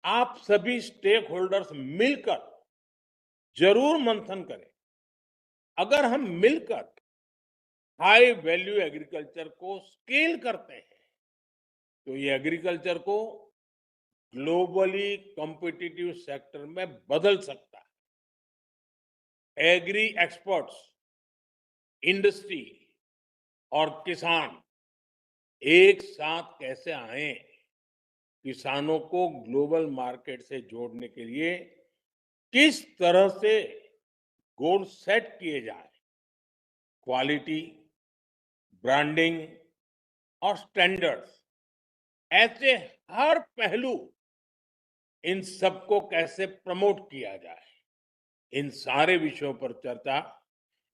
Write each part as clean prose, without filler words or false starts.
आप सभी stake holders मिलकर जरूर मंथन करें। अगर हम मिलकर हाई वैल्यू एग्रीकल्चर को स्केल करते हैं तो ये एग्रीकल्चर को ग्लोबली कॉम्पिटिटिव सेक्टर में बदल सकता है। एग्री एक्सपर्ट्स, इंडस्ट्री और किसान एक साथ कैसे आए, किसानों को ग्लोबल मार्केट से जोड़ने के लिए किस तरह से गोल सेट किए जाए, क्वालिटी, ब्रांडिंग और स्टैंडर्ड्स, ऐसे हर पहलू, इन सबको कैसे प्रमोट किया जाए, इन सारे विषयों पर चर्चा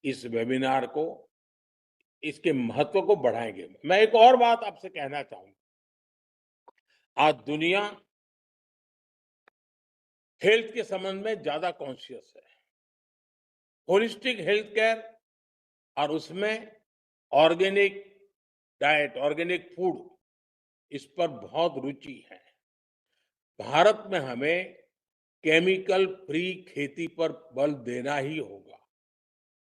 इस वेबिनार को, इसके महत्व को बढ़ाएंगे। मैं एक और बात आपसे कहना चाहूंगा। आज दुनिया हेल्थ के संबंध में ज्यादा कॉन्शियस है। होलिस्टिक हेल्थ केयर और उसमें ऑर्गेनिक डाइट, ऑर्गेनिक फूड, इस पर बहुत रुचि है। भारत में हमें केमिकल फ्री खेती पर बल देना ही होगा।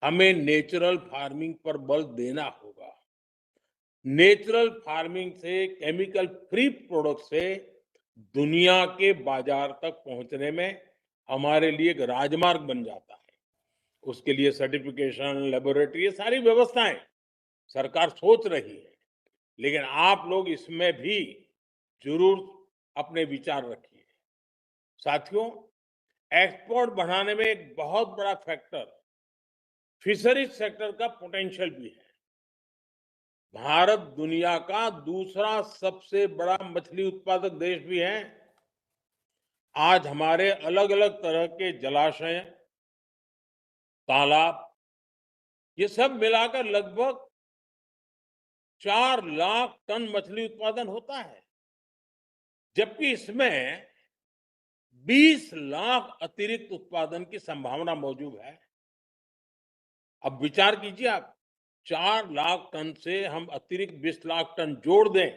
हमें नेचुरल फार्मिंग पर बल देना होगा। नेचुरल फार्मिंग से, केमिकल फ्री प्रोडक्ट से दुनिया के बाजार तक पहुंचने में हमारे लिए एक राजमार्ग बन जाता है। उसके लिए सर्टिफिकेशन, लेबोरेटरी, ये सारी व्यवस्थाएं सरकार सोच रही है। लेकिन आप लोग इसमें भी जरूर अपने विचार रखिए। साथियों, एक्सपोर्ट बढ़ाने में एक बहुत बड़ा फैक्टर फिशरीज सेक्टर का पोटेंशियल भी है। भारत दुनिया का दूसरा सबसे बड़ा मछली उत्पादक देश भी है। आज हमारे अलग अलग तरह के जलाशय, तालाब, ये सब मिलाकर लगभग 4 लाख टन मछली उत्पादन होता है, जबकि इसमें 20 लाख अतिरिक्त उत्पादन की संभावना मौजूद है। अब विचार कीजिए आप, 4 लाख टन से हम अतिरिक्त 20 लाख टन जोड़ दें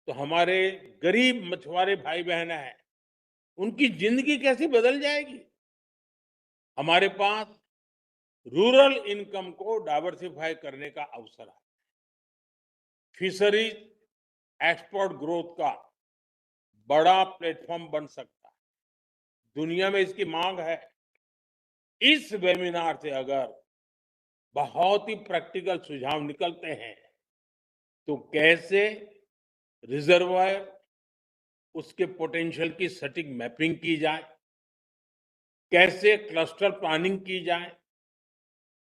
तो हमारे गरीब मछुआरे भाई बहन हैं, उनकी जिंदगी कैसी बदल जाएगी। हमारे पास रूरल इनकम को डाइवर्सिफाई करने का अवसर है। फिशरीज एक्सपोर्ट ग्रोथ का बड़ा प्लेटफॉर्म बन सकता है। दुनिया में इसकी मांग है। इस वेबिनार से अगर बहुत ही प्रैक्टिकल सुझाव निकलते हैं तो कैसे रिजर्वायर, उसके पोटेंशियल की सटीक मैपिंग की जाए, कैसे क्लस्टर प्लानिंग की जाए,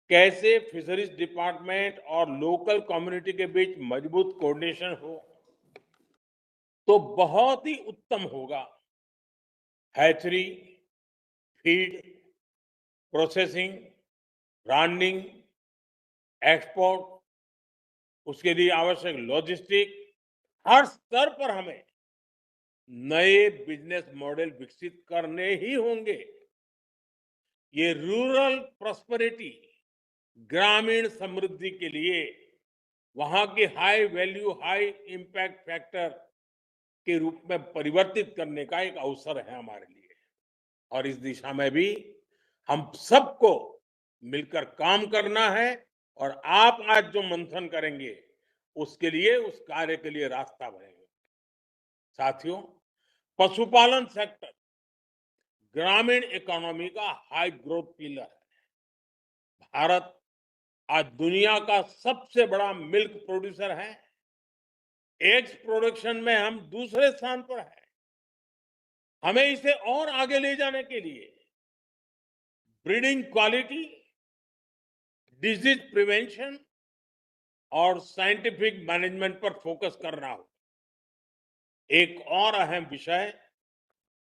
कैसे फिशरीज डिपार्टमेंट और लोकल कम्युनिटी के बीच मजबूत कोऑर्डिनेशन हो, तो बहुत ही उत्तम होगा। Hatchery, feed, processing, branding, export, उसके लिए आवश्यक लॉजिस्टिक, हर स्तर पर हमें नए बिजनेस मॉडल विकसित करने ही होंगे। ये रूरल प्रॉस्पेरिटी, ग्रामीण समृद्धि के लिए वहां की high value, high impact factor के रूप में परिवर्तित करने का एक अवसर है हमारे लिए। और इस दिशा में भी हम सबको मिलकर काम करना है। और आप आज जो मंथन करेंगे उसके लिए, उस कार्य के लिए रास्ता बनेगा। साथियों, पशुपालन सेक्टर ग्रामीण इकोनॉमी का हाई ग्रोथ पिलर है। भारत आज दुनिया का सबसे बड़ा मिल्क प्रोड्यूसर है। एग्स प्रोडक्शन में हम दूसरे स्थान पर हैं। हमें इसे और आगे ले जाने के लिए ब्रीडिंग क्वालिटी, डिजीज प्रिवेंशन और साइंटिफिक मैनेजमेंट पर फोकस करना हो। एक और अहम विषय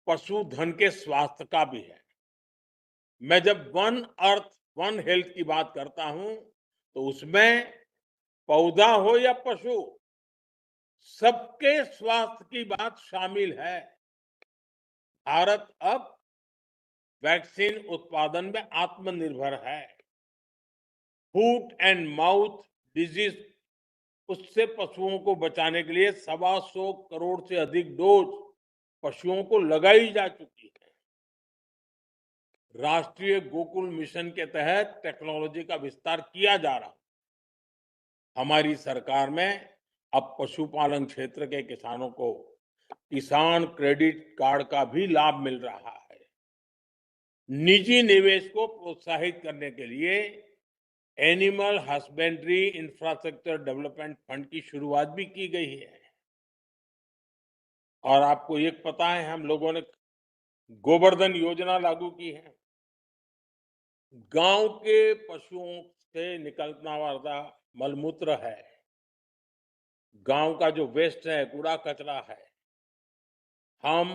पशुधन के स्वास्थ्य का भी है। मैं जब वन अर्थ वन हेल्थ की बात करता हूं तो उसमें पौधा हो या पशु, सबके स्वास्थ्य की बात शामिल है। भारत अब वैक्सीन उत्पादन में आत्मनिर्भर है। फूट एंड माउथ डिजीज, उससे पशुओं को बचाने के लिए 125 करोड़ से अधिक डोज पशुओं को लगाई जा चुकी है। राष्ट्रीय गोकुल मिशन के तहत टेक्नोलॉजी का विस्तार किया जा रहा है। हमारी सरकार में अब पशुपालन क्षेत्र के किसानों को किसान क्रेडिट कार्ड का भी लाभ मिल रहा है। निजी निवेश को प्रोत्साहित करने के लिए animal husbandry infrastructure development fund की शुरुआत भी की गई है। और आपको ये पता है, हम लोगों ने गोवर्धन योजना लागू की है। गांव के पशुओं से निकलना वाला मलमूत्र है, गांव का जो वेस्ट है, कूड़ा कचरा है, हम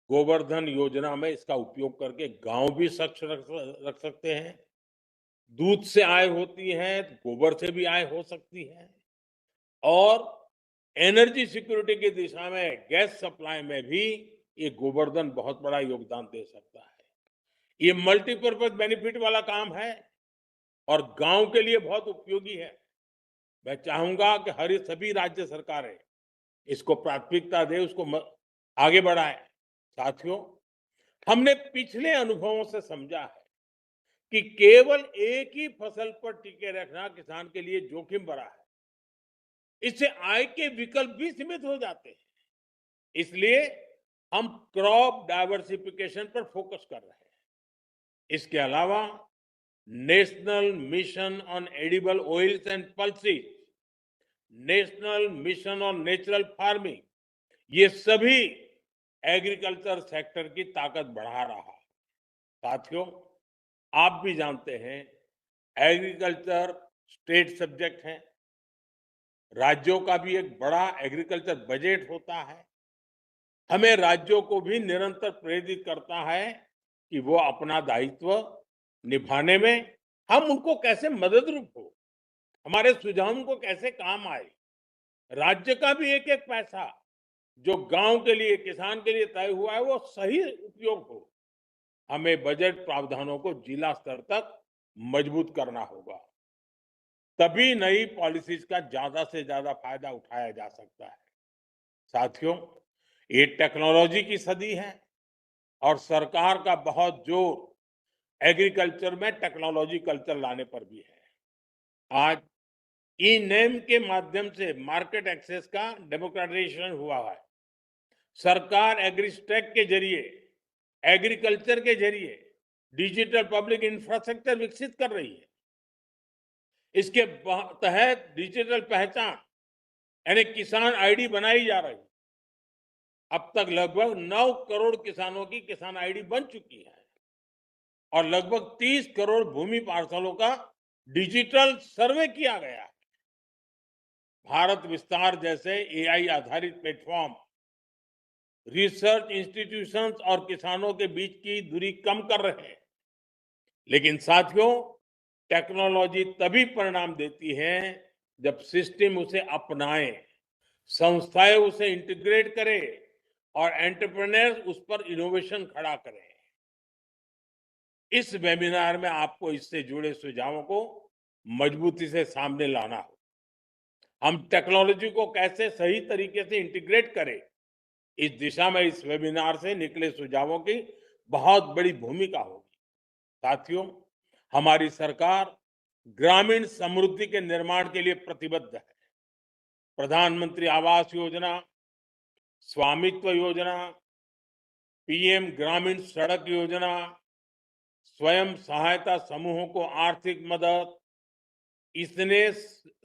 गोवर्धन योजना में इसका उपयोग करके गांव भी स्वच्छ रख सकते हैं। दूध से आय होती है, गोबर से भी आय हो सकती है। और एनर्जी सिक्योरिटी की दिशा में गैस सप्लाई में भी ये गोवर्धन बहुत बड़ा योगदान दे सकता है। ये मल्टीपर्पज बेनिफिट वाला काम है और गांव के लिए बहुत उपयोगी है। मैं चाहूंगा कि सभी राज्य सरकारें इसको प्राथमिकता दे, उसको आगे बढ़ाएं। साथियों, हमने पिछले अनुभवों से समझा है कि केवल एक ही फसल पर टिके रखना किसान के लिए जोखिम भरा है। इससे आय के विकल्प भी सीमित हो जाते हैं। इसलिए हम क्रॉप डाइवर्सिफिकेशन पर फोकस कर रहे हैं। इसके अलावा national mission on edible oils and pulses, national mission on natural farming, ये सभी एग्रीकल्चर सेक्टर की ताकत बढ़ा रहा है। साथियों, आप भी जानते हैं, एग्रीकल्चर स्टेट सब्जेक्ट है। राज्यों का भी एक बड़ा एग्रीकल्चर बजट होता है। हमें राज्यों को भी निरंतर प्रेरित करता है कि वो अपना दायित्व निभाने में हम उनको कैसे मददरूप हो, हमारे सुझाव उनको कैसे काम आए। राज्य का भी एक एक पैसा जो गांव के लिए, किसान के लिए तय हुआ है, वो सही उपयोग हो। हमें बजट प्रावधानों को जिला स्तर तक मजबूत करना होगा, तभी नई पॉलिसीज का ज्यादा से ज्यादा फायदा उठाया जा सकता है। साथियों, ये टेक्नोलॉजी की सदी है और सरकार का बहुत जोर एग्रीकल्चर में टेक्नोलॉजी कल्चर लाने पर भी है। आज ई नेम के माध्यम से मार्केट एक्सेस का डेमोक्रेटाइजेशन हुआ है। सरकार एग्रीस्टेक के जरिए, एग्रीकल्चर के जरिए डिजिटल पब्लिक इंफ्रास्ट्रक्चर विकसित कर रही है। इसके तहत डिजिटल पहचान यानी किसान आईडी बनाई जा रही है। अब तक लगभग 9 करोड़ किसानों की किसान आईडी बन चुकी है और लगभग 30 करोड़ भूमि पार्सलों का डिजिटल सर्वे किया गया है। भारत विस्तार जैसे एआई आधारित प्लेटफॉर्म रिसर्च इंस्टीट्यूशंस और किसानों के बीच की दूरी कम कर रहे हैं। लेकिन साथियों, टेक्नोलॉजी तभी परिणाम देती है जब सिस्टम उसे अपनाए, संस्थाएं उसे इंटीग्रेट करें और एंटरप्रेन्योर्स उस पर इनोवेशन खड़ा करें। इस वेबिनार में आपको इससे जुड़े सुझावों को मजबूती से सामने लाना हो। हम टेक्नोलॉजी को कैसे सही तरीके से इंटीग्रेट करें, इस दिशा में इस वेबिनार से निकले सुझावों की बहुत बड़ी भूमिका होगी। साथियों, हमारी सरकार ग्रामीण समृद्धि के निर्माण के लिए प्रतिबद्ध है। प्रधानमंत्री आवास योजना, स्वामित्व योजना, पीएम ग्रामीण सड़क योजना, स्वयं सहायता समूहों को आर्थिक मदद, इसने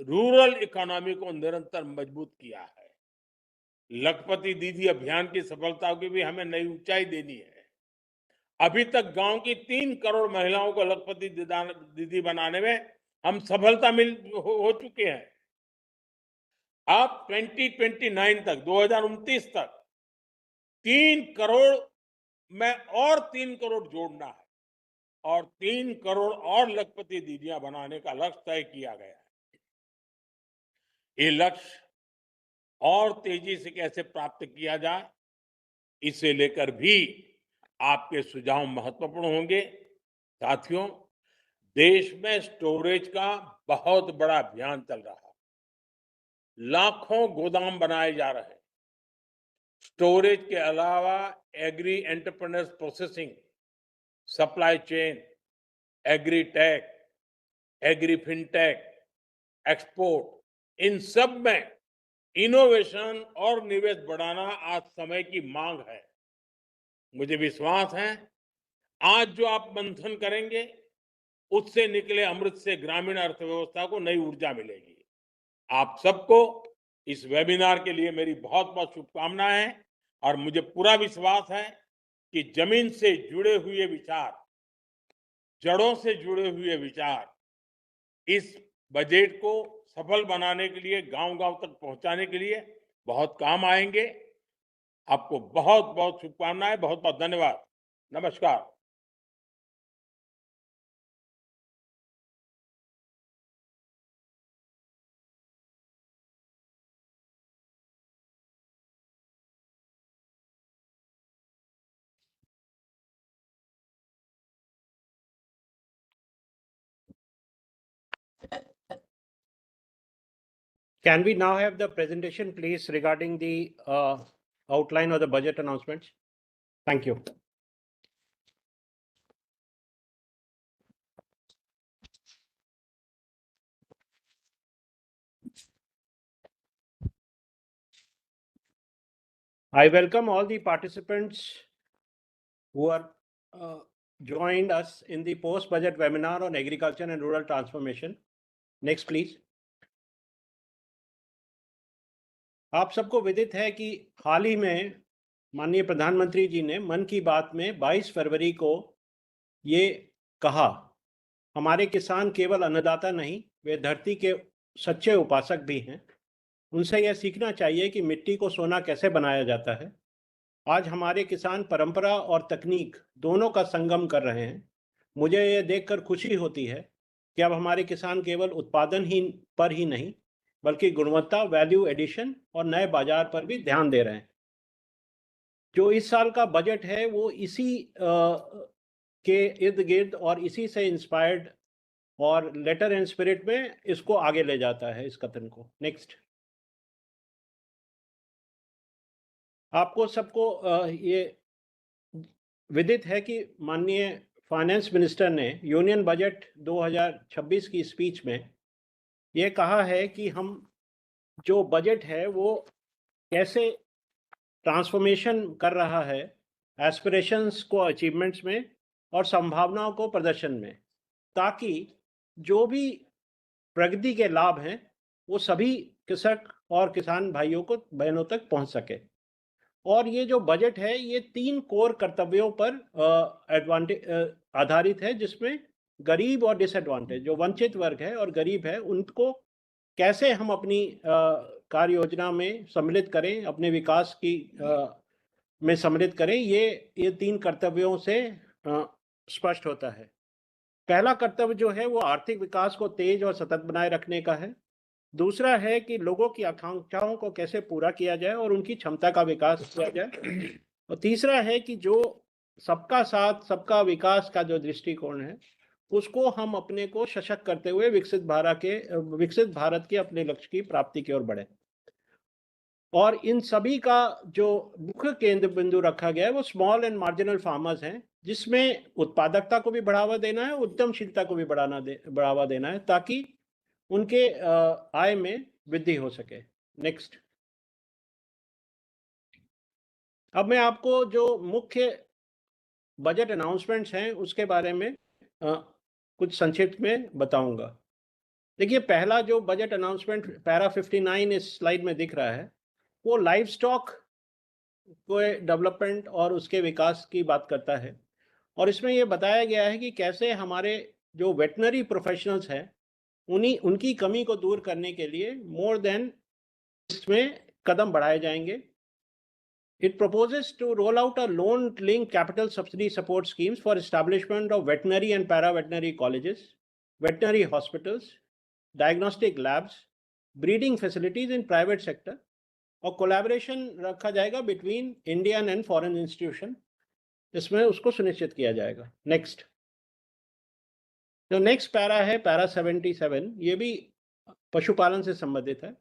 रूरल इकोनॉमी को निरंतर मजबूत किया है। लखपति दीदी अभियान की सफलता की भी हमें नई ऊंचाई देनी है। अभी तक गांव की 3 करोड़ महिलाओं को लखपति दीदी बनाने में हम सफलता हो चुके हैं। अब 2029 तक, 2029 तक 3 करोड़ में और 3 करोड़ जोड़ना है और 3 करोड़ और लखपति दीदियां बनाने का लक्ष्य तय किया गया है। ये लक्ष्य और तेजी से कैसे प्राप्त किया जाए, इसे लेकर भी आपके सुझाव महत्वपूर्ण होंगे। साथियों, देश में स्टोरेज का बहुत बड़ा अभियान चल रहा है। लाखों गोदाम बनाए जा रहे हैं। स्टोरेज के अलावा agri entrepreneurs processing, supply chain, agri tech, agri fintech, export, इन सब में इनोवेशन और निवेश बढ़ाना आज समय की मांग है। मुझे विश्वास है आज जो आप मंथन करेंगे उससे निकले अमृत से ग्रामीण अर्थव्यवस्था को नई ऊर्जा मिलेगी। आप सबको इस वेबिनार के लिए मेरी बहुत बहुत शुभकामनाएं हैं और मुझे पूरा विश्वास है कि जमीन से जुड़े हुए विचार, जड़ों से जुड़े हुए विचार इस बजट को सफल बनाने के लिए, गांव-गांव तक पहुंचाने के लिए बहुत काम आएंगे। आपको बहुत बहुत शुभकामनाएं, बहुत बहुत धन्यवाद। नमस्कार। Can we now have the presentation, please, regarding the outline of the budget announcements? Thank you. I welcome all the participants who are joined us in the post-budget webinar on agriculture and rural transformation. Next, please. आप सबको विदित है कि हाल ही में माननीय प्रधानमंत्री जी ने मन की बात में 22 फरवरी को ये कहा, हमारे किसान केवल अन्नदाता नहीं, वे धरती के सच्चे उपासक भी हैं। उनसे यह सीखना चाहिए कि मिट्टी को सोना कैसे बनाया जाता है। आज हमारे किसान परंपरा और तकनीक दोनों का संगम कर रहे हैं। मुझे यह देखकर खुशी होती है कि अब हमारे किसान केवल उत्पादन पर ही नहीं, बल्कि गुणवत्ता, वैल्यू एडिशन और नए बाजार पर भी ध्यान दे रहे हैं। जो इस साल का बजट है वो इसी के इर्द गिर्द और इसी से इंस्पायर्ड और लेटर एंड स्पिरिट में इसको आगे ले जाता है, इस कथन को। नेक्स्ट। आपको सबको ये विदित है कि माननीय फाइनेंस मिनिस्टर ने यूनियन बजट 2026 की स्पीच में ये कहा है कि हम जो बजट है वो कैसे ट्रांसफॉर्मेशन कर रहा है एस्पिरेशंस को अचीवमेंट्स में और संभावनाओं को प्रदर्शन में, ताकि जो भी प्रगति के लाभ हैं वो सभी कृषक और किसान भाइयों को, बहनों तक पहुंच सके। और ये जो बजट है ये 3 कोर कर्तव्यों पर आधारित है, जिसमें गरीब और डिसएडवांटेज, जो वंचित वर्ग है और गरीब है, उनको कैसे हम अपनी कार्य योजना में सम्मिलित करें, अपने विकास की में सम्मिलित करें, ये 3 कर्तव्यों से स्पष्ट होता है। पहला कर्तव्य जो है वो आर्थिक विकास को तेज और सतत बनाए रखने का है। दूसरा है कि लोगों की आकांक्षाओं को कैसे पूरा किया जाए और उनकी क्षमता का विकास किया जाए। और तीसरा है कि जो सबका साथ सबका विकास का जो दृष्टिकोण है उसको हम अपने को सशक्त करते हुए विकसित भारत के अपने लक्ष्य की प्राप्ति की ओर बढ़े। और इन सभी का जो मुख्य केंद्र बिंदु रखा गया है वो स्मॉल एंड मार्जिनल फार्मर्स हैं, जिसमें उत्पादकता को भी बढ़ावा देना है, उद्यमशीलता को भी बढ़ावा देना है, ताकि उनके आय में वृद्धि हो सके। नेक्स्ट। अब मैं आपको जो मुख्य बजट अनाउंसमेंट्स हैं उसके बारे में कुछ संक्षिप्त में बताऊंगा। देखिए, पहला जो बजट अनाउंसमेंट पैरा 59 इस स्लाइड में दिख रहा है वो लाइव स्टॉक को डेवलपमेंट और उसके विकास की बात करता है। और इसमें ये बताया गया है कि कैसे हमारे जो वेटनरी प्रोफेशनल्स हैं उनकी कमी को दूर करने के लिए मोर देन इसमें कदम बढ़ाए जाएंगे। It proposes to roll out a loan-linked capital subsidy support schemes for establishment of veterinary and para-veterinary colleges, veterinary hospitals, diagnostic labs, breeding facilities in private sector, और कोलैबोरेशन रखा जाएगा between Indian and foreign institution, इसमें उसको सुनिश्चित किया जाएगा। Next. जो next para है पैरा 77, ये भी पशुपालन से संबंधित है।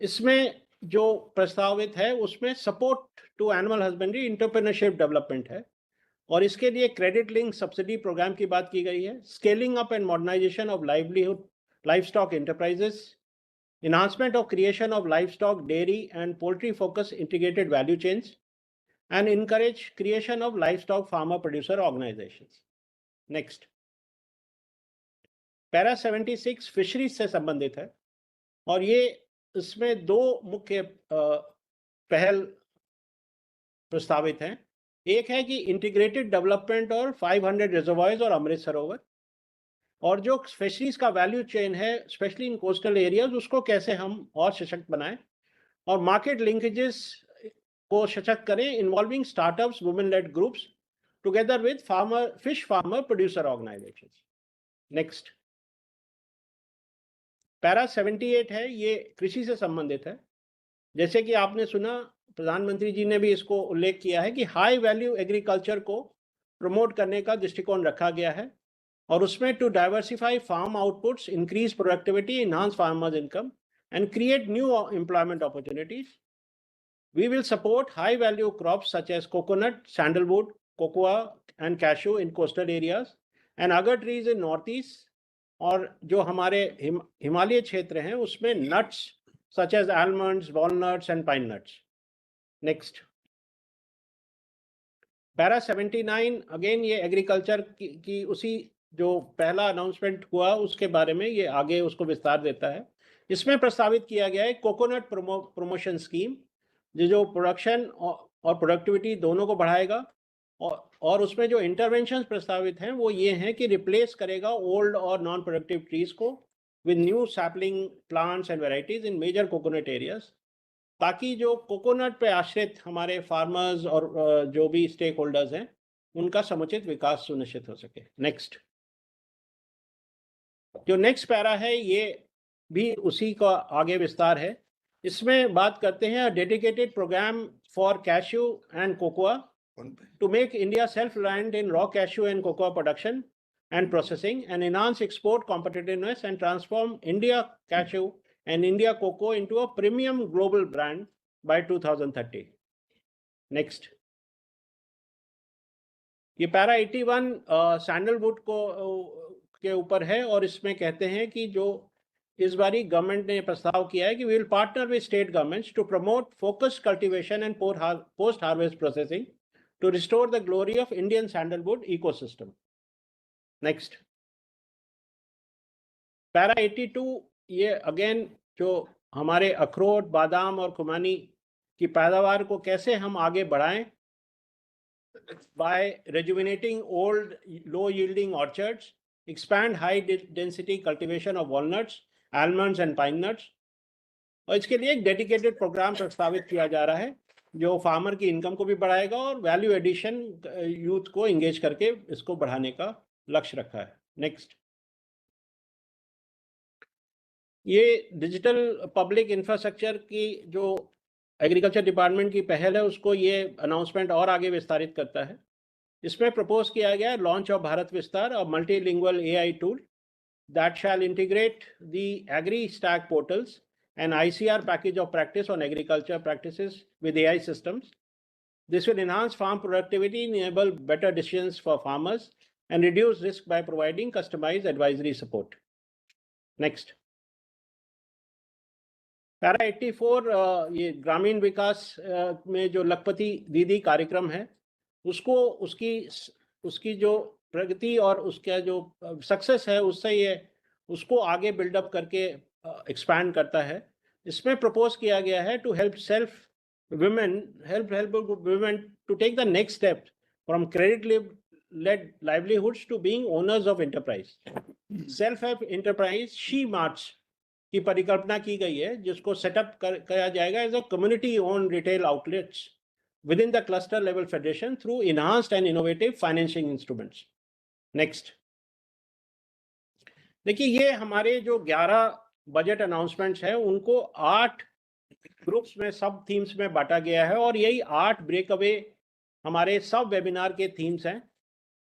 इसमें जो प्रस्तावित है उसमें support to animal husbandry entrepreneurship development है, और इसके लिए क्रेडिट लिंक सब्सिडी प्रोग्राम की बात की गई है। Scaling up and modernisation of livestock enterprises, enhancement of creation of livestock, dairy and poultry focus integrated value chains, and encourage creation of livestock farmer producer organizations. Next, para 76 fisheries से संबंधित है, और ये इसमें दो मुख्य पहल प्रस्तावित हैं। एक है कि इंटीग्रेटेड डेवलपमेंट और 500 रिजर्वायर्स और अमृत सरोवर, और जो फिशरीज का वैल्यू चेन है स्पेशली इन कोस्टल एरियाज, उसको कैसे हम और सशक्त बनाएं, और मार्केट लिंकेजेस को सशक्त करें involving startups, women lead groups together with fish farmer producer organisations. Next, para 78 है, ये कृषि से संबंधित है। जैसे कि आपने सुना, प्रधानमंत्री जी ने भी इसको उल्लेख किया है कि हाई वैल्यू एग्रीकल्चर को प्रमोट करने का दृष्टिकोण रखा गया है, और उसमें to diversify farm outputs, increase productivity, enhance farmers income and create new employment opportunities. We will support high value crops such as coconut, sandalwood, cocoa and cashew in coastal areas and agar trees in northeast, और जो हमारे हिमालय क्षेत्र हैं उसमें nuts such as almonds, walnuts and pine nuts. Next, para 79 again ये agriculture की उसी जो पहला अनाउंसमेंट हुआ उसके बारे में ये आगे उसको विस्तार देता है। इसमें प्रस्तावित किया गया है कोकोनट प्रमोशन स्कीम, जो प्रोडक्शन और प्रोडक्टिविटी दोनों को बढ़ाएगा, और उसमें जो इंटरवेंशंस प्रस्तावित हैं वो ये हैं कि रिप्लेस करेगा ओल्ड और नॉन प्रोडक्टिव ट्रीज को with new sapling plants and varieties in major coconut areas, ताकि जो कोकोनट पे आश्रित हमारे फार्मर्स और जो भी स्टेक होल्डर्स हैं उनका समुचित विकास सुनिश्चित हो सके। नेक्स्ट, जो नेक्स्ट पैरा है ये भी उसी का आगे विस्तार है। इसमें बात करते हैं dedicated programme for cashew and cocoa to make India self reliant in raw cashew and cocoa production and processing, and enhance export competitiveness and transform India cashew and India cocoa into a premium global brand by 2030. Next, ये para 81 sandalwood को के ऊपर है, और इसमें कहते हैं कि जो इस बारी गवर्नमेंट ने प्रस्ताव किया है कि we will partner with state governments to promote focused cultivation and post harvest processing to restore the glory of Indian sandalwood ecosystem. Next, para 82 ये अगेन जो हमारे अखरोट, बादाम और खुमानी की पैदावार को कैसे हम आगे बढ़ाएं by rejuvenating old low yielding orchards, expand high density cultivation of walnuts, almonds and pine nuts, और इसके लिए एक डेडिकेटेड प्रोग्राम प्रस्तावित किया जा रहा है जो फार्मर की इनकम को भी बढ़ाएगा और वैल्यू एडिशन यूथ को एंगेज करके इसको बढ़ाने का लक्ष्य रखा है। नेक्स्ट, ये डिजिटल पब्लिक इंफ्रास्ट्रक्चर की जो एग्रीकल्चर डिपार्टमेंट की पहल है उसको ये अनाउंसमेंट और आगे विस्तारित करता है। इसमें प्रपोज किया गया launch of Bharat Vistaar, a multilingual AI tool that shall integrate the AgriStack portals and ICR package of practice on agriculture practices with AI systems. This will enhance farm productivity, enable better decisions for farmers, and reduce risk by providing customized advisory support. Next, para 84 ये ग्रामीण विकास में जो लखपति दीदी कार्यक्रम है उसको उसकी जो प्रगति और उसका जो सक्सेस है उससे ये उसको आगे बिल्डअप करके एक्सपैंड करता है। इसमें प्रपोज किया गया है to help women to take the next step from credit led livelihoods to being owners of enterprise. Self help enterprise she marts की परिकल्पना की गई है जिसको सेटअप किया जाएगा as a community owned retail outlets within the cluster level federation through enhanced and innovative financing instruments. Next, देखिए ये हमारे जो 11 बजट अनाउंसमेंट्स हैं उनको 8 ग्रुप्स में सब थीम्स में बांटा गया है, और यही 8 ब्रेकअवे हमारे सब वेबिनार के थीम्स हैं।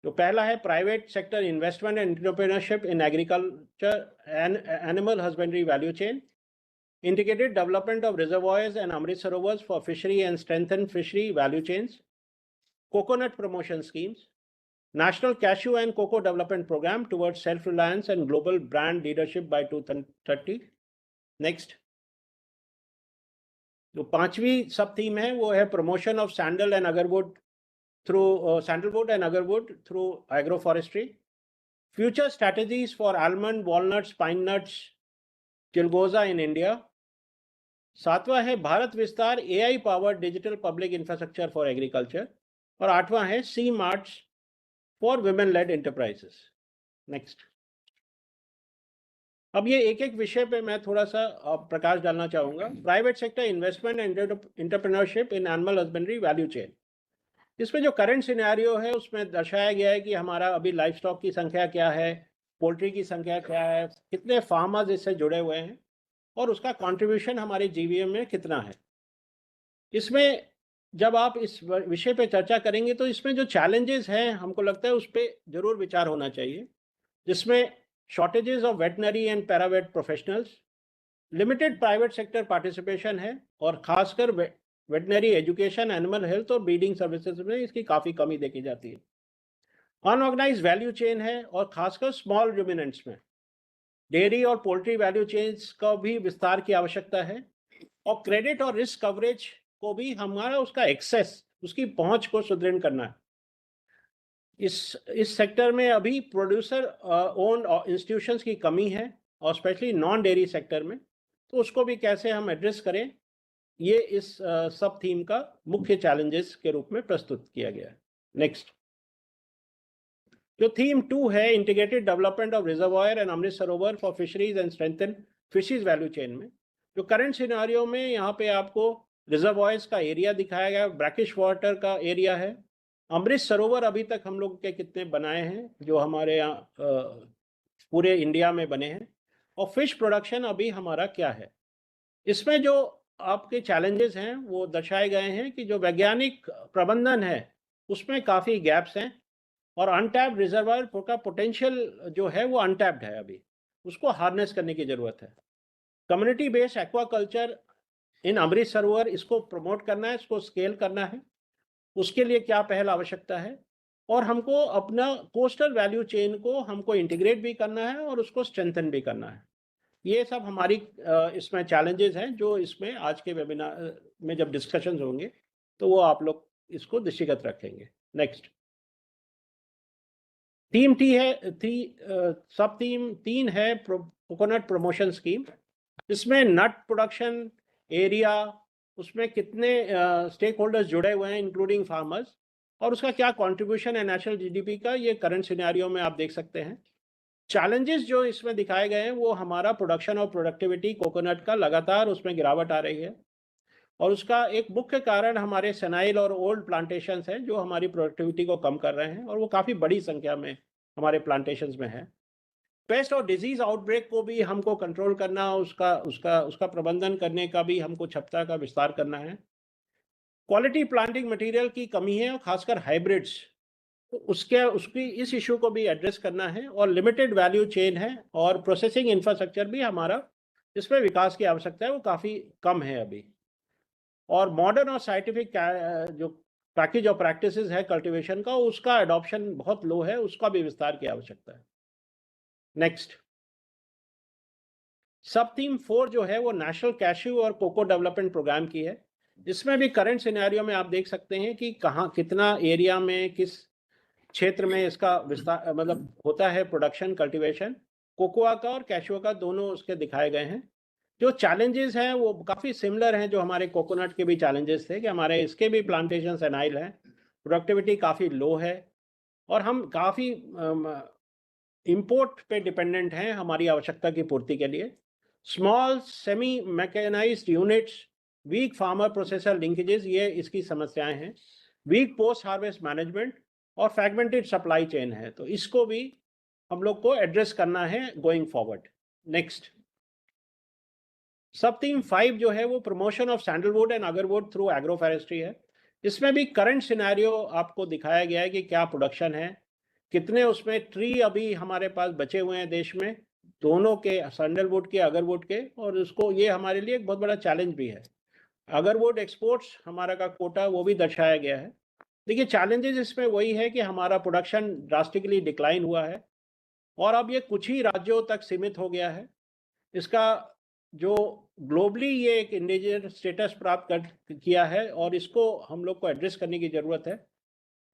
तो पहला है private sector investment and entrepreneurship in agriculture and animal husbandry value chain, integrated development of reservoirs and Amrit Sarovars for fishery and strengthen fishery value chains, coconut promotion schemes, National Cashew and Cocoa Development Program towards self-reliance and global brand leadership by 2030. Next. जो पांचवी सब theme है वो है promotion of sandalwood and agarwood through agroforestry. Future strategies for almond, walnuts, pine nuts, चिलगोजा in India. सातवां है भारत विस्तार AI powered digital public infrastructure for agriculture. और आठवां है she marts for women led enterprises. Next. अब ये एक एक विषय पे मैं थोड़ा सा प्रकाश डालना चाहूंगा. Private sector investment and entrepreneurship in animal husbandry value chain. इसमें जो करंट सिनेरियो है उसमें दर्शाया गया है कि हमारा अभी लाइफ स्टॉक की संख्या क्या है, पोल्ट्री की संख्या क्या है, कितने फार्मर्स इससे जुड़े हुए हैं और उसका कंट्रीब्यूशन हमारे जीवीएम में कितना है. इसमें जब आप इस विषय पे चर्चा करेंगे तो इसमें जो चैलेंजेस हैं हमको लगता है उस पर जरूर विचार होना चाहिए, जिसमें shortages of veterinary and paravet professionals, limited private sector participation है और खासकर वेटनरी एजुकेशन, एनिमल हेल्थ और ब्रीडिंग सर्विसेज में इसकी काफ़ी कमी देखी जाती है. अनऑर्गेनाइज वैल्यू चेन है और खासकर स्मॉल रुमिनेंट्स में डेयरी और पोल्ट्री वैल्यू चेन्स का भी विस्तार की आवश्यकता है. और क्रेडिट और रिस्क कवरेज को भी हमारा उसका एक्सेस, उसकी पहुंच को सुदृढ़ करना है. इस सेक्टर में अभी प्रोड्यूसर ओन इंस्टीट्यूशंस की कमी है और स्पेशली नॉन डेयरी सेक्टर में, तो उसको भी कैसे हम एड्रेस करें, ये इस सब थीम का मुख्य चैलेंजेस के रूप में प्रस्तुत किया गया है. नेक्स्ट. जो थीम 2 है integrated development of reservoir and Amrit Sarovar for fisheries and strengthen fisheries value chain में जो करंट सिनेरियो में यहाँ पे आपको रिजर्वायर्स का एरिया दिखाया गया, ब्रैकिश वाटर का एरिया है. अमृत सरोवर अभी तक हम लोग के कितने बनाए हैं जो हमारे यहाँ पूरे इंडिया में बने हैं, और फिश प्रोडक्शन अभी हमारा क्या है. इसमें जो आपके चैलेंजेस हैं वो दर्शाए गए हैं कि जो वैज्ञानिक प्रबंधन है उसमें काफ़ी गैप्स हैं और अनटैप्ड रिजर्वायर का पोटेंशियल जो है वो अनटैप्ड है, अभी उसको हार्नेस करने की ज़रूरत है. कम्युनिटी बेस्ड एक्वाकल्चर इन अमृत सरोवर, इसको प्रमोट करना है, इसको स्केल करना है. उसके लिए क्या पहल आवश्यकता है, और हमको अपना कोस्टल वैल्यू चेन को हमको इंटीग्रेट भी करना है और उसको स्ट्रेंथन भी करना है. ये सब हमारी इसमें चैलेंजेस हैं जो इसमें आज के वेबिनार में जब डिस्कशंस होंगे तो वो आप लोग इसको दृष्टिगत रखेंगे. नेक्स्ट. थीम सब थीम 3 है कोकोनट प्रमोशन स्कीम. इसमें नट प्रोडक्शन एरिया, उसमें कितने स्टेक होल्डर्स जुड़े हुए हैं इंक्लूडिंग फार्मर्स, और उसका क्या कंट्रीब्यूशन है नेशनल जीडीपी का, ये करंट सिनेरियो में आप देख सकते हैं. चैलेंजेस जो इसमें दिखाए गए हैं वो हमारा प्रोडक्शन और प्रोडक्टिविटी कोकोनट का लगातार उसमें गिरावट आ रही है, और उसका एक मुख्य कारण हमारे सेनाइल और ओल्ड प्लांटेशंस हैं जो हमारी प्रोडक्टिविटी को कम कर रहे हैं, और वो काफ़ी बड़ी संख्या में हमारे प्लांटेशंस में है. पेस्ट और डिजीज आउटब्रेक को भी हमको कंट्रोल करना, उसका प्रबंधन करने का भी हमको क्षमता का विस्तार करना है. क्वालिटी प्लांटिंग मटेरियल की कमी है और खासकर हाइब्रिड्स, तो उसकी इस इशू को भी एड्रेस करना है. और लिमिटेड वैल्यू चेन है और प्रोसेसिंग इंफ्रास्ट्रक्चर भी हमारा इसमें विकास की आवश्यकता है, वो काफ़ी कम है अभी. और मॉडर्न और साइंटिफिक जो पैकेज ऑफ प्रैक्टिसेस है कल्टीवेशन का, उसका अडॉप्शन बहुत लो है, उसका भी विस्तार की आवश्यकता है. नेक्स्ट. सब थीम 4 जो है वो नेशनल कैश्यू और कोको डेवलपमेंट प्रोग्राम की है. इसमें भी करंट सिनेरियो में आप देख सकते हैं कि कहाँ कितना एरिया में किस क्षेत्र में इसका विस्तार मतलब होता है प्रोडक्शन, कल्टीवेशन. कोकोआ का और कैश्यू का दोनों उसके दिखाए गए हैं. जो चैलेंजेस हैं वो काफ़ी सिमिलर हैं जो हमारे कोकोनट के भी चैलेंजेस थे, कि हमारे इसके भी प्लांटेशन सेनाइल हैं, प्रोडक्टिविटी काफ़ी लो है और हम काफ़ी इंपोर्ट पे डिपेंडेंट हैं हमारी आवश्यकता की पूर्ति के लिए. Small semi mechanised units, weak farmer processor linkages, ये इसकी समस्याएं हैं. वीक पोस्ट हार्वेस्ट मैनेजमेंट और फ्रैगमेंटेड सप्लाई चेन है, तो इसको भी हम लोग को एड्रेस करना है going forward. Next. Sub theme 5 जो है वो promotion of sandalwood and agarwood through agro forestry है. इसमें भी करंट सिनेरियो आपको दिखाया गया है कि क्या प्रोडक्शन है, कितने उसमें ट्री अभी हमारे पास बचे हुए हैं देश में, दोनों के, सैंडलवुड के, अगरवुड के, और उसको ये हमारे लिए एक बहुत बड़ा चैलेंज भी है। अगरवुड एक्सपोर्ट्स हमारा का कोटा वो भी दर्शाया गया है। देखिए चैलेंजेस इसमें वही है कि हमारा प्रोडक्शन ड्रास्टिकली डिक्लाइन हुआ है और अब ये कुछ ही राज्यों तक सीमित हो गया है। इसका जो ग्लोबली ये एक इंडिजिनस स्टेटस प्राप्त कर किया है और इसको हम लोग को एड्रेस करने की ज़रूरत है।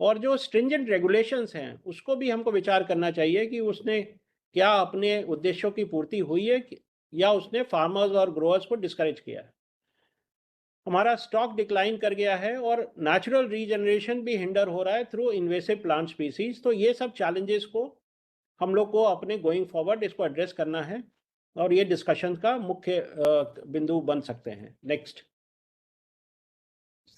और जो स्ट्रिंजेंट रेगुलेशंस हैं उसको भी हमको विचार करना चाहिए कि उसने क्या अपने उद्देश्यों की पूर्ति हुई है या उसने फार्मर्स और ग्रोअर्स को डिस्करेज किया है। हमारा स्टॉक डिक्लाइन कर गया है और नेचुरल रीजनरेशन भी हिंडर हो रहा है थ्रू इन्वेसिव प्लांट स्पीसीज। तो ये सब चैलेंजेस को हम लोग को अपने गोइंग फॉरवर्ड इसको एड्रेस करना है और ये डिस्कशन का मुख्य बिंदु बन सकते हैं। नेक्स्ट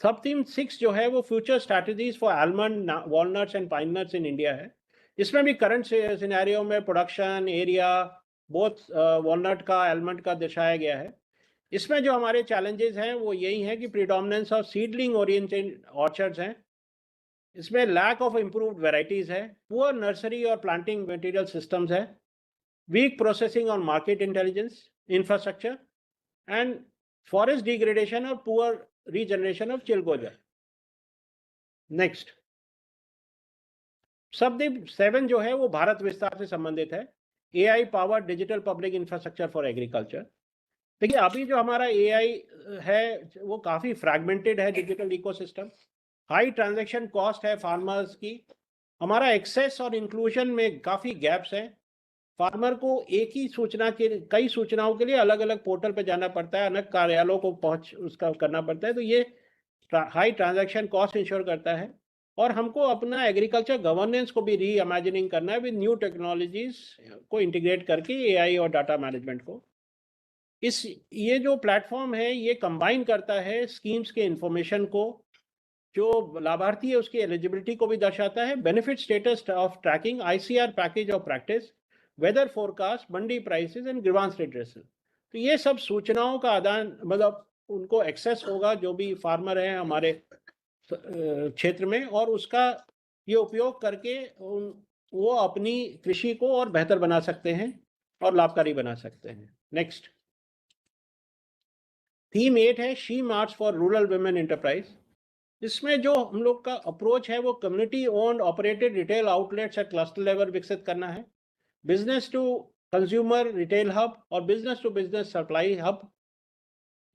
सब थीम 6 जो है वो future strategies for almond, walnuts and pine nuts in India है। इसमें भी करंट सिनेरियो में प्रोडक्शन एरिया बोथ वॉलनट का, आलमंड का दर्शाया गया है। इसमें जो हमारे चैलेंजेस हैं वो यही है कि predominance of seedling oriented orchards हैं, इसमें लैक ऑफ इम्प्रूव्ड वेराइटीज है, पुअर नर्सरी और प्लांटिंग मटेरियल सिस्टम्स है, वीक प्रोसेसिंग और market intelligence infrastructure and forest degradation और पुअर रीजनरेशन ऑफ चिलगोजा। नेक्स्ट सबदीप 7 जो है वो भारत विस्तार से संबंधित है, AI powered digital public infrastructure for agriculture. देखिए अभी जो हमारा एआई है वो काफ़ी फ्रैगमेंटेड है digital ecosystem, high transaction cost है फार्मर्स की, हमारा एक्सेस और इंक्लूजन में काफ़ी गैप्स हैं। फार्मर को एक ही सूचना के कई सूचनाओं के लिए अलग अलग पोर्टल पर जाना पड़ता है, अलग कार्यालयों को पहुंच उसका करना पड़ता है। तो ये हाई ट्रांजैक्शन कॉस्ट इंश्योर करता है और हमको अपना एग्रीकल्चर गवर्नेंस को भी री इमेजिनिंग करना है विद न्यू टेक्नोलॉजीज को इंटीग्रेट करके एआई और डाटा मैनेजमेंट को। ये जो प्लेटफॉर्म है ये कंबाइन करता है स्कीम्स के इंफॉर्मेशन को, जो लाभार्थी है उसकी एलिजिबिलिटी को भी दर्शाता है, benefit status of tracking, ICR package of practice, weather forecast, mandi prices and grievance redressal. तो ये सब सूचनाओं का आदान मतलब उनको एक्सेस होगा जो भी फार्मर हैं हमारे क्षेत्र में, और उसका ये उपयोग करके वो अपनी कृषि को और बेहतर बना सकते हैं और लाभकारी बना सकते हैं। नेक्स्ट थीम 8 है she marts for rural women enterprise. इसमें जो हम लोग का अप्रोच है वो community owned operated retail outlets at cluster level विकसित करना है, business to consumer retail hub और business to business supply hub.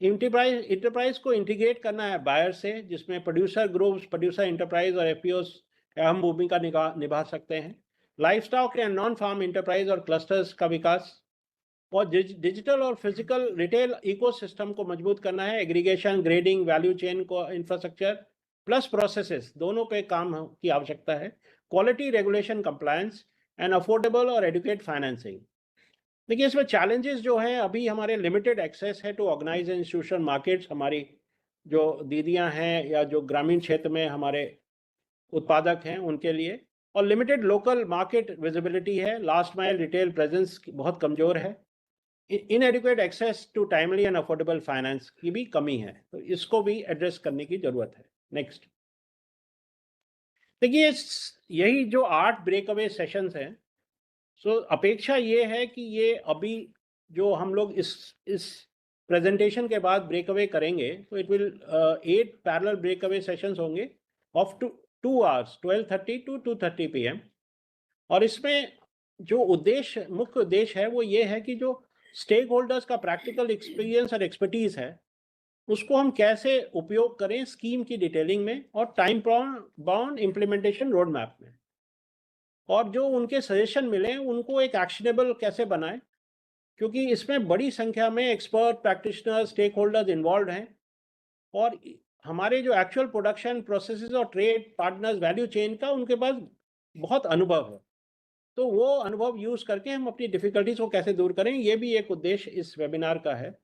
Enterprise को इंटीग्रेट करना है बायर से, जिसमें प्रोड्यूसर ग्रुप्स, प्रोड्यूसर एंटरप्राइज और एफपीओस अहम भूमिका निभा सकते हैं। Livestock and non farm enterprise और क्लस्टर्स का विकास और डिजिटल और फिजिकल रिटेल इकोसिस्टम को मजबूत करना है। एग्रीगेशन, ग्रेडिंग, वैल्यू चेन को इंफ्रास्ट्रक्चर प्लस प्रोसेसेस दोनों पे काम की आवश्यकता है। Quality, regulation, compliance and affordable और एडुकेट फाइनेंसिंग। देखिए इसमें चैलेंजेस जो हैं अभी हमारे लिमिटेड एक्सेस है टू ऑर्गेनाइज इंस्टीट्यूशन मार्केट्स, हमारी जो दीदियां हैं या जो ग्रामीण क्षेत्र में हमारे उत्पादक हैं उनके लिए, और लिमिटेड लोकल मार्केट विजिबिलिटी है, लास्ट माइल रिटेल प्रेजेंस बहुत कमज़ोर है, inadequate access to timely and affordable finance की भी कमी है। तो इसको भी एड्रेस करने की ज़रूरत है। नेक्स्ट देखिए यही जो 8 ब्रेकअवे सेशंस हैं, सो अपेक्षा ये है कि ये अभी जो हम लोग इस प्रेजेंटेशन के बाद ब्रेकअवे करेंगे तो it will 8 parallel breakaway sessions होंगे ऑफ 2 hours 12:30 to 2:30 PM। और इसमें जो मुख्य उद्देश्य है वो ये है कि जो स्टेक होल्डर्स का प्रैक्टिकल एक्सपीरियंस और एक्सपर्टीज है उसको हम कैसे उपयोग करें स्कीम की डिटेलिंग में और time bound implementation road map में, और जो उनके सजेशन मिले उनको एक एक्शनेबल कैसे बनाएं, क्योंकि इसमें बड़ी संख्या में expert, practitioner, stakeholders involve हैं और हमारे जो एक्चुअल प्रोडक्शन प्रोसेसेस और ट्रेड पार्टनर्स, वैल्यू चेन का उनके पास बहुत अनुभव है। तो वो अनुभव यूज़ करके हम अपनी डिफ़िकल्टीज़ को कैसे दूर करें, ये भी एक उद्देश्य इस वेबिनार का है।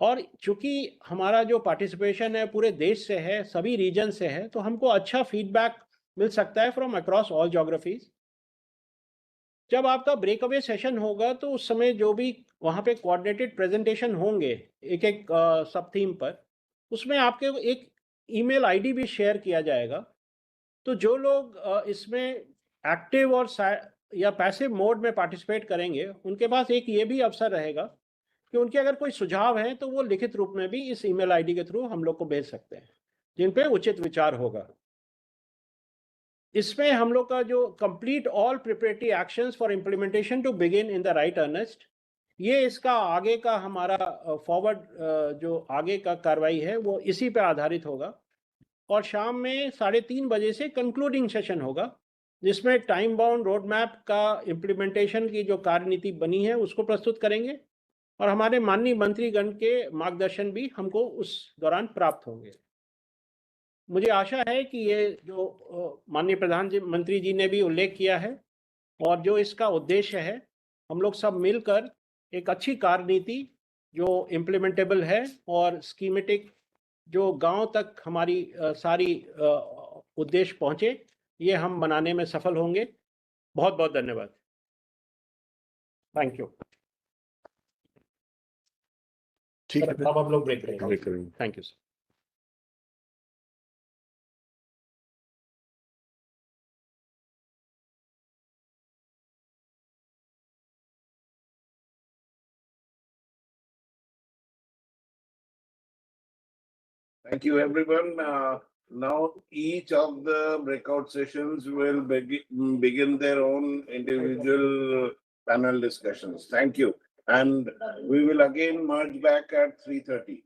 और चूँकि हमारा जो पार्टिसिपेशन है पूरे देश से है, सभी रीजन से है, तो हमको अच्छा फीडबैक मिल सकता है फ्रॉम अक्रॉस ऑल ज्योग्राफीज। जब आपका ब्रेकअवे सेशन होगा तो उस समय जो भी वहाँ पे कोऑर्डिनेटेड प्रेजेंटेशन होंगे एक एक सब थीम पर, उसमें आपके एक ईमेल आईडी भी शेयर किया जाएगा। तो जो लोग इसमें एक्टिव और या पैसिव मोड में पार्टिसिपेट करेंगे, उनके पास एक ये भी अवसर रहेगा कि उनके अगर कोई सुझाव हैं तो वो लिखित रूप में भी इस ईमेल आईडी के थ्रू हम लोग को भेज सकते हैं, जिन पे उचित विचार होगा। इसमें हम लोग का जो complete all preparatory actions for implementation to begin in the right earnest, ये इसका आगे का हमारा फॉरवर्ड जो आगे का कार्रवाई है वो इसी पे आधारित होगा। और शाम में 3:30 बजे से कंक्लूडिंग सेशन होगा, जिसमें टाइम बाउंड रोड मैप का इम्प्लीमेंटेशन की जो कार्यनीति बनी है उसको प्रस्तुत करेंगे, और हमारे माननीय मंत्रीगण के मार्गदर्शन भी हमको उस दौरान प्राप्त होंगे। मुझे आशा है कि ये जो माननीय प्रधानमंत्री जी ने भी उल्लेख किया है और जो इसका उद्देश्य है, हम लोग सब मिलकर एक अच्छी कार्यनीति जो इम्प्लीमेंटेबल है और स्कीमेटिक जो गांव तक हमारी सारी उद्देश्य पहुंचे, ये हम बनाने में सफल होंगे। बहुत बहुत धन्यवाद। Thank you. ठीक है, अब आप लोग ब्रेक करेंगे। ब्रेक करेंगे। Thank you sir. Thank you, everyone. Now each of the breakout sessions will begin their own individual panel discussions. Thank you. And we will again merge back at 3:30.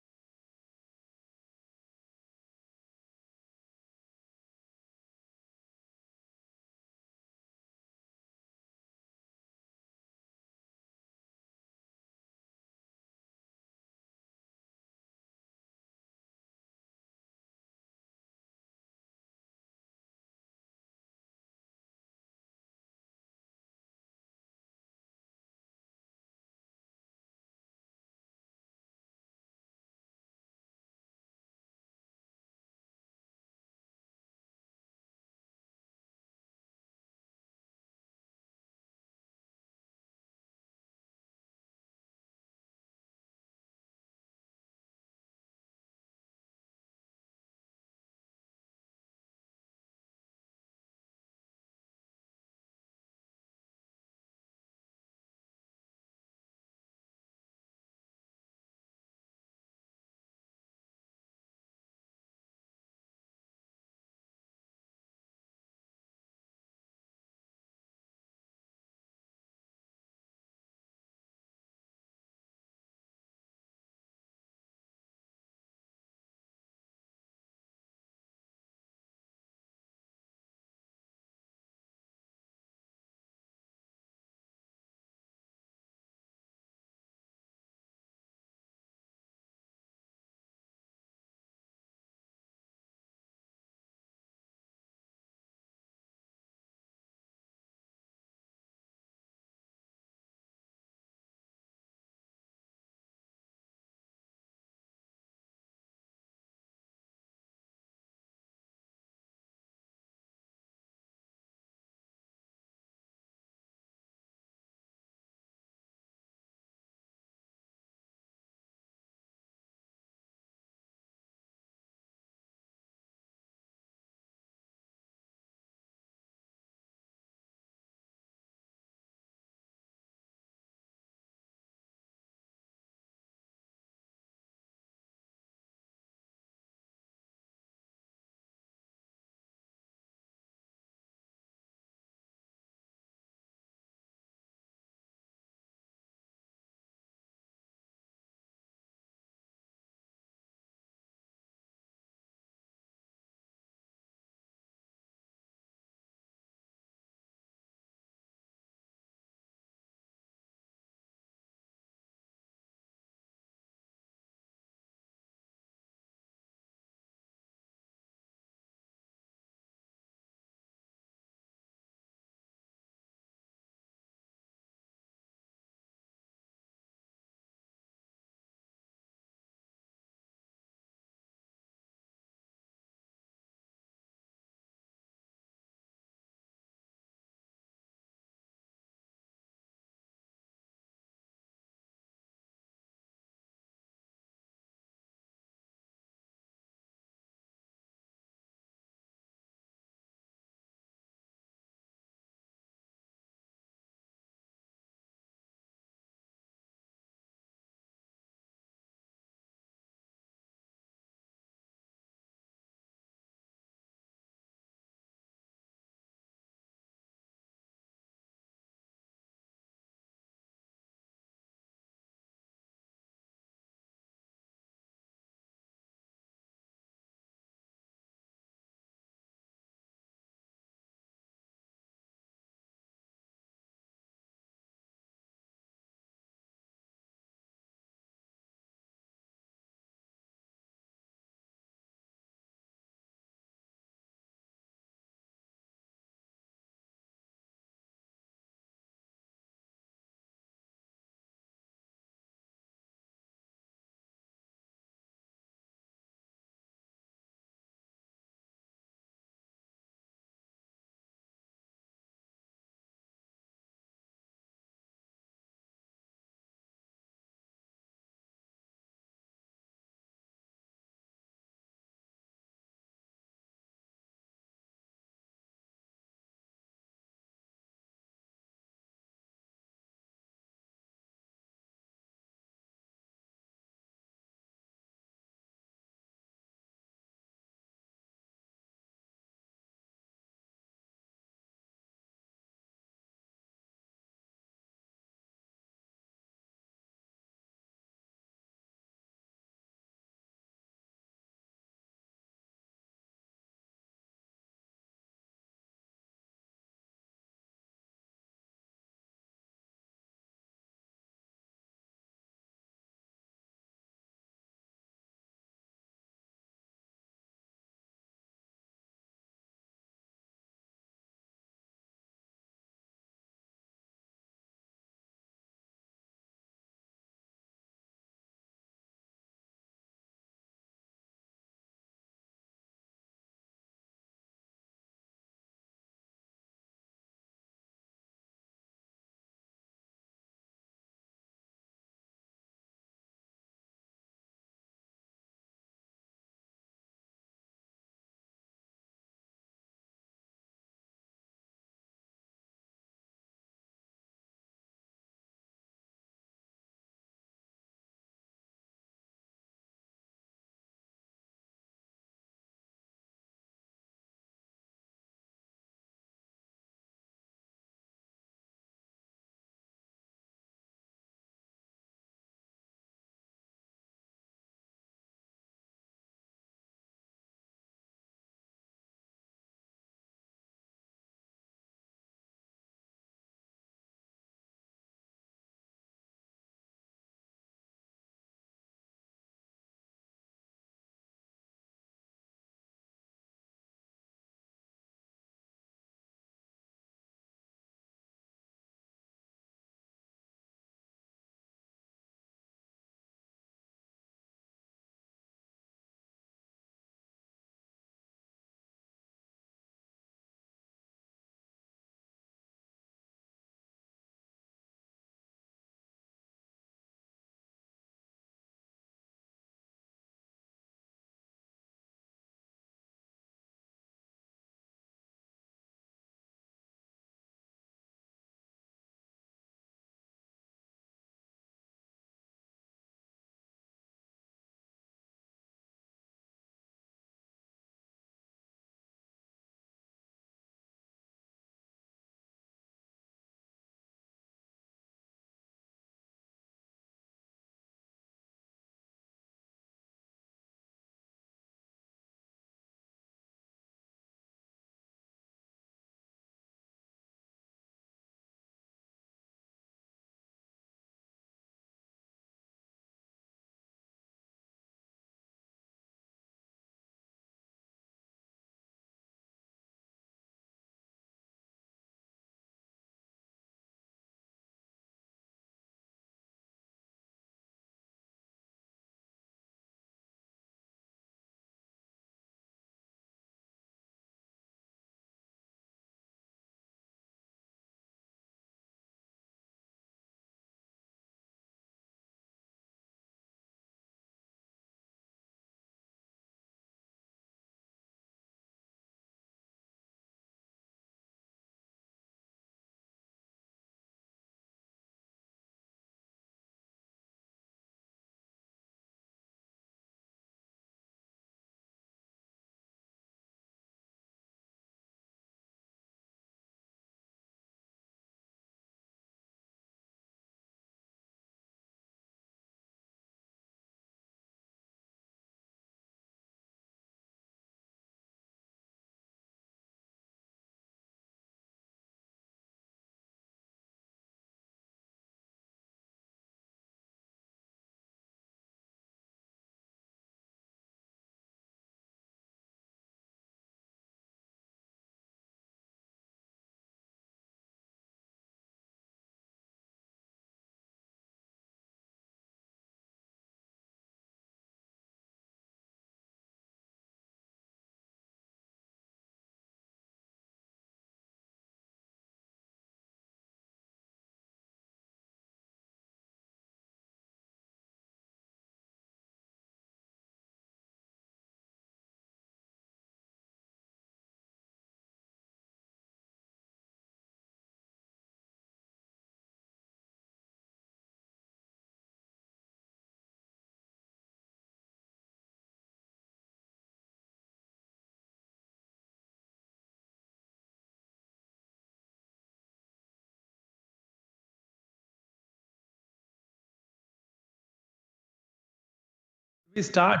We start.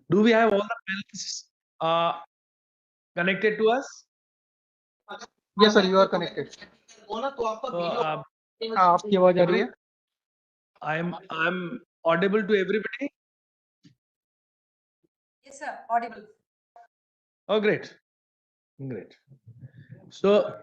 Do we have all the panelists connected to us? Yes, sir, you are connected. आपकी आवाज आ रही है? I'm audible to everybody. Yes, sir. Audible. Oh, great. So,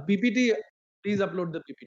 PPT, please upload the PPT.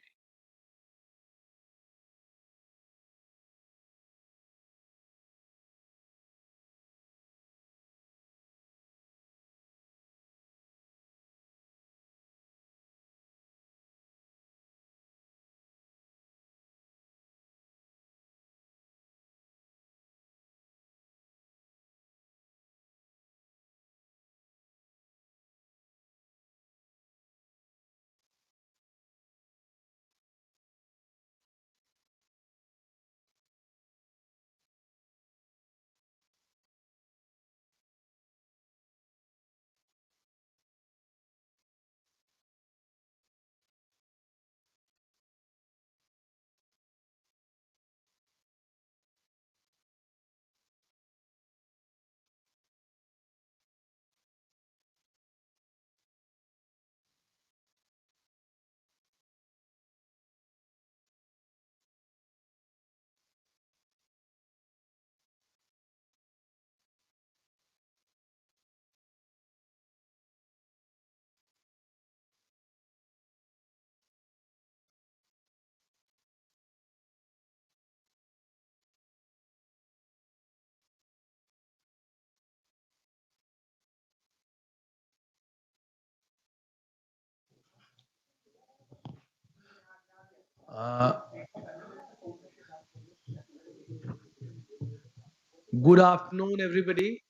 Good afternoon, everybody.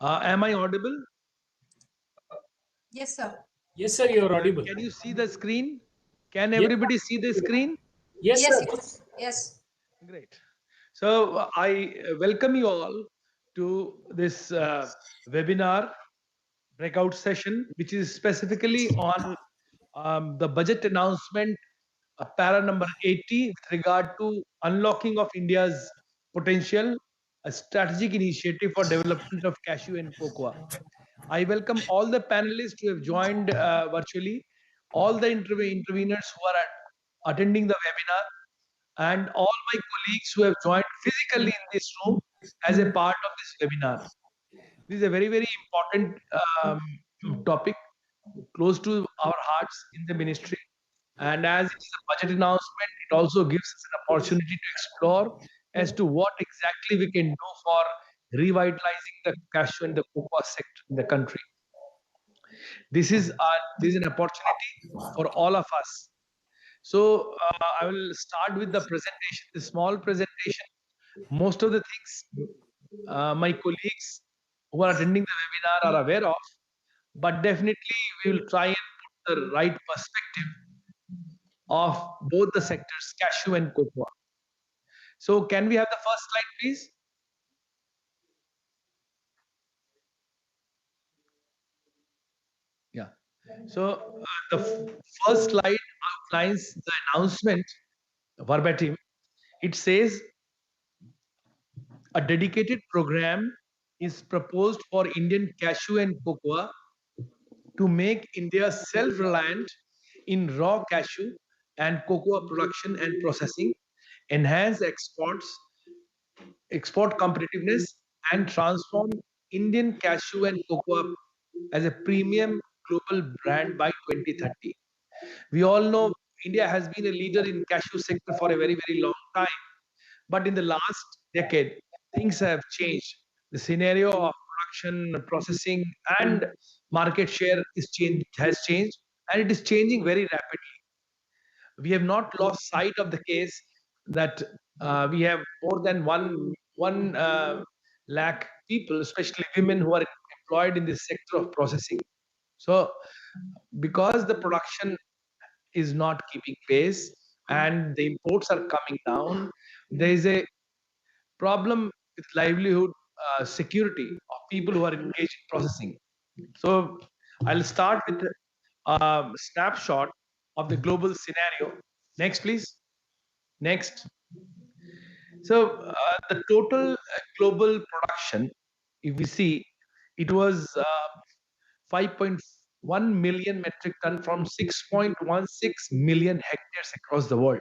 Am I audible? Yes, sir. Yes, sir, you are audible. Can you see the screen? Can everybody see the screen? Yes, Yes, sir. yes, yes. Great. So I welcome you all to this webinar breakout session, which is specifically on the budget announcement, para number 80, with regard to unlocking of India's potential, a strategic initiative for development of cashew and cocoa. I welcome all the panelists who have joined virtually, all the interveners who are attending the webinar, and all my colleagues who have joined physically in this room as a part of this webinar. This is a very, very important topic, close to our hearts in the ministry. And as it is a budget announcement, it also gives us an opportunity to explore as to what exactly we can do for revitalizing the cashew and the cocoa sector in the country. This is an opportunity for all of us. So I will start with the presentation, the small presentation. Most of the things my colleagues who are attending the webinar are aware of, but definitely we will try and put the right perspective of both the sectors, cashew and cocoa. So can we have the first slide, please? Yeah. So the first slide outlines the announcement verbatim. It says a dedicated program is proposed for Indian cashew and cocoa to make India self-reliant in raw cashew and cocoa production and processing, enhance export competitiveness, and transform Indian cashew and cocoa as a premium global brand by 2030. We all know India has been a leader in cashew sector for a very, very long time. But in the last decade, things have changed. The scenario of production, processing, and market share has changed, and it is changing very rapidly. We have not lost sight of the case that we have more than one lakh people, especially women, who are employed in this sector of processing. So, because the production is not keeping pace and the imports are coming down, there is a problem with livelihood security of people who are engaged in processing. So, I'll start with a snapshot of the global scenario. Next, please. Next. So, the total global production, if we see, it was 5.1 million metric ton from 6.16 million hectares across the world.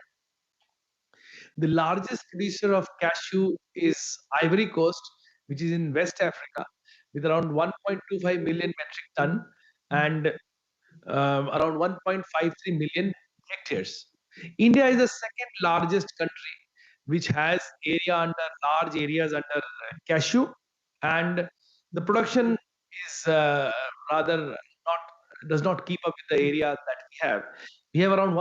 The largest producer of cashew is Ivory Coast, which is in West Africa, with around 1.25 million metric ton and around 1.53 million hectares. India is the second largest country which has large areas under cashew, and the production is rather not does not keep up with the area that we have. We have around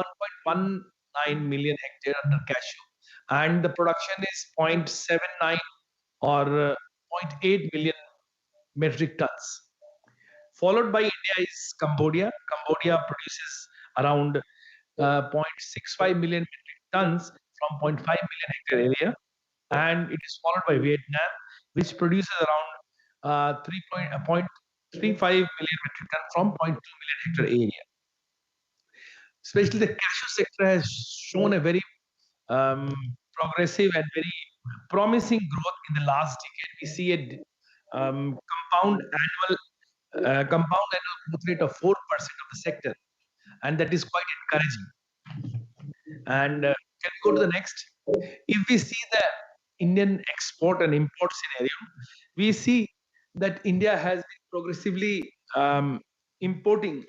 1.19 million hectare under cashew, and the production is 0.79 or 0.8 million metric tons. Followed by India is Cambodia. Cambodia produces around 0.65 million metric tons from 0.5 million hectare area, and it is followed by Vietnam, which produces around 0.35 million metric ton from 0.2 million hectare area. Especially the cashew sector has shown a very progressive and very promising growth in the last decade. We see a compound annual growth rate of 4% of the sector, and that is quite encouraging. And can we go to the next? If we see the Indian export and import scenario, we see that India has been progressively importing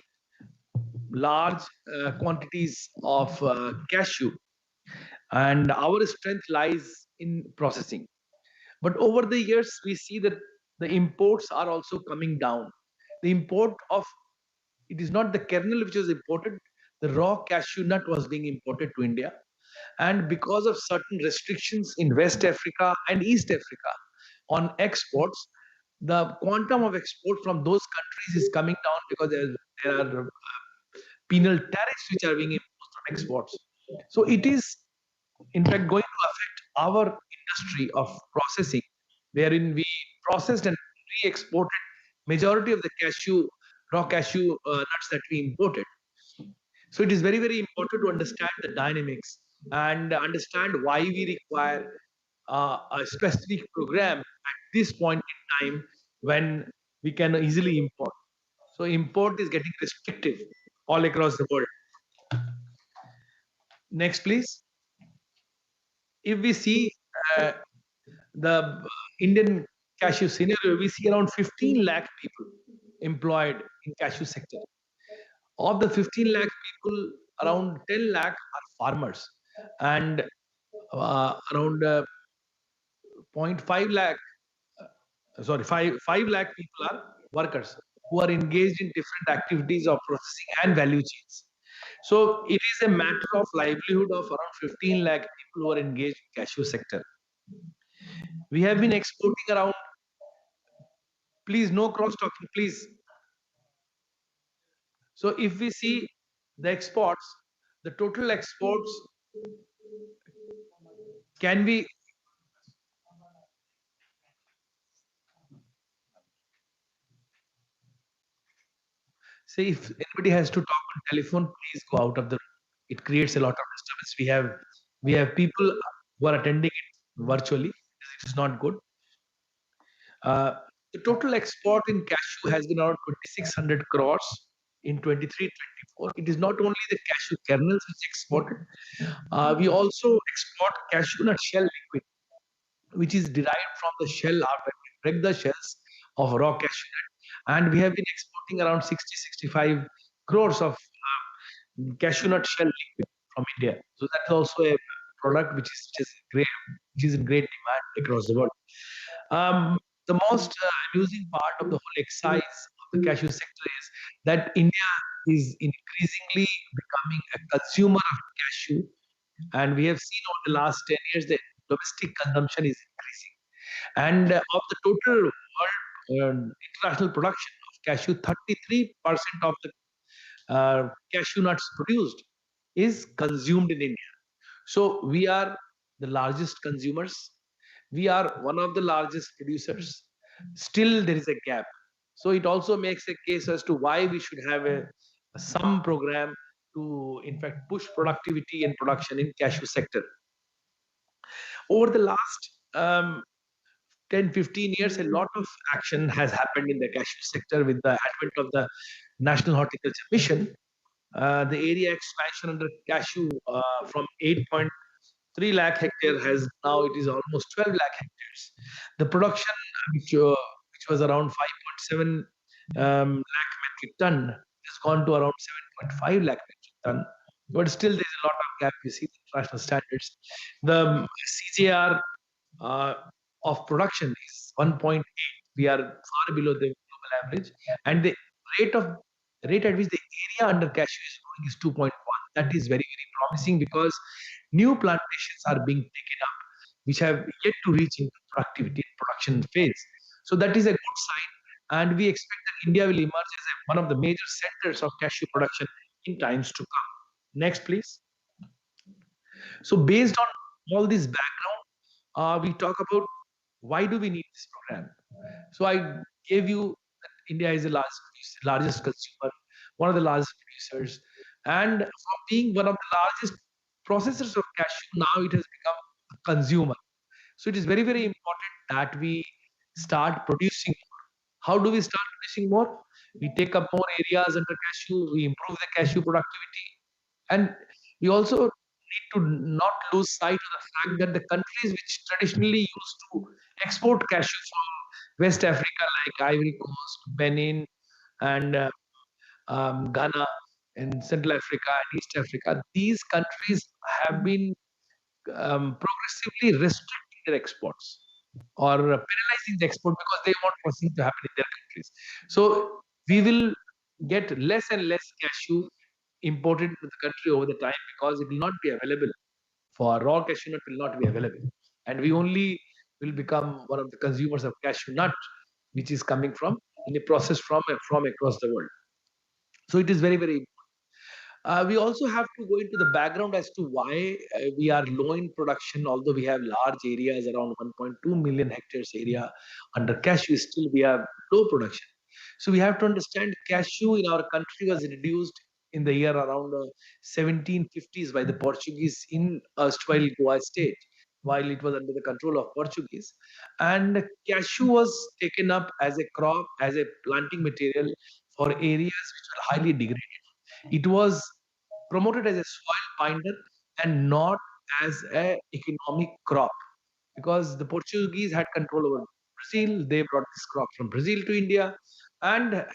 large quantities of cashew, and our strength lies in processing. But over the years, we see that the imports are also coming down. The import of it is not the kernel which was imported, the raw cashew nut was being imported to India. And because of certain restrictions in West Africa and East Africa on exports, the quantum of export from those countries is coming down because there are penal tariffs which are being imposed on exports. So it is, in fact, going to affect our industry of processing, wherein we processed and re-exported majority of the raw cashew nuts that we imported. So it is very, very important to understand the dynamics and understand why we require a specific program at this point in time when we can easily import. So import is getting restrictive all across the world. Next, please. If we see the Indian cashew scenario, we see around 15 lakh people employed in cashew sector. Of the 15 lakh people, around 10 lakh are farmers, and around 0.5 lakh, 5 lakh people are workers who are engaged in different activities of processing and value chains. So it is a matter of livelihood of around 15 lakh people who are engaged in cashew sector. We have been exporting around, please no cross talking, please. So if we see the exports, the total exports can be say if anybody has to talk on telephone, please go out of the room. It creates a lot of disturbance. We have people who are attending it virtually. It is not good. The total export in cashew has been around 2,600 crores in 23-24. It is not only the cashew kernels which exported. We also export cashew nut shell liquid, which is derived from the shell after we break the shells of raw cashew nut. And we have been exporting around 60-65 crores of cashew nut shell liquid from India. So that's also a product which is great, which is in great demand across the world. The most amusing part of the whole exercise of the cashew sector is that India is increasingly becoming a consumer of cashew, and we have seen over the last 10 years that domestic consumption is increasing. And of the total world international production of cashew, 33% of the cashew nuts produced is consumed in India. So we are the largest consumers. We are one of the largest producers. Still, there is a gap. So it also makes a case as to why we should have some program to, in fact, push productivity and production in cashew sector. Over the last 10-15 years, a lot of action has happened in the cashew sector with the advent of the National Horticulture Mission. The area expansion under cashew from 8.3 lakh hectare has now it is almost 12 lakh hectares. The production, which was around 5.7 lakh metric ton, has gone to around 7.5 lakh metric ton. But still, there is a lot of gap. You see the international standards. The CJR of production is 1.8. We are far below the global average, and the rate of rate at which the area under cashew is growing is 2.1. That is very, very promising because new plantations are being taken up which have yet to reach into productivity and production phase. So that is a good sign, and we expect that India will emerge as one of the major centers of cashew production in times to come. Next, please. So based on all this background, we talk about why do we need this program. So I gave you that India is the largest consumer, one of the largest producers, and from being one of the largest processors of cashew, now it has become a consumer. So it is very, very important that we start producing more. How do we start producing more? We take up more areas under cashew, we improve the cashew productivity, and we also need to not lose sight of the fact that the countries which traditionally used to export cashew from West Africa, like Ivory Coast, Benin, and Ghana, and Central Africa and East Africa, these countries have been progressively restricting their exports or penalizing the export because they want processing to happen in their countries. So we will get less and less cashew imported into the country over the time because it will not be available. For raw cashew nut will not be available, and we only will become one of the consumers of cashew nut, which is coming from in the process from across the world. So it is very, very. We also have to go into the background as to why we are low in production, although we have large areas around 1.2 million hectares area under cashew. Still, we have low production. So we have to understand cashew in our country was reduced in the year around 1750s by the Portuguese in erstwhile Goa state, while it was under the control of Portuguese. And cashew was taken up as a crop, as a planting material for areas which were highly degraded. It was promoted as a soil binder and not as an economic crop because the Portuguese had control over Brazil. They brought this crop from Brazil to India and,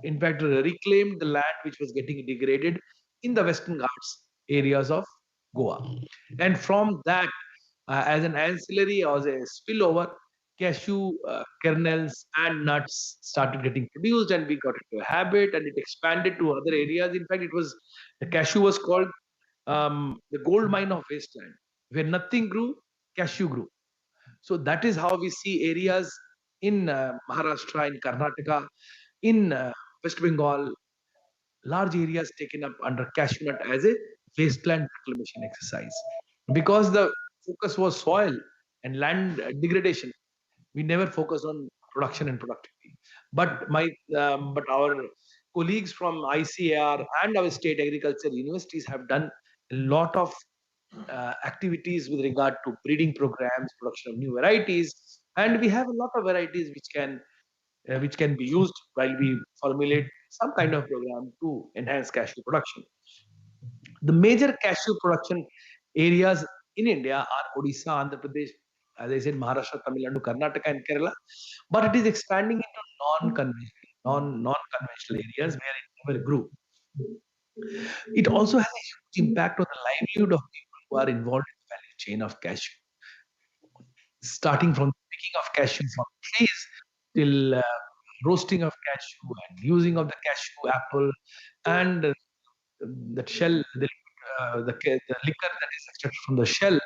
in fact, reclaimed the land which was getting degraded in the Western Ghats areas of Goa. And from that, as an ancillary or as a spillover, cashew kernels and nuts started getting produced, and we got into a habit, and it expanded to other areas. In fact, the cashew was called the gold mine of wasteland, where nothing grew, cashew grew. So that is how we see areas in Maharashtra, in Karnataka, in West Bengal, large areas taken up under cashew nut as a wasteland reclamation exercise. Because the focus was soil and land degradation, we never focused on production and productivity. But our colleagues from ICAR and our state agriculture universities have done a lot of activities with regard to breeding programs, production of new varieties, and we have a lot of varieties which can be used while we formulate some kind of program to enhance cashew production. The major cashew production areas in India are Odisha, Andhra Pradesh, as I said, Maharashtra, Tamil Nadu, Karnataka, and Kerala. But it is expanding into non-conventional areas where it never grew. It also has a huge impact on the livelihood of people who are involved in the value chain of cashew. starting from picking of cashew from trees till roasting of cashew and using of the cashew apple and that shell, the liquor that is extracted from the shell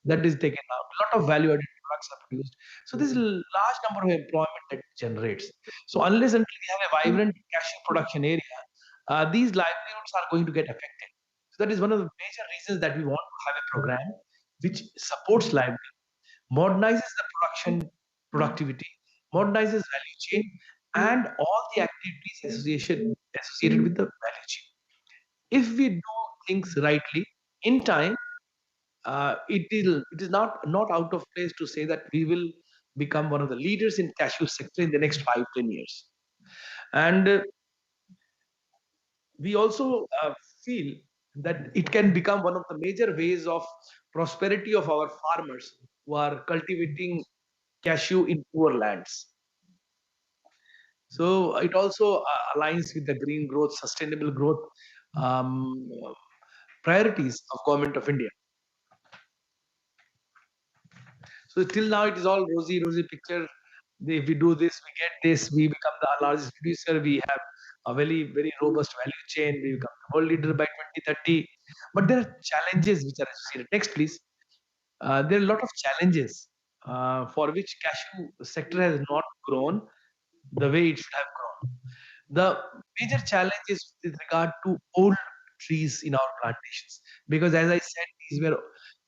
that is taken out. A lot of value-added products are produced. So there's a large number of employment that it generates. So unless until we have a vibrant cashew production area, these livelihoods are going to get affected. So that is one of the major reasons that we want to have a program which supports livelihood, modernizes the productivity, modernizes value chain, and all the activities associated with the value chain. If we do things rightly in time, it is not out of place to say that we will become one of the leaders in cashew sector in the next 5-10 years. And we also feel that it can become one of the major ways of prosperity of our farmers who are cultivating cashew in poor lands. So it also aligns with the green growth, sustainable growth priorities of Government of India. So till now it is all rosy picture. If we do this, we get this, we become the largest producer, we have a very robust value chain, we become the world leader by 2030. But there are challenges which are associated. Next, please. There are a lot of challenges for which cashew sector has not grown the way it should have grown. The major challenge is with regard to old trees in our plantations, because as I said,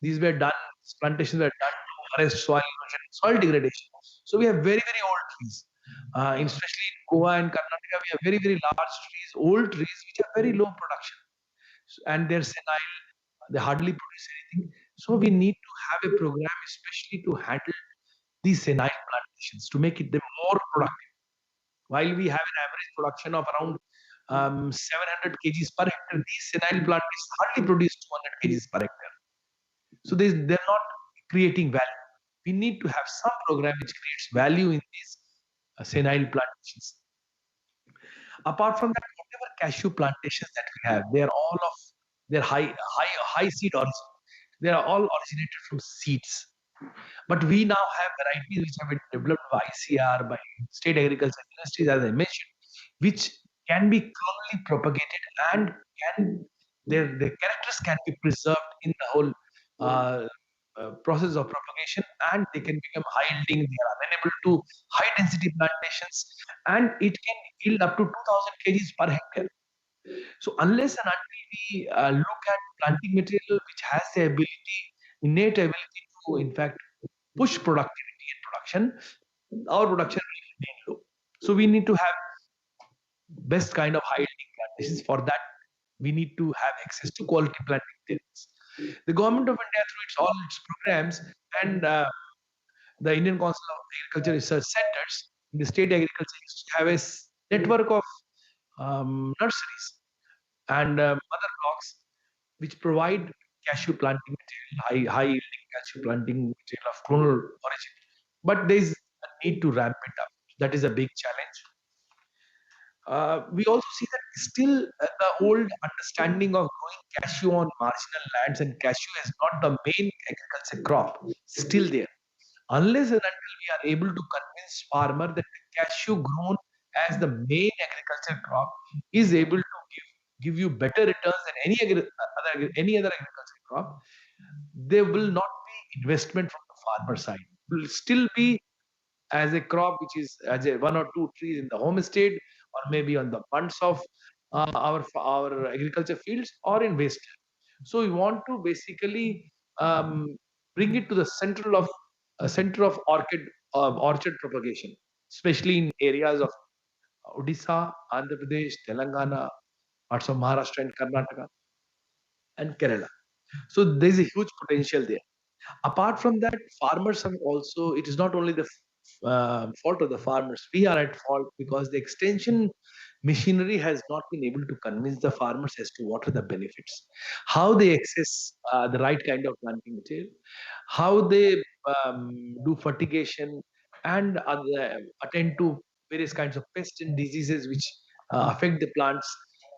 these were done, plantations were done to arrest soil erosion, soil degradation. So we have very old trees, especially in Goa and Karnataka. We have very large trees, old trees which have very low production, and they're senile. They hardly produce anything. So we need to have a program especially to handle these senile plantations to make it them more productive. While we have an average production of around 700 kgs per hectare, these senile plantations hardly produce 200 kgs per hectare. So they're not creating value. We need to have some program which creates value in these senile plantations. Apart from that, whatever cashew plantations that we have, they are all of their high seed origin. They are all originated from seeds. But we now have varieties which have been developed by ICR, by state agriculture universities, as I mentioned, which can be clonally propagated and their characters can be preserved in the whole process of propagation, and they can become high yielding. They are amenable to high density plantations, and it can yield up to 2000 kgs per hectare. So unless and until we look at planting material which has the innate ability to, in fact, push productivity and production, our production will remain low. So we need to have best kind of high yielding plantations. For that, we need to have access to quality planting materials. The Government of India, through all its programs and the Indian Council of Agriculture Research Centers, the state agriculture used to have a network of nurseries and other blocks which provide cashew planting material, high yielding cashew planting material of clonal origin. But there is a need to ramp it up. That is a big challenge. We also see that still the old understanding of growing cashew on marginal lands and cashew is not the main agriculture crop still there. Unless and until we are able to convince farmer that the cashew grown as the main agriculture crop is able to give you better returns than any other agriculture crop, there will not be investment from the farmer side. It will still be as a crop which is as a one or two trees in the homestead, or maybe on the bunds of our agriculture fields, or in waste. So we want to basically bring it to the center of orchard propagation, especially in areas of Odisha, Andhra Pradesh, Telangana, parts of Maharashtra and Karnataka, and Kerala. So there is a huge potential there. Apart from that, farmers have also, it is not only the fault of the farmers, we are at fault because the extension machinery has not been able to convince the farmers as to what are the benefits, how they access the right kind of planting material, how they do fertigation and attend to various kinds of pests and diseases which affect the plants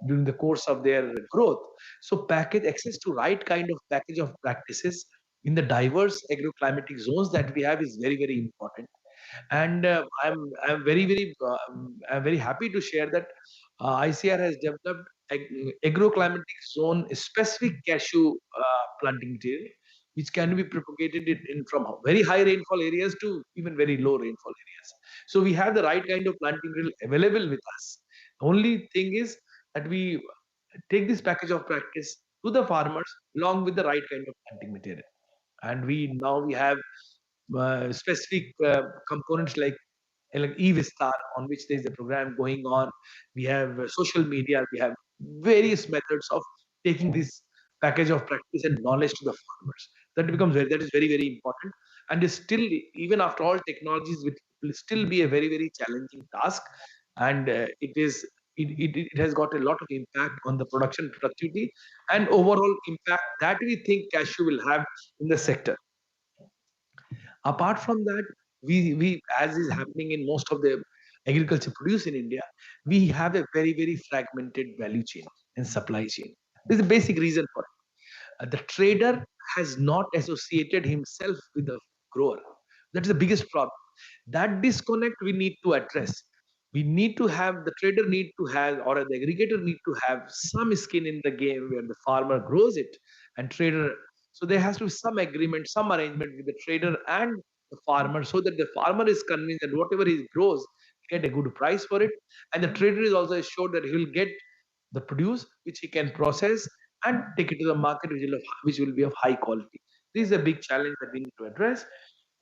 during the course of their growth. So package access to right kind of package of practices in the diverse agroclimatic zones that we have is very, very important. And I'm very happy to share that ICR has developed agroclimatic zone specific cashew planting material, which can be propagated in from very high rainfall areas to even very low rainfall areas. So we have the right kind of planting material available with us. Only thing is that we take this package of practice to the farmers along with the right kind of planting material. And we have specific components like e-Vistar, on which there is a program going on. We have social media. We have various methods of taking this package of practice and knowledge to the farmers. That is very, very important. And is still, even after all technologies, it will still be a very, very challenging task. And it has got a lot of impact on the production productivity and overall impact that we think cashew will have in the sector. Apart from that, we as is happening in most of the agriculture produce in India, we have a very, very fragmented value chain and supply chain. There's a basic reason for it. The trader has not associated himself with the grower. That's the biggest problem. That disconnect we need to address. We need to have the trader need to have, or the aggregator need to have some skin in the game where the farmer grows it and trader. So there has to be some agreement, some arrangement with the trader and the farmer, so that the farmer is convinced that whatever he grows, he get a good price for it, and the trader is also assured that he will get the produce which he can process and take it to the market, which will be of high quality. This is a big challenge that we need to address.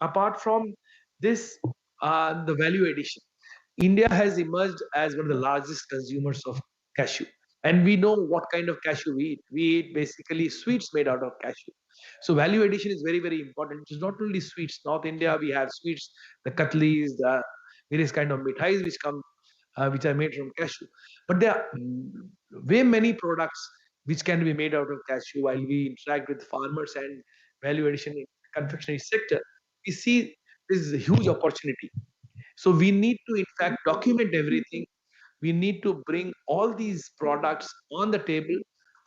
Apart from this, the value addition. India has emerged as one of the largest consumers of cashew. And we know what kind of cashew we eat. We eat basically sweets made out of cashew. So value addition is very, very important. It is not only sweets. North India, we have sweets, the katlis, the various kind of mithais which are made from cashew. But there are way many products which can be made out of cashew. While we interact with farmers and value addition in confectionery sector, we see this is a huge opportunity. So we need to, in fact, document everything. We need to bring all these products on the table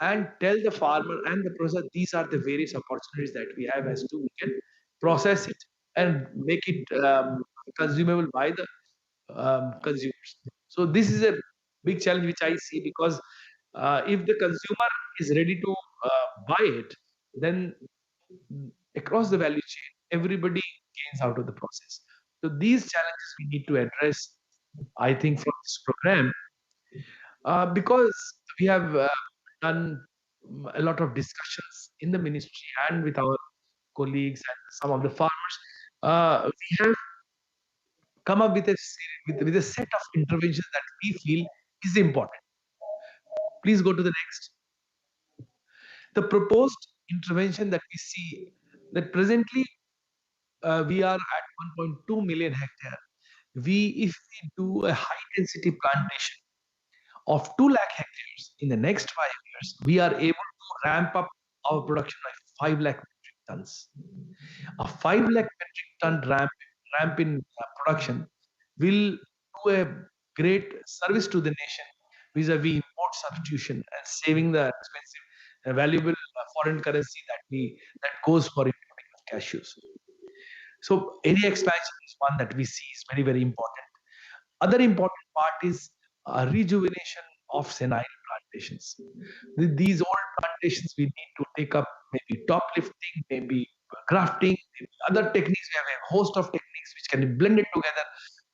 and tell the farmer and the processor these are the various opportunities that we have as to we can process it and make it consumable by the consumers. So this is a big challenge which I see, because if the consumer is ready to buy it, then across the value chain, everybody gains out of the process. So these challenges we need to address, I think, from this program, because we have done a lot of discussions in the ministry and with our colleagues and some of the farmers. We have come up with with a set of interventions that we feel is important. Please go to the next. The proposed intervention that we see, that presently we are at 1.2 million hectare. If we do a high density plantation of 2 lakh hectares in the next 5 years, we are able to ramp up our production by 5 lakh metric tons. A 5 lakh metric ton ramp in production will do a great service to the nation vis-a-vis import substitution and saving the expensive, valuable foreign currency that goes for importing of cashews. So area expansion is one that we see is very, very important. Other important part is rejuvenation of senile plantations. These old plantations we need to take up, maybe top lifting, maybe grafting, maybe other techniques. We have a host of techniques which can be blended together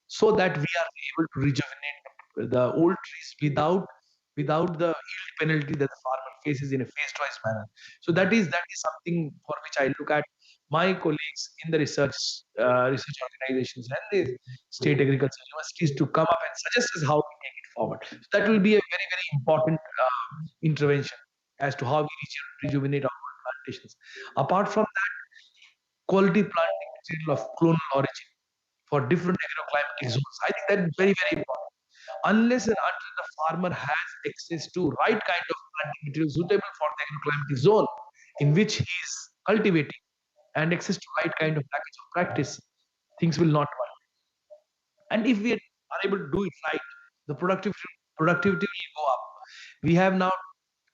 so that we are able to rejuvenate the old trees without the yield penalty that the farmer faces in a phase-wise manner. So that is something for which I look at my colleagues in the research organizations and the state agriculture universities to come up and suggest us how we take it forward. So that will be a very, very important intervention as to how we rejuvenate our plantations. Apart from that, quality planting material of clonal origin for different agroclimatic zones. I think that is very, very important. Unless and until the farmer has access to right kind of planting material suitable for the agroclimatic zone in which he is cultivating, and access to right kind of package of practice, things will not work. And if we are able to do it right, the productivity will go up. We have now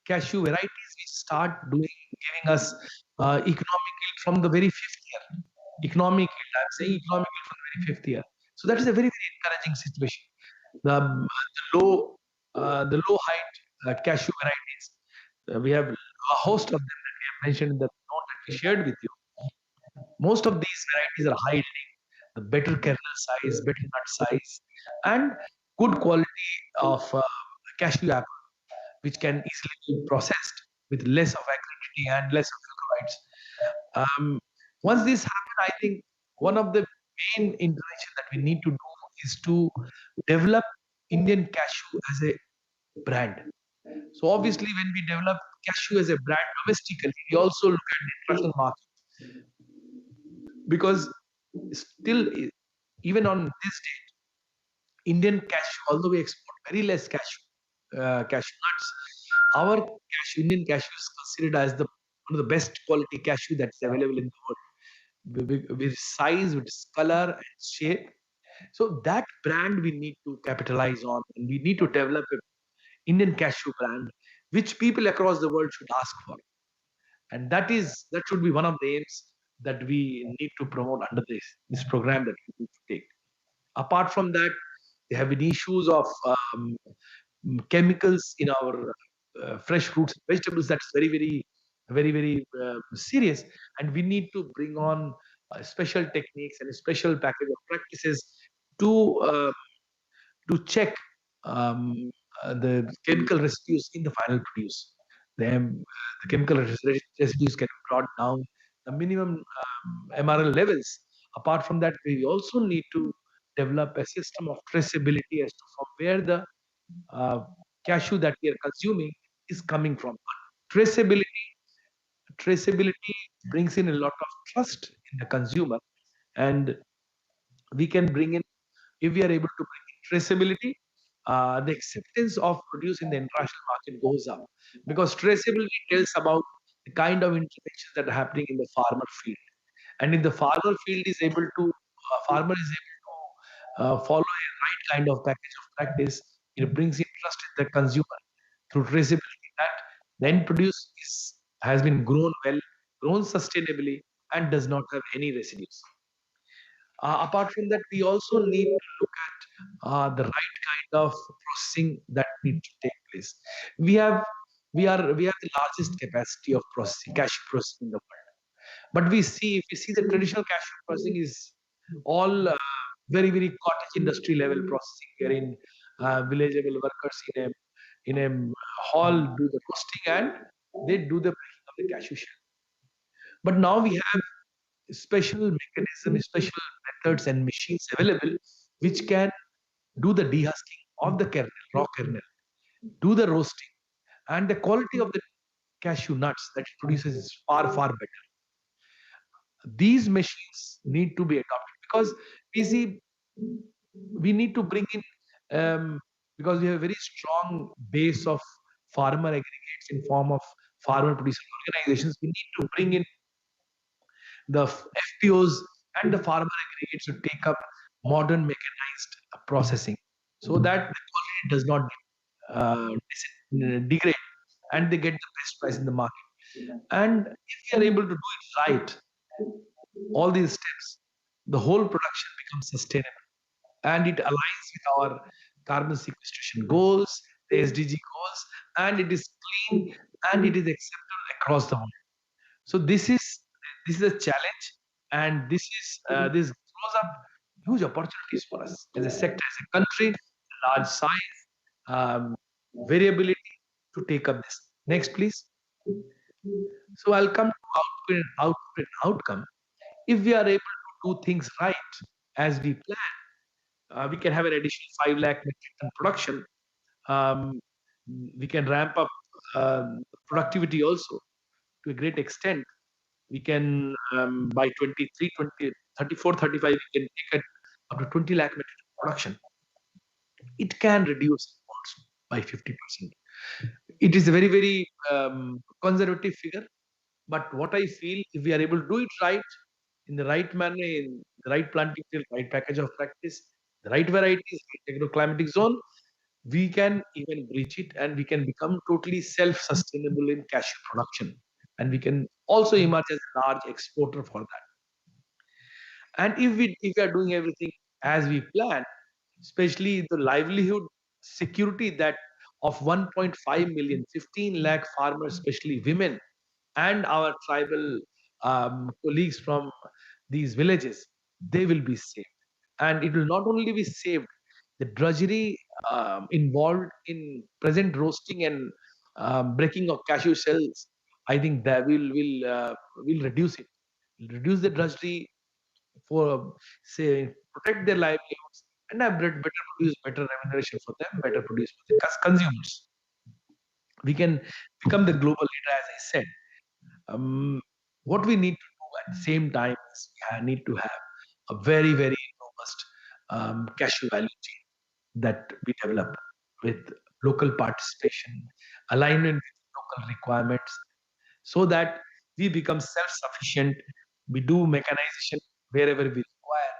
cashew varieties we start giving us economic yield from the very fifth year. Economic yield, I'm saying economic yield from the very fifth year. So that is a very, very encouraging situation. The low height cashew varieties, we have a host of them that we have mentioned in the note that we shared with you. Most of these varieties are high yielding, the better kernel size, better nut size, and good quality of cashew apple, which can easily be processed with less of acidity and less of alkaloids. Once this happens, I think one of the main intervention that we need to do is to develop Indian cashew as a brand. So obviously, when we develop cashew as a brand domestically, we also look at the international market, because still, even on this date, Indian cashew, although we export very less cashew nuts, our Indian cashew is considered as one of the best quality cashew that's available in the world, with size, with color and shape. So that brand we need to capitalize on, and we need to develop an Indian cashew brand, which people across the world should ask for. And that should be one of the aims that we need to promote under this program that we need to take. Apart from that, there have been issues of chemicals in our fresh fruits and vegetables. That's very, very, very, very serious. And we need to bring on special techniques and a special package of practices to check the chemical residues in the final produce. The chemical residues can be brought down the minimum MRL levels. Apart from that, we also need to develop a system of traceability as to from where the cashew that we are consuming is coming from. Traceability brings in a lot of trust in the consumer, and we can bring in, if we are able to bring in traceability, the acceptance of produce in the international market goes up, because traceability tells about the kind of interventions that are happening in the farmer field, and if the farmer field is able to farmer is able to follow a right kind of package of practice, it brings in trust in the consumer through traceability, that the end produce has been grown well, grown sustainably, and does not have any residues. Apart from that, we also need to look at the right kind of processing that needs to take place. We have the largest capacity of processing, cashew processing in the world. But if we see the traditional cashew processing is all very, very cottage industry level processing, wherein village level workers in a hall do the roasting and they do the breaking of the cashew shell. But now we have special mechanisms, special methods and machines available which can do the dehusking of the kernel, raw kernel, do the roasting, and the quality of the cashew nuts that it produces is far, far better. These machines need to be adopted, because we need to bring in, because we have a very strong base of farmer aggregates in form of farmer producer organizations. We need to bring in the FPOs and the farmer aggregates to take up modern mechanized processing, so that the quality does not degrade and they get the best price in the market. And if we are able to do it right, all these steps, the whole production becomes sustainable, and it aligns with our carbon sequestration goals, the SDG goals, and it is clean and it is acceptable across the world. So this is a challenge, and this throws up huge opportunities for us as a sector, as a country, large size, variability to take up this. Next, please. So I'll come to outcome. If we are able to do things right as we plan, we can have an additional 5 lakh metric ton production. We can ramp up productivity also to a great extent. We can, by 23, 20, 34, 35, we can take it up to 20 lakh metric ton production. It can reduce imports by 50%. It is a very, very conservative figure. But what I feel, if we are able to do it right, in the right manner, in the right planting field, right package of practice, the right varieties, right agroclimatic zone, we can even breach it, and we can become totally self-sustainable in cashew production, and we can also emerge as a large exporter for that. And if we are doing everything as we plan, especially the livelihood security that of 1.5 million, 15 lakh farmers, especially women, and our tribal colleagues from these villages, they will be saved. And it will not only be saved, the drudgery involved in present roasting and breaking of cashew shells, I think that will reduce it. Will reduce the drudgery for, say, protect their livelihoods, and have better produce, better remuneration for them, better produce for the consumers. We can become the global leader, as I said. What we need to do at the same time is we need to have a very, very robust cashew value chain that we develop with local participation, alignment with local requirements, so that we become self-sufficient. We do mechanization wherever we require,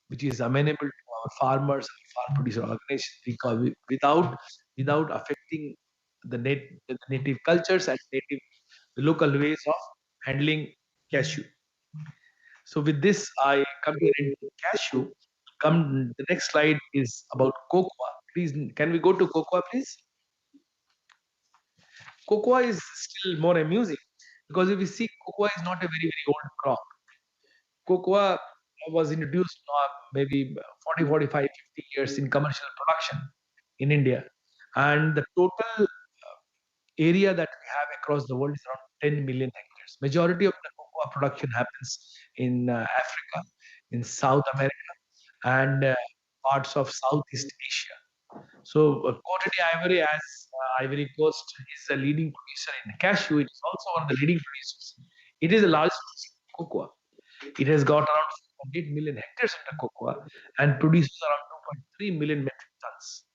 which is amenable to our farmers, farm producer organizations, without affecting the native cultures and the local ways of handling cashew. So with this, I come to the end of cashew. Come, the next slide is about cocoa. Please, can we go to cocoa, please? Cocoa is still more amusing, because if we see, cocoa is not a very, very old crop. Cocoa was introduced maybe 40, 45, 50 years in commercial production in India. And the total area that we have across the world is around 10 million hectares. Majority of the cocoa production happens in Africa, in South America, and parts of Southeast Asia. So Cote d'Ivoire, as Ivory Coast is a leading producer in cashew, it is also one of the leading producers. It is the largest cocoa. It has got around 8 million hectares under cocoa and produces around 2.3 million metric tons.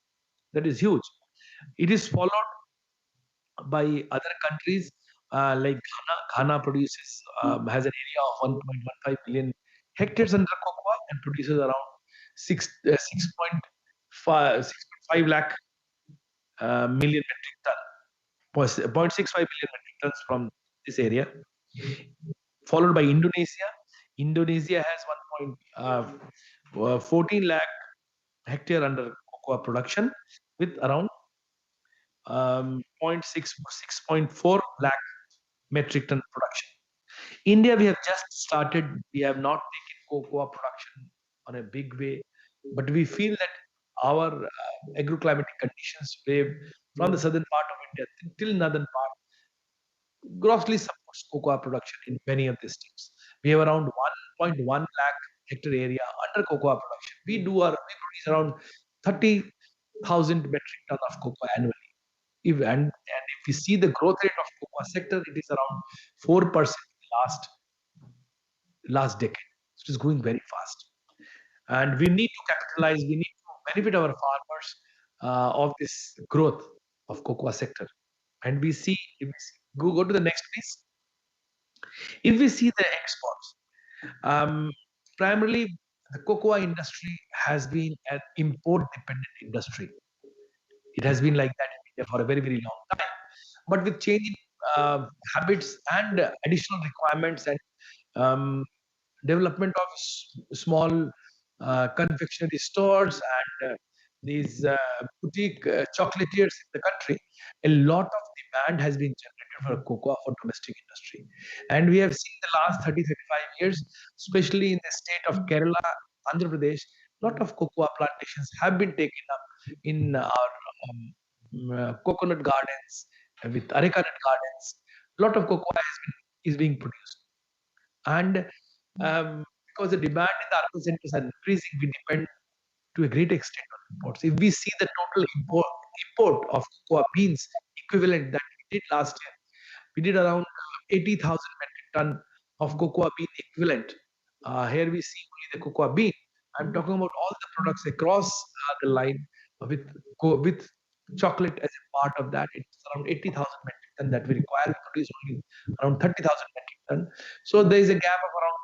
That is huge. It is followed by other countries like Ghana. Ghana produces has an area of 1.15 million hectares under cocoa and produces around 6.5 lakh million metric ton, 0.65 million metric tons from this area. Followed by Indonesia. Indonesia has 1.14 lakh hectare under cocoa production with around 6.4 lakh metric ton production. India, we have just started. We have not taken cocoa production on a big way, but we feel that our agroclimatic conditions, from the southern part of India till northern part, grossly supports cocoa production in many of the states. We have around 1.1 lakh hectare area under cocoa production. We produce around 30,000 metric ton of cocoa annually. And if we see the growth rate of cocoa sector, it is around 4% last decade. It is going very fast. And we need to capitalize, we need to benefit our farmers of this growth of cocoa sector. And if we see, go to the next, please. If we see the exports, primarily the cocoa industry has been an import-dependent industry. It has been like that in India for a very, very long time. But with changing habits and additional requirements and development of small confectionery stores and these boutique chocolatiers in the country, a lot of demand has been generated for cocoa for domestic industry. And we have seen the last 30, 35 years, especially in the state of Kerala, Andhra Pradesh, a lot of cocoa plantations have been taken up in our coconut gardens, with areca nut gardens. A lot of cocoa is being produced. And because the demand in the urban centers are increasing, we depend to a great extent on imports. If we see the total import of cocoa beans equivalent that we did last year, we did around 80,000 metric ton of cocoa bean equivalent. Here we see only the cocoa bean. I'm talking about all the products across the line with chocolate as a part of that. It's around 80,000 metric ton that we require. We produce only around 30,000 metric ton. So there is a gap of around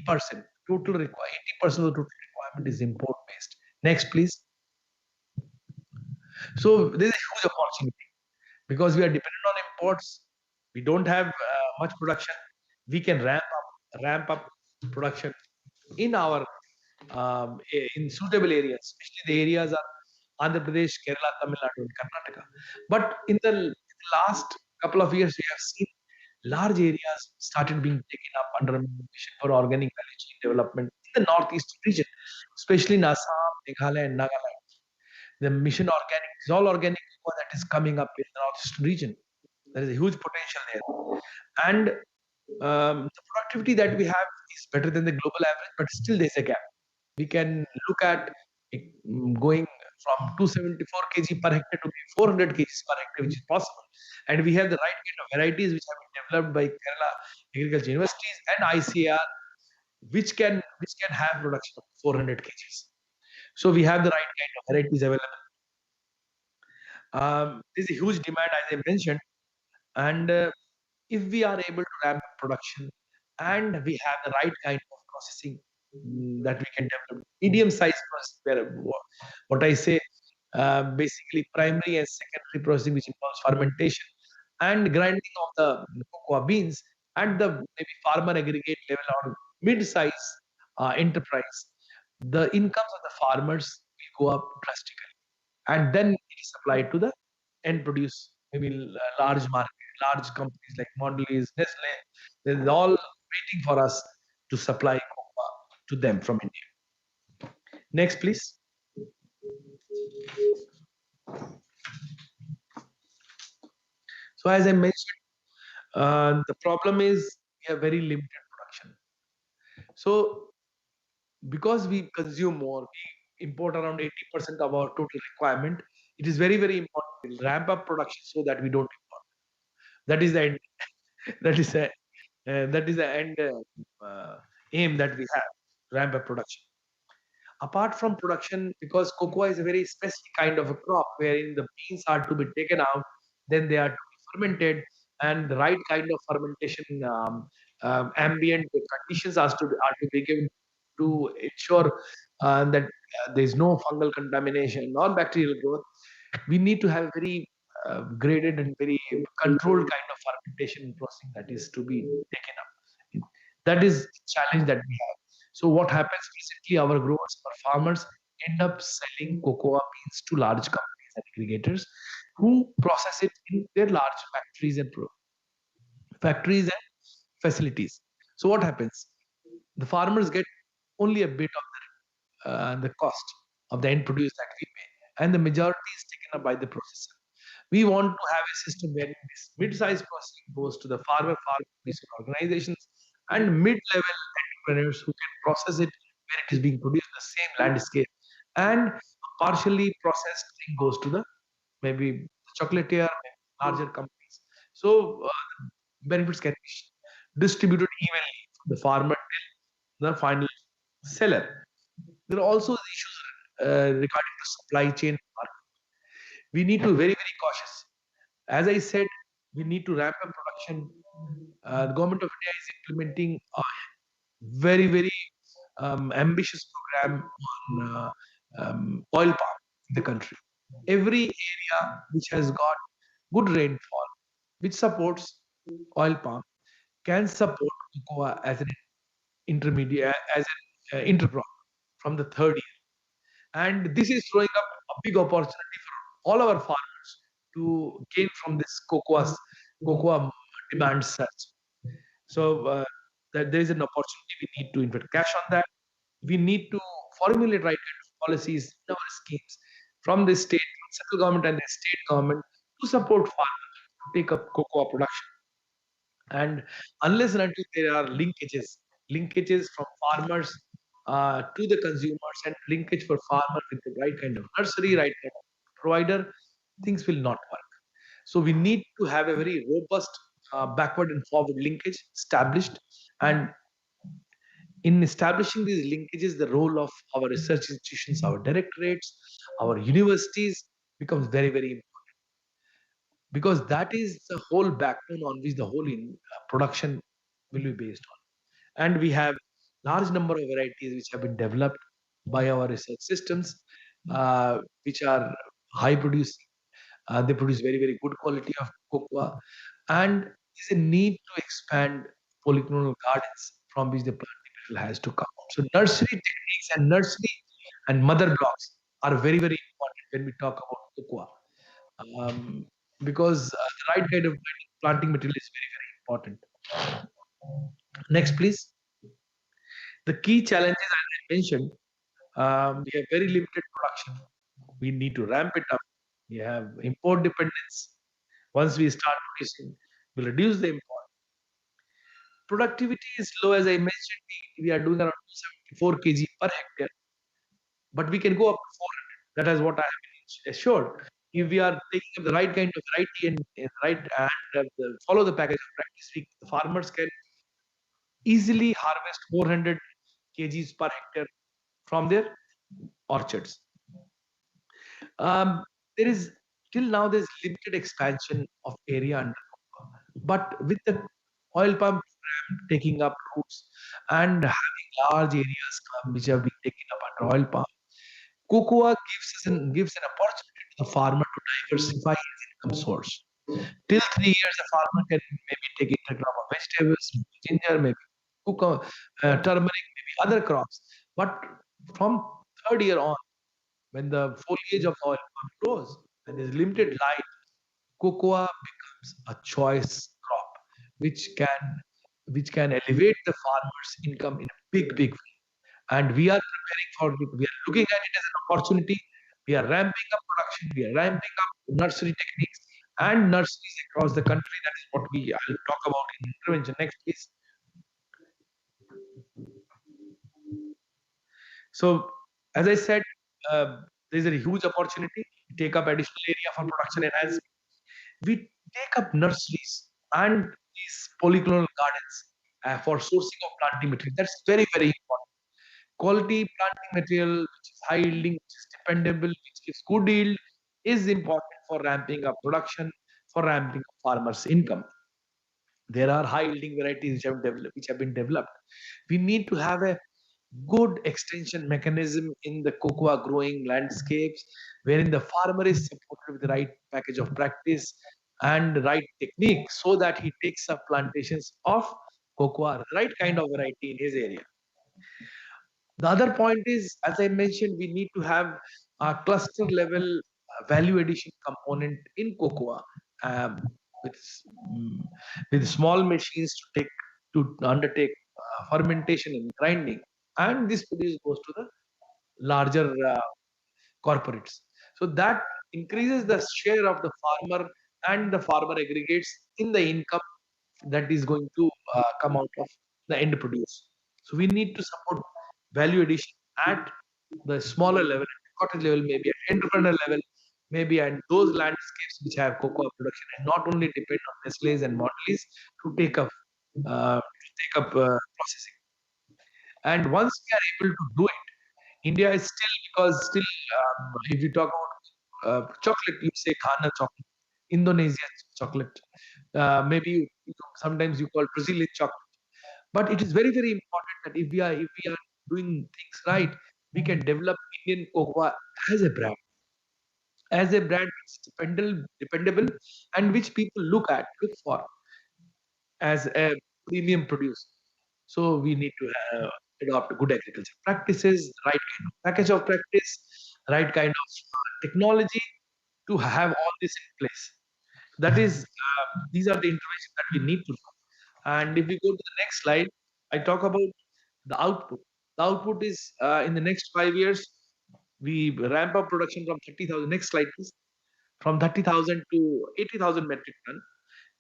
80% total 80% of the total requirement is import based. Next, please. So there's a huge opportunity because we are dependent on imports. We don't have much production. We can ramp up production in our in suitable areas, especially the areas are Andhra Pradesh, Kerala, Tamil Nadu, and Karnataka. But in the last couple of years, we have seen large areas started being taken up under mission for organic value chain development in the northeast region, especially in Assam, Meghalaya, and Nagaland. The mission organic is all organic cocoa that is coming up in the northeast region. There is a huge potential there, and the productivity that we have is better than the global average, but still there's a gap. We can look at going from 274 kg per hectare to 400 kgs per hectare, which is possible. And we have the right kind of varieties which have been developed by Kerala Agriculture Universities and ICAR, which can have production of 400 kgs. So we have the right kind of varieties available. There's a huge demand, as I mentioned, and if we are able to ramp up production and we have the right kind of processing that we can develop, medium-sized process, where what I say, basically primary and secondary processing, which involves fermentation and grinding of the cocoa beans at the maybe farmer aggregate level or mid-size enterprise, the incomes of the farmers will go up drastically, and then it is supplied to the end produce, maybe large market, large companies like Mondelez, Nestle. They're all waiting for us to supply cocoa to them from India. Next, please. So as I mentioned, the problem is we have very limited production. So because we consume more, we import around 80% of our total requirement. It is very, very important to ramp up production so that we don't import. That is the end. That is the end aim that we have, ramp up production. Apart from production, because cocoa is a very specific kind of a crop wherein the beans are to be taken out, then they are to be fermented, and the right kind of fermentation ambient conditions are to be given to ensure that there is no fungal contamination, non-bacterial growth. We need to have very graded and very controlled kind of fermentation processing that is to be taken up. That is the challenge that we have. So what happens recently, our growers or farmers end up selling cocoa beans to large companies and aggregators who process it in their large factories and facilities. So what happens? The farmers get only a bit of the cost of the end produce that we pay, and the majority is taken up by the processor. We want to have a system where this mid-sized processing goes to the farm producer organizations and mid-level entrepreneurs who can process it where it is being produced in the same landscape, and partially processed thing goes to the maybe the chocolatier, maybe larger companies. So benefits can be distributed evenly from the farmer till the final seller. There are also issues regarding the supply chain. We need to be very, very cautious. As I said, we need to ramp up production. The government of India is implementing a very, very ambitious program on oil palm in the country. Every area which has got good rainfall, which supports oil palm, can support cocoa as an intermediate, as an intercrop from the third year. And this is throwing up a big opportunity for all our farmers to gain from this cocoa demand surge. So that there is an opportunity. We need to invest cash on that. We need to formulate right kind of policies in our schemes from the state, from central government and the state government to support farmers to take up cocoa production. And unless and until there are linkages from farmers to the consumers, and linkage for farmer with the right kind of nursery, right kind of provider, things will not work. So we need to have a very robust backward and forward linkage established, and in establishing these linkages, the role of our research institutions, our directorates, our universities becomes very, very important, because that is the whole backbone on which the whole production will be based on. And we have large number of varieties which have been developed by our research systems, which are high producing. They produce very, very good quality of cocoa, and there's a need to expand polyclonal gardens from which the planting material has to come. So nursery techniques and nursery and mother blocks are very, very important when we talk about cocoa, because the right kind of planting material is very, very important. Next, please. The key challenges, as I mentioned, we have very limited production. We need to ramp it up. We have import dependence. Once we start producing, we'll reduce the import. Productivity is low, as I mentioned. We are doing around 274 kg per hectare, but we can go up to 400. That is what I have been assured. If we are taking up the right kind of variety and follow the package of practice, the farmers can easily harvest 400 kgs per hectare from their orchards. There is till now there's limited expansion of area under cocoa, but with the oil palm program taking up roots and having large areas which have been taken up under oil palm, cocoa gives an opportunity to the farmer to diversify his income source. Till 3 years, a farmer can maybe take in a crop of vegetables, ginger, maybe turmeric, maybe other crops. But from third year on, when the foliage of the oil palm grows and there's limited light, cocoa becomes a choice crop, which can elevate the farmer's income in a big way. And we are preparing for it. We are looking at it as an opportunity. We are ramping up production. We are ramping up nursery techniques and nurseries across the country. That is what I'll talk about in intervention. Next, please. So, as I said, there's a huge opportunity. We take up additional area for production enhancement. We take up nurseries and these polyclonal gardens for sourcing of planting material. That's very, very important. Quality planting material, which is high yielding, which is dependable, which gives good yield, is important for ramping up production, for ramping up farmers' income. There are high yielding varieties which have been developed. We need to have a good extension mechanism in the cocoa growing landscapes, wherein the farmer is supported with the right package of practice and the right technique so that he takes up plantations of cocoa, the right kind of variety in his area. The other point is, as I mentioned, we need to have a cluster level value addition component in cocoa, with, with small machines to undertake fermentation and grinding, and this produce goes to the larger corporates. So that increases the share of the farmer and the farmer aggregates in the income that is going to come out of the end produce. So we need to support value addition at the smaller level, at cottage level, maybe at entrepreneur level, maybe at those landscapes which have cocoa production, and not only depend on Nestle's and Mondelez to take up processing. And once we are able to do it, India is still if you talk about chocolate, you say Ghana chocolate, Indonesia chocolate, maybe sometimes you call Brazilian chocolate. But it is very, very important that if we are doing things right, we can develop Indian cocoa as a brand, which is dependable, and which people look for as a premium producer. So we need to adopt good agriculture practices, right kind of package of practice, right kind of technology to have all this in place. That is, these are the interventions that we need to do. And if we go to the next slide, I talk about the output. The output is in the next 5 years, we ramp up production from 30,000. Next slide, please. From 30,000 to 80,000 metric ton.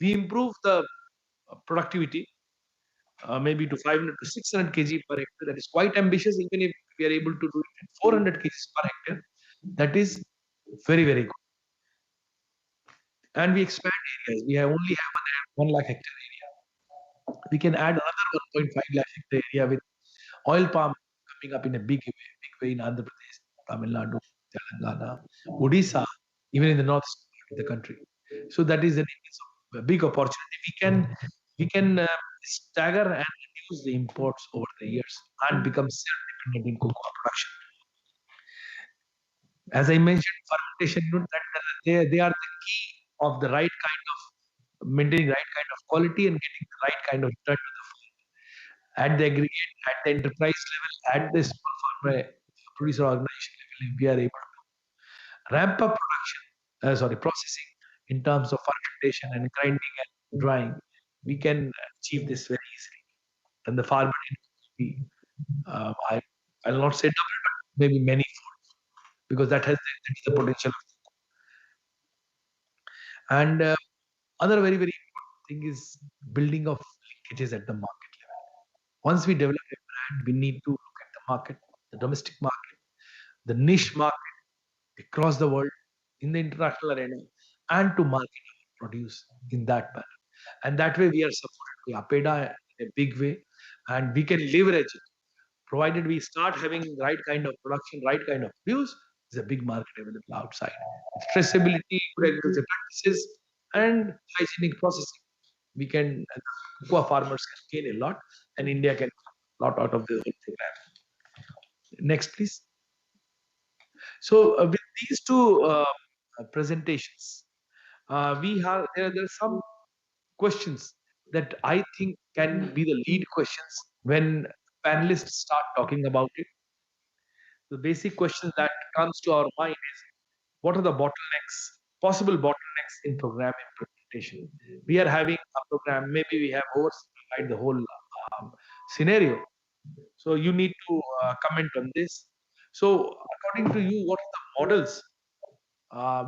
We improve the productivity maybe to 500 to 600 kg per hectare. That is quite ambitious. Even if we are able to do it at 400 kg per hectare, that is very, very good. And we expand areas. We only have 1 lakh hectare area. We can add another 1.5 lakh hectare area with oil palm coming up in a big way in Andhra Pradesh, Tamil Nadu, Telangana, Odisha, even in the north of the country. So that is a big opportunity. We can stagger and reduce the imports over the years and become self-dependent in cocoa production. As I mentioned, fermentation unit, they are the key of the right kind of maintaining right kind of quality and getting the right kind of return to the farm. At the aggregate, at the enterprise level, at the small farmer producer organization level, if we are able to ramp up processing in terms of fermentation and grinding and drying, we can achieve this very easily. And the farmer will be, I'll not say double, but maybe many fold, because that is the potential. And other very, very important thing is building of linkages at the market level. Once we develop a brand, we need to look at the market, the domestic market, the niche market across the world, in the international arena, and to market our produce in that manner. And that way we are supported by APEDA in a big way, and we can leverage it. Provided we start having right kind of production, right kind of produce, there's a big market available outside. Traceability, good agriculture practices, and hygienic processing. We can, cocoa farmers can gain a lot, and India can get a lot out of the whole program. Next, please. So with these two presentations, we have there are some questions that I think can be the lead questions when panelists start talking about it. The basic question that comes to our mind is, what are the bottlenecks, possible bottlenecks in program implementation? We are having a program, maybe we have oversimplified the whole scenario. So you need to comment on this. So according to you, what are the models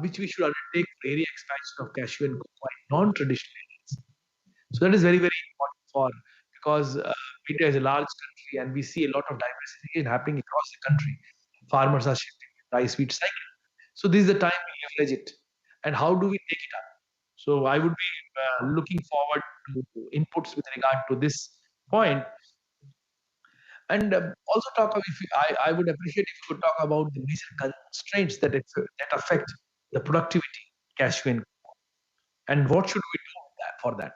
which we should undertake for area expansion of cashew and cocoa in non-traditional areas? So that is very, very important for, because India is a large country and we see a lot of diversification happening across the country. Farmers are shifting to rice wheat cycle. So this is the time we leverage it. And how do we take it up? So I would be looking forward to inputs with regard to this point. And also talk of, I would appreciate if you could talk about the major constraints that affect the productivity cashew and cocoa. And what should we do for that?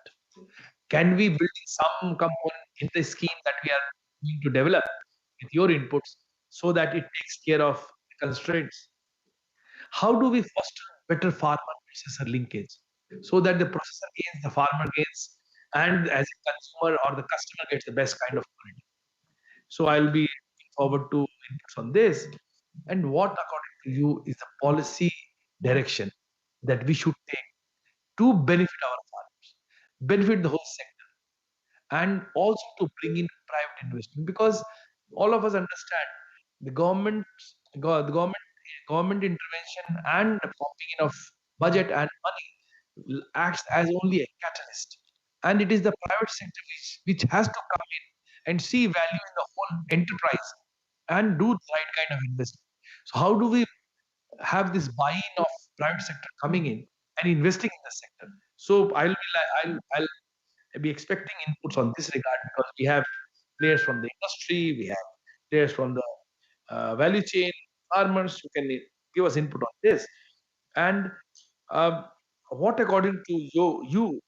Can we build some component in the scheme that we are going to develop with your inputs so that it takes care of the constraints? How do we foster better farmer-processor linkage so that the processor gains, the farmer gains, and as a consumer or the customer gets the best kind of quality? So I'll be looking forward to inputs on this. And what, according to you, is the policy direction that we should take to benefit our farmers, benefit the whole sector, and also to bring in private investment? Because all of us understand the government intervention and the pumping in of budget and money acts as only a catalyst, and it is the private sector which has to come in and see value in the whole enterprise and do the right kind of investment. So how do we have this buy-in of private sector coming in and investing in the sector? So I'll be expecting inputs on this regard, because we have players from the industry, we have players from the value chain, farmers who can give us input on this. And what, according to you,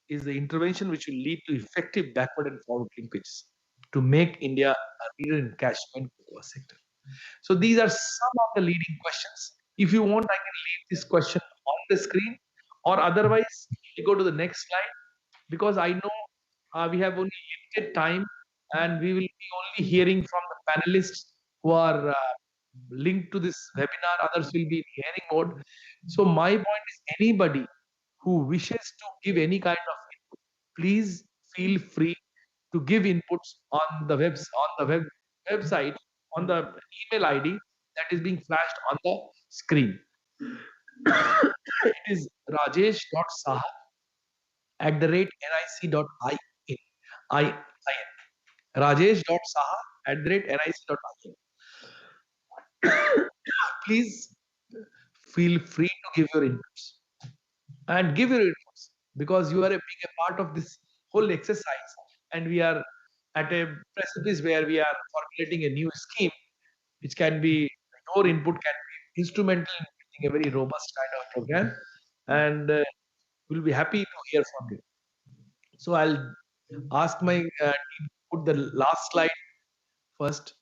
is the intervention which will lead to effective backward and forward linkages to make India a leader in cashew and cocoa sector? So these are some of the leading questions. If you want, I can leave this question on the screen, or otherwise we go to the next slide, because I know we have only limited time and we will be only hearing from the panelists who are linked to this webinar. Others will be in hearing mode. So my point is, anybody who wishes to give any kind of input, please feel free to give inputs on the website, on the email ID that is being flashed on the screen. It is rajesh.saha@nic.in. rajesh.saha@nic.in. Please feel free to give your inputs, and give your inputs, because you are being a part of this whole exercise, and we are at a precipice where we are formulating a new scheme, which can be, your input can be instrumental in building a very robust kind of program, and we'll be happy to hear from you. So I'll ask my team to put the last slide first.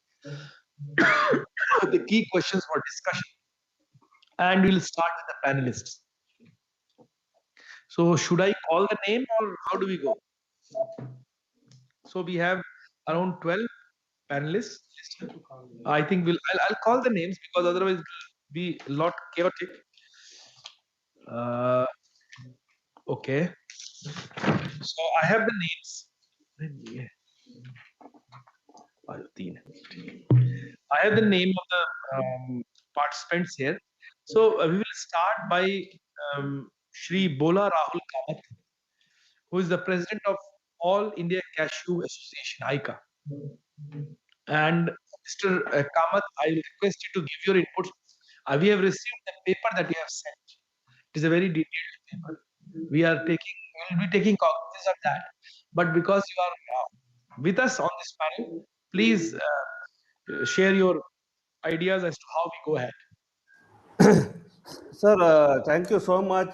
The key questions for discussion. and we'll start with the panelists. So should I call the name or how do we go? So we have around 12 panelists. I think I'll call the names because otherwise it will be a lot chaotic. Okay. So I have the names. I have the name of the participants here. So we will start by Shri Bola Rahul Kamath, who is the president of All India Cashew Association, ICA. And Mr. Kamath, I will request you to give your input. We have received the paper that you have sent. It is a very detailed paper. We will be taking cognizance of that. But because you are with us on this panel, please share your ideas as to how we go ahead. Sir, thank you so much.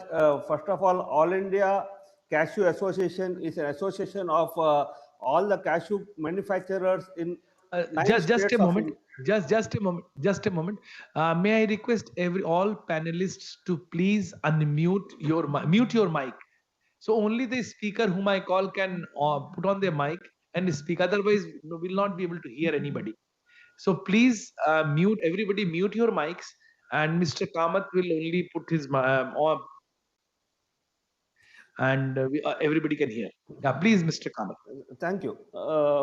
First of all India Cashew Association is an association of all the cashew manufacturers in just a moment. Just a moment. May I request all panelists to please unmute mute your mic. So only the speaker whom I call can put on their mic and speak. Otherwise, we will not be able to hear anybody. So please everybody mute your mics, and Mr. Kamath will only put his on, and everybody can hear. Yeah, please, Mr. Kamath. Thank you.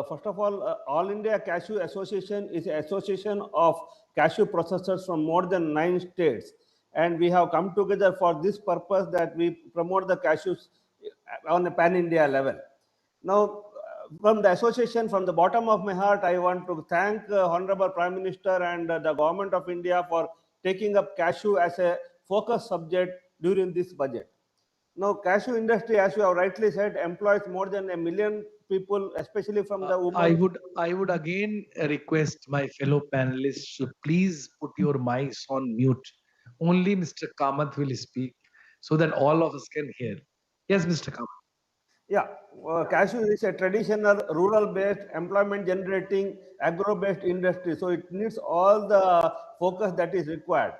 First of all India Cashew Association is an association of cashew processors from more than 9 states. And we have come together for this purpose, that we promote the cashews on a pan-India level. Now, from the association, from the bottom of my heart, I want to thank Honorable Prime Minister and the Government of India for taking up cashew as a focus subject during this budget. Now, cashew industry, as you have rightly said, employs more than 1 million people, especially from the women. I would again request my fellow panelists to please put your mics on mute. Only Mr. Kamath will speak so that all of us can hear. Yes, Mr. Kamath. Yeah, cashew is a traditional rural-based, employment-generating, agro-based industry. So it needs all the focus that is required.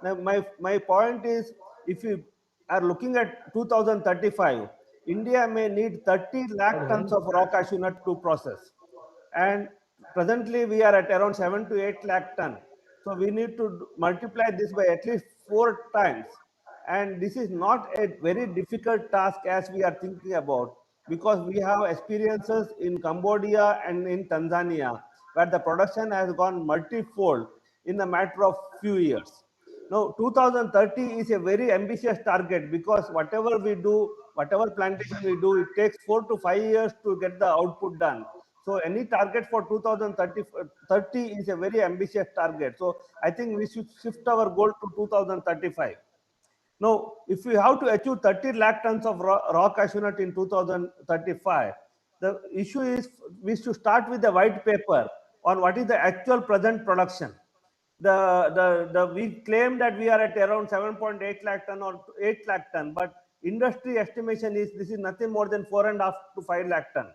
Now, my point is, if you are looking at 2035, India may need 30 lakh tons of raw cashew nut to process. And presently we are at around 7 to 8 lakh ton. So we need to multiply this by at least 4 times. And this is not a very difficult task as we are thinking about, because we have experiences in Cambodia and in Tanzania, where the production has gone multifold in a matter of few years. Now, 2030 is a very ambitious target, because whatever we do, whatever plantation we do, it takes 4 to 5 years to get the output done. So any target for 2030 is a very ambitious target. So I think we should shift our goal to 2035. Now, if we have to achieve 30 lakh tons of raw cashew nut in 2035, the issue is we should start with the white paper on what is the actual present production. We claim that we are at around 7.8 lakh ton or 8 lakh ton, but industry estimation is this is nothing more than 4.5 to 5 lakh ton.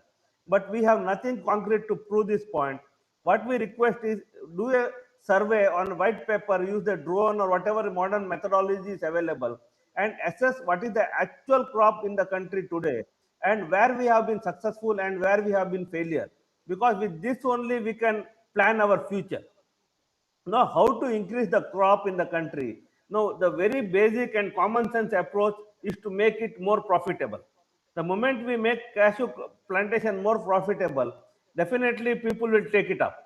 But we have nothing concrete to prove this point. What we request is do a survey on white paper, use the drone or whatever modern methodology is available, and assess what is the actual crop in the country today, and where we have been successful and where we have been failure. Because with this only we can plan our future. Now, how to increase the crop in the country? Now, the very basic and common sense approach is to make it more profitable. The moment we make cashew plantation more profitable, definitely people will take it up.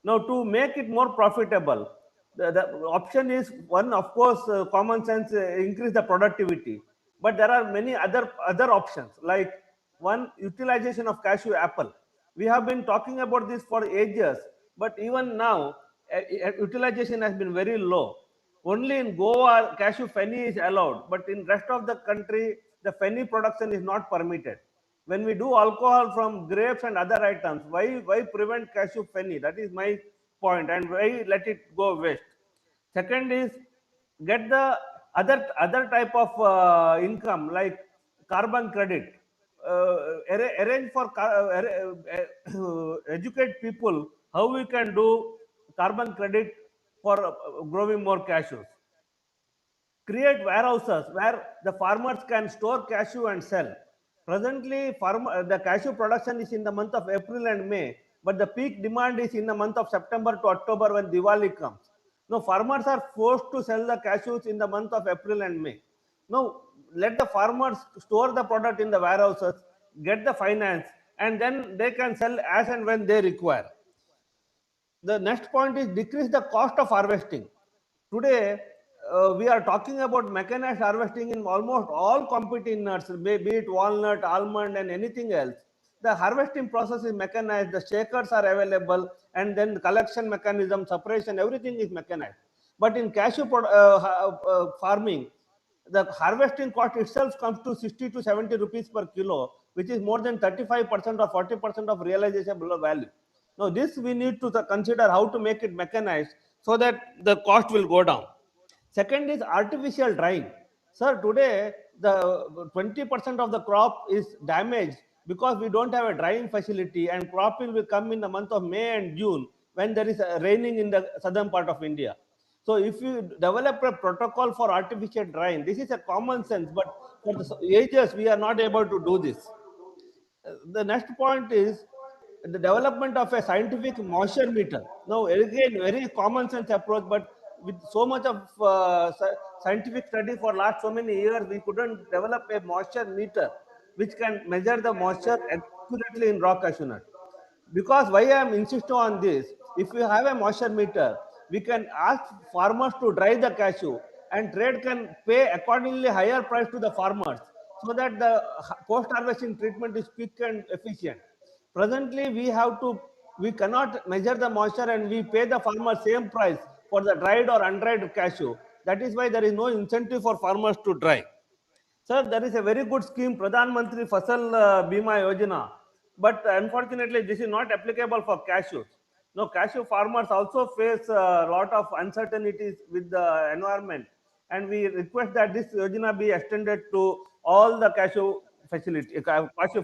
Now, to make it more profitable, the option is one, of course, common sense, increase the productivity. But there are many other options, like one, utilization of cashew apple. We have been talking about this for ages, but even now, utilization has been very low. Only in Goa, cashew fenny is allowed, but in rest of the country, the fenny production is not permitted. When we do alcohol from grapes and other items, why prevent cashew fenny? That is my point, and why let it go waste? Second is get the other type of income, like carbon credit. Arrange for educate people how we can do carbon credit for growing more cashews. create warehouses where the farmers can store cashew and sell. Presently, the cashew production is in the month of April and May, but the peak demand is in the month of September to October when Diwali comes. Now, farmers are forced to sell the cashews in the month of April and May. Now, let the farmers store the product in the warehouses, get the finance, and then they can sell as and when they require. The next point is decrease the cost of harvesting. Today, we are talking about mechanized harvesting in almost all competing nuts, be it walnut, almond, and anything else. The harvesting process is mechanized, the shakers are available, and then the collection mechanism, separation, everything is mechanized. But in cashew farming, the harvesting cost itself comes to 60 to 70 rupees per kilo, which is more than 35% or 40% of realizable value. Now, this we need to consider how to make it mechanized so that the cost will go down. Second is artificial drying. Sir, today the 20% of the crop is damaged because we don't have a drying facility, and cropping will come in the month of May and June when there is raining in the southern part of India. So if you develop a protocol for artificial drying, this is a common sense, but for the ages we are not able to do this. The next point is the development of a scientific moisture meter. Now, again, very common sense approach, but with so much of scientific study for last so many years, we couldn't develop a moisture meter which can measure the moisture accurately in raw cashew nut. Because why I am insisting on this, if we have a moisture meter, we can ask farmers to dry the cashew, and trade can pay accordingly higher price to the farmers so that the post harvesting treatment is quick and efficient. Presently, we cannot measure the moisture and we pay the farmer same price for the dried or undried cashew. That is why there is no incentive for farmers to dry. Sir, there is a very good scheme, Pradhan Mantri Fasal Bima Yojana, but unfortunately, this is not applicable for cashews. Now, cashew farmers also face a lot of uncertainties with the environment, and we request that this yojana be extended to all the cashew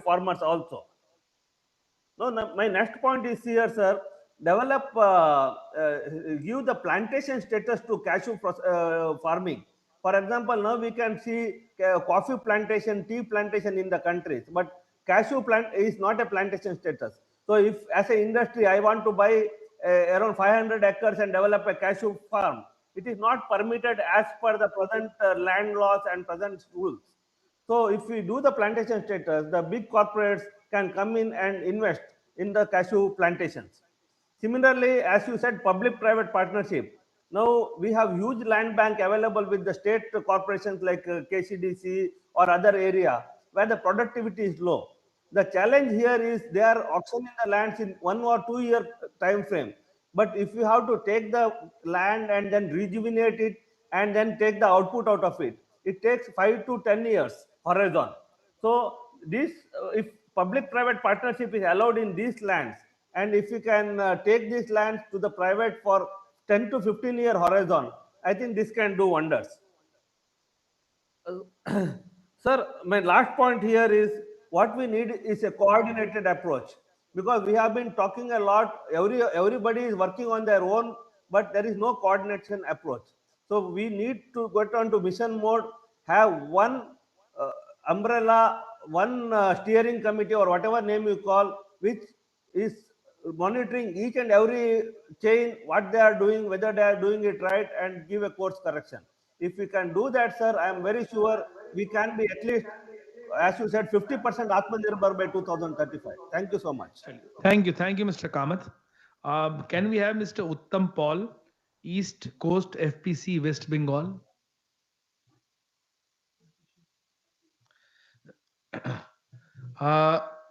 farmers also. No, no, my next point is here, sir. Develop, give the plantation status to cashew farming. For example, now we can see coffee plantation, tea plantation in the countries, but cashew plant is not a plantation status. So, if as an industry I want to buy around 500 acres and develop a cashew farm, it is not permitted as per the present land laws and present rules. So if we do the plantation status, the big corporates can come in and invest in the cashew plantations. Similarly, as you said, public-private partnership. Now we have huge land bank available with the state corporations like KCDC or other area where the productivity is low. The challenge here is they are auctioning the lands in 1 or 2 year time frame. But if you have to take the land and then rejuvenate it and then take the output out of it, it takes 5 to 10 years horizon. So this, if public-private partnership is allowed in these lands, and if you can take these lands to the private for 10 to 15-year horizon, I think this can do wonders. Sir, my last point here is what we need is a coordinated approach, because we have been talking a lot. Everybody is working on their own, but there is no coordination approach. So we need to get on to mission mode, have one umbrella, one steering committee or whatever name you call, which is monitoring each and every chain, what they are doing, whether they are doing it right, and give a course correction. If we can do that, sir, I am very sure we can be at least, as you said, 50% Atmanirbhar by 2035. Thank you so much. Thank you, Mr. Kamath. Can we have Mr. Uttam Paul, East Coast FPC, West Bengal?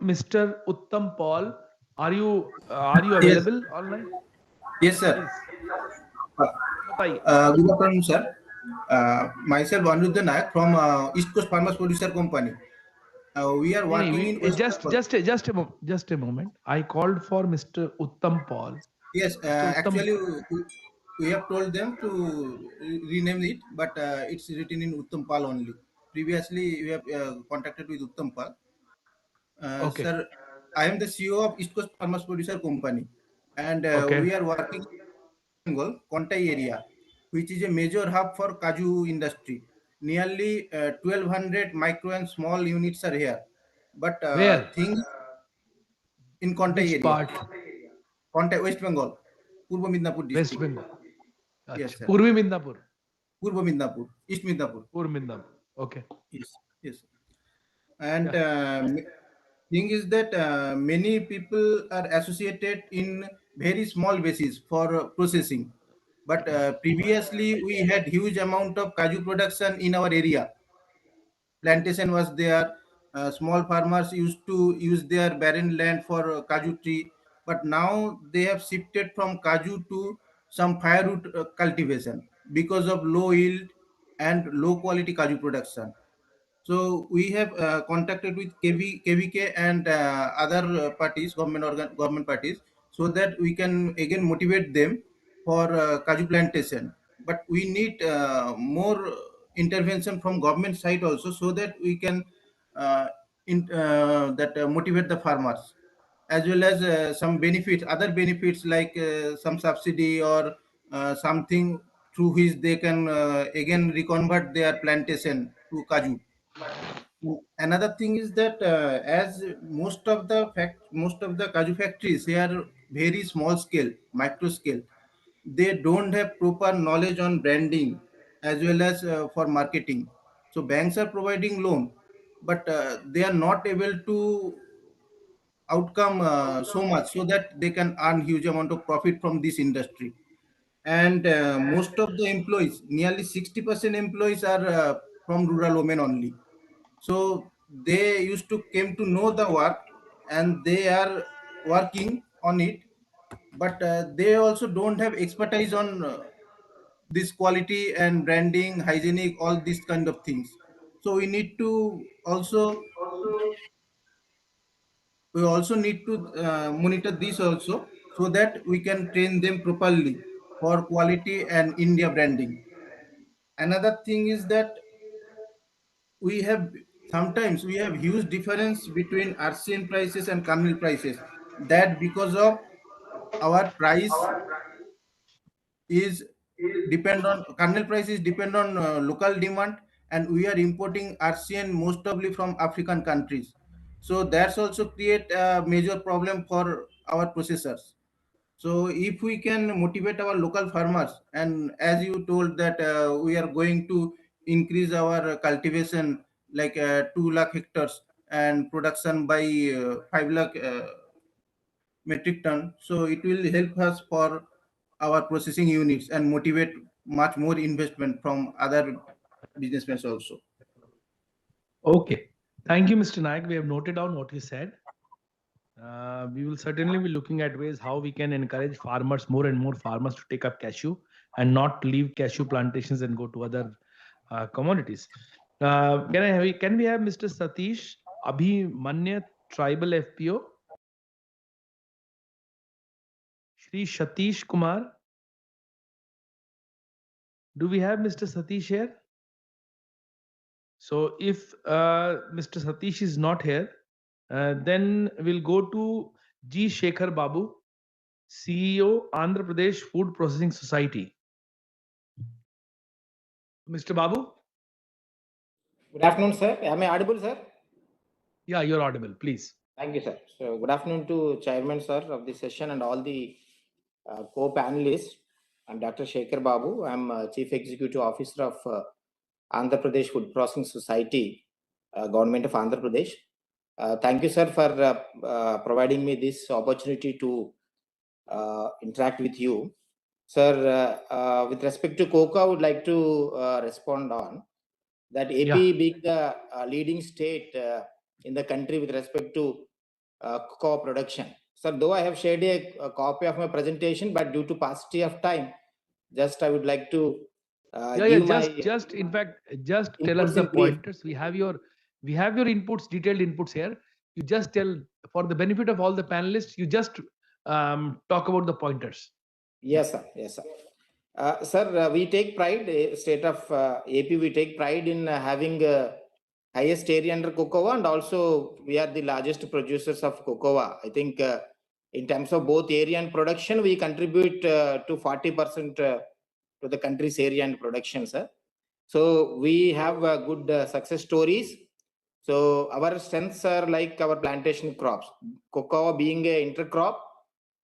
Mr. Uttam Paul, are you available online? Yes, sir. Good afternoon, sir. Myself, Anuruddha Nayak from East Coast Farmers Producer Company. We are working in just a moment. I called for Mr. Uttam Paul. Yes, actually, we have told them to rename it, but it's written in Uttam Pal only. Previously, we have contacted with Uttam Pal. Okay. Sir, I am the CEO of East Coast Farmers Producer Company, and Okay. we are working in Bengal, Kontai area. which is a major hub for Cashew industry. Nearly 1,200 micro and small units are here. But Where? things in Kontai Which area, part? Kontai, West Bengal, Purba Midnapur West district. Bengal. Yes, Achha. sir. Purvi Midnapur. Purba Midnapur, East Midnapur. Purvi Midnapur. Okay. Yes, yes. And Yeah. thing is that many people are associated in very small basis for processing. But previously we had huge amount of Cashew production in our area. Plantation was there. Small farmers used to use their barren land for Cashew tree. But now they have shifted from Cashew to some firewood cultivation because of low yield and low quality Cashew production. So we have contacted with KVK and other parties, government parties, so that we can again motivate them for Cashew plantation. But we need more intervention from government side also, so that we can motivate the farmers, as well as some benefits, other benefits like some subsidy or something through which they can again reconvert their plantation to Cashew. Another thing is that as most of the Cashew factories, they are very small scale, micro scale. They don't have proper knowledge on branding as well as for marketing. So banks are providing loan, but they are not able to outcome so much so that they can earn huge amount of profit from this industry. And most of the employees, nearly 60% employees are from rural women only. So they used to came to know the work and they are working on it, but they also don't have expertise on this quality and branding, hygienic, all these kind of things. So we also need to monitor this also, so that we can train them properly for quality and India branding. Another thing is that we have sometimes we have huge difference between RCN prices and kernel prices. That because of our price is depend on kernel prices depend on local demand, and we are importing RCN mostly from African countries. So that's also create a major problem for our processors. So if we can motivate our local farmers, and as you told that we are going to increase our cultivation like 2 lakh hectares and production by 5 lakh metric ton. So it will help us for our processing units and motivate much more investment from other businessmen also. Okay. Thank you, Mr. Naik. We have noted down what you said. We will certainly be looking at ways how we can encourage farmers, more and more farmers, to take up cashew and not leave cashew plantations and go to other commodities. Can we have Mr. Satish Abhimanya, Tribal FPO? Shri Satish Kumar. Do we have Mr. Satish here? So if Mr. Satish is not here, then we'll go to G. Shekhar Babu, CEO, Andhra Pradesh Food Processing Society. Mr. Babu? Good afternoon, sir. Am I audible, sir? Yeah, you're audible, please. Thank you, sir. So good afternoon to Chairman, sir, of this session and all the co-panelists. I'm Dr. Shekhar Babu. I'm Chief Executive Officer of Andhra Pradesh Food Processing Society, Government of Andhra Pradesh. Thank you, sir, for providing me this opportunity to interact with you. Sir, with respect to cocoa, I would like to respond on that AP being the leading state in the country with respect to cocoa production. Sir, though I have shared a copy of my presentation, but due to paucity of time, just I would like to just in fact, just tell us the pointers. We have your inputs, detailed inputs here. You just tell, for the benefit of all the panelists, you just talk about the pointers. Yes, sir. Yes, sir. Sir, we take pride, state of AP, we take pride in having highest area under cocoa, and also we are the largest producers of cocoa. I think in terms of both area and production, we contribute to 40% to the country's area and production, sir. So we have good success stories. So our strengths are like our plantation crops, cocoa being a intercrop.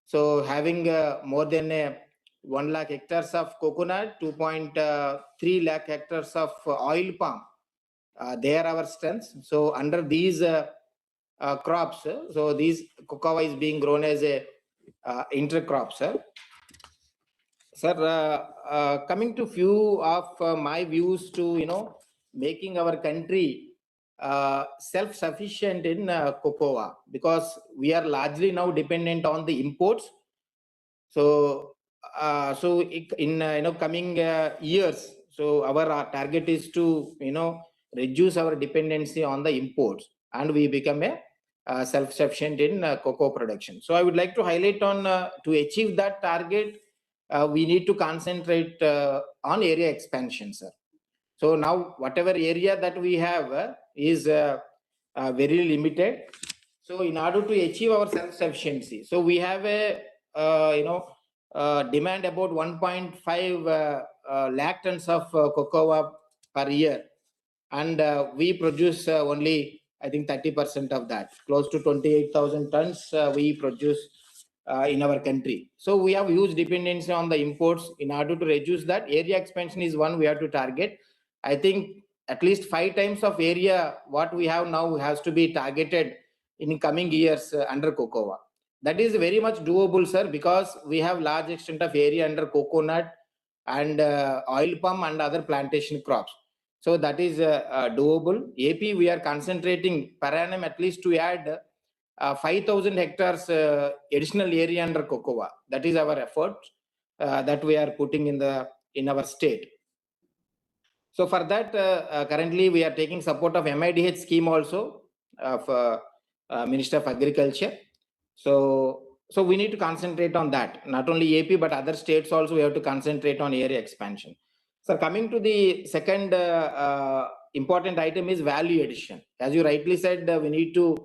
So having more than 1 lakh hectares of coconut, 2.3 lakh hectares of oil palm. They are our strengths. So under these crops, so these cocoa is being grown as a intercrop, sir. Sir, coming to few of my views to, making our country self-sufficient in cocoa, because we are largely now dependent on the imports. So, in coming years, so our target is to reduce our dependency on the imports, and we become a self-sufficient in cocoa production. So, I would like to highlight on to achieve that target, we need to concentrate on area expansion, sir. So now whatever area that we have is very limited. So in order to achieve our self-sufficiency, so we have a demand about 1.5 lakh tons of cocoa per year, and we produce only, I think, 30% of that. Close to 28,000 tons we produce in our country. So we have huge dependency on the imports. In order to reduce that, area expansion is one we have to target. I think at least 5 times of area what we have now has to be targeted in coming years under cocoa. That is very much doable, sir, because we have large extent of area under coconut and oil palm and other plantation crops. So that is doable. AP, we are concentrating per annum at least to add 5,000 hectares additional area under cocoa. That is our effort that we are putting in our state. So for that, currently we are taking support of MIDH scheme also of Minister of Agriculture. So we need to concentrate on that. Not only AP, but other states also we have to concentrate on area expansion. So coming to the second important item is value addition. As you rightly said, we need to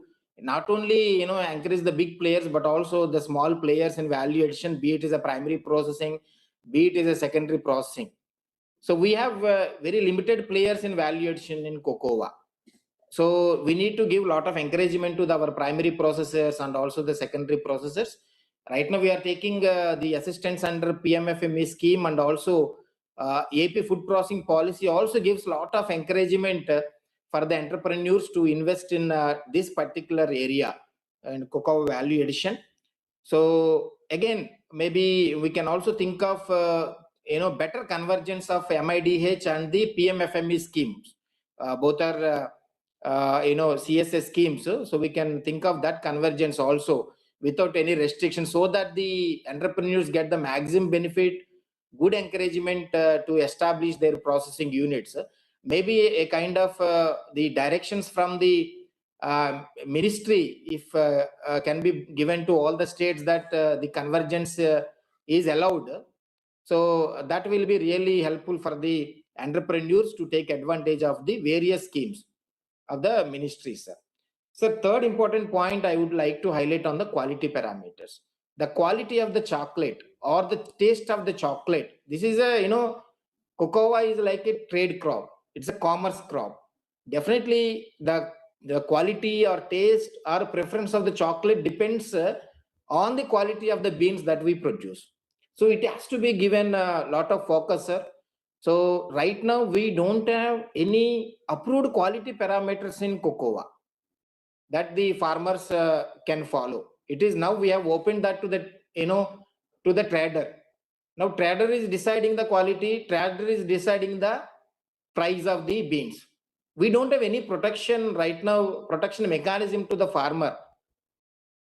not only encourage the big players, but also the small players in value addition, be it is a primary processing, be it is a secondary processing. So we have very limited players in value addition in cocoa. So we need to give a lot of encouragement to our primary processors and also the secondary processors. Right now we are taking the assistance under PMFME scheme, and also AP food processing policy also gives a lot of encouragement for the entrepreneurs to invest in this particular area and cocoa value addition. So again, maybe we can also think of better convergence of MIDH and the PMFME schemes. Both are CSS schemes, so we can think of that convergence also without any restriction, so that the entrepreneurs get the maximum benefit, good encouragement to establish their processing units. Maybe a kind of the directions from the ministry, if can be given to all the states, that the convergence is allowed. So that will be really helpful for the entrepreneurs to take advantage of the various schemes of the ministries. So third important point I would like to highlight on the quality parameters. The quality of the chocolate or the taste of the chocolate. This is a, cocoa is like a trade crop. It's a commerce crop. Definitely the quality or taste or preference of the chocolate depends on the quality of the beans that we produce. So it has to be given a lot of focus, sir. So right now we don't have any approved quality parameters in cocoa that the farmers can follow. It is now we have opened that to the to the trader. Now trader is deciding the quality, trader is deciding the price of the beans. We don't have any protection right now, protection mechanism to the farmer.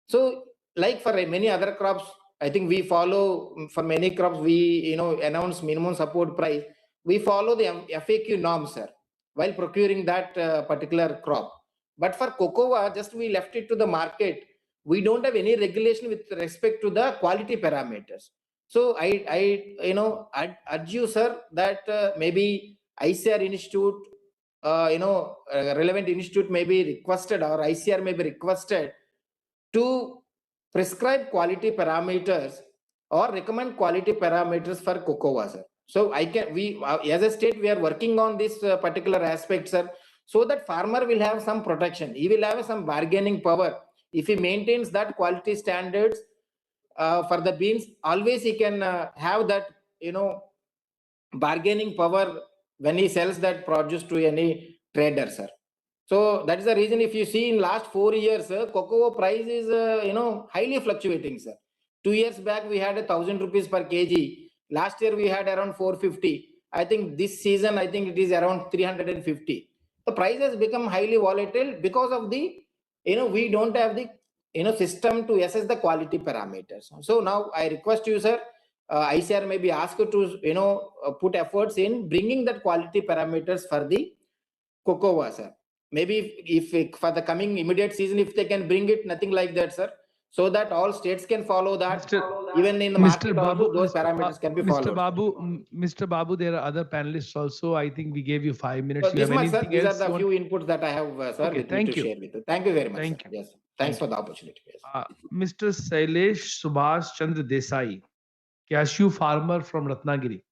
So like for many other crops, I think we follow, for many crops we announce minimum support price. We follow the FAQ norms, sir, while procuring that particular crop. But for cocoa, just we left it to the market. We don't have any regulation with respect to the quality parameters. So I urge you, sir, that maybe ICR Institute, relevant institute may be requested, or ICR may be requested to prescribe quality parameters or recommend quality parameters for cocoa, sir. So as a state, we are working on this particular aspect, sir, so that farmer will have some protection. He will have some bargaining power. If he maintains that quality standards for the beans, always he can have that, bargaining power when he sells that produce to any trader, sir. So that is the reason, if you see in last 4 years, cocoa price is, highly fluctuating, sir. 2 years back, we had 1,000 rupees per kg. Last year, we had around 450. I think this season, I think it is around 350. The price has become highly volatile because of the, we don't have the, system to assess the quality parameters. So now I request you, sir, ICR may be asked to, put efforts in bringing that quality parameters for the cocoa, sir. Maybe if for the coming immediate season, if they can bring it, nothing like that, sir, so that all states can follow that. Even in the market also, those parameters can be followed. Mr. Babu, there are other panelists also. I think we gave you 5 minutes. So You have this much, sir. anything These are else the you few want? inputs that I have, sir, Okay, with me thank to you. share with you. Thank you very much, Thank sir. you. Yes. Thanks Thank for the opportunity. Yes. Mr. Sailesh Subhash Chandra Desai, cashew farmer from Ratnagiri.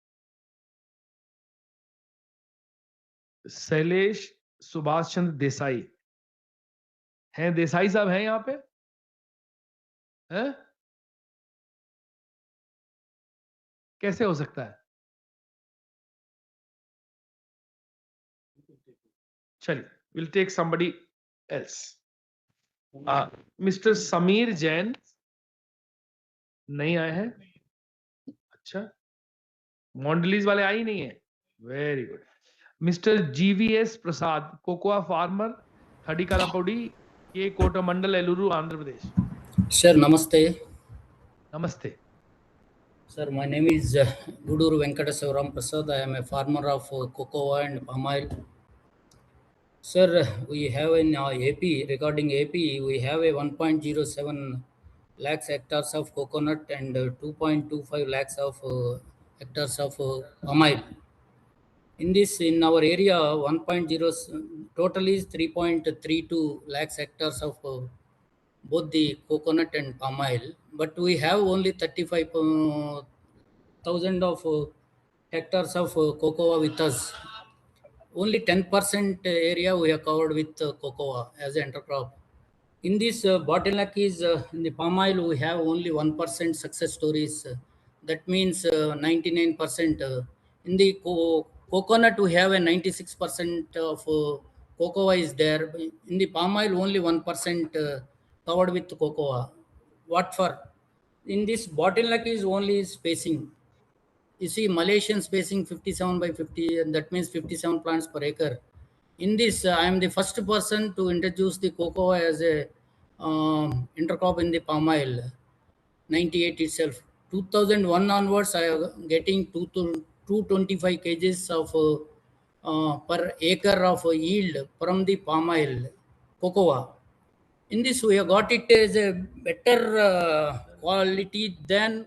Shailesh Subhash Chandra Desai हैं? देसाई साहब हैं यहाँ पे? हैं? कैसे हो सकता है? चलिए, we'll take somebody else. Mr. Sameer Jain नहीं आए हैं? अच्छा, मॉन्डलीज वाले आए ही नहीं है? Very good. मिस्टर GVS प्रसाद, कोकोआ फार्मर, थडीकालापौडी, के कोटमंडल, Eluru, Andhra Pradesh. Sir, namaste. Namaste. Sir, my name is Guduru Venkateswaram Prasad. I am a farmer of cocoa and palm oil. Sir, we have in AP, regarding AP, we have a 1.07 lakhs hectares of coconut and 2.25 lakhs of hectares of palm oil. In our area, 1.0 total is 3.32 lakhs hectares of both the coconut and palm oil, but we have only 35,000 of hectares of cocoa with us. Only 10% area we have covered with cocoa as an intercrop. In this bottleneck is in the palm oil, we have only 1% success stories. That means 99%. In the coconut, we have a 96% of cocoa is there. In the palm oil, only 1% covered with cocoa. What for? In this bottleneck is only spacing. You see, Malaysian spacing 57 by 50, and that means 57 plants per acre. In this, I am the first person to introduce the cocoa as a intercrop in the palm oil. 98 itself. 2001 onwards, I am getting 225 kgs of per acre of yield from the palm oil cocoa. In this, we have got it as a better quality than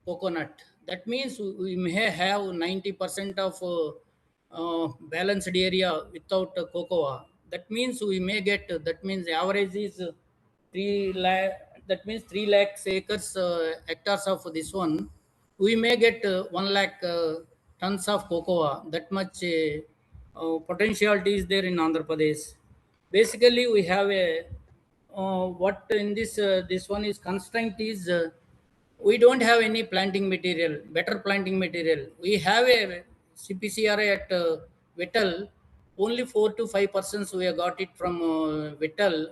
coconut. That means we may have 90% of balanced area without cocoa. That means we may get, that means the average is 3 lakh, that means 3 lakhs acres, hectares of this one. We may get 1 lakh tons of cocoa. That much potentiality is there in Andhra Pradesh. Basically, we have a, what in this one is constraint is, we don't have any planting material, better planting material. We have a CPCRA at Vittal, only 4 to 5% we have got it from Vittal.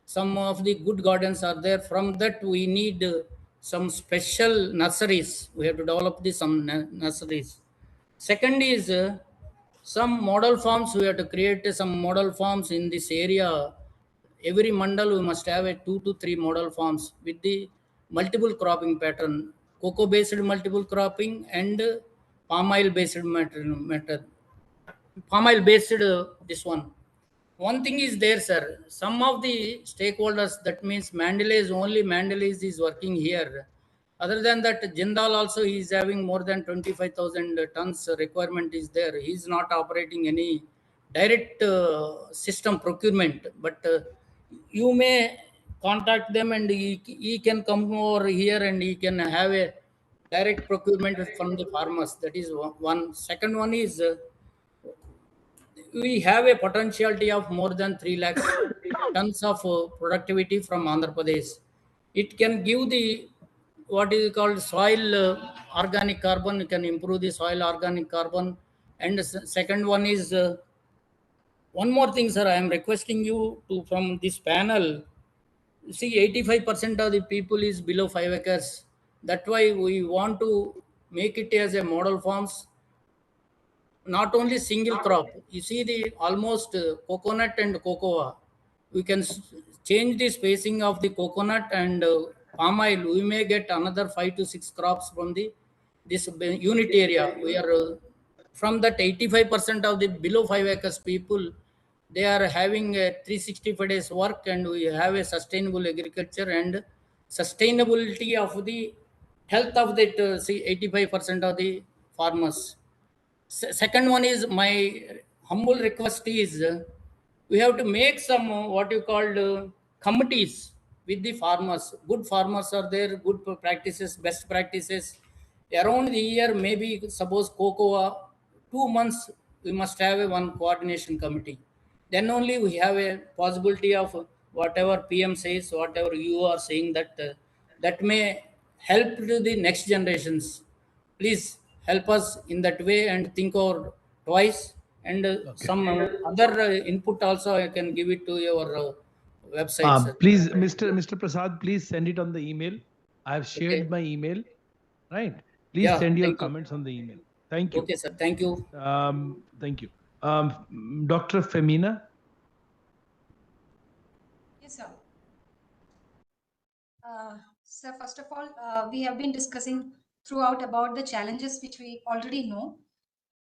Some of the good gardens are there. From that, we need some special nurseries. We have to develop some nurseries. Second is some model farms. We have to create some model farms in this area. Every mandal we must have a 2 to 3 model farms with the multiple cropping pattern, cocoa based multiple cropping and palm oil based method. Palm oil based this one. One thing is there, sir. Some of the stakeholders, that means Mandelays is working here. Other than that, Jindal also is having more than 25,000 tons requirement is there. He is not operating any direct system procurement, but you may contact them and he can come over here and he can have a direct procurement from the farmers. That is one. Second one is we have a potentiality of more than 3 lakhs tons of productivity from Andhra Pradesh. It can give the what is called soil organic carbon. It can improve the soil organic carbon. And the second one is one more thing, sir. I am requesting you to from this panel. See, 85% of the people is below 5 acres. That's why we want to make it as a model farms, not only single crop. You see the almost coconut and cocoa. We can change the spacing of the coconut and palm oil. We may get another 5 to 6 crops from the this unit area. We are from that 85% of the below 5 acres people, they are having a 365 days work, and we have a sustainable agriculture and sustainability of the health of that 85% of the farmers. Second one is my humble request is we have to make some what you called committees with the farmers. Good farmers are there, good practices, best practices. Around the year, maybe suppose cocoa, 2 months we must have a one coordination committee. Then only we have a possibility of whatever PM says, whatever you are saying, that that may help to the next generations. Please help us in that way and think over twice. And some other input also I can give it to your website, sir. Please, Mr. Prasad, please send it on the email. I have shared Okay. my email, right? Please Yeah, send your thank you. comments on the email. Thank you. Okay, sir. Thank you. Thank you. Dr. Femina. Yes, sir. Sir, first of all, we have been discussing throughout about the challenges which we already know.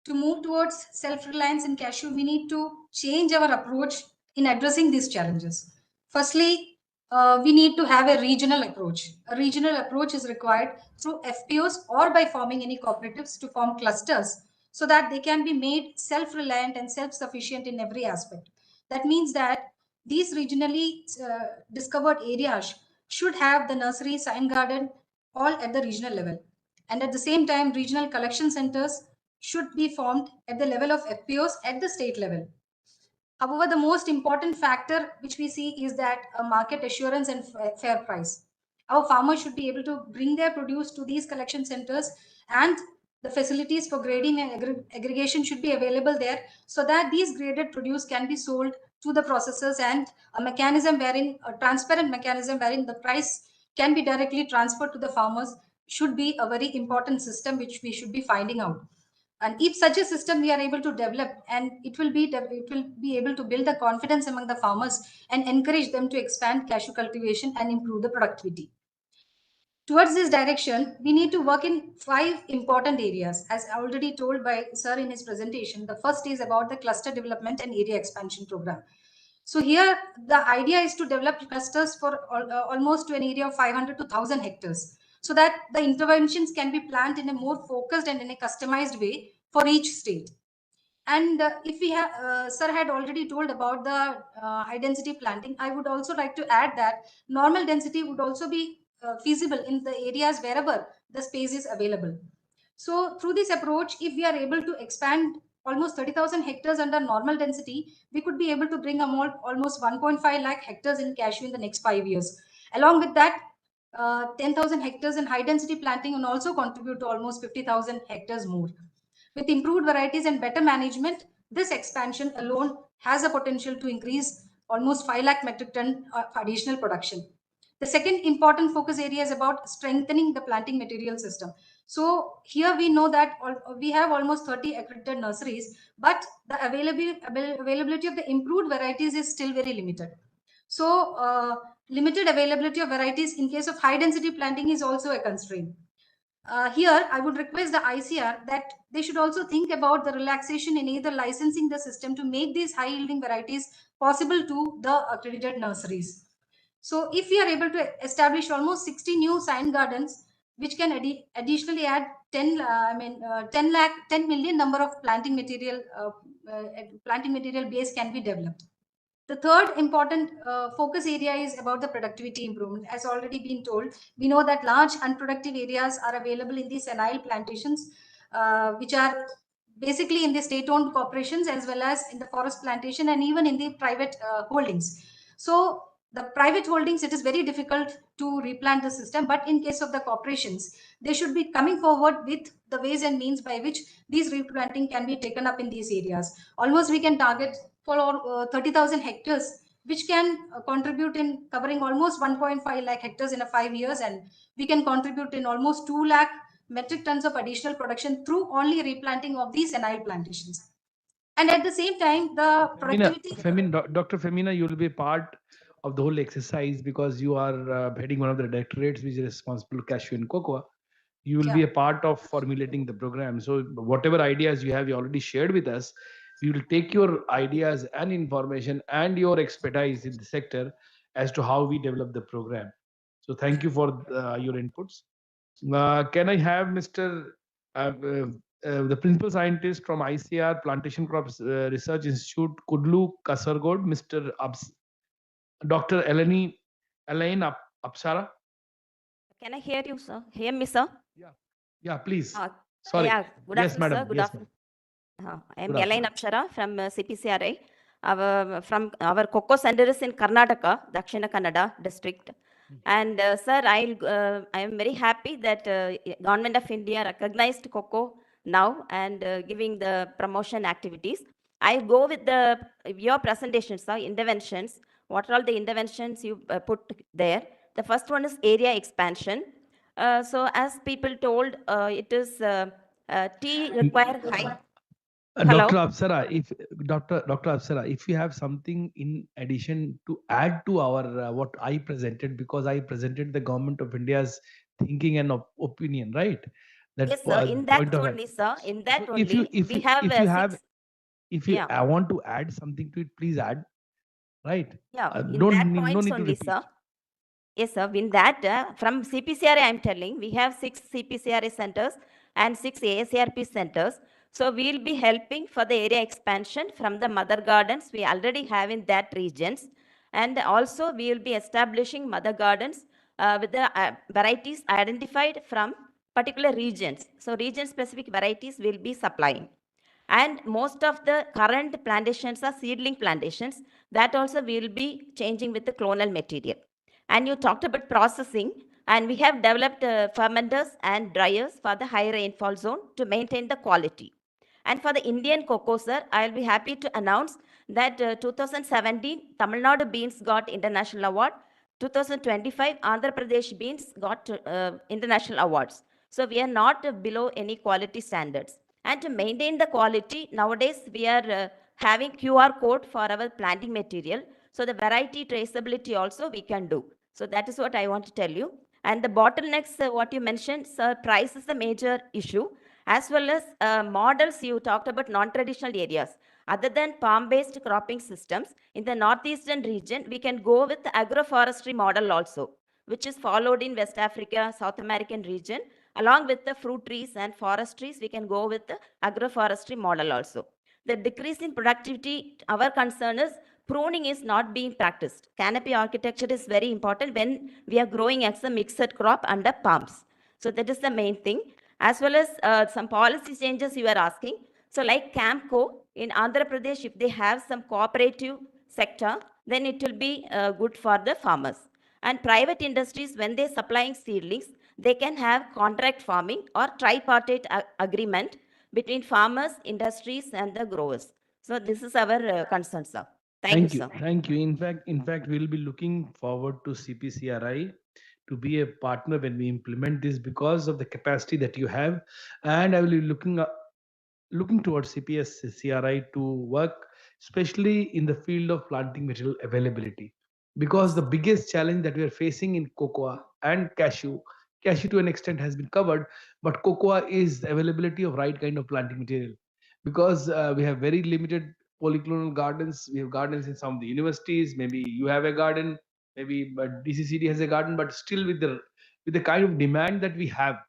To move towards self-reliance in cashew, we need to change our approach in addressing these challenges. Firstly, we need to have a regional approach. A regional approach is required through FPOs or by forming any cooperatives to form clusters so that they can be made self-reliant and self-sufficient in every aspect. That means that these regionally discovered areas should have the nursery, sign garden, all at the regional level. And at the same time, regional collection centers should be formed at the level of FPOs at the state level. However, the most important factor which we see is that market assurance and fair price. Our farmers should be able to bring their produce to these collection centers, and the facilities for grading and aggregation should be available there so that these graded produce can be sold to the processors, and a transparent mechanism wherein the price can be directly transferred to the farmers should be a very important system which we should be finding out. And if such a system we are able to develop, and it will be able to build the confidence among the farmers and encourage them to expand cashew cultivation and improve the productivity. Towards this direction, we need to work in 5 important areas, as already told by sir in his presentation. The first is about the cluster development and area expansion program. So here the idea is to develop clusters for almost to an area of 500 to 1000 hectares, so that the interventions can be planned in a more focused and in a customized way for each state. And if we have, sir had already told about the high density planting, I would also like to add that normal density would also be feasible in the areas wherever the space is available. So through this approach, if we are able to expand almost 30,000 hectares under normal density, we could be able to bring almost 1.5 lakh hectares in cashew in the next 5 years. Along with that, 10,000 hectares in high density planting will also contribute to almost 50,000 hectares more. With improved varieties and better management, this expansion alone has a potential to increase almost 5 lakh metric ton of additional production. The second important focus area is about strengthening the planting material system. So here we know that we have almost 30 accredited nurseries, but the availability of the improved varieties is still very limited. So limited availability of varieties in case of high density planting is also a constraint. Here, I would request the ICR that they should also think about the relaxation in either licensing the system to make these high yielding varieties possible to the accredited nurseries. So if we are able to establish almost 60 new sign gardens, which can additionally add 10 million number of planting material base can be developed. The third important focus area is about the productivity improvement. As already been told, we know that large unproductive areas are available in the senile plantations, which are basically in the state-owned corporations as well as in the forest plantation and even in the private holdings. So the private holdings, it is very difficult to replant the system, but in case of the corporations, they should be coming forward with the ways and means by which these replanting can be taken up in these areas. Almost we can target for 30,000 hectares, which can contribute in covering almost 1.5 lakh hectares in a 5 years, and we can contribute in almost 2 lakh metric tons of additional production through only replanting of these senile plantations. And at the same time, the productivity... Dr. Femina, you will be part of the whole exercise because you are heading one of the directorates which is responsible for cashew and cocoa. You will be a part of formulating the program. So whatever ideas you have, you already shared with us. We will take your ideas and information and your expertise in the sector as to how we develop the program. So thank you for your inputs. Can I have Mr. The principal scientist from ICR Plantation Crops Research Institute, Kudlu Kasargod, Mr. Dr. Elaine Apsara? Can I hear you, sir? Hear me, sir? Yeah, please. Sorry. Yeah, good Yes, afternoon, madam. sir. Good Yes, afternoon. I am Good Elaine Apsara from CPCRI. Our cocoa center is in Karnataka, Dakshina Kannada district. And sir, I am very happy that Government of India recognized cocoa now and giving the promotion activities. I go with your presentations, sir, interventions. What are all the interventions you put there? The first one is area expansion. So as people told, it is tea require high. Hello? Dr. Apsara, Dr. Apsara, if you have something in addition to add to our what I presented, because I presented the Government of India's thinking and opinion, right? That Yes, sir. In that only, sir. In that so only, we have if you I want to add something to it, please add, right? Yeah, in No that need points to only, repeat. sir. Yes, sir. In that, from CPCRA, I'm telling, we have 6 CPCRA centers and 6 ASRP centers. So we'll be helping for the area expansion from the mother gardens we already have in that regions. And also we will be establishing mother gardens with the varieties identified from particular regions. So region specific varieties will be supplying. And most of the current plantations are seedling plantations. That also will be changing with the clonal material. And you talked about processing, and we have developed fermenters and dryers for the high rainfall zone to maintain the quality. And for the Indian cocoa, sir, I'll be happy to announce that 2017 Tamil Nadu beans got international award. 2025 Andhra Pradesh beans got international awards. So we are not below any quality standards. And to maintain the quality, nowadays we are having QR code for our planting material. So the variety traceability also we can do. So that is what I want to tell you. And the bottlenecks, what you mentioned, sir, price is the major issue, as well as models you talked about non-traditional areas. Other than palm-based cropping systems, in the northeastern region, we can go with the agroforestry model also, which is followed in West Africa, South American region. Along with the fruit trees and forest trees, we can go with the agroforestry model also. The decrease in productivity, our concern is pruning is not being practiced. Canopy architecture is very important when we are growing as a mixed crop under palms. So that is the main thing. As well as some policy changes you are asking. So like Camco in Andhra Pradesh, if they have some cooperative sector, then it will be good for the farmers. And private industries, when they're supplying seedlings, they can have contract farming or tripartite agreement between farmers, industries, and the growers. So this is our concern, sir. Thank you, sir. Thank you. In fact, we'll be looking forward to CPCRI to be a partner when we implement this because of the capacity that you have, and I will be looking towards CPCRI to work, especially in the field of planting material availability, because the biggest challenge that we are facing in cocoa and cashew to an extent has been covered, but cocoa is the availability of right kind of planting material, because we have very limited polyclonal gardens. We have gardens in some of the universities. Maybe you have a garden, maybe but DCCD has a garden, but still with the kind of demand that we have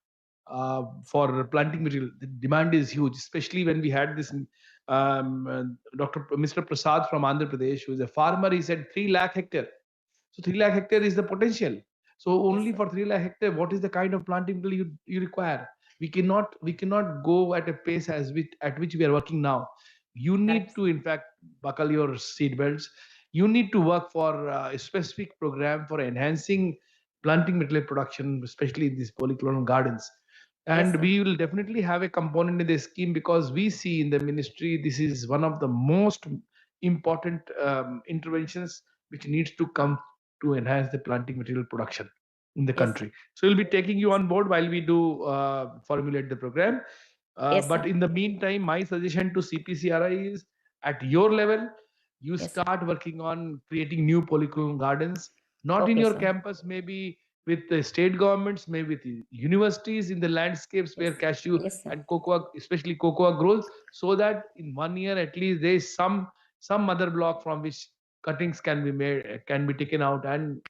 for planting material, the demand is huge, especially when we had this Mr. Prasad from Andhra Pradesh, who is a farmer, he said 3 lakh hectare. So 3 lakh hectare is the potential. So only for 3 lakh hectare, what is the kind of planting material you require? We cannot go at a pace at which we are working now. You need to, in fact, buckle your seat belts. You need to work for a specific program for enhancing planting material production, especially in these polyclonal gardens. And we will definitely have a component in the scheme, because we see in the ministry this is one of the most important interventions which needs to come to enhance the planting material production in the country. So we'll be taking you on board while we do formulate the program. But in the meantime, my suggestion to CPCRI is, at your level, you start working on creating new polyclonal gardens, not in your campus, maybe with the state governments, maybe with the universities, in the landscapes where cashew and cocoa, especially cocoa, grows, so that in 1 year at least there is some mother block from which cuttings can be made, can be taken out, and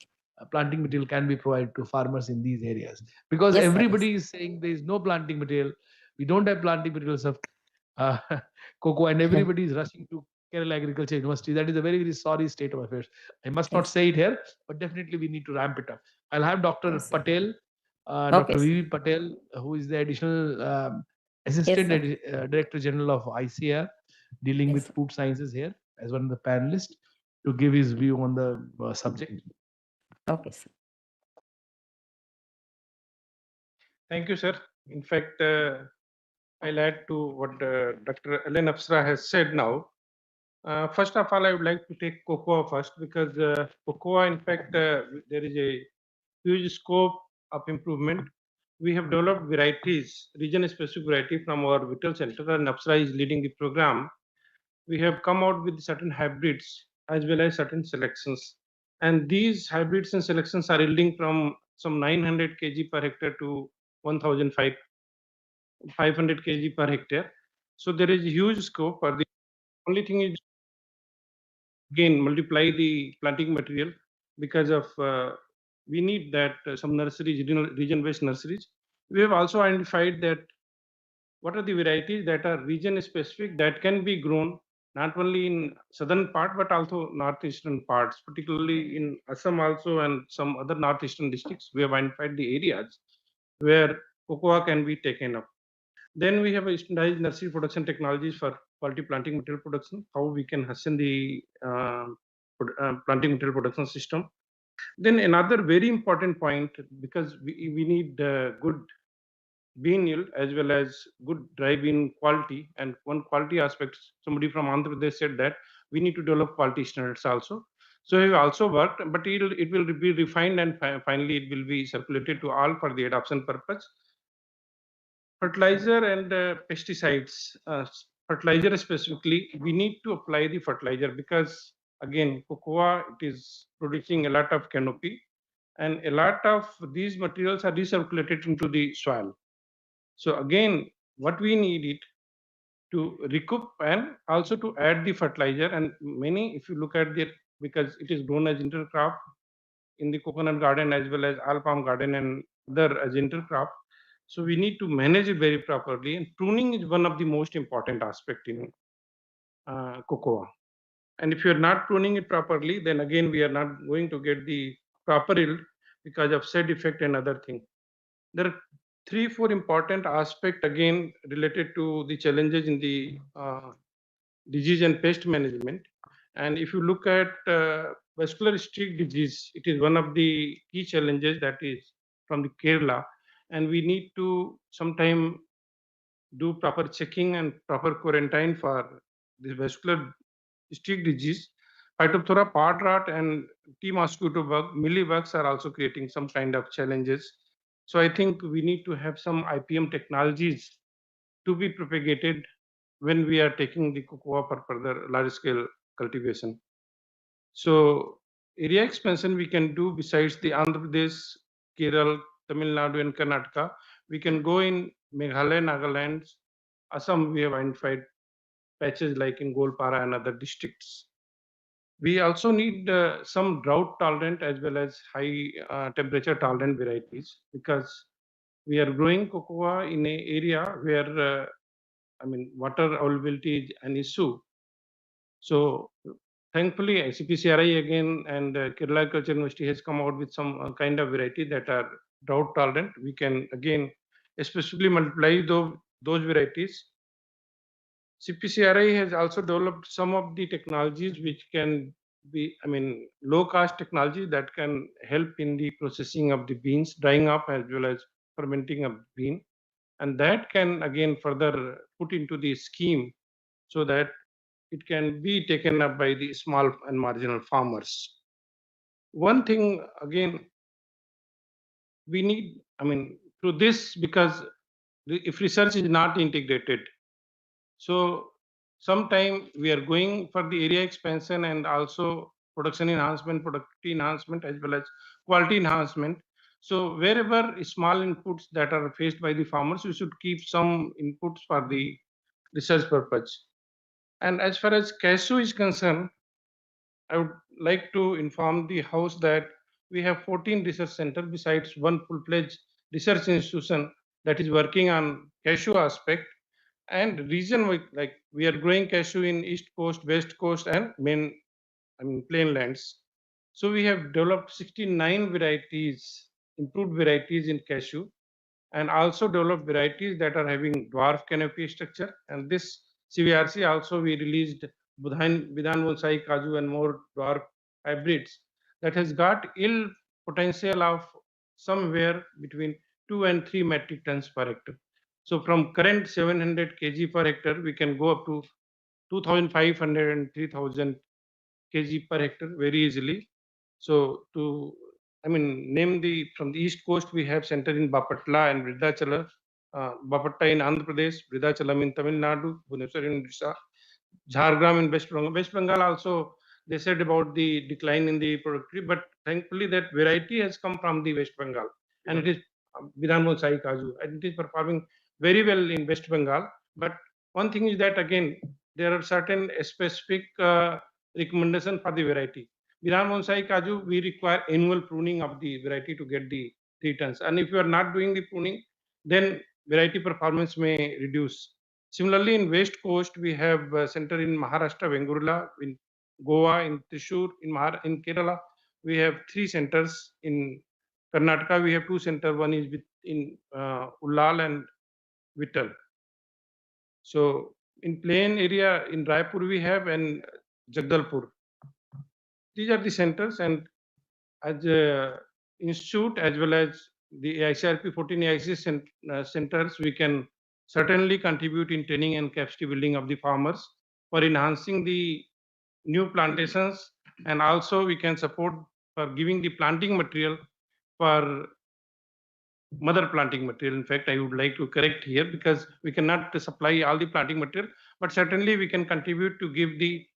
planting material can be provided to farmers in these areas. Because everybody is saying there is no planting material, we don't have planting materials of uh, cocoa, and everybody is rushing to Kerala Agriculture University. That is a very, very sorry state of affairs. I must not say it here, but definitely we need to ramp it up. I'll have Dr. Patel, Dr. V.V. Patel, who is the additional Assistant Director General of ICR, dealing with food sciences here, as one of the panelists, to give his view on the subject. Okay, sir. Thank you, sir. In fact, I'll add to what Dr. Ellen Afsra has said now. First of all, I would like to take cocoa first, because cocoa, in fact, there is a huge scope of improvement. We have developed varieties, region-specific variety from our Vittal Center, and Afsra is leading the program. We have come out with certain hybrids as well as certain selections. And these hybrids and selections are yielding from some 900 kg per hectare to 1,500 kg per hectare. So there is a huge scope. For the only thing is, again, multiply the planting material, because of we need that some nurseries, region-based nurseries. We have also identified that what are the varieties that are region-specific that can be grown not only in southern part but also northeastern parts, particularly in Assam also and some other northeastern districts. We have identified the areas where cocoa can be taken up. Then we have standardized nursery production technologies for quality planting material production, how we can hasten the planting material production system. Then another very important point, because we need good bean yield as well as good dry bean quality. And one quality aspect, somebody from Andhra Pradesh said that we need to develop quality standards also. So we also worked, but it will be refined, and finally it will be circulated to all for the adoption purpose. Fertilizer and pesticides. Fertilizer specifically, we need to apply the fertilizer, because again, cocoa, it is producing a lot of canopy, and a lot of these materials are recirculated into the soil. So again, what we need it to recoup and also to add the fertilizer. And many, if you look at the, because it is grown as intercrop in the coconut garden as well as all palm garden and other as intercrop. So we need to manage it very properly, and pruning is one of the most important aspect in cocoa. And if you're not pruning it properly, then again we are not going to get the proper yield because of side effect and other thing. There are 3-4 important aspects again related to the challenges in the disease and pest management. And if you look at vascular streak disease, it is one of the key challenges that is from the Kerala, and we need to sometime do proper checking and proper quarantine for this vascular streak disease. Phytophthora pod rot and tea mosquito bug, mealybugs are also creating some kind of challenges. So I think we need to have some IPM technologies to be propagated when we are taking the cocoa for further large scale cultivation. So area expansion we can do besides the Andhra Pradesh, Kerala, Tamil Nadu and Karnataka. We can go in Meghalaya, Nagaland, Assam. We have identified patches like in Golpara and other districts. We also need some drought tolerant as well as high temperature tolerant varieties, because we are growing cocoa in an area where water availability is an issue. So thankfully, CPCRI again and Kerala Agriculture University has come out with some kind of variety that are drought tolerant. We can again especially multiply those varieties. CPCRI has also developed some of the technologies which can be, low cost technology that can help in the processing of the beans, drying up as well as fermenting of bean. And that can again further put into the scheme so that it can be taken up by the small and marginal farmers. One thing again, we need, through this, because if research is not integrated, so sometime we are going for the area expansion and also production enhancement, productivity enhancement, as well as quality enhancement. So wherever small inputs that are faced by the farmers, we should keep some inputs for the research purpose. And as far as cashew is concerned, I would like to inform the House that we have 14 research centers besides one full-fledged research institution that is working on cashew aspect. And reason like we are growing cashew in East Coast, West Coast, and plain lands. So we have developed 69 varieties, improved varieties in cashew, and also developed varieties that are having dwarf canopy structure. And this CVRC also we released Vidhan Bonsai Kaju and more dwarf hybrids that has got yield potential of somewhere between 2 and 3 metric tons per hectare. So from current 700 kg per hectare, we can go up to 2,500 and 3,000 kg per hectare very easily. So to name from the East Coast, we have center in Bapatla and Vridachala, Bapatta in Andhra Pradesh, Vridhachalam in Tamil Nadu, Bhubaneswar in Odisha, Jhargram in West Bengal. West Bengal also, they said about the decline in the productivity, but thankfully that variety has come from the West Bengal, and it is Vidhan Bonsai Kaju, and it is performing very well in West Bengal. But one thing is that again, there are certain specific recommendation for the variety. Vidhan Bonsai Kaju, we require annual pruning of the variety to get the returns. And if you are not doing the pruning, then variety performance may reduce. Similarly, in West Coast, we have a center in Maharashtra, Vengurla, in Goa, in Thrissur, in Kerala. We have 3 centers. In Karnataka, we have 2 centers. One is in Ullal and Vittal. So in plain area, in Raipur, we have, and Jagdalpur. These are the centers, and as a institute as well as the ICRP 14 AIC centers, we can certainly contribute in training and capacity building of the farmers for enhancing the new plantations, and also we can support for giving the planting material for mother planting material. In fact, I would like to correct here, because we cannot supply all the planting material, but certainly we can contribute to give the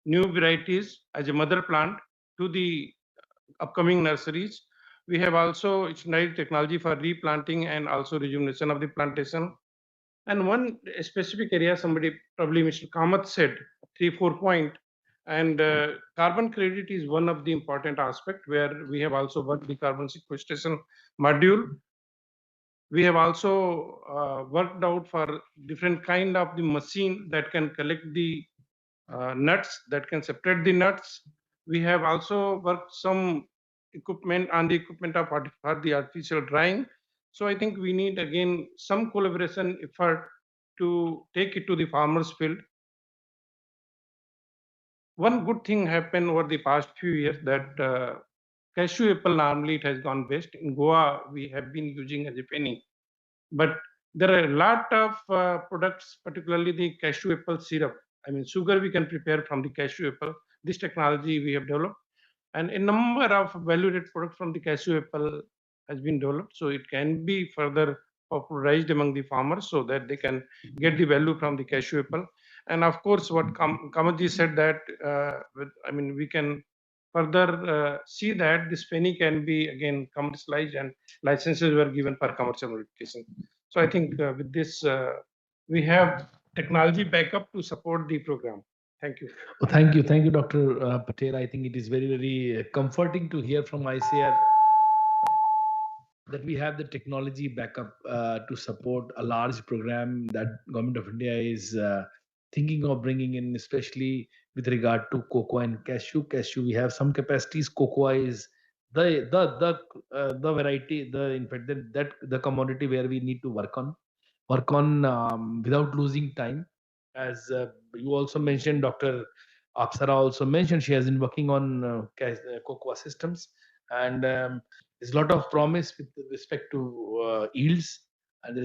new varieties as a mother plant to the upcoming nurseries. We have also engineered technology for replanting and also rejuvenation of the plantation. And one specific area, somebody, probably Mr. Kamath said, 3-4 point, and carbon credit is one of the important aspect where we have also worked the carbon sequestration module. We have also worked out for different kind of the machine that can collect the nuts, that can separate the nuts. We have also worked some equipment on the equipment for the artificial drying. So I think we need again some collaboration effort to take it to the farmers field. One good thing happened over the past few years that cashew apple, normally it has gone best. In Goa, we have been using as a penny. But there are a lot of products, particularly the cashew apple syrup. Sugar we can prepare from the cashew apple. This technology we have developed. And a number of value-added products from the cashew apple has been developed. So it can be further popularized among the farmers so that they can get the value from the cashew apple. And of course, what Kamaji said that, we can further see that this penny can be again commercialized and licenses were given for commercial modification. So I think with this, we have technology backup to support the program. Thank you. Oh, thank you, Dr. Patel. I think it is very, very comforting to hear from ICR. that we have the technology backup to support a large program that Government of India is thinking of bringing in, especially with regard to cocoa and cashew. Cashew, we have some capacities. Cocoa is the variety, the commodity where we need to work on without losing time. As you also mentioned, Dr. Apsara also mentioned, she has been working on cocoa systems, and there's a lot of promise with respect to yields, and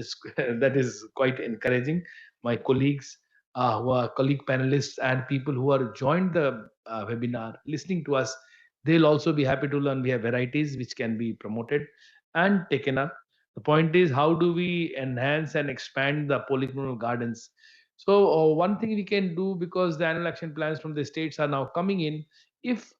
that is quite encouraging. My colleagues, who are colleague panelists and people who are joined the webinar, listening to us, they'll also be happy to learn. We have varieties which can be promoted and taken up. The point is, how do we enhance and expand the polyclonal gardens? So one thing we can do, because the annual action plans from the states are now coming in, if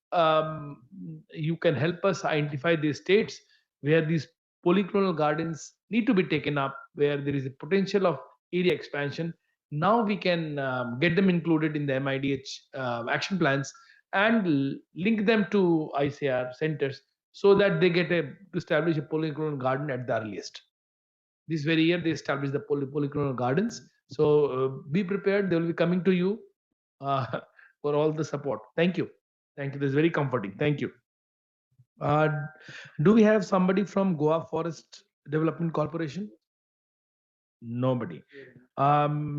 you can help us identify the states where these polyclonal gardens need to be taken up, where there is a potential of area expansion, now we can get them included in the MIDH action plans and link them to ICR centers so that they get to establish a polyclonal garden at the earliest. This very year they establish the polyclonal gardens. So be prepared. They will be coming to you for all the support. Thank you. Thank you. This is very comforting. Thank you. Do we have somebody from Goa Forest Development Corporation? Nobody. Kamla,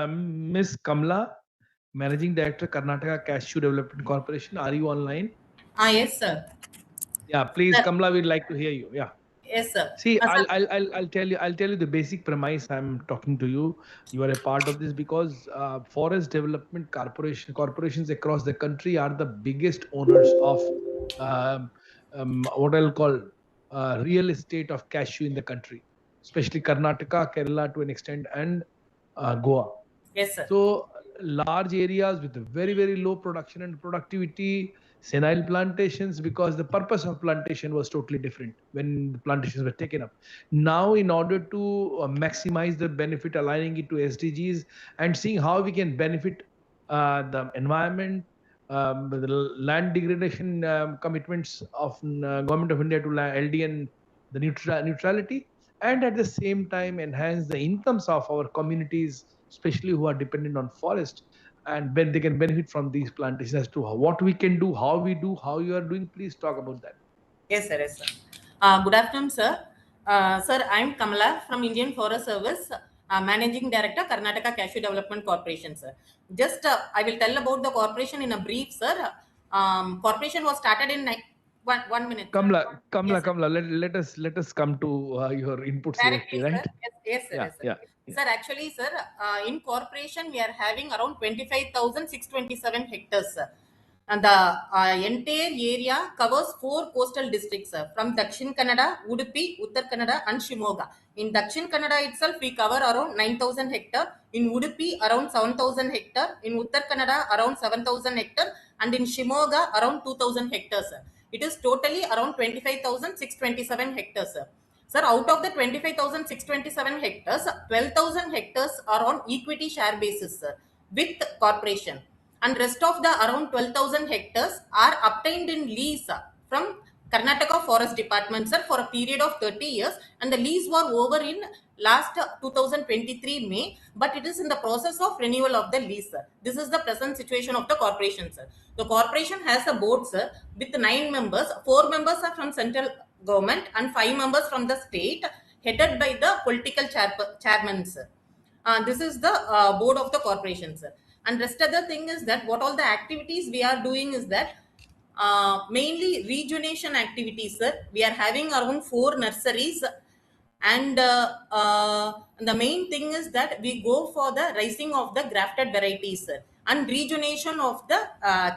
Miss Kamla, Managing Director, Karnataka Cashew Development Corporation. Are you online? Yes, sir. Yeah, please, Sir. Kamla, we'd like to hear you. Yeah. Yes, sir. See, Sir. I'll tell you the basic premise. I'm talking to you. You are a part of this because forest development corporations across the country are the biggest owners of what I'll call real estate of cashew in the country, especially Karnataka, Kerala to an extent, and Goa. Yes, sir. So large areas with very, very low production and productivity, senile plantations, because the purpose of plantation was totally different when the plantations were taken up. Now, in order to maximize the benefit, aligning it to SDGs and seeing how we can benefit the environment, the land degradation commitments of Government of India to LD and the neutrality, and at the same time enhance the incomes of our communities, especially who are dependent on forest, and when they can benefit from these plantations. As to what we can do, how we do, how you are doing, please talk about that. Yes, sir. Yes, sir. Good afternoon, sir. Sir, I'm Kamala from Indian Forest Service, Managing Director, Karnataka Cashew Development Corporation, sir. Just I will tell about the corporation in a brief, sir. Corporation was started in one minute. Kamla, Yes, let us come to your inputs directly, right? sir. Yes, sir. Yeah, Yes, sir. yeah. Sir, actually, sir, in corporation, we are having around 25,627 hectares, sir. And the entire area covers 4 coastal districts, sir, from Dakshin Kannada, Udupi, Uttar Kannada, and Shimoga. In Dakshin Kannada itself, we cover around 9,000 hectares. In Udupi, around 7,000 hectares. In Uttar Kannada, around 7,000 hectares. And in Shimoga, around 2,000 hectares, sir. It is totally around 25,627 hectares, sir. Sir, out of the 25,627 hectares, 12,000 hectares are on equity share basis, sir, with corporation, and rest of the around 12,000 hectares are obtained in lease from Karnataka Forest Department, sir, for a period of 30 years, and the lease were over in last 2023 May, but it is in the process of renewal of the lease, sir. This is the present situation of the corporation, sir. The corporation has a board, sir, with 9 members. 4 members are from central government and 5 members from the state, headed by the political chairman, sir. This is the board of the corporation, sir. And rest of the thing is that what all the activities we are doing is that mainly rejuvenation activities, sir. We are having around 4 nurseries, and the main thing is that we go for the rising of the grafted varieties, sir, and rejuvenation of the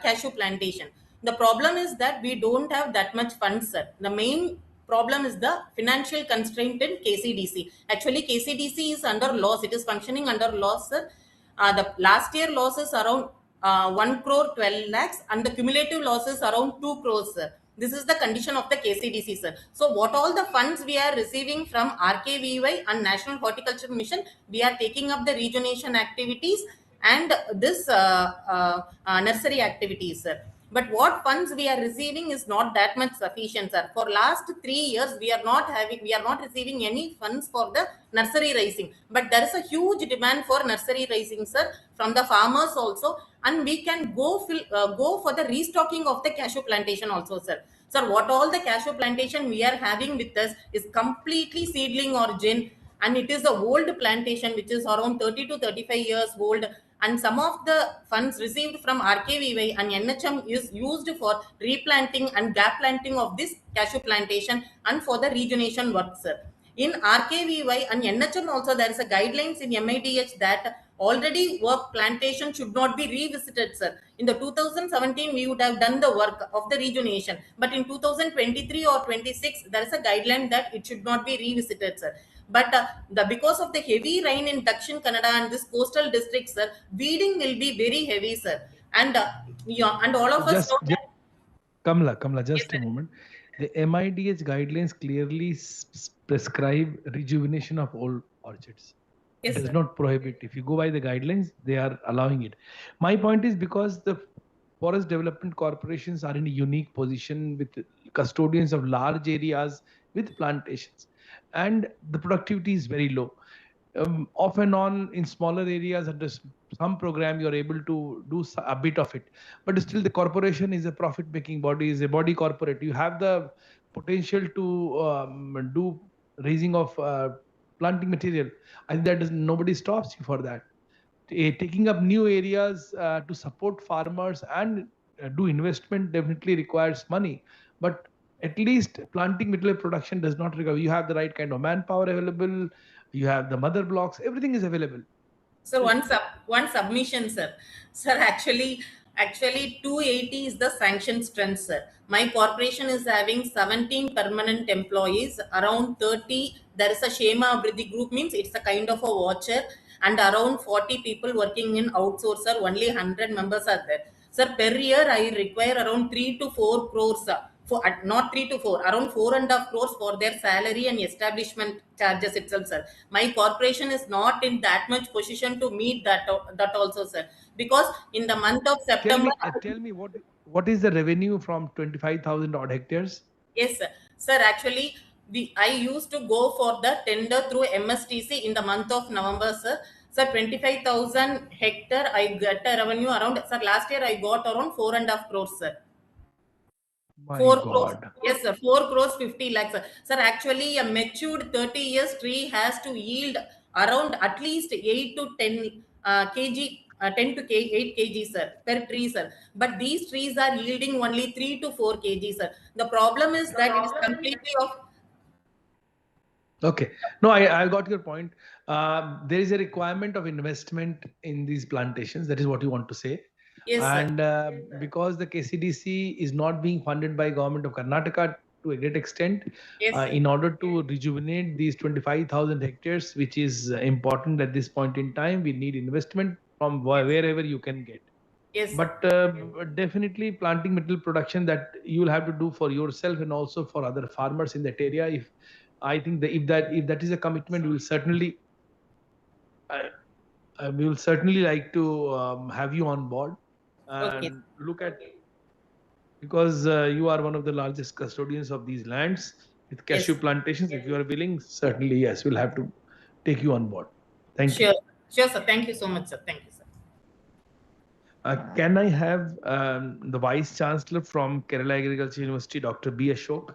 cashew plantation. The problem is that we don't have that much funds, sir. The main problem is the financial constraint in KCDC. Actually, KCDC is under loss. It is functioning under loss, sir. The last year losses around 1 crore 12 lakhs, and the cumulative losses around 2 crores, sir. This is the condition of the KCDC, sir. So what all the funds we are receiving from RKVY and National Horticulture Mission, we are taking up the rejuvenation activities and this nursery activities, sir. But what funds we are receiving is not that much sufficient, sir. For last 3 years, we are not receiving any funds for the nursery raising. But there is a huge demand for nursery raising, sir, from the farmers also, and we can go for the restocking of the cashew plantation also, sir. Sir, what all the cashew plantation we are having with us is completely seedling origin, and it is the old plantation which is around 30 to 35 years old, and some of the funds received from RKVY and NHM is used for replanting and gap planting of this cashew plantation and for the rejuvenation work, sir. In RKVY and NHM also there is a guidelines in MIDH that already work plantation should not be revisited, sir. In the 2017 we would have done the work of the rejuvenation, but in 2023 or 26 there is a guideline that it should not be revisited, sir. But because of the heavy rain in Dakshin Kannada and this coastal districts, sir, weeding will be very heavy, sir. And and all of us know that. Kamla, just Yes, a moment. The MIDH guidelines clearly prescribe rejuvenation of old orchards. Yes, It does sir. not prohibit. If you go by the guidelines, they are allowing it. My point is because the forest development corporations are in a unique position with custodians of large areas with plantations, and the productivity is very low. Off and on in smaller areas under some program you're able to do a bit of it, but still the corporation is a profit making body, is a body corporate. You have the potential to do raising of planting material. I think that nobody stops you for that. Taking up new areas to support farmers and do investment definitely requires money, but at least planting material production does not require. You have the right kind of manpower available, you have the mother blocks, everything is available. Sir, one submission, sir. Sir, actually 280 is the sanction strength, sir. My corporation is having 17 permanent employees, around 30. There is a Shema Abridhi group, means it's a kind of a watcher, and around 40 people working in outsourcer. Only 100 members are there. Sir, per year I require around 3 to 4 crores. For not 3 to 4, around 4.5 crores for their salary and establishment charges itself, sir. My corporation is not in that much position to meet that also, sir, because in the month of September. Tell me what is the revenue from 25,000 odd hectares? Yes, sir. Sir, actually I used to go for the tender through MSTC in the month of November, sir. Sir, 25,000 hectare I get a revenue around, sir, last year I got around 4.5 crores, sir. My 4 God. crores. Yes, sir. 4 crores 50 lakhs. Sir. Sir, actually, a matured 30 years tree has to yield around at least 8 to 10 kg, 10 to 8 kg, sir, per tree, sir. But these trees are yielding only 3 to 4 kg, sir. The problem is that it is completely of. Okay. No, I got your point. There is a requirement of investment in these plantations. That is what you want to say. Yes, and sir. because the KCDC is not being funded by government of Karnataka to a great extent, Yes, sir. in order to rejuvenate these 25,000 hectares, which is important at this point in time, we need investment from wherever you can get. Yes, but definitely planting material production that you will have to do for yourself and also for other farmers in that area. If I think that if that is a commitment, we will certainly like to have you on board and Okay. look at, because you are one of the largest custodians of these lands with cashew Yes. plantations. If you are willing, certainly yes, we'll have to take you on board. Thank you. Sure, sir. Thank you so much, sir. Thank you, sir. Can I have the Vice Chancellor from Kerala Agriculture University, Dr. B. Ashok?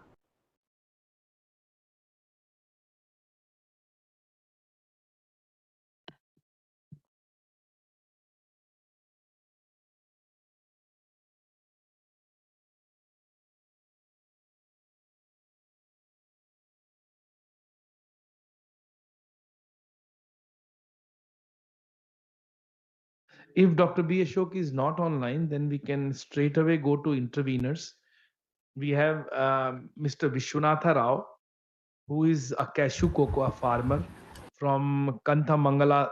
If Dr. B. Ashok is not online, then we can straight away go to interveners. We have Mr. Vishwanatha Rao, who is a cashew cocoa farmer from Kanthamangala.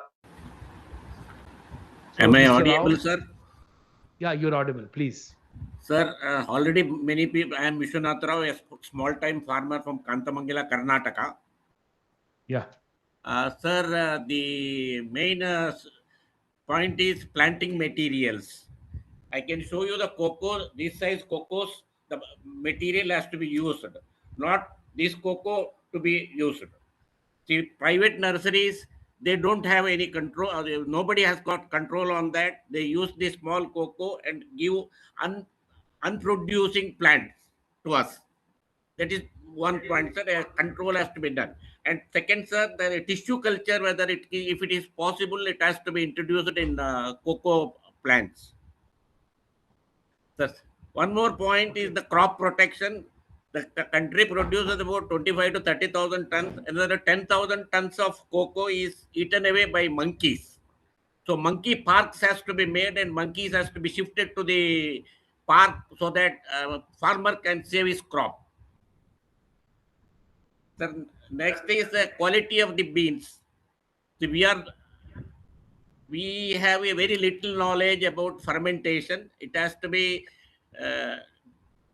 So, am I Mr. audible, Rao? sir? Yeah, you're audible. Please. Sir, already many people, I am Vishwanath Rao, a small-time farmer from Kanthamangala, Karnataka. Yeah. Sir, the main point is planting materials. I can show you the cocoa, this size cocoas, the material has to be used, not this cocoa to be used. See, private nurseries, they don't have any control. Nobody has got control on that. They use the small cocoa and give unproducing plants to us. That is one point, sir. Control has to be done. And second, sir, the tissue culture, whether if it is possible, it has to be introduced in cocoa plants. Sir, one more point is the crop protection. The country produces about 25 to 30,000 tons. Another 10,000 tons of cocoa is eaten away by monkeys. So monkey parks has to be made and monkeys has to be shifted to the park so that farmer can save his crop. Sir, next is the quality of the beans. So we have a very little knowledge about fermentation. It has to be uh,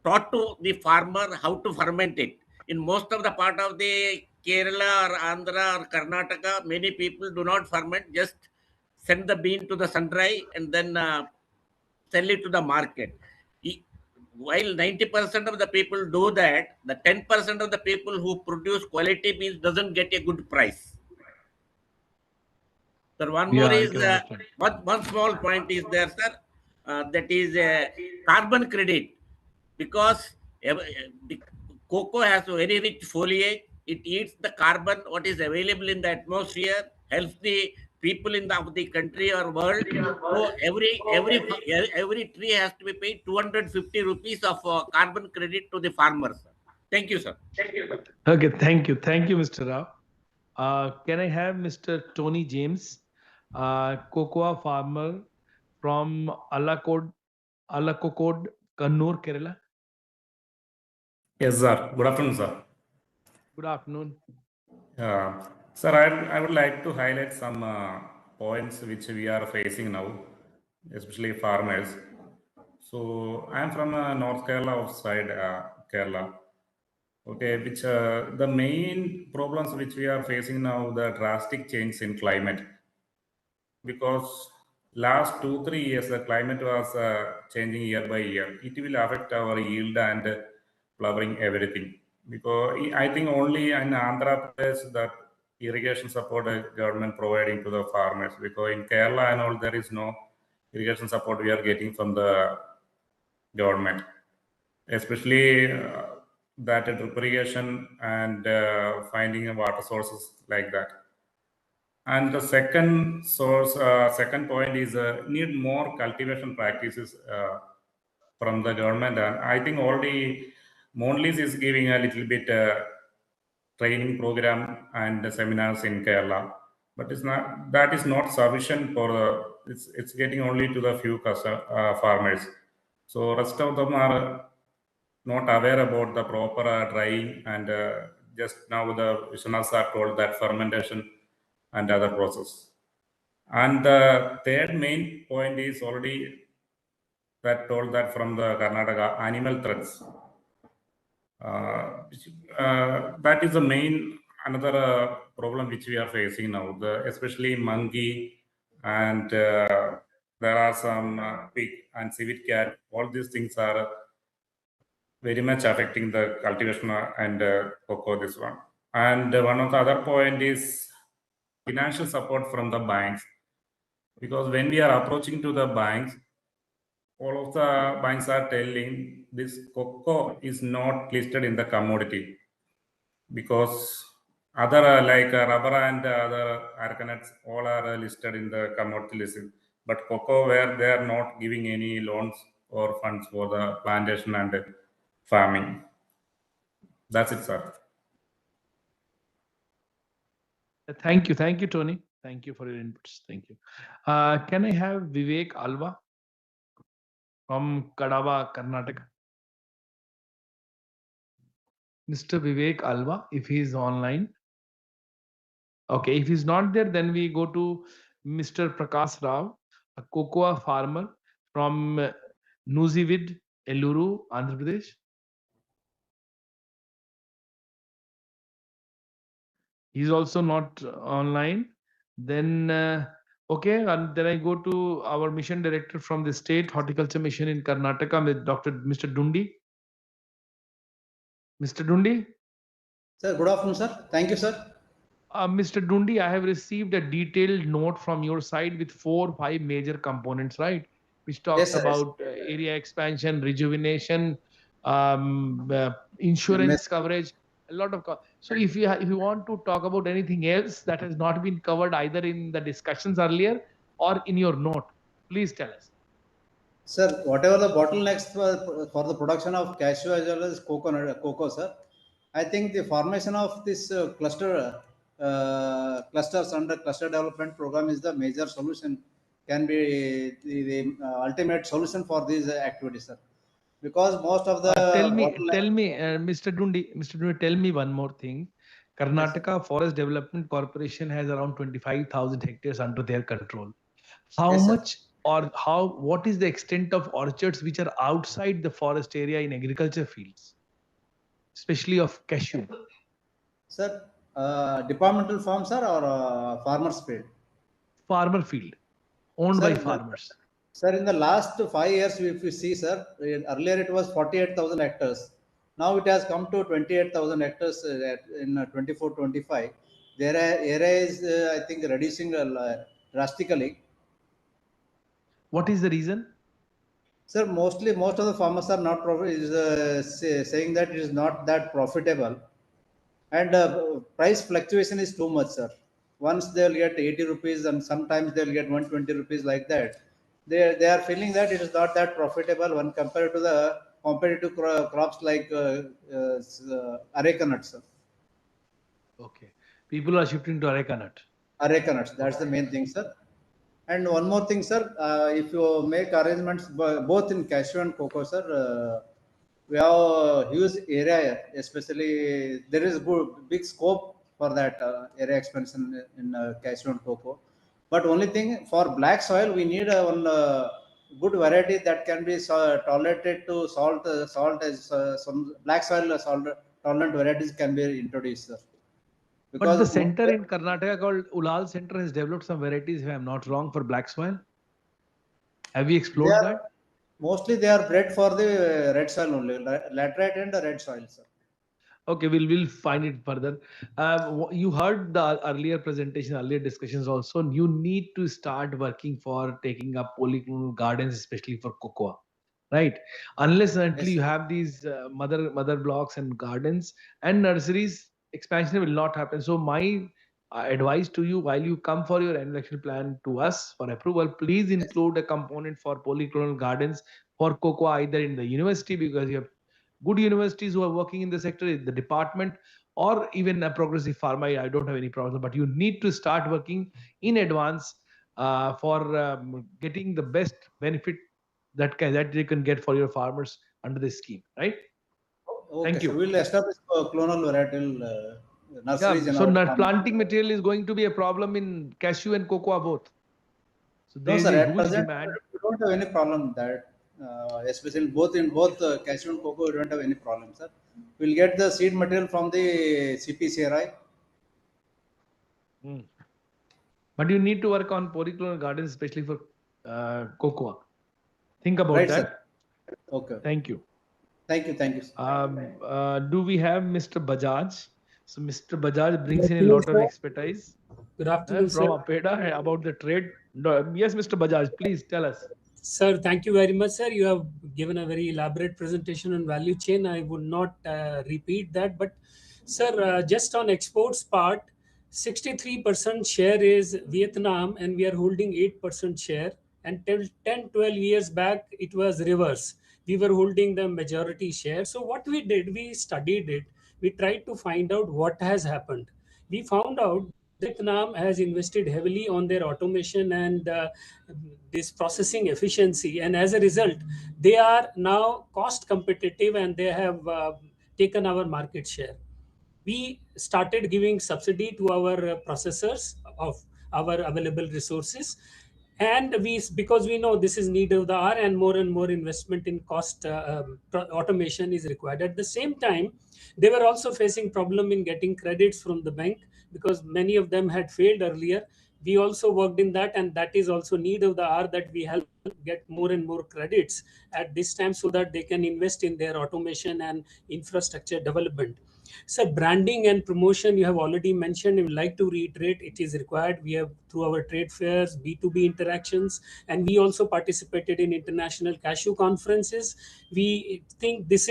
taught to the farmer how to ferment it. In most of the part of the Kerala or Andhra or Karnataka, many people do not ferment, just send the bean to the sun dry and then sell it to the market. While 90% of the people do that, the 10% of the people who produce quality beans doesn't get a good price. Sir, one more Yeah, I is can understand. one small point is there, sir. That is carbon credit, because the cocoa has a very rich foliage. It eats the carbon what is available in the atmosphere, helps the people in the country or world. So every tree has to be paid 250 rupees of carbon credit to the farmers. Thank you, sir. Okay, thank you. Thank you, Mr. Rao. Can I have Mr. Tony James, cocoa farmer from Alakod, Kannur, Kerala? Yes, sir. Good afternoon, sir. Good afternoon. Sir, I would like to highlight some points which we are facing now, especially farmers. So I am from North Kerala side, Kerala. Okay, which the main problems which we are facing now, the drastic change in climate, because last 2 3 years the climate was changing year by year. It will affect our yield and flowering everything, because I think only in Andhra Pradesh that irrigation support government providing to the farmers, because in Kerala and all there is no irrigation support we are getting from the government, especially that drip irrigation and finding water sources like that. And the second point is need more cultivation practices from the government. And I think already Mondelez is giving a little bit training program and seminars in Kerala, but it's not, that is not sufficient for it's getting only to the few farmers. So rest of them are not aware about the proper drying, and just now the Vishwanath are told that fermentation and other process. And the third main point is already that told that from the Karnataka animal threats. That is the main another problem which we are facing now, especially monkey, and there are some pig and civet cat. All these things are very much affecting the cultivation and cocoa, this one. And one of the other point is financial support from the banks, because when we are approaching to the banks, all of the banks are telling this cocoa is not listed in the commodity, because other like rubber and other argonautes all are listed in the commodity list, but cocoa where they are not giving any loans or funds for the plantation and farming. That's it, sir. Thank you, Tony. Thank you for your inputs. Thank you. Can I have Vivek Alva from Kadava, Karnataka? Mr. Vivek Alva, if he is online. Okay, if he's not there, then we go to Mr. Prakash Rao, a cocoa farmer from Nuzivid, Eluru, Andhra Pradesh. He's also not online. Then, Okay, and then I go to our mission director from the state horticulture mission in Karnataka, with Mr. Dundi. Mr. Dundi? Sir, good afternoon, sir. Thank you, sir. Mr. Dundi, I have received a detailed note from your side with 4 or 5 major components, right? Which talks Yes, sir. about area expansion, rejuvenation, insurance coverage, a lot of. So if you want to talk about anything else that has not been covered either in the discussions earlier or in your note, please tell us. Sir, whatever the bottlenecks for the production of cashew as well as cocoa, sir, I think the formation of this clusters under cluster development program is the major solution, can be the ultimate solution for these activities, sir. Because most of the tell me, Mr. Dundi, tell me one more thing. Karnataka Forest Development Corporation has around 25,000 hectares under their control. How much or what is the extent of orchards which are outside the forest area in agriculture fields, especially of cashew? Sir, departmental farm, sir, or farmer's field? Farmer field, owned by farmers. Sir, in the last 5 years, if you see, sir, earlier it was 48,000 hectares. Now it has come to 28,000 hectares in 24-25. Their area is, I think, reducing drastically. What is the reason? Sir, most of the farmers are not saying that it is not that profitable, and price fluctuation is too much, sir. Once they'll get 80 rupees and sometimes they'll get 120 rupees like that. They are feeling that it is not that profitable when compared to the competitive crops like areca nuts, sir. Okay, people are shifting to areca nut. Areca nuts, that's the main thing, sir. And one more thing, sir, if you make arrangements both in cashew and cocoa, sir, we have a huge area, especially there is big scope for that area expansion in cashew and cocoa. But only thing, for black soil, we need one good variety that can be tolerated to salt as some black soil tolerant varieties can be introduced, sir. But the center in Karnataka called Ulal Center has developed some varieties, if I am not wrong, for black soil. Have we explored that? Mostly they are bred for the red soil only, laterite and red soil, sir. Okay, we'll find it further. You heard the earlier presentation, earlier discussions also. You need to start working for taking up polyclonal gardens, especially for cocoa, right? Unless and until you have these mother blocks and gardens and nurseries, expansion will not happen. So my advice to you, while you come for your annual plan to us for approval, please include a component for polyclonal gardens for cocoa, either in the university, because you have good universities who are working in the sector, in the department, or even a progressive pharma. I don't have any problem, but you need to start working in advance for getting the best benefit that they can get for your farmers under this scheme, right? Okay, thank you. So we'll establish clonal varietal nurseries. Yeah, so planting material is going to be a problem in cashew and cocoa both. So there is a huge demand. We don't have any problem with that. Especially in both cashew and cocoa, we don't have any problem, sir. We'll get the seed material from the CPCRI. But you need to work on polyclonal gardens, especially for cocoa. Think about that. Sir. Okay. Thank you. Thank you. Do we have Mr. Bajaj? So Mr. Bajaj brings in a lot of expertise. Good afternoon, from sir. APEDA about the trade. Yes, Mr. Bajaj, please tell us. Sir, thank you very much, sir. You have given a very elaborate presentation on value chain. I would not repeat that, but sir, just on exports part, 63% share is Vietnam and we are holding 8% share. And till 10-12 years back, it was reverse. We were holding the majority share. So what we did, we studied it. We tried to find out what has happened. We found out Vietnam has invested heavily on their automation and this processing efficiency. And as a result, they are now cost competitive and they have taken our market share. We started giving subsidy to our processors of our available resources. And because we know this is need of the hour and more investment in cost automation is required. At the same time, they were also facing problem in getting credits from the bank because many of them had failed earlier. We also worked in that, and that is also need of the hour, that we help get more and more credits at this time so that they can invest in their automation and infrastructure development. So branding and promotion, you have already mentioned. I would like to reiterate, it is required. We have, through our trade fairs, B2B interactions, and we also participated in international cashew conferences. We think this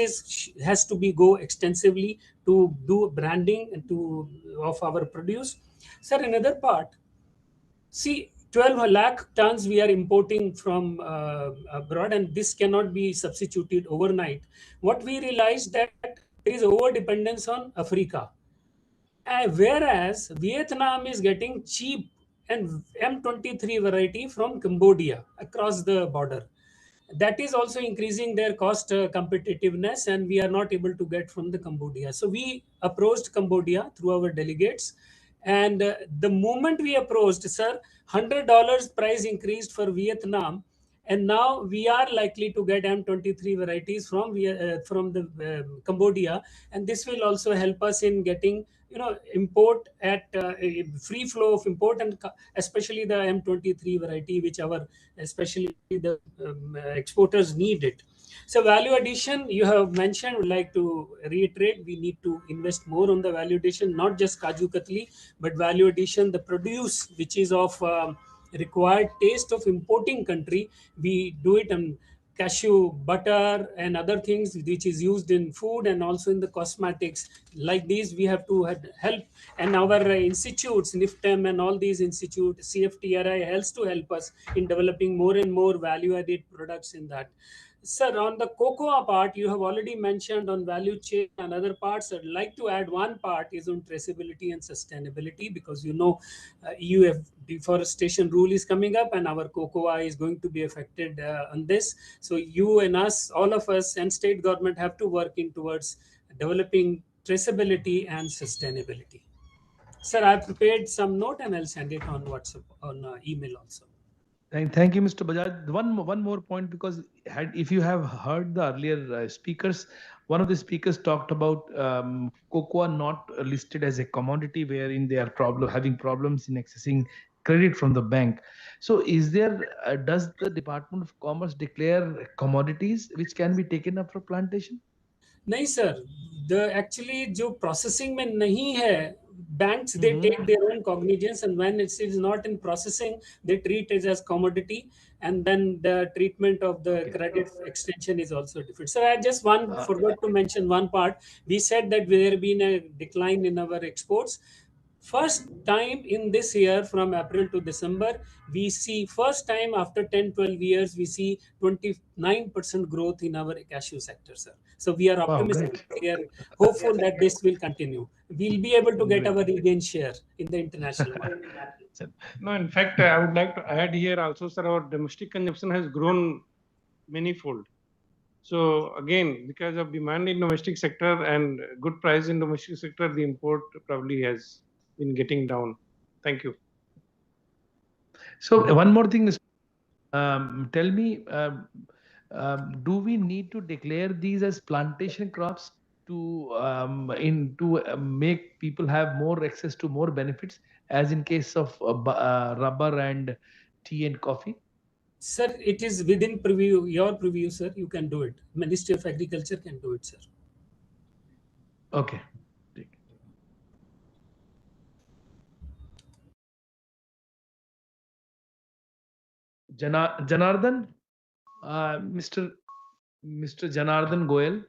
has to be go extensively to do branding and of our produce. Sir, another part, see, 12 lakh tons we are importing from abroad, and this cannot be substituted overnight. What we realized, that there is over dependence on Africa, whereas Vietnam is getting cheap and M23 variety from Cambodia across the border. That is also increasing their cost competitiveness, and we are not able to get from the Cambodia. So we approached Cambodia through our delegates, and the moment we approached, sir, $100 price increased for Vietnam, and now we are likely to get M23 varieties from the Cambodia, and this will also help us in getting import at free flow of import, and especially the M23 variety, which our especially the exporters need it. So value addition, you have mentioned, would like to reiterate, we need to invest more on the value addition, not just Kaju Katli, but value addition, the produce which is of required taste of importing country, we do it. And cashew butter and other things which is used in food and also in the cosmetics, like these we have to help. And our institutes, NIFTEM and all these institutes, CFTRI, helps to help us in developing more and more value added products in that. Sir, on the cocoa part, you have already mentioned on value chain and other parts. I'd like to add one part is on traceability and sustainability, because EU deforestation rule is coming up, and our cocoa is going to be affected on this. So you and us, all of us and state government have to work in towards developing traceability and sustainability. Sir, I've prepared some note and I'll send it on WhatsApp, on email also. Thank you, Mr. Bajaj. One more point, because if you have heard the earlier speakers, one of the speakers talked about cocoa not listed as a commodity, wherein they are having problems in accessing credit from the bank. So is there, does the Department of Commerce declare commodities which can be taken up for plantation? नहीं sir, the actually जो processing में नहीं है, banks they take their own cognizance, and when it is not in processing, they treat it as commodity, and then the treatment of the credit extension is also different. So I just forgot to mention one part. We said that there have been a decline in our exports. First time in this year, from April to December, we see first time after 10-12 years, we see 29% growth in our cashew sector, sir. So we are optimistic. We are hopeful that this will continue. We'll be able to get our regain share in the international market. No, in fact, I would like to add here also, sir, our domestic consumption has grown manifold. So again, because of demand in domestic sector and good price in domestic sector, the import probably has been getting down. Thank you. So one more thing is, tell me, do we need to declare these as plantation crops to make people have more access to more benefits, as in case of rubber and tea and coffee? Sir, it is within your preview, sir. You can do it. Ministry of Agriculture can do it, sir. Okay. Janardhan, Mr. Janardhan Goyal.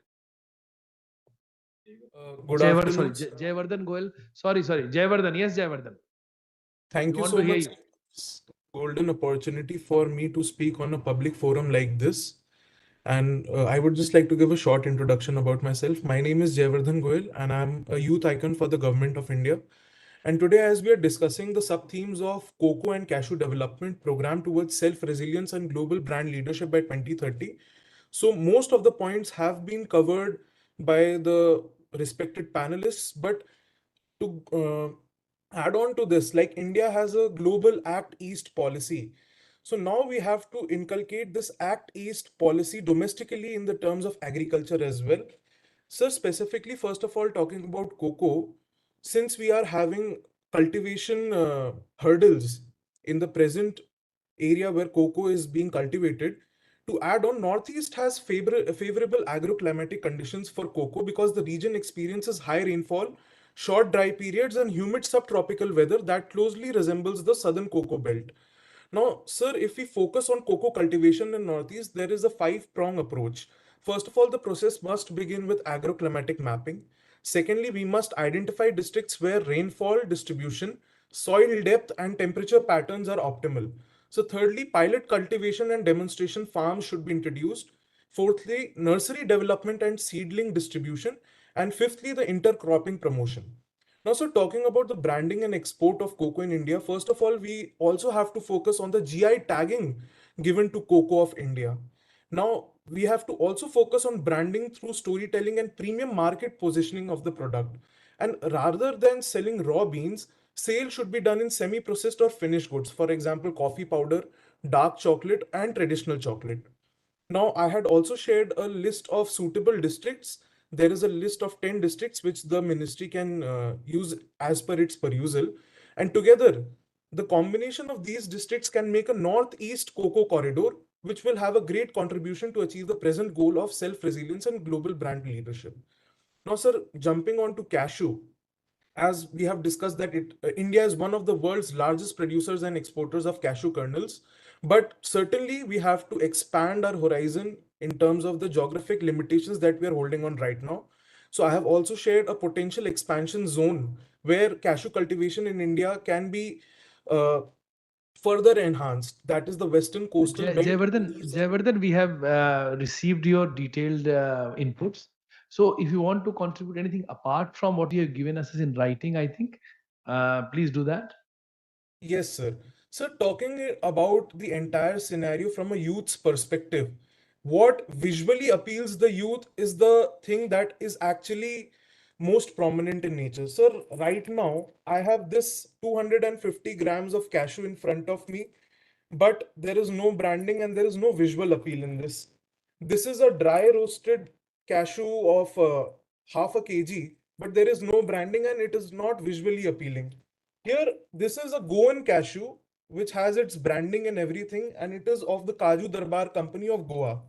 Good afternoon. Jayavardhan Goyal. Sorry. Jayavardhan. Yes, Jayavardhan. Thank you so much. Golden opportunity for me to speak on a public forum like this. And I would just like to give a short introduction about myself. My name is Jayavardhan Goyal, and I'm a youth icon for the Government of India. And today, as we are discussing the sub-themes of cocoa and cashew development program towards self-resilience and global brand leadership by 2030. So most of the points have been covered by the respected panelists, but to add on to this, like India has a global Act East policy. So now we have to inculcate this Act East policy domestically in the terms of agriculture as well. So specifically, first of all, talking about cocoa, since we are having cultivation hurdles in the present area where cocoa is being cultivated. To add on, Northeast has favorable agroclimatic conditions for cocoa because the region experiences high rainfall, short dry periods, and humid subtropical weather that closely resembles the southern cocoa belt. Now, sir, if we focus on cocoa cultivation in Northeast, there is a five-prong approach. First of all, the process must begin with agroclimatic mapping. Secondly, we must identify districts where rainfall distribution, soil depth, and temperature patterns are optimal. So, thirdly, pilot cultivation and demonstration farms should be introduced. Fourthly, nursery development and seedling distribution. And fifthly, the intercropping promotion. Now, so talking about the branding and export of cocoa in India, first of all, we also have to focus on the GI tagging given to cocoa of India. Now, we have to also focus on branding through storytelling and premium market positioning of the product. And rather than selling raw beans, sale should be done in semi-processed or finished goods. For example, coffee powder, dark chocolate, and traditional chocolate. Now, I had also shared a list of suitable districts. There is a list of 10 districts which the ministry can use as per its perusal. And together, the combination of these districts can make a northeast cocoa corridor, which will have a great contribution to achieve the present goal of self-resilience and global brand leadership. Now, sir, jumping on to cashew, as we have discussed that India is one of the world's largest producers and exporters of cashew kernels, but certainly we have to expand our horizon in terms of the geographic limitations that we are holding on right now. So I have also shared a potential expansion zone where cashew cultivation in India can be uh, further enhanced. That is the western coastal belt. Jayavardhan, we have received your detailed inputs. So if you want to contribute anything apart from what you have given us in writing, I think, please do that. Yes, sir. So, talking about the entire scenario from a youth's perspective, what visually appeals the youth is the thing that is actually most prominent in nature. Sir, right now, I have this 250 grams of cashew in front of me, but there is no branding and there is no visual appeal in this. This is a dry roasted cashew of half a kg, but there is no branding and it is not visually appealing. Here, this is a Goan cashew, which has its branding and everything, and it is of the Kaju Darbar Company of Goa.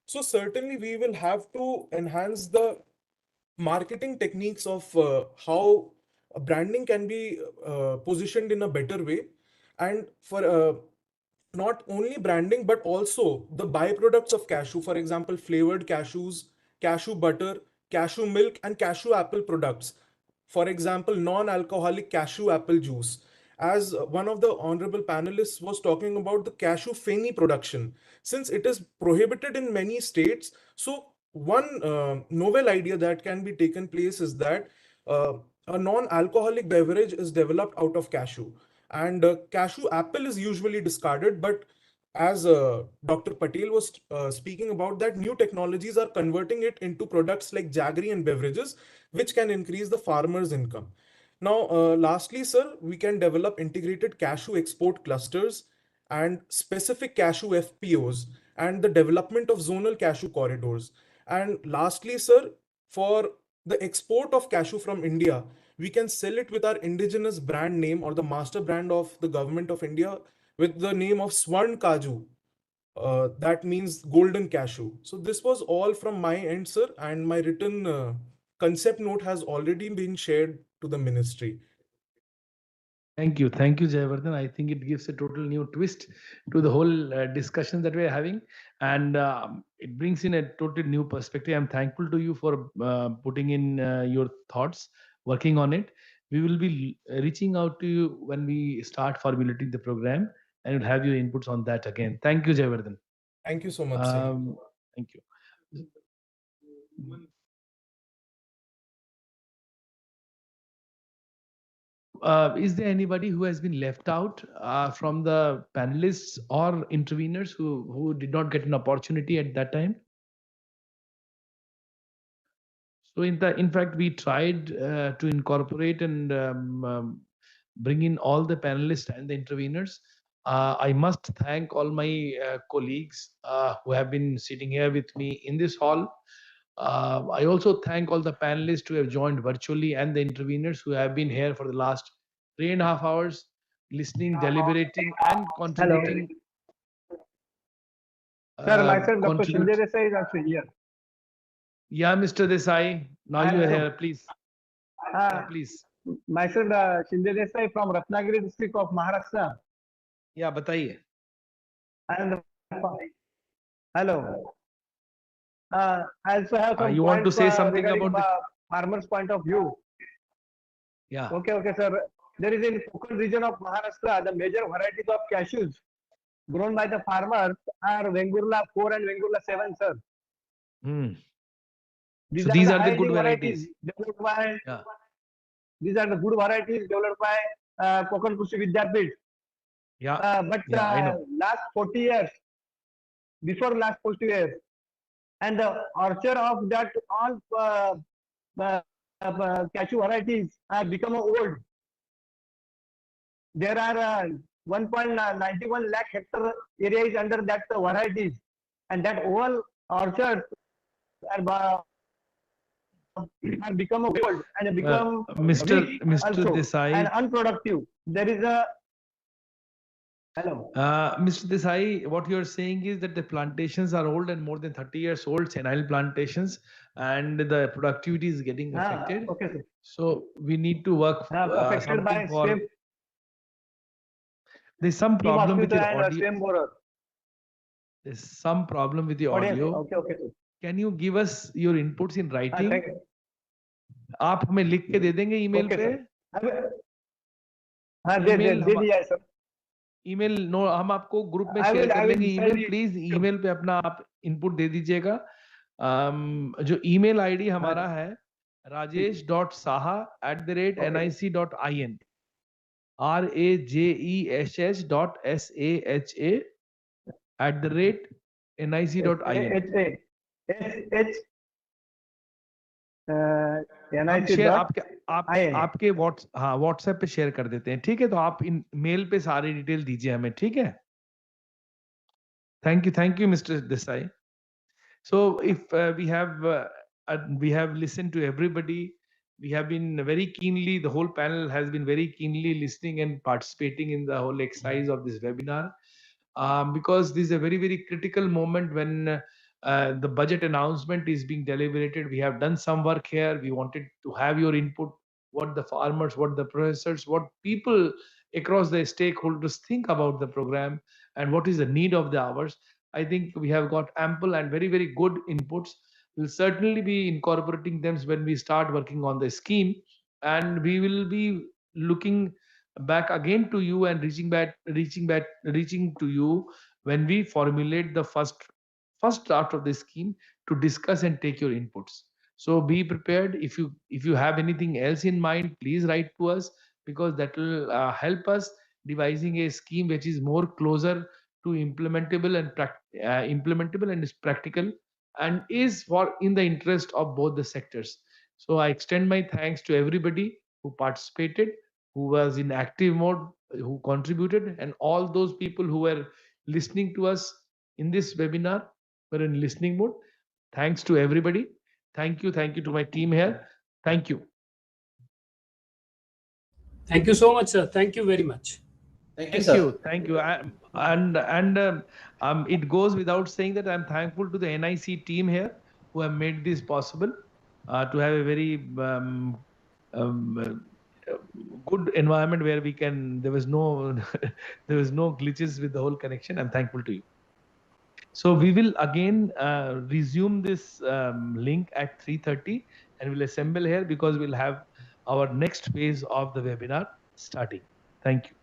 So certainly we will have to enhance the marketing techniques of how branding can be positioned in a better way. And for not only branding, but also the byproducts of cashew, for example, flavored cashews, cashew butter, cashew milk, and cashew apple products. For example, non-alcoholic cashew apple juice. As one of the honorable panelists was talking about the cashew feni production, since it is prohibited in many states, so one novel idea that can be taken place is that a non-alcoholic beverage is developed out of cashew, and cashew apple is usually discarded, but as Dr. Patel was speaking about, that new technologies are converting it into products like jaggery and beverages, which can increase the farmer's income. Now, lastly, sir, we can develop integrated cashew export clusters and specific cashew FPOs and the development of zonal cashew corridors. And lastly, sir, for the export of cashew from India, we can sell it with our indigenous brand name or the master brand of the government of India with the name of Swarn Kaju. That means golden cashew. So this was all from my end, sir, and my written concept note has already been shared to the ministry. Thank you, Jayavardhan. I think it gives a total new twist to the whole discussion that we are having, and it brings in a totally new perspective. I'm thankful to you for putting in your thoughts, working on it. We will be reaching out to you when we start formulating the program, and we'll have your inputs on that again. Thank you, Jayavardhan. Thank you so much, sir. Thank you. Is there anybody who has been left out from the panelists or interveners who did not get an opportunity at that time? So in fact, we tried to incorporate and bring in all the panelists and the interveners. I must thank all my colleagues who have been sitting here with me in this hall. I also thank all the panelists who have joined virtually and the interveners who have been here for the last 3.5 hours. listening, deliberating, and contributing. Sir, myself, Dr. Contribute. Sanjay Desai is also here. Yeah, Mr. Desai, now you are here, please. Please. Myself, Sanjay Desai from Ratnagiri district of Maharashtra. Yeah, बताइए. And hello. I also have some you want to points say something regarding about the farmers' point of view. Yeah. Okay, sir. There is in Konkan region of Maharashtra, the major varieties of cashews grown by the farmers are Vengurla 4 and Vengurla 7, sir. These So are these the are the good high-yielding varieties. developed by. Yeah. These are the good varieties developed by Konkan Krishi Vidyapith. Yeah. But Yeah, I know. last 40 years, before last 40 years, and the orchard of that all cashew varieties have become old. There are 1.91 lakh hectare area is under that varieties, and that whole orchard are become old and become Mr. weak also Desai, and unproductive. There is a hello. Mr. Desai, what you're saying is that the plantations are old and more than 30 years old, senile plantations, and the productivity is getting affected. Okay, sir. So we need to work Affected something by for. same There's some tree problem with mosquito your and audio. same borer. There's some problem with the Audience. audio. Okay, sir. Can you give us your inputs in writing? Thank you. आप हमें लिख के दे देंगे email Okay, पे? sir. दे दिया है sir. Email no हम आपको ग्रुप में I शेयर will- कर I will देंगे send email. it. Please email पे अपना आप इनपुट दे दीजिएगा. जो ईमेल आईडी हमारा है rajesh.saha@nic.in rajesh.saha@nic.in. हम शेयर आपके व्हाट्सएप पे शेयर कर देते हैं. ठीक है, तो आप इन मेल पे सारी डिटेल दीजिए हमें. ठीक है. Thank you, Mr. Desai. So if we have listened to everybody, we have been very keenly, the whole panel has been very keenly listening and participating in the whole exercise of this webinar, because this is a very, very critical moment when the budget announcement is being deliberated. We have done some work here. We wanted to have your input, what the farmers, what the professors, what people across the stakeholders think about the program and what is the need of the hours. I think we have got ample and very, very good inputs. We'll certainly be incorporating them when we start working on the scheme, and we will be looking back again to you and reaching to you when we formulate the first draft of the scheme to discuss and take your inputs. So be prepared. If you have anything else in mind, please write to us, because that will help us devising a scheme which is more closer to implementable and is practical and is for in the interest of both the sectors. So I extend my thanks to everybody who participated, who was in active mode, who contributed, and all those people who were listening to us in this webinar were in listening mode. Thanks to everybody. Thank you to my team here. Thank you. Thank you so much, sir. Thank you very much. Thank you. It goes without saying that I'm thankful to the NIC team here who have made this possible, to have a very good environment where we can. There was no glitches with the whole connection. I'm thankful to you. So we will again resume this link at 3:30, and we'll assemble here because we'll have our next phase of the webinar starting. Thank you.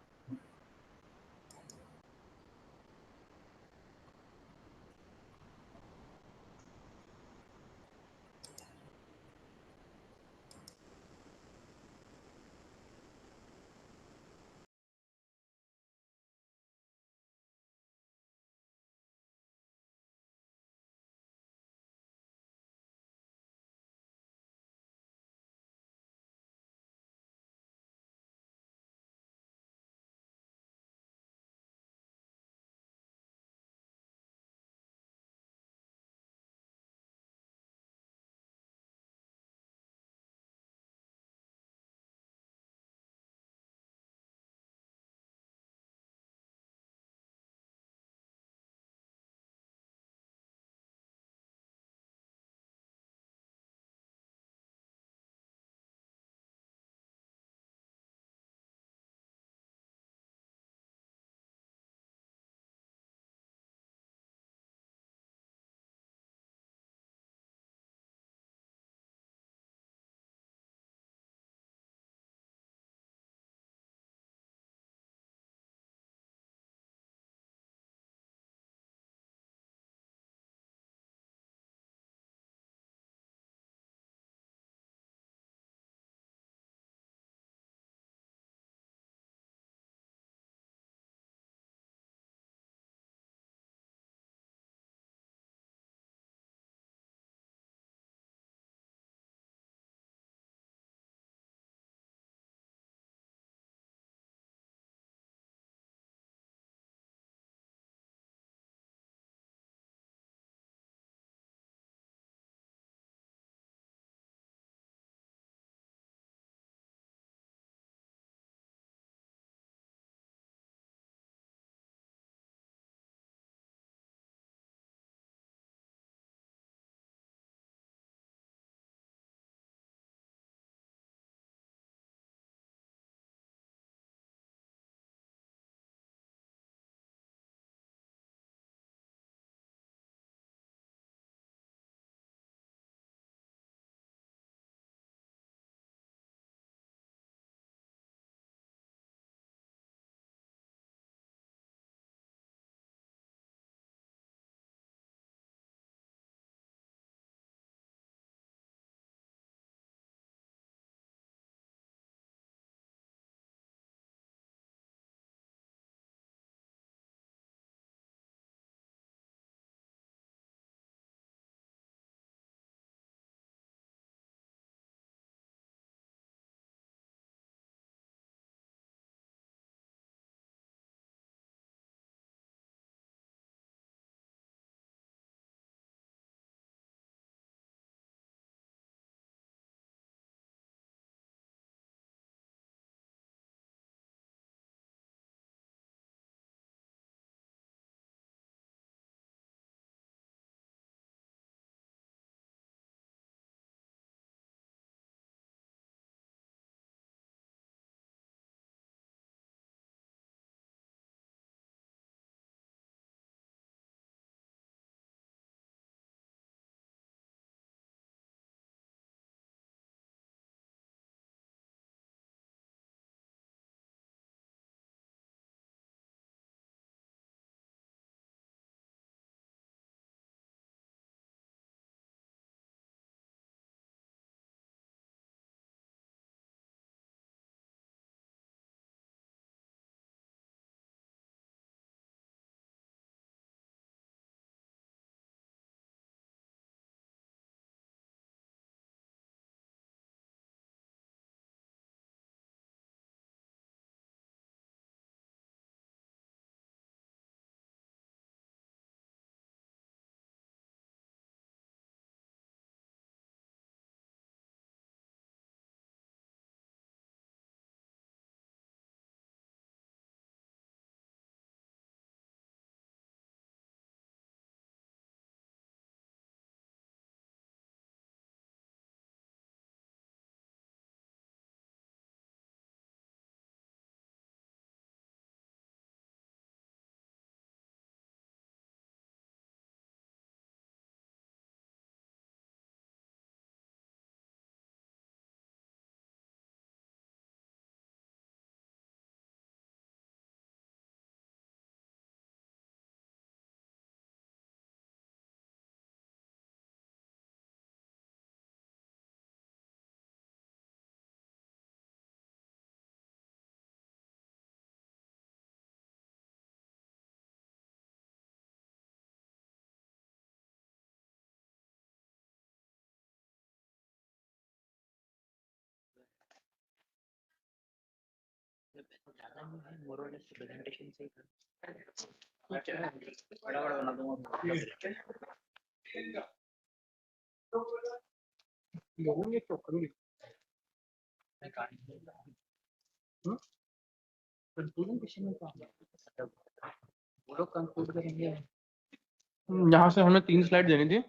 यहाँ से हमें 3 slide देनी थी।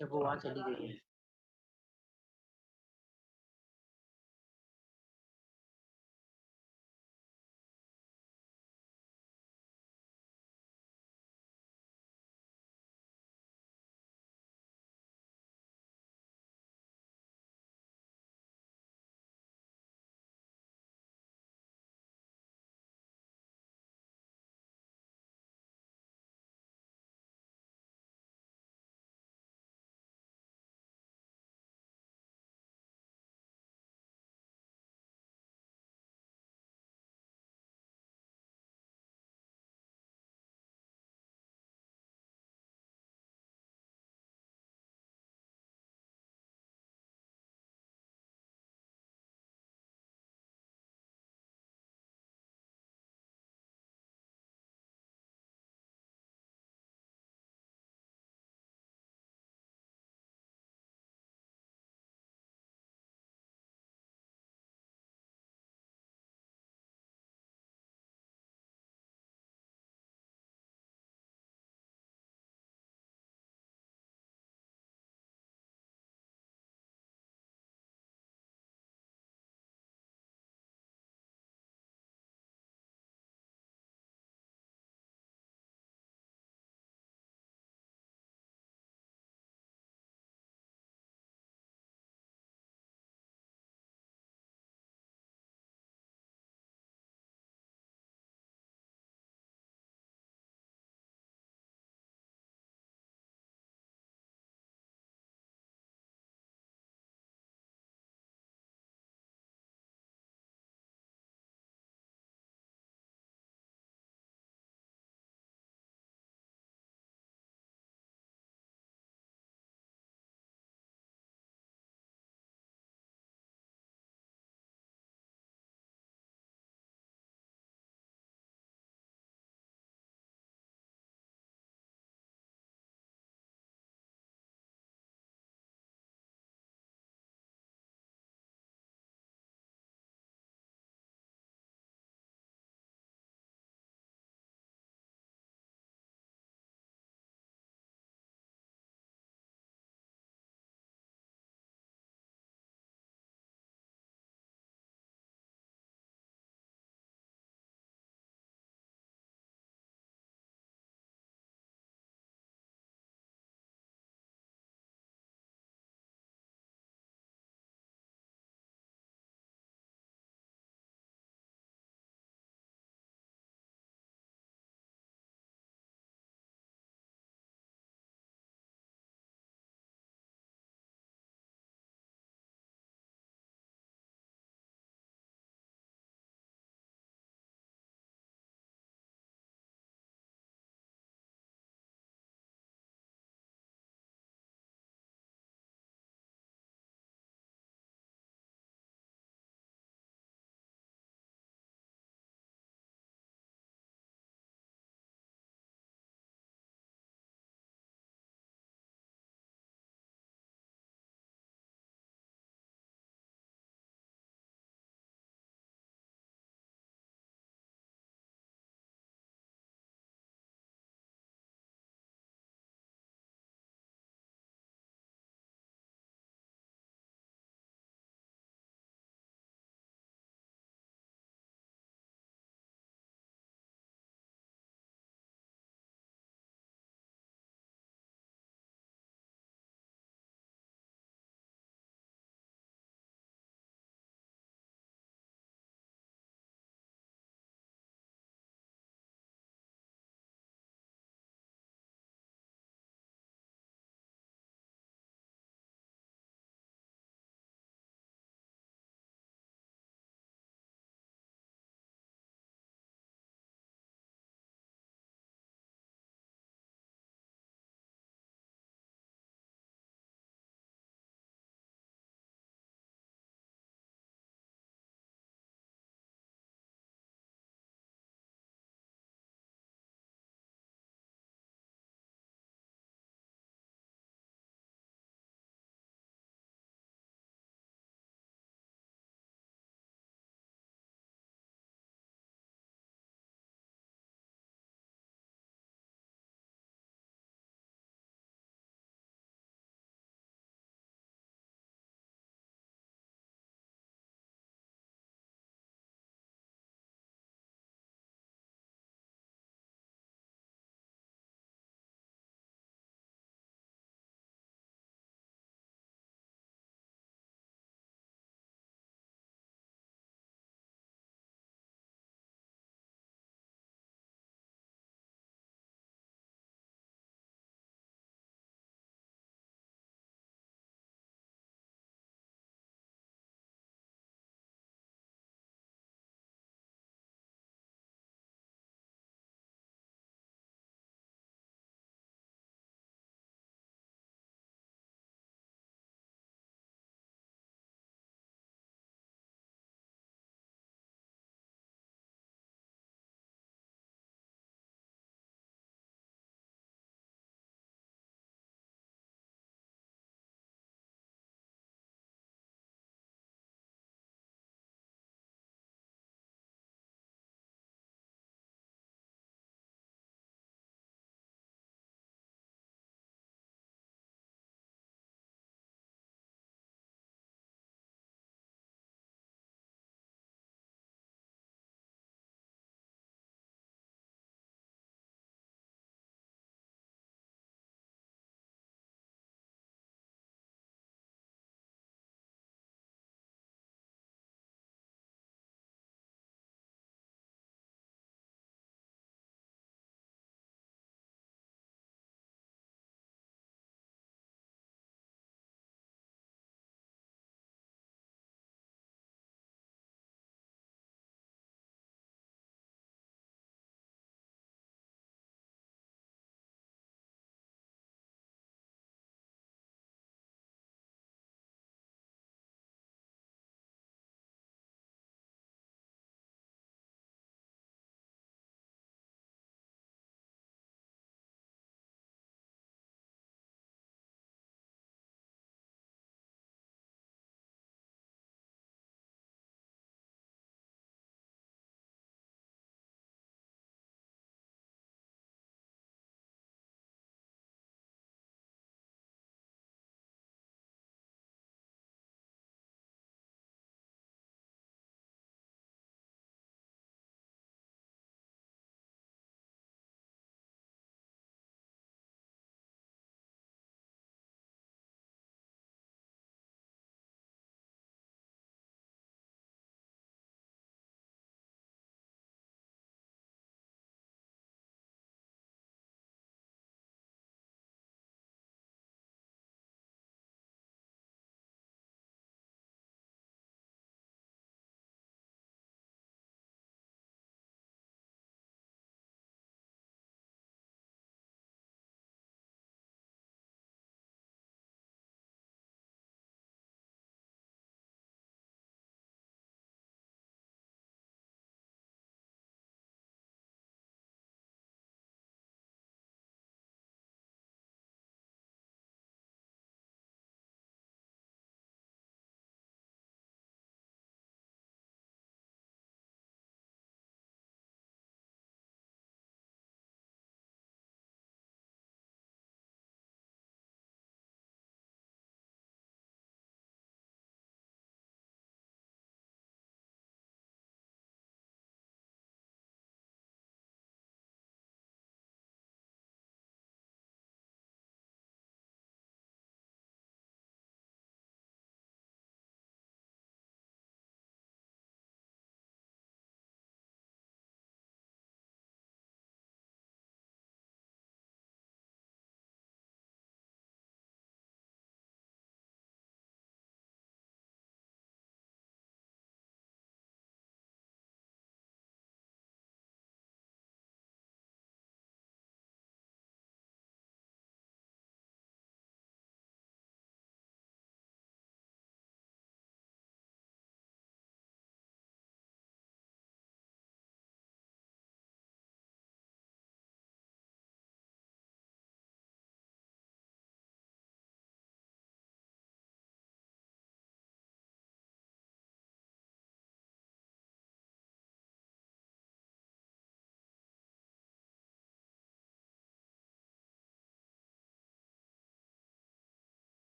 जब वो वहाँ चली गई है।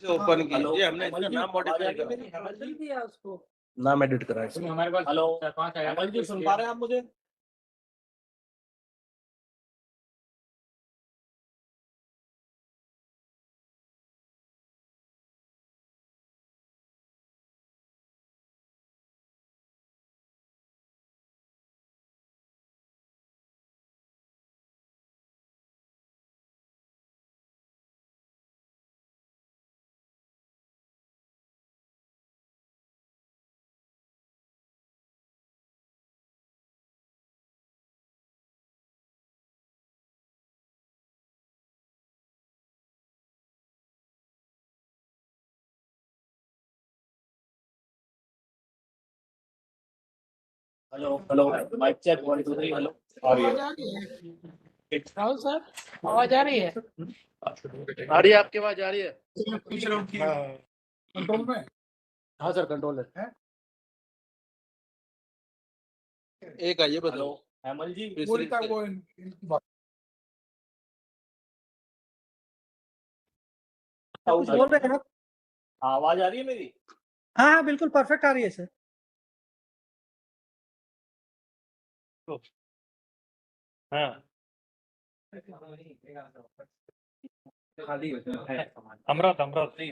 ओपन की ये हमने इसका नाम मॉडिफाई करा, नाम एडिट करा है। हमारे पास हेलो 4-5 अमल जी सुन पा रहे हैं आप मुझे? Hello hello mic check 1 2 3 hello आवाज आ रही है राहुल सर, आवाज आ रही है? आ रही है, आपकी आवाज आ रही है? पूछ रहा हूँ कि कंट्रोल में? हाँ सर कंट्रोल है। एक आइए बदलो हेमल जी बोल का वो कुछ बोल रहे हैं आप? आवाज आ रही है मेरी? हाँ हाँ बिल्कुल परफेक्ट आ रही है सर। हाँ अमरावती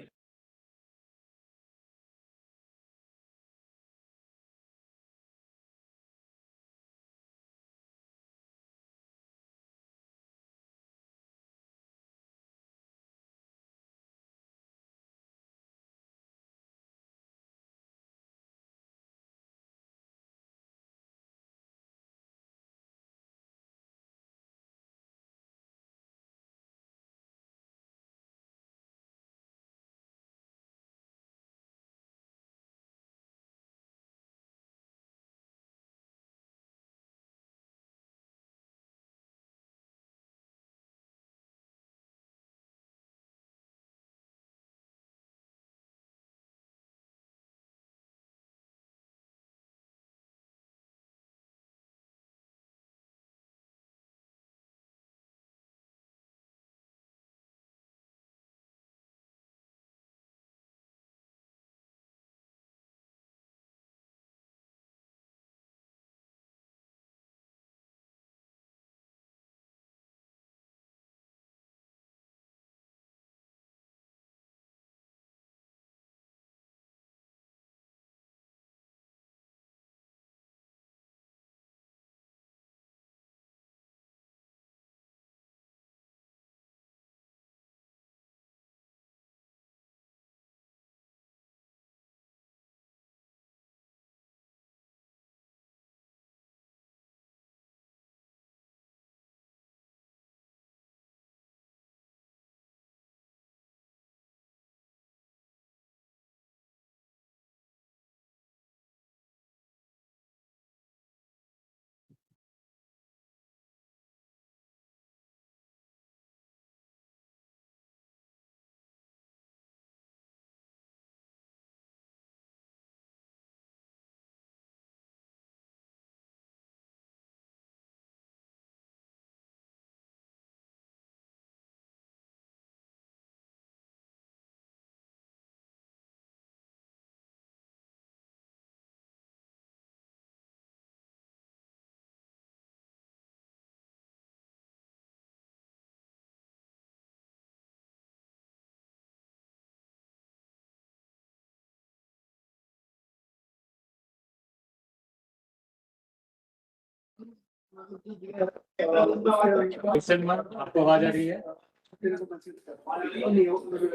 आपको आवाज आ रही है?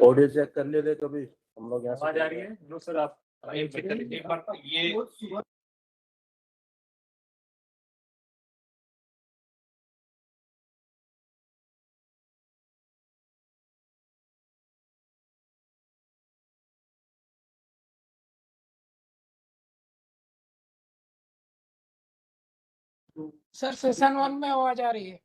ऑडियो चेक कर ले कभी हम लोग यहाँ आवाज आ रही है? नो सर आप चेक कर लीजिए एक बार ये सर सेशन 1 में आवाज आ रही है?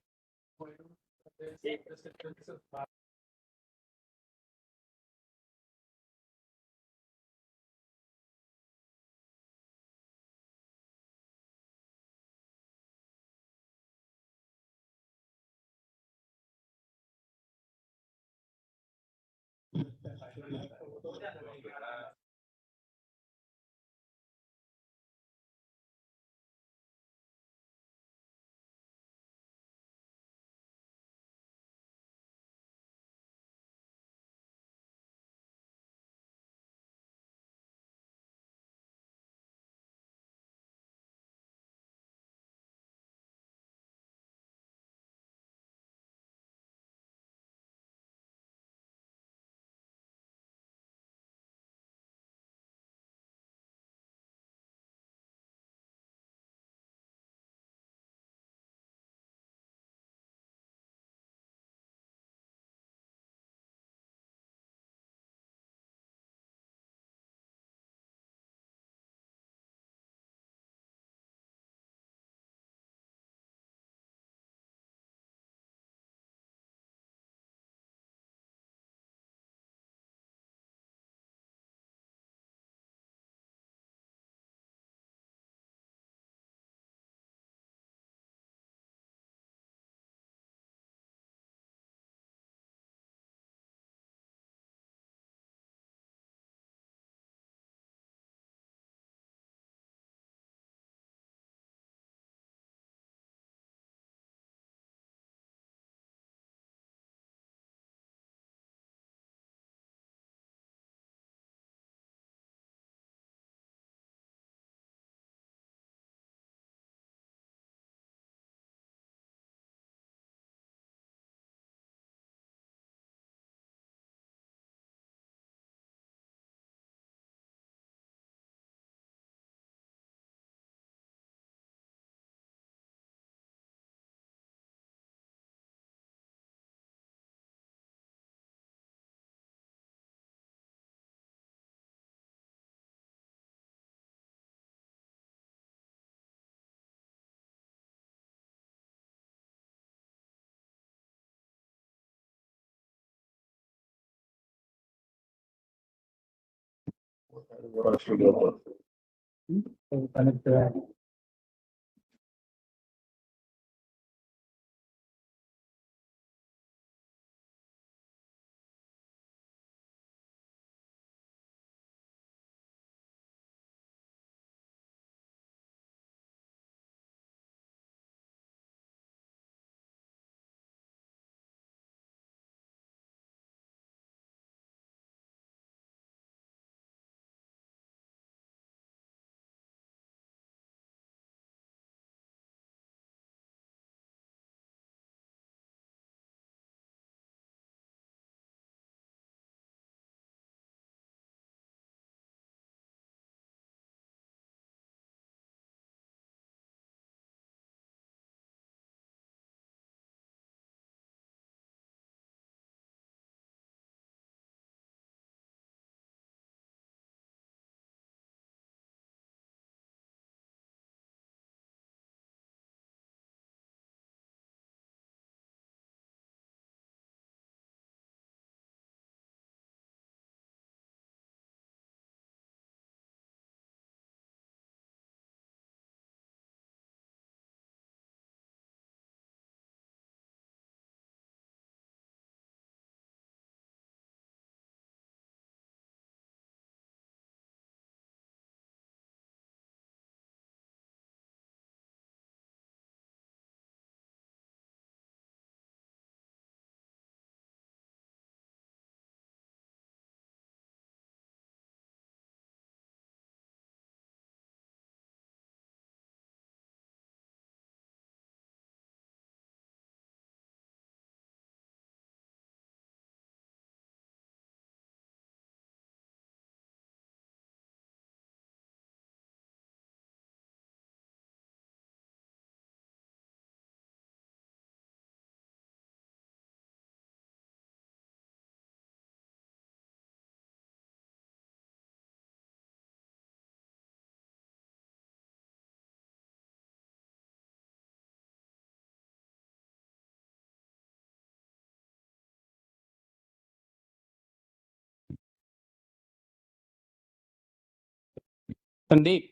संदीप,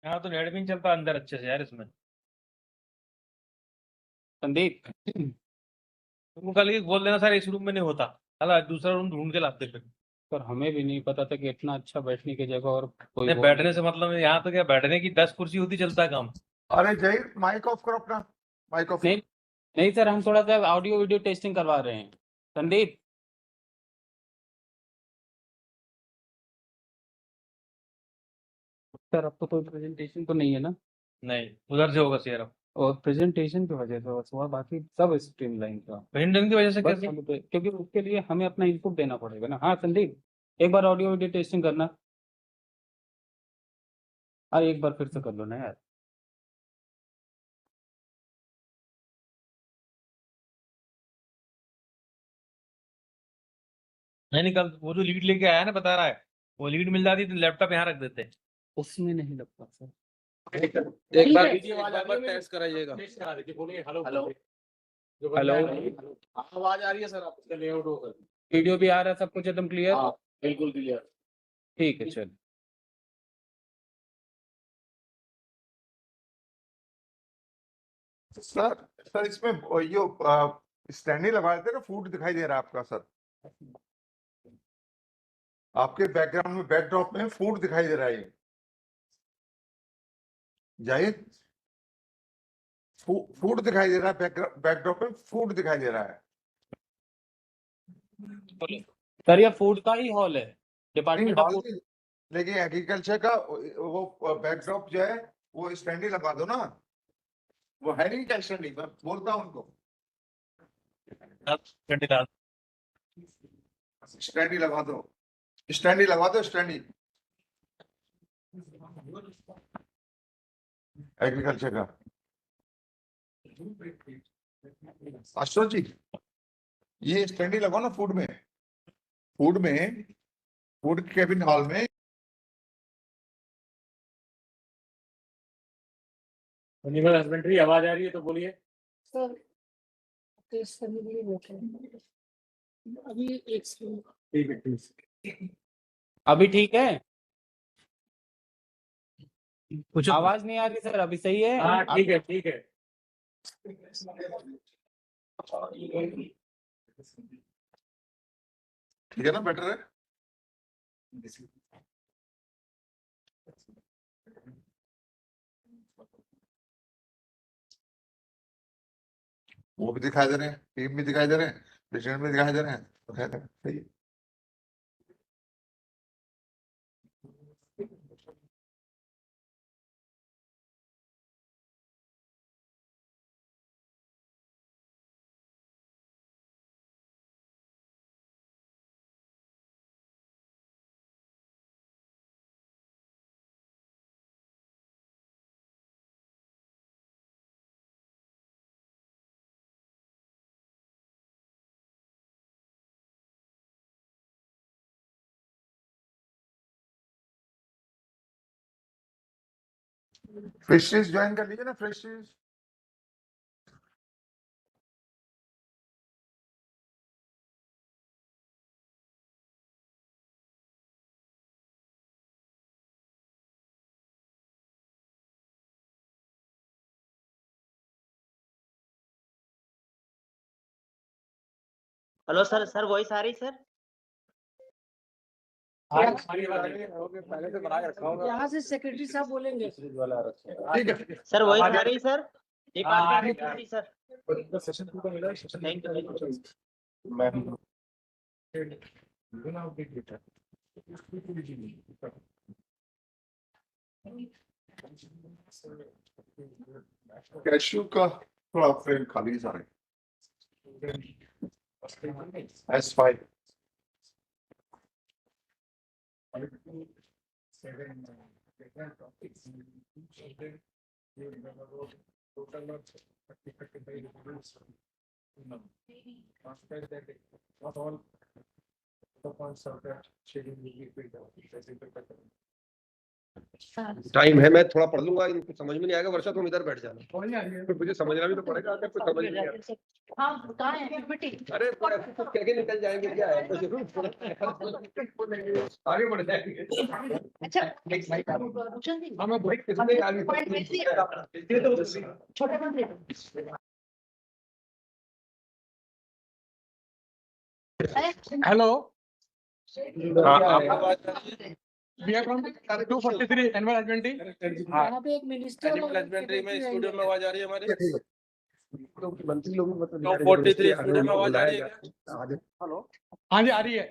यहाँ तो नेट भी नहीं चलता अंदर अच्छे से यार इसमें। संदीप, तुमको कल ही बोल देना सर इस रूम में नहीं होता, चला दूसरा रूम ढूंढ के लाते फिर। पर हमें भी नहीं पता था कि इतना अच्छा बैठने की जगह और कोई नहीं वो बैठने से मतलब यहाँ तो क्या, बैठने की 10 कुर्सी होती चलता है काम। अरे जय, माइक ऑफ करो अपना, माइक ऑफ। नहीं नहीं सर, हम थोड़ा सा ऑडियो वीडियो टेस्टिंग करवा रहे हैं। संदीप, सर आपको कोई प्रेजेंटेशन तो नहीं है ना? नहीं उधर से होगा शेयर। और प्रेजेंटेशन की वजह से बस, और बाकी सब स्ट्रीमलाइन का। प्रेजेंटेशन की वजह से बस कैसे? क्योंकि उसके लिए हमें अपना इनपुट देना पड़ेगा ना। हाँ संदीप, एक बार ऑडियो वीडियो टेस्टिंग करना। अरे एक बार फिर से कर लो ना यार। नहीं निकल, वो जो लीड लेके आया ना बता रहा है, वो लीड मिल जाती तो लैपटॉप यहाँ रख देते। उसमें नहीं लगता सर। एक बार टेस्ट कराइएगा। हेलो हेलो हेलो, आवाज आ रही है सर, आपका लेआउट होगा। वीडियो भी आ रहा है, सब कुछ एकदम क्लियर? हाँ बिल्कुल क्लियर। ठीक है चल। सर सर इसमें यो स्टैंडी लगा देते ना, फूड दिखाई दे रहा है आपका सर। आपके बैकग्राउंड में, बैकड्रॉप में फूड दिखाई दे रहा है। जाहिद, फूड दिखाई दे रहा है, बैकड्रॉप में फूड दिखाई दे रहा है। सर ये फूड का ही हॉल है, डिपार्टमेंट ऑफ फूड। लेकिन एग्रीकल्चर का वो बैकड्रॉप जो है वो स्टैंडी लगा दो ना, वो है नहीं क्या स्टैंडी? मैं बोलता हूँ उनको स्टैंडी लगा दो, स्टैंडी लगा दो, स्टैंडी एग्रीकल्चर का। अशोक जी, ये स्टैंडी लगाओ ना फूड में, फूड कैबिन हॉल में। एनिमल हस्बेंड्री आवाज आ रही है तो बोलिए सर। अभी एक ठीक है। अभी ठीक है? आवाज नहीं आ रही सर, अभी सही है? हाँ ठीक है ठीक है। ठीक है ना, बेटर है। वो भी दिखाई दे रहे हैं, टीम भी दिखाई दे रहे हैं, प्रेसिडेंट भी दिखाई दे रहे हैं, तो खैर है, सही है। फ्रेशर्स ज्वाइन कर लीजिए ना, freshers. Hello sir, sir voice आ रही सर? पहले से बना के रखा होगा। यहाँ से सेक्रेटरी साहब बोलेंगे। सर वॉइस आ रही सर? एक बात करनी थी सर। Thank you. कैश्यू का थोड़ा फ्रेम खाली सा है। S5 टाइम है, मैं थोड़ा पढ़ लूंगा, इनको समझ में नहीं आएगा वर्षा, तुम इधर बैठ जाना, फिर मुझे समझना भी तो पड़ेगा, अगर कुछ समझ नहीं आएगा। हाँ, कहाँ है पीपीटी? अरे कह के निकल जाएंगे, क्या है आगे बढ़ जाएंगे। अच्छा, हाँ मैं भाई किसने आगे छोटे बंदे। Hello. We are from 243 Animal Husbandry. यहाँ पे एक मिनिस्टर Animal Husbandry में स्टूडियो में आवाज आ रही है हमारी। तो मंत्री लोग मतलब 243 स्टूडियो में आवाज आ रही है क्या? हेलो, हाँ जी आ रही है।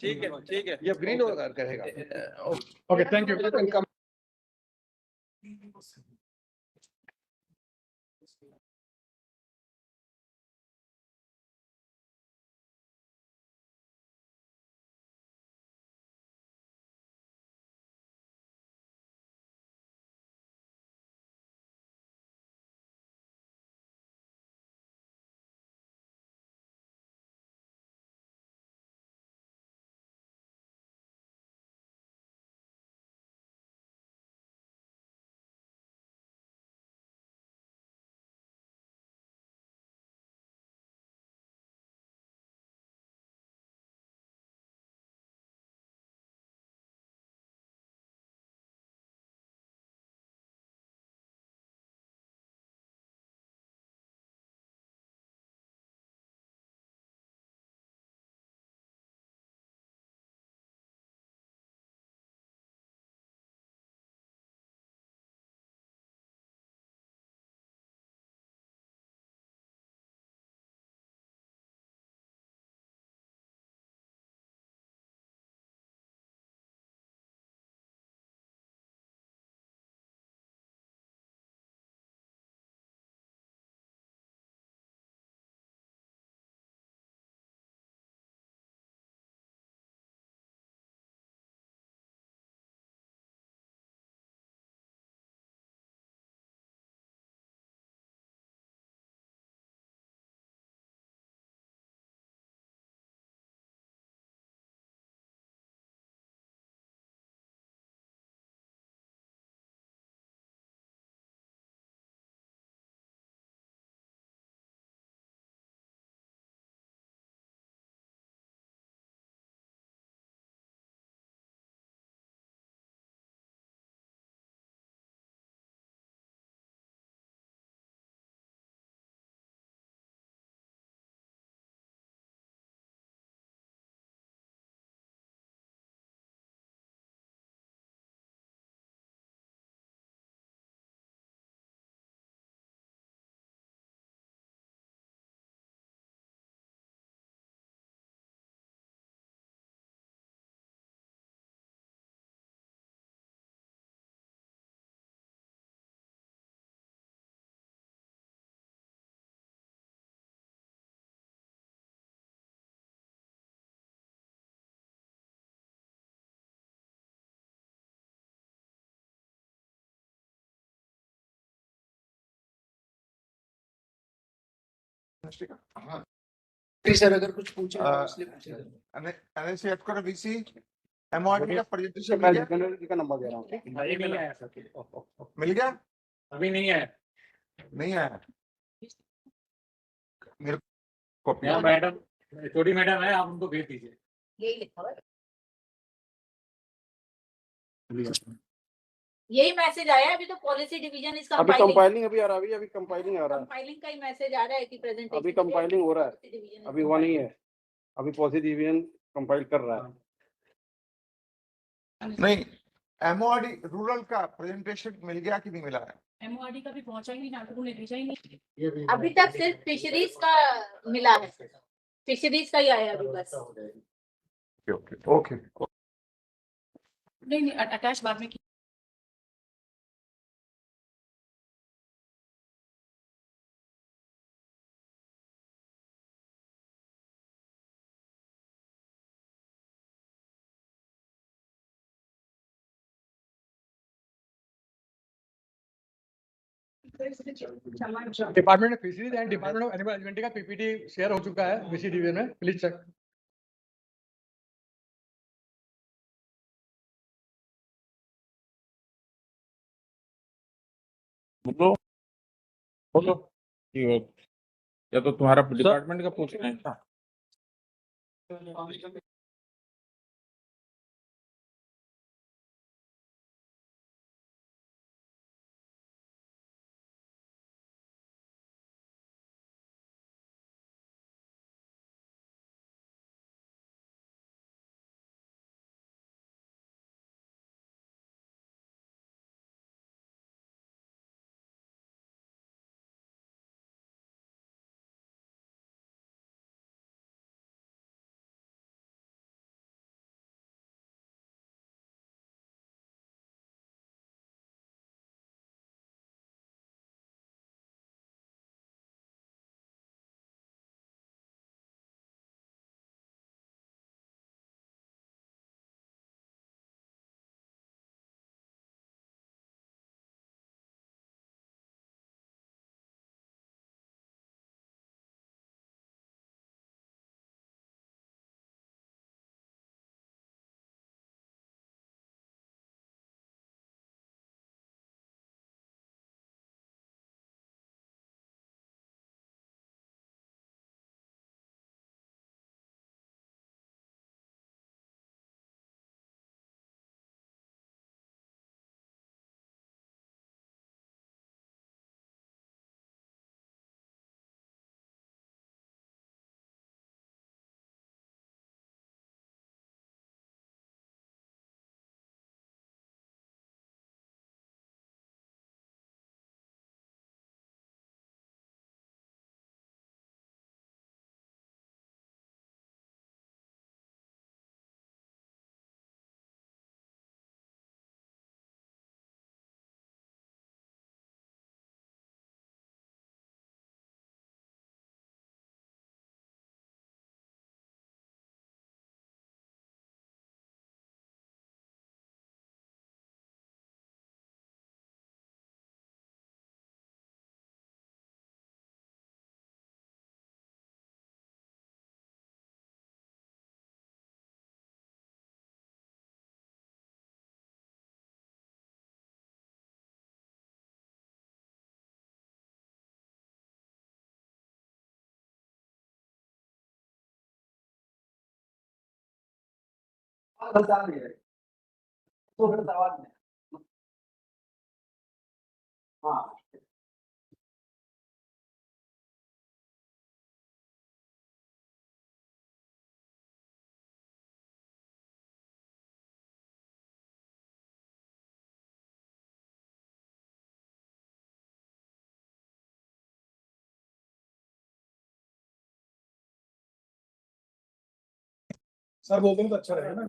ठीक है। ये ग्रीन होगा करेगा। Okay, thank you. हाँ सर अगर कुछ पूछे इसलिए पूछे NSCF का VC MORT का प्रेजेंटेशन मिल गया का नंबर दे रहा हूँ नहीं आया सर मिल गया अभी नहीं आया नहीं आया मेरे कॉपी मैडम छोटी मैडम है आप उनको भेज दीजिए यही लिखा हुआ है यही मैसेज आया है, अभी तो पॉलिसी डिवीजन इज अभी कंपाइलिंग अभी आ रहा है अभी कंपाइलिंग आ रहा है कंपाइलिंग का ही मैसेज आ रहा है कि प्रेजेंटेशन अभी कंपाइलिंग हो रहा है अभी हुआ नहीं है अभी पॉलिसी डिवीजन कंपाइल कर रहा है नहीं MORT रूरल का प्रेजेंटेशन मिल गया कि नहीं मिला है एमओआरडी का भी पहुंचा ही नहीं नाटकों ने भेजा ही नहीं अभी तक सिर्फ फिशरीज का मिला है फिशरीज का ही आया अभी बस ओके ओके नहीं अटैच बाद में department of fisheries and department of animal husbandry का पीपीटी शेयर हो चुका है VC डिवीजन में प्लीज चेक बोलो बोलो या तो तुम्हारा डिपार्टमेंट का पूछना है क्या हाँ सर बोल दें तो अच्छा रहेगा ना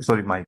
Sorry, Mike.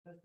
This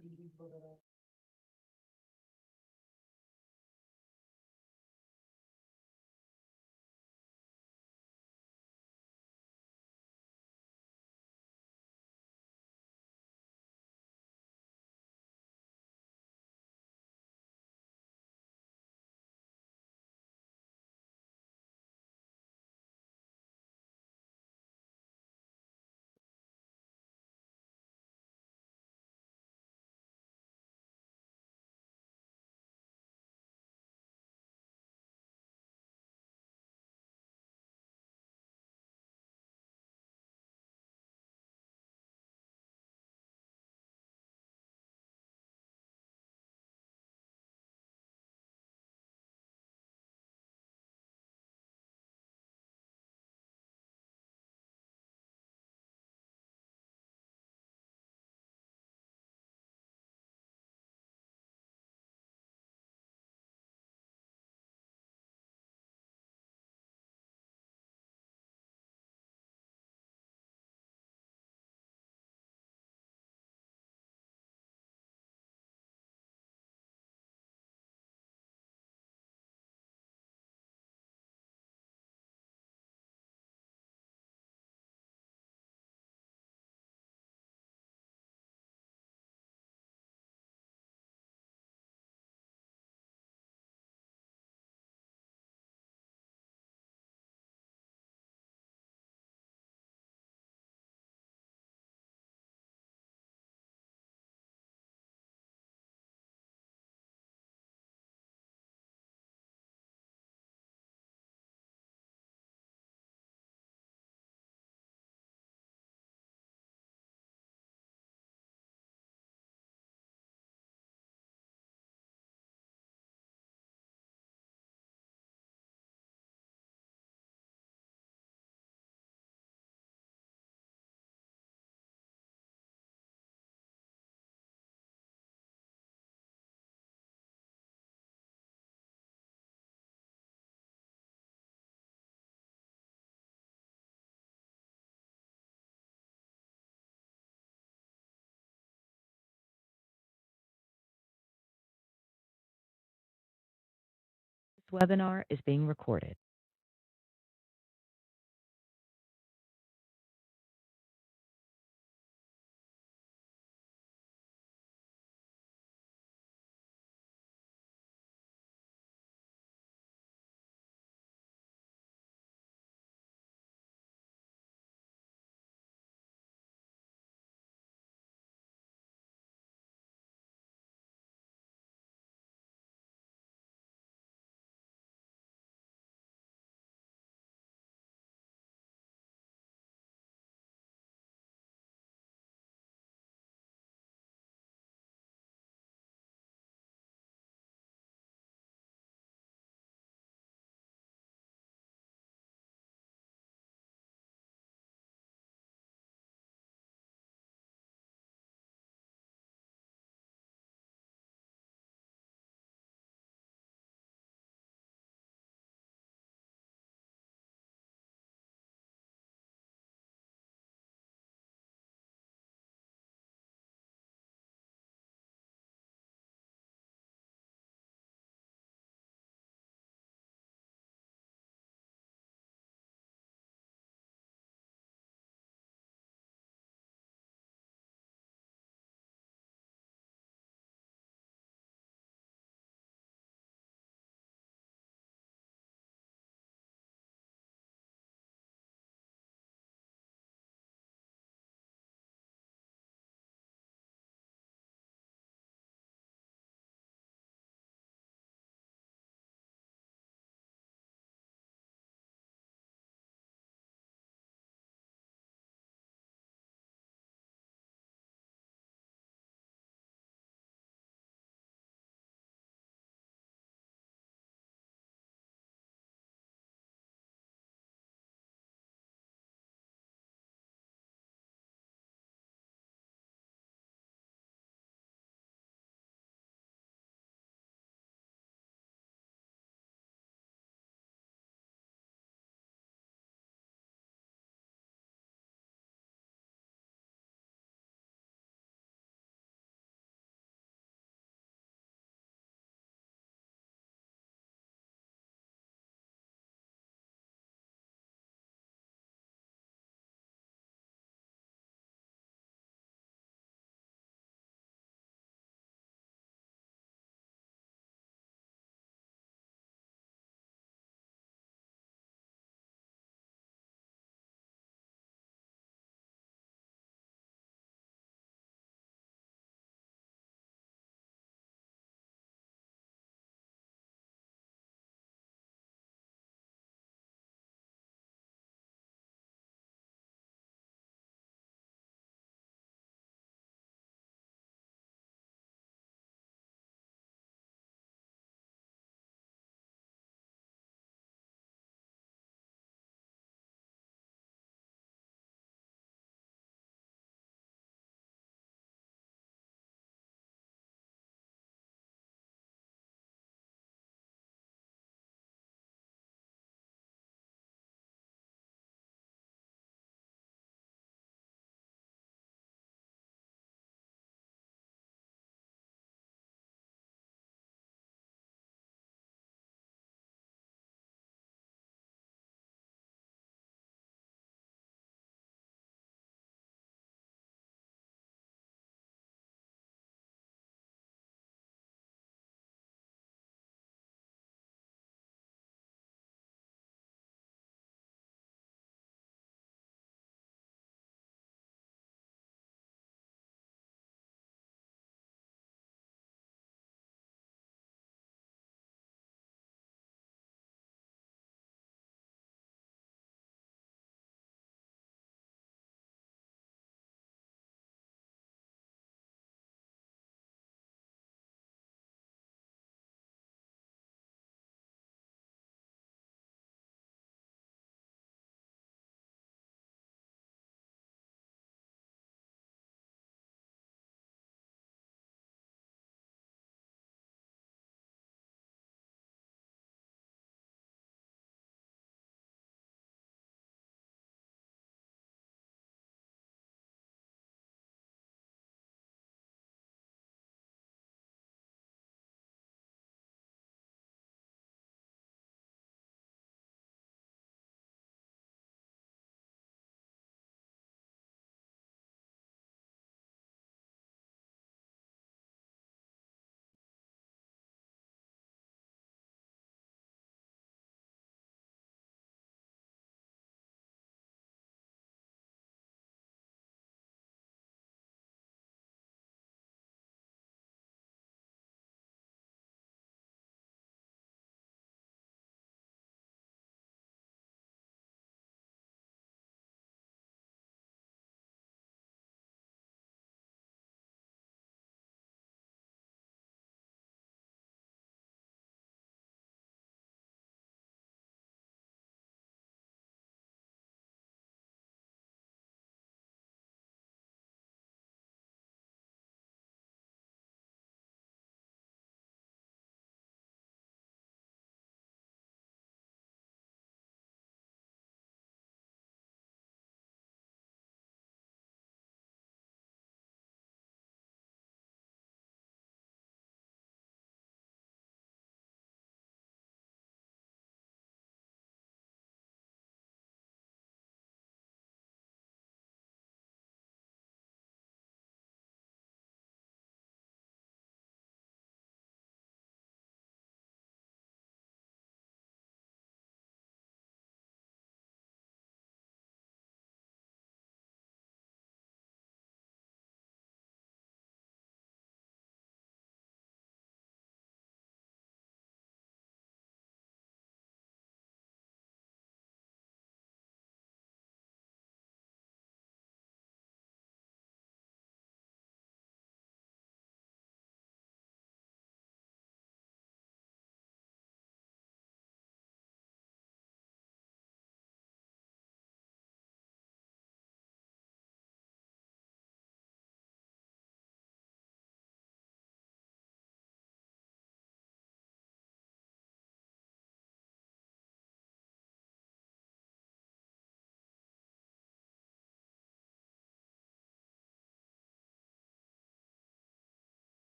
webinar is being recorded.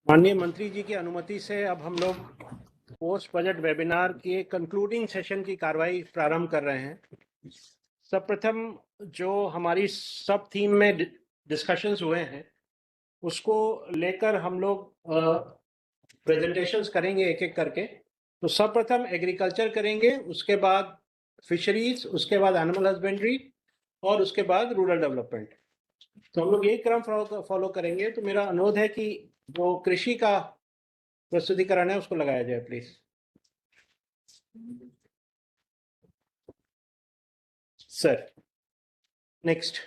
माननीय मंत्री जी की अनुमति से अब हम लोग पोस्ट बजट वेबिनार के कंक्लूडिंग सेशन की कार्रवाई प्रारंभ कर रहे हैं। सर्वप्रथम जो हमारी सब थीम में डिस्कशंस हुए हैं उसको लेकर हम लोग प्रेजेंटेशंस करेंगे एक एक करके। तो सर्वप्रथम एग्रीकल्चर करेंगे, उसके बाद फिशरीज, उसके बाद एनिमल हस्बेंड्री और उसके बाद रूरल डेवलपमेंट। तो हम लोग यही क्रम फॉलो करेंगे। तो मेरा अनुरोध है कि जो कृषि का प्रस्तुतिकरण है उसको लगाया जाए प्लीज। Sir next.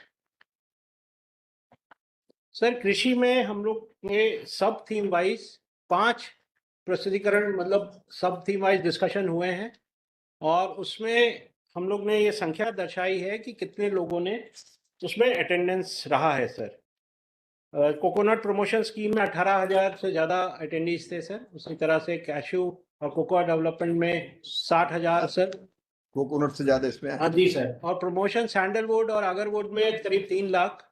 सर कृषि में हम लोग के सब थीम वाइज 5 प्रस्तुतिकरण मतलब सब थीम वाइज डिस्कशन हुए हैं और उसमें हम लोग ने ये संख्या दर्शाई है कि कितने लोगों ने उसमें अटेंडेंस रहा है सर। कोकोनट प्रमोशन स्कीम में 18,000 से ज़्यादा अटेंडीज थे सर। उसी तरह से कैश्यू और कोकोआ डेवलपमेंट में 60,000 सर। कोकोनट से ज्यादा इसमें हाँ जी सर। और प्रमोशन सैंडलवुड और अगरवुड में करीब 3 लाख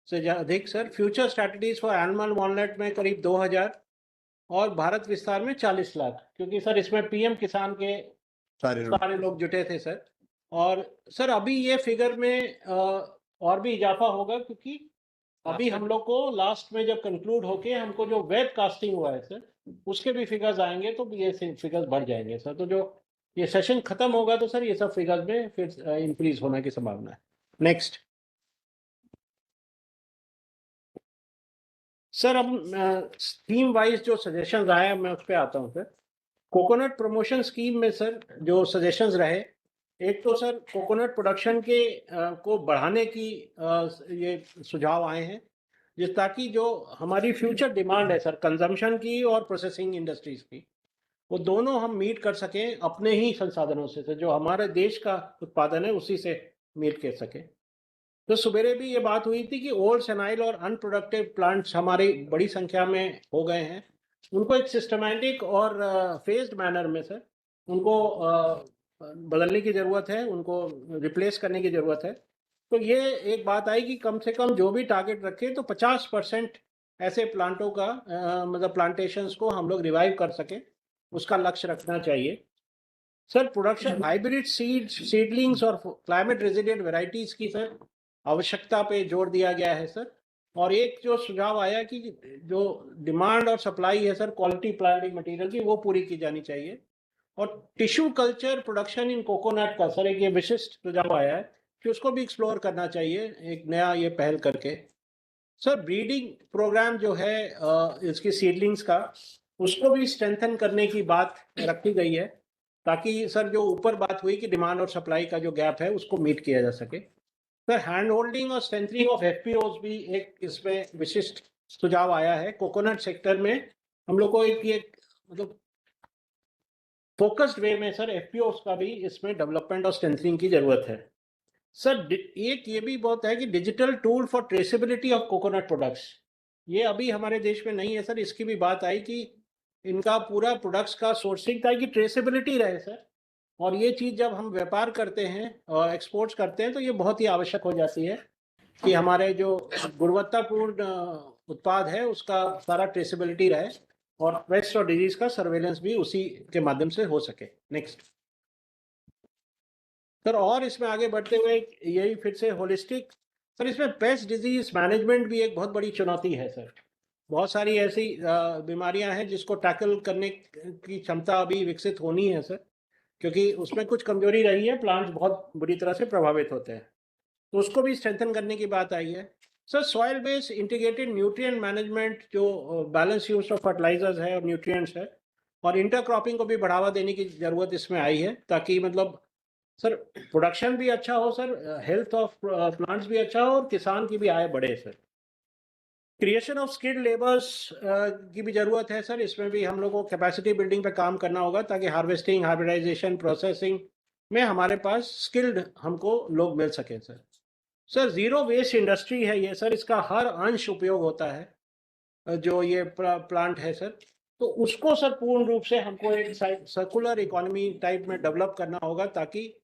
से अधिक sir. Future strategies for animal walnut में करीब 2,000 और भारत विस्तार में 40 लाख, क्योंकि सर इसमें पीएम किसान के सारे लोग जुटे थे सर। और सर अभी ये फिगर में और भी इजाफा होगा, क्योंकि अभी हम लोग को लास्ट में जब कंक्लूड होके हमको जो वेब कास्टिंग हुआ है सर उसके भी फिगर्स आएंगे तो ये फिगर्स बढ़ जाएंगे सर। तो जो ये सेशन खत्म होगा तो सर ये सब फिगर्स में फिर इंक्रीज होने की संभावना है। नेक्स्ट सर, अब थीम वाइज जो सजेशंस आए हैं मैं उस पर आता हूँ सर। कोकोनट प्रमोशन स्कीम में सर जो सजेशंस रहे, एक तो सर कोकोनट प्रोडक्शन के को बढ़ाने की ये सुझाव आए हैं, जिस ताकि जो हमारी फ्यूचर डिमांड है सर कंजम्पशन की और प्रोसेसिंग इंडस्ट्रीज की, वो दोनों हम मीट कर सकें अपने ही संसाधनों से सर। जो हमारे देश का उत्पादन है उसी से मीट कर सके। तो सवेरे भी ये बात हुई थी कि ओल्ड सेनाइल और अनप्रोडक्टिव प्लांट्स हमारी बड़ी संख्या में हो गए हैं, उनको एक सिस्टमैटिक और फेज्ड मैनर में सर उनको बदलने की ज़रूरत है, उनको रिप्लेस करने की ज़रूरत है। तो ये एक बात आई कि कम से कम जो भी टारगेट रखे तो 50% ऐसे प्लांटों का मतलब प्लांटेशंस को हम लोग रिवाइव कर सकें, उसका लक्ष्य रखना चाहिए सर। प्रोडक्शन हाइब्रिड सीडलिंग्स और क्लाइमेट रेजिलिएंट वेराइटीज़ की सर आवश्यकता पे जोर दिया गया है सर। और एक जो सुझाव आया कि जो डिमांड और सप्लाई है सर क्वालिटी प्लांटिंग मटेरियल की, वो पूरी की जानी चाहिए। और tissue culture production in coconut का सर एक ये विशिष्ट सुझाव आया है कि उसको भी एक्सप्लोर करना चाहिए एक नया ये पहल करके। सर ब्रीडिंग प्रोग्राम जो है इसकी सीडलिंग्स का, उसको भी स्ट्रेंथन करने की बात रखी गई है, ताकि सर जो ऊपर बात हुई कि डिमांड और सप्लाई का जो गैप है उसको मीट किया जा सके। सर हैंड होल्डिंग और स्ट्रेंथनिंग ऑफ एफपीओज भी एक इसमें विशिष्ट सुझाव आया है। कोकोनट सेक्टर में हम लोग को एक मतलब फोकस्ड वे में सर एफपीओज का भी इसमें डेवलपमेंट और स्ट्रेंथनिंग की जरूरत है सर। एक ये भी बहुत है कि digital tool for traceability of coconut products, ये अभी हमारे देश में नहीं है सर। इसकी भी बात आई कि इनका पूरा प्रोडक्ट्स का सोर्सिंग ताकि ट्रेसेबिलिटी रहे सर। और ये चीज़ जब हम व्यापार करते हैं और एक्सपोर्ट्स करते हैं तो ये बहुत ही आवश्यक हो जाती है कि हमारे जो गुणवत्तापूर्ण उत्पाद है उसका सारा ट्रेसेबिलिटी रहे और पेस्ट और डिजीज का सर्वेलेंस भी उसी के माध्यम से हो सके। नेक्स्ट सर, और इसमें आगे बढ़ते हुए यही फिर से होलिस्टिक सर, इसमें पेस्ट डिजीज मैनेजमेंट भी एक बहुत बड़ी चुनौती है सर। बहुत सारी ऐसी बीमारियां हैं जिसको टैकल करने की क्षमता अभी विकसित होनी है सर, क्योंकि उसमें कुछ कमजोरी रही है, प्लांट्स बहुत बुरी तरह से प्रभावित होते हैं, तो उसको भी स्ट्रेंथन करने की बात आई है sir. Soil based integrated nutrient management जो बैलेंस यूज ऑफ फर्टिलाइजर्स है और न्यूट्रिएंट्स है, और इंटरक्रॉपिंग को भी बढ़ावा देने की जरूरत इसमें आई है, ताकि मतलब सर प्रोडक्शन भी अच्छा हो सर, हेल्थ ऑफ प्लांट्स भी अच्छा हो और किसान की भी आय बढ़े sir. Creation of skilled labours की भी ज़रूरत है सर। इसमें भी हम लोगों को कैपेसिटी बिल्डिंग पे काम करना होगा, ताकि हार्वेस्टिंग, हाइब्रिडाइजेशन, प्रोसेसिंग में हमारे पास स्किल्ड हमको लोग मिल सकें sir. Sir zero waste industry है ये सर, इसका हर अंश उपयोग होता है जो ये प्लांट है सर। तो उसको सर पूर्ण रूप से हमको एक सर्कुलर इकोनॉमी टाइप में डेवलप करना होगा, ताकि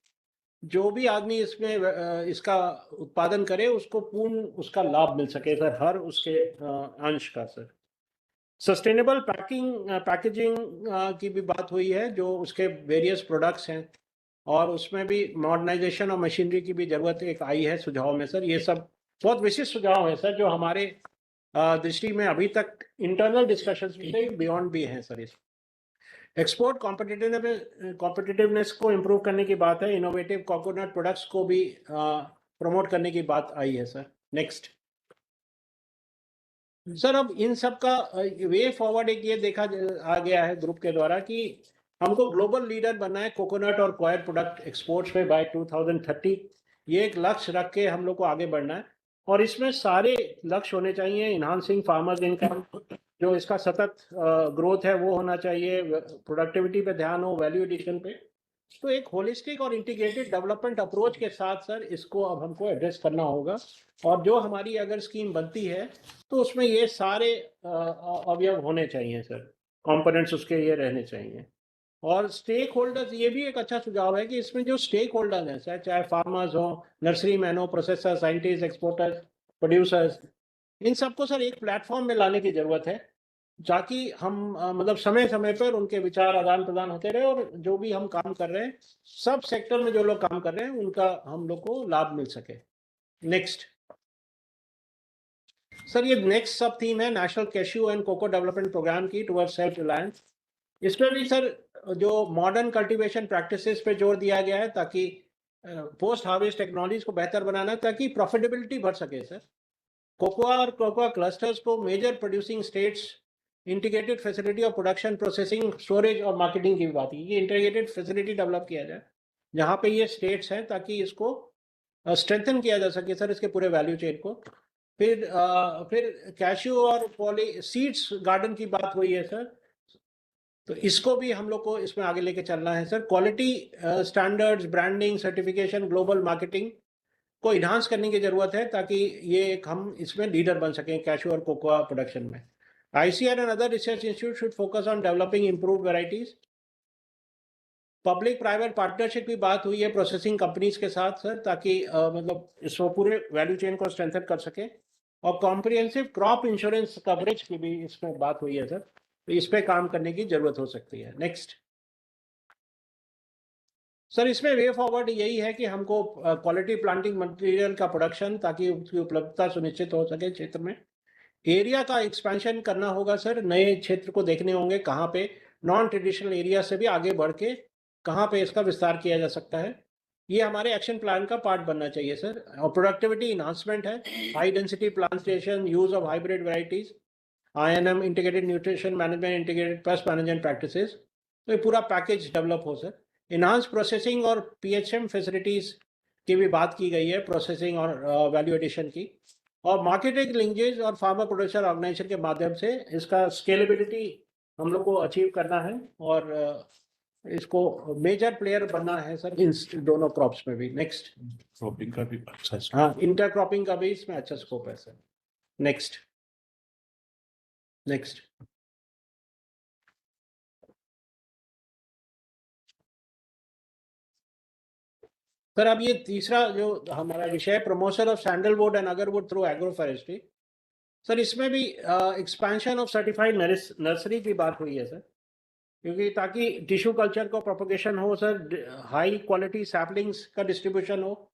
जो भी आदमी इसमें इसका उत्पादन करे उसको पूर्ण उसका लाभ मिल सके सर, हर उसके अंश का सर। सस्टेनेबल पैकेजिंग की भी बात हुई है, जो उसके वेरियस प्रोडक्ट्स हैं, और उसमें भी मॉडर्नाइजेशन और मशीनरी की भी जरूरत एक आई है सुझाव में सर। ये सब बहुत विशिष्ट सुझाव है सर, जो हमारे दृष्टि में अभी तक इंटरनल डिस्कशंस से बियॉन्ड भी हैं सर। इस एक्सपोर्ट कॉम्पिटिटिवनेस को इम्प्रूव करने की बात है, इनोवेटिव कोकोनट प्रोडक्ट्स को भी प्रमोट करने की बात आई है सर। नेक्स्ट सर, अब इन सब का वे फॉरवर्ड एक ये देखा आ गया है ग्रुप के द्वारा कि हमको ग्लोबल लीडर बनना है कोकोनट और क्वायर प्रोडक्ट एक्सपोर्ट्स में बाय 2030। ये एक लक्ष्य रख के हम लोग को आगे बढ़ना है, और इसमें सारे लक्ष्य होने चाहिए। इन्हांसिंग फार्मर्स इनकम, जो इसका सतत ग्रोथ है वो होना चाहिए, प्रोडक्टिविटी पे ध्यान हो, वैल्यू एडिशन पे। तो एक होलिस्टिक और इंटीग्रेटेड डेवलपमेंट अप्रोच के साथ सर इसको अब हमको एड्रेस करना होगा, और जो हमारी अगर स्कीम बनती है तो उसमें ये सारे अवयव होने चाहिए सर, कंपोनेंट्स उसके ये रहने चाहिए। और स्टेक होल्डर्स, ये भी एक अच्छा सुझाव है कि इसमें जो स्टेक होल्डर्स हैं सर, चाहे फार्मर्स हो, नर्सरी मैन हो, प्रोसेसर, साइंटिस्ट, एक्सपोर्टर्स, प्रोड्यूसर्स, इन सबको सर एक प्लेटफॉर्म में लाने की जरूरत है, ताकि हम मतलब समय समय पर उनके विचार आदान प्रदान होते रहे, और जो भी हम काम कर रहे हैं, सब सेक्टर में जो लोग काम कर रहे हैं उनका हम लोग को लाभ मिल सके। नेक्स्ट सर, ये नेक्स्ट सब थीम है national cashew and cocoa development programme की टुवर्ड्स सेल्फ रिलायंस। इसमें भी सर जो मॉडर्न कल्टीवेशन प्रैक्टिसेस पे जोर दिया गया है, ताकि पोस्ट हार्वेस्ट टेक्नोलॉजीज को बेहतर बनाना, ताकि प्रॉफिटेबिलिटी बढ़ सके सर। कोकोआ और कोकोआ क्लस्टर्स को major producing states integrated facility of production, processing, storage और मार्केटिंग की बात की, ये इंटीग्रेटेड फैसिलिटी डेवलप किया जाए जहाँ पे ये स्टेट्स हैं, ताकि इसको स्ट्रेंथन किया जा सके सर, इसके पूरे वैल्यू चेन को। फिर कैश्यू और पॉली सीड्स गार्डन की बात हुई है सर, तो इसको भी हम लोग को इसमें आगे लेके चलना है sir. Quality standards, branding, certification, global marketing को इन्हांस करने की जरूरत है, ताकि ये हम इसमें लीडर बन सकें कैश्यू और कोकोआ प्रोडक्शन में। ICR and other research institutes should focus on developing improved varieties. Public private partnership की बात हुई है प्रोसेसिंग कंपनीज के साथ सर, ताकि मतलब इसको पूरे वैल्यू चेन को स्ट्रेंथन कर सके। और कॉम्प्रिहेंसिव क्रॉप इंश्योरेंस कवरेज की भी इसमें बात हुई है सर, तो इस पे काम करने की जरूरत हो सकती है। नेक्स्ट सर, इसमें वे फॉरवर्ड यही है कि हमको क्वालिटी प्लांटिंग मटेरियल का प्रोडक्शन, ताकि उसकी उपलब्धता सुनिश्चित हो सके क्षेत्र में। एरिया का एक्सपेंशन करना होगा सर, नए क्षेत्र को देखने होंगे कहाँ पे नॉन ट्रेडिशनल एरिया से भी आगे बढ़ के कहाँ पे इसका विस्तार किया जा सकता है। ये हमारे एक्शन प्लान का पार्ट बनना चाहिए सर। और प्रोडक्टिविटी इन्हांसमेंट है, high density plantation, use of hybrid varieties, INM, integrated nutrition management, integrated pest management practices, तो ये पूरा पैकेज डेवलप हो सर। इन्हांस प्रोसेसिंग और PHM फैसिलिटीज की भी बात की गई है, प्रोसेसिंग और वैल्यू एडिशन की। और मार्केटिंग लिंकेज और फार्मर प्रोड्यूसर ऑर्गेनाइजेशन के माध्यम से इसका स्केलेबिलिटी हम लोग को अचीव करना है, और इसको मेजर प्लेयर बनना है सर इन दोनों क्रॉप्स में भी। नेक्स्ट क्रॉपिंग का भी अच्छा हाँ, इंटरक्रॉपिंग का भी इसमें अच्छा स्कोप है सर। नेक्स्ट सर, अब ये तीसरा जो हमारा विषय, promotion of sandalwood and agarwood through agro forestry, sir इसमें भी एक्सपेंशन ऑफ सर्टिफाइड नर्सरी की बात हुई है सर, क्योंकि ताकि टिश्यू कल्चर का प्रोपगेशन हो सर, हाई क्वालिटी सैपलिंग्स का डिस्ट्रीब्यूशन हो,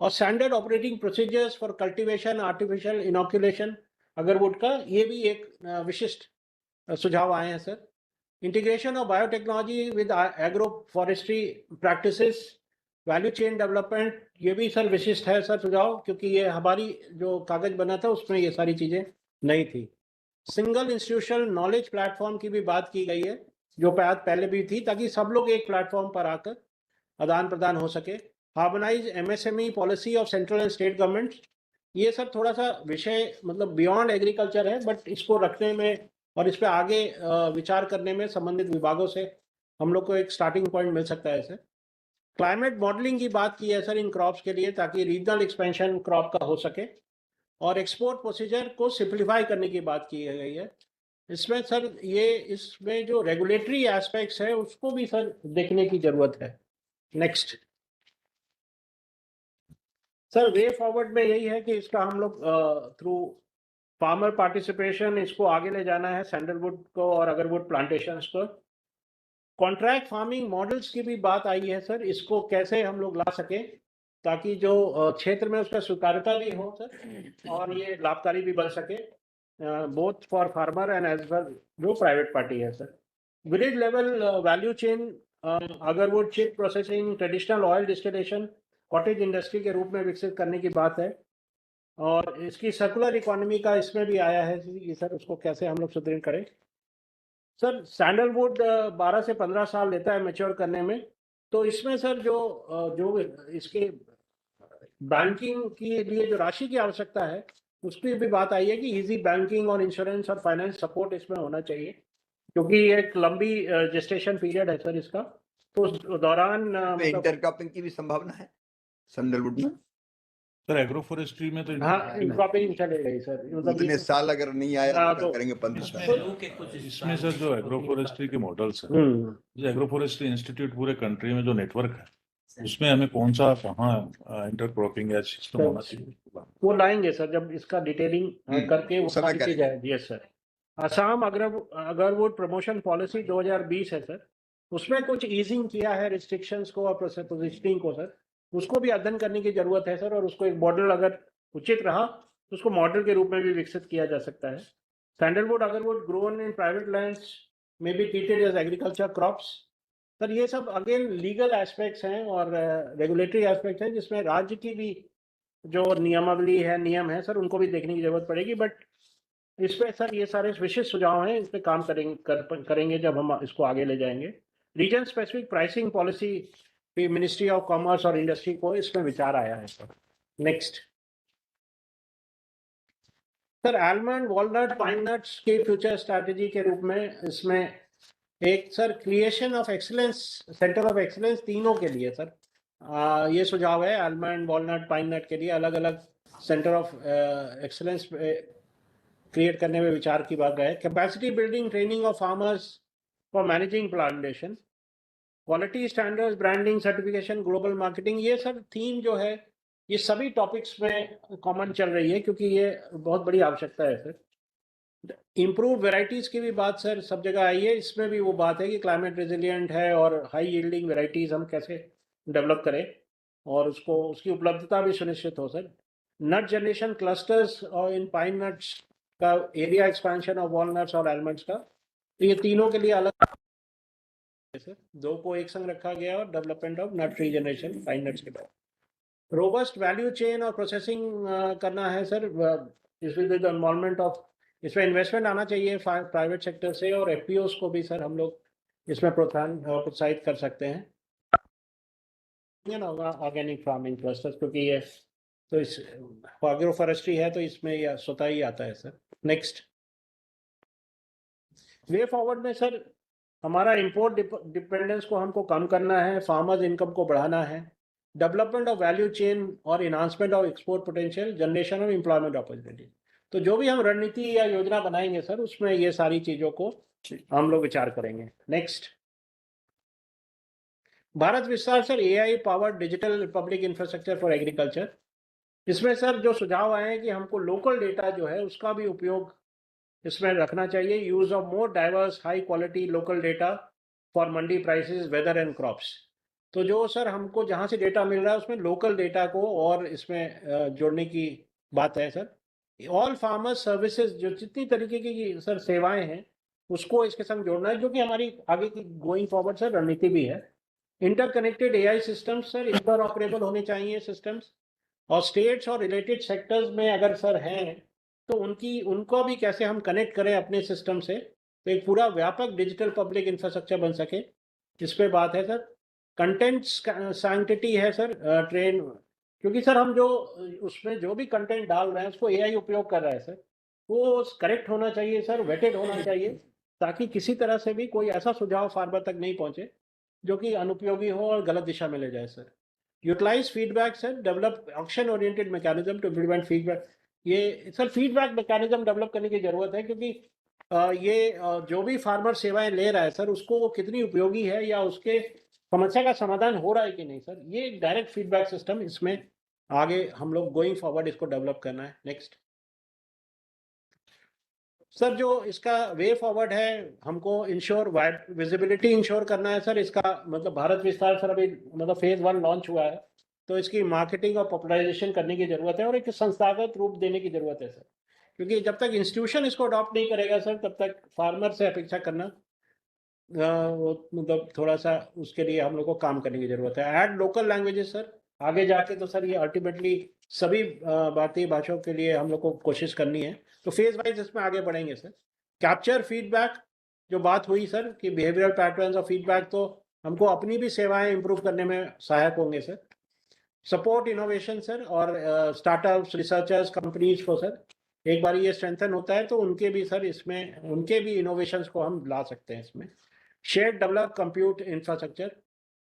और standard operating procedures for cultivation, artificial inoculation agarwood का, ये भी एक विशिष्ट सुझाव आए हैं sir. Integration of biotechnology with agro forestry practices, value chain development, ये भी सर विशिष्ट है सर सुझाव, क्योंकि ये हमारी जो कागज बना था उसमें ये सारी चीज़ें नहीं थी। सिंगल इंस्टीट्यूशनल नॉलेज प्लेटफॉर्म की भी बात की गई है, जो पहले भी थी, ताकि सब लोग एक प्लेटफॉर्म पर आकर आदान प्रदान हो सके। Harmonise MSME policy of central and state government, ये सर थोड़ा सा विषय मतलब बियॉन्ड एग्रीकल्चर है, बट इसको रखने में और इस पर आगे विचार करने में संबंधित विभागों से हम लोग को एक स्टार्टिंग पॉइंट मिल सकता है सर। क्लाइमेट मॉडलिंग की बात की है सर इन क्रॉप्स के लिए, ताकि रीजनल एक्सपेंशन क्रॉप का हो सके। और एक्सपोर्ट प्रोसीजर को सिंप्लीफाई करने की बात की गई है इसमें सर। ये इसमें जो रेगुलेटरी एस्पेक्ट्स है उसको भी सर देखने की जरूरत है। नेक्स्ट सर, वे फॉरवर्ड में यही है कि इसका हम लोग थ्रू फार्मर पार्टिसिपेशन, इसको आगे ले जाना है सैंडलवुड को और अगरवुड प्लांटेशंस को। कॉन्ट्रैक्ट फार्मिंग मॉडल्स की भी बात आई है सर, इसको कैसे हम लोग ला सके ताकि जो क्षेत्र में उसका स्वीकार्यता भी हो सर और ये लाभकारी भी बन सके both for farmer and as well जो प्राइवेट पार्टी है sir. Grid level value chain, agarwood chip processing, traditional oil distillation, cottage industry के रूप में विकसित करने की बात है। और इसकी सर्कुलर इकोनॉमी का इसमें भी आया है कि सर उसको कैसे हम लोग सुदृढ़ करें। सर सैंडलवुड 12 से 15 साल लेता है मैच्योर करने में, तो इसमें सर जो इसके बैंकिंग के लिए जो राशि की आवश्यकता है उसकी भी बात आई है कि इजी बैंकिंग और इंश्योरेंस और फाइनेंस सपोर्ट इसमें होना चाहिए, क्योंकि एक लंबी जेस्टेशन पीरियड है सर इसका। तो उस दौरान इंटरक्रॉपिंग की भी संभावना है सैंडलवुड में सर। एग्रो फॉरेस्ट्री में तो हाँ इंक्रॉपिंग चलेगी सर, मतलब इतने साल अगर नहीं आया तो करेंगे 15 साल। इसमें सर जो एग्रो फॉरेस्ट्री के मॉडल्स हैं, जो एग्रो फॉरेस्ट्री इंस्टीट्यूट पूरे कंट्री में जो नेटवर्क है उसमें हमें कौन सा कहाँ इंटरक्रॉपिंग या सिस्टम होना चाहिए, वो लाएंगे सर जब इसका डिटेलिंग करके वो समय की जाएगी। Yes sir. Assam agarwood promotion policy 2020 है सर, उसमें कुछ ईजिंग किया है रिस्ट्रिक्शंस को और पोजिशनिंग को सर, उसको भी अध्ययन करने की जरूरत है सर। और उसको एक मॉडल अगर उचित रहा तो उसको मॉडल के रूप में भी विकसित किया जा सकता है। Sandalwood agarwood grown in private lands may be treated as agriculture crops. Sir ये सब अगेन लीगल एस्पेक्ट्स हैं और रेगुलेटरी एस्पेक्ट्स हैं जिसमें राज्य की भी जो नियमावली है, नियम है सर, उनको भी देखने की जरूरत पड़ेगी। बट इस पे सर ये सारे विशिष्ट सुझाव हैं, इस पे काम करेंगे जब हम इसको आगे ले जाएंगे। रीजन स्पेसिफिक प्राइसिंग पॉलिसी भी मिनिस्ट्री ऑफ कॉमर्स और इंडस्ट्री को इसमें विचार आया है sir. Next sir almond, walnut, pine nuts के फ्यूचर स्ट्रैटेजी के रूप में इसमें एक sir creation of excellence, centre of excellence तीनों के लिए सर ये सुझाव है। आलमंड, वॉलनट, पाइन नट के लिए अलग अलग सेंटर ऑफ एक्सीलेंस क्रिएट करने में विचार की बात है। Capacity building, training of farmers for managing plantation, quality standards, branding, certification, global marketing, ये सब थीम जो है ये सभी टॉपिक्स में कॉमन चल रही है क्योंकि ये बहुत बड़ी आवश्यकता है सर। इम्प्रूव वेराइटीज़ की भी बात सर सब जगह आई है, इसमें भी वो बात है कि क्लाइमेट रेजिलिएंट है और हाई यील्डिंग वेराइटीज़ हम कैसे डेवलप करें और उसको उसकी उपलब्धता भी सुनिश्चित हो सर। नट जनरेशन क्लस्टर्स और इन पाइन नट्स का एरिया एक्सपेंशन ऑफ वॉलनट्स और आलमंड्स का, तो ये तीनों के लिए अलग सर, दो को एक संग रखा गया और development of nut regeneration pine nuts के बाद। रोबस्ट वैल्यू चेन और प्रोसेसिंग करना है सर, इस विद इन्वॉल्वमेंट ऑफ, इसमें इन्वेस्टमेंट आना चाहिए प्राइवेट सेक्टर से और एफपीओस को भी सर हम लोग इसमें प्रोत्साहित कर सकते हैं। ऑर्गेनिक फार्मिंग क्लस्टर्स, क्योंकि ये तो इस एग्रो फॉरेस्ट्री है तो इसमें यह स्वतः ही आता है सर। नेक्स्ट वे फॉरवर्ड में सर हमारा इंपोर्ट डिपेंडेंस को हमको कम करना है, फार्मर्स इनकम को बढ़ाना है, डेवलपमेंट ऑफ वैल्यू चेन और enhancement of export potential, generation of employment opportunity. तो जो भी हम रणनीति या योजना बनाएंगे सर उसमें ये सारी चीजों को हम लोग विचार करेंगे। नेक्स्ट भारत विस्तार sir, AI powered digital public infrastructure for agriculture. इसमें सर जो सुझाव आए हैं कि हमको लोकल डेटा जो है उसका भी उपयोग इसमें रखना चाहिए। Use of more diverse high quality local data for mandi prices, weather and crops. तो जो सर हमको जहाँ से डेटा मिल रहा है उसमें लोकल डेटा को और इसमें जोड़ने की बात है सर। ऑल फार्मर्स सर्विसेज, जो जितनी तरीके की सर सेवाएं हैं उसको इसके संग जोड़ना है, जो कि हमारी आगे की गोइंग फॉरवर्ड सर रणनीति भी है। Interconnected AI systems sir, inter operable होने चाहिए सिस्टम्स, और स्टेट्स और रिलेटेड सेक्टर्स में अगर सर हैं तो उनको भी कैसे हम कनेक्ट करें अपने सिस्टम से, तो एक पूरा व्यापक डिजिटल पब्लिक इंफ्रास्ट्रक्चर बन सके, इस पे बात है सर। कंटेंट सैंक्टिटी है सर, ट्रेन, क्योंकि सर हम जो उसमें जो भी कंटेंट डाल रहे हैं उसको एआई उपयोग कर रहा है सर, वो करेक्ट होना चाहिए सर, वेटेड होना चाहिए, ताकि किसी तरह से भी कोई ऐसा सुझाव फार्मर तक नहीं पहुंचे जो कि अनुपयोगी हो और गलत दिशा में ले जाए sir. Utilise feedback sir, develop action oriented mechanism to implement feedback. ये सर फीडबैक मैकेनिज्म डेवलप करने की जरूरत है, क्योंकि जो भी फार्मर सेवाएं ले रहा है सर उसको वो कितनी उपयोगी है या उसके समस्या का समाधान हो रहा है कि नहीं सर, ये डायरेक्ट फीडबैक सिस्टम इसमें आगे हम लोग गोइंग फॉरवर्ड इसको डेवलप करना है। नेक्स्ट सर जो इसका वे फॉरवर्ड है, हमको इंश्योर विजिबिलिटी इंश्योर करना है सर। इसका मतलब भारत विस्तार सर अभी मतलब फेज 1 लॉन्च हुआ है, तो इसकी मार्केटिंग और पॉपुलराइजेशन करने की जरूरत है और एक संस्थागत रूप देने की जरूरत है सर, क्योंकि जब तक इंस्टीट्यूशन इसको अडॉप्ट नहीं करेगा सर, तब तक फार्मर से अपेक्षा करना मतलब थोड़ा सा उसके लिए हम लोग को काम करने की जरूरत है। ऐड लोकल लैंग्वेजेस सर, आगे जाके तो सर ये अल्टीमेटली सभी भारतीय भाषाओं के लिए हम लोग को कोशिश करनी है, तो फेज वाइज इसमें आगे बढ़ेंगे सर। कैप्चर फीडबैक जो बात हुई सर कि बिहेवियरल पैटर्न्स और फीडबैक, तो हमको अपनी भी सेवाएं इंप्रूव करने में सहायक होंगे सर। सपोर्ट इनोवेशन सर और स्टार्टअप्स, रिसर्चर्स, कंपनीज को सर एक बार ये स्ट्रेंथन होता है तो उनके भी सर इसमें उनके भी इनोवेशंस को हम ला सकते हैं इसमें। शेयर डेवलप कंप्यूट इंफ्रास्ट्रक्चर,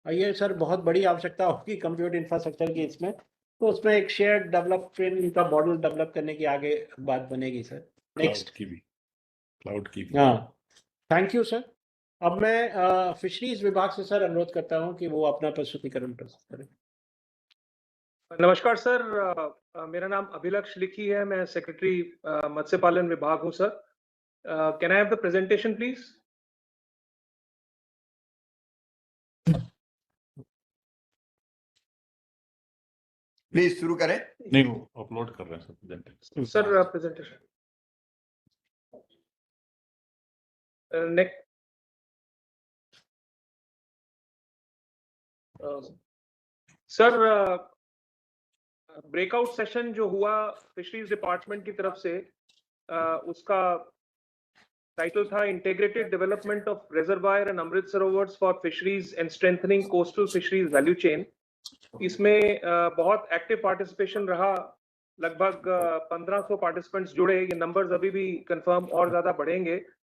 ये सर बहुत बड़ी आवश्यकता होगी कंप्यूट इंफ्रास्ट्रक्चर की इसमें, तो उसमें एक शेयर डेवलपमेंट का मॉडल डेवलप करने की आगे बात बनेगी सर। नेक्स्ट क्लाउड की भी। हाँ, थैंक यू सर। अब मैं फिशरीज विभाग से सर अनुरोध करता हूँ कि वो अपना प्रस्तुतिकरण प्रस्तुत करें। नमस्कार सर, मेरा नाम अभिलक्ष लिखी है, मैं सेक्रेटरी मत्स्य पालन विभाग हूं sir. Can I have the presentation please? Please शुरू करें। नहीं, वो अपलोड कर रहे हैं sir presentation. Sir presentation next. Sir breakout session जो हुआ फिशरीज डिपार्टमेंट की तरफ से, उसका टाइटल था integrated development of reservoir and Amrit Sarovars for fisheries and strengthening coastal fisheries value chain. इसमें बहुत एक्टिव पार्टिसिपेशन रहा, लगभग 1500 पार्टिसिपेंट्स जुड़े। ये नंबर्स अभी भी कंफर्म और ज्यादा बढ़ेंगे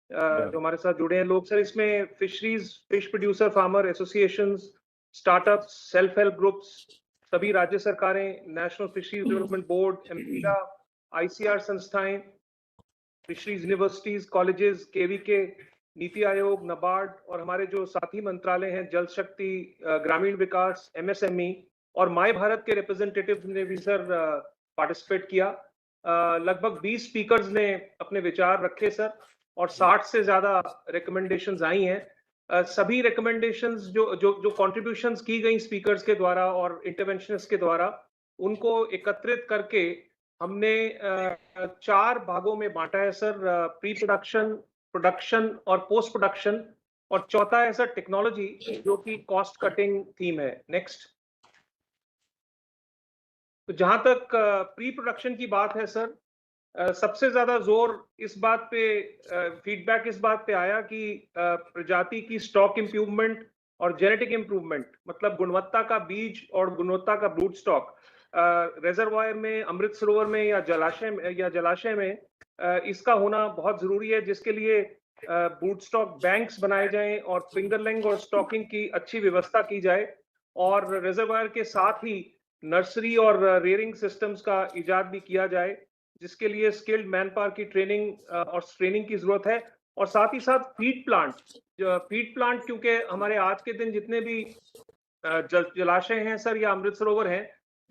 जो हमारे साथ जुड़े हैं लोग सर। इसमें fisheries, fish producer farmer associations, startups, self help groups, सभी राज्य सरकारें, National Fisheries Development Board, MPEDA, ICR संस्थाएं, fisheries universities, colleges, KVK, NITI Aayog, NABARD और हमारे जो साथी मंत्रालय हैं जल शक्ति, ग्रामीण विकास, एमएसएमई और माय भारत के रिप्रेजेंटेटिव ने भी सर पार्टिसिपेट किया। लगभग 20 स्पीकर्स ने अपने विचार रखे सर और 60 से ज्यादा रिकमेंडेशंस आई हैं। सभी रिकमेंडेशंस जो कंट्रीब्यूशंस की गई स्पीकर्स के द्वारा और इंटरवेंशनिस्ट के द्वारा, उनको एकत्रित करके हमने 4 भागों में बांटा है सर। प्री प्रोडक्शन, प्रोडक्शन और पोस्ट प्रोडक्शन, और चौथा है सर टेक्नोलॉजी, जो कि कॉस्ट कटिंग थीम है। नेक्स्ट। तो जहां तक प्री प्रोडक्शन की बात है सर, सबसे ज्यादा जोर इस बात पे, फीडबैक इस बात पे आया कि प्रजाति की स्टॉक इंप्रूवमेंट और जेनेटिक इंप्रूवमेंट, मतलब गुणवत्ता का बीज और गुणवत्ता का ब्रूड स्टॉक रिजर्वायर में, अमृत सरोवर में या जलाशय में इसका होना बहुत जरूरी है, जिसके लिए ब्रूड स्टॉक बैंक्स बनाए जाएं और फिंगरलिंग और स्टॉकिंग की अच्छी व्यवस्था की जाए, और रिजर्वायर के साथ ही नर्सरी और रेयरिंग सिस्टम्स का इजाद भी किया जाए, जिसके लिए स्किल्ड मैन पावर की ट्रेनिंग की जरूरत है। और साथ ही साथ फीड प्लांट, क्योंकि हमारे आज के दिन जितने भी जलाशय हैं सर या अमृत सरोवर हैं,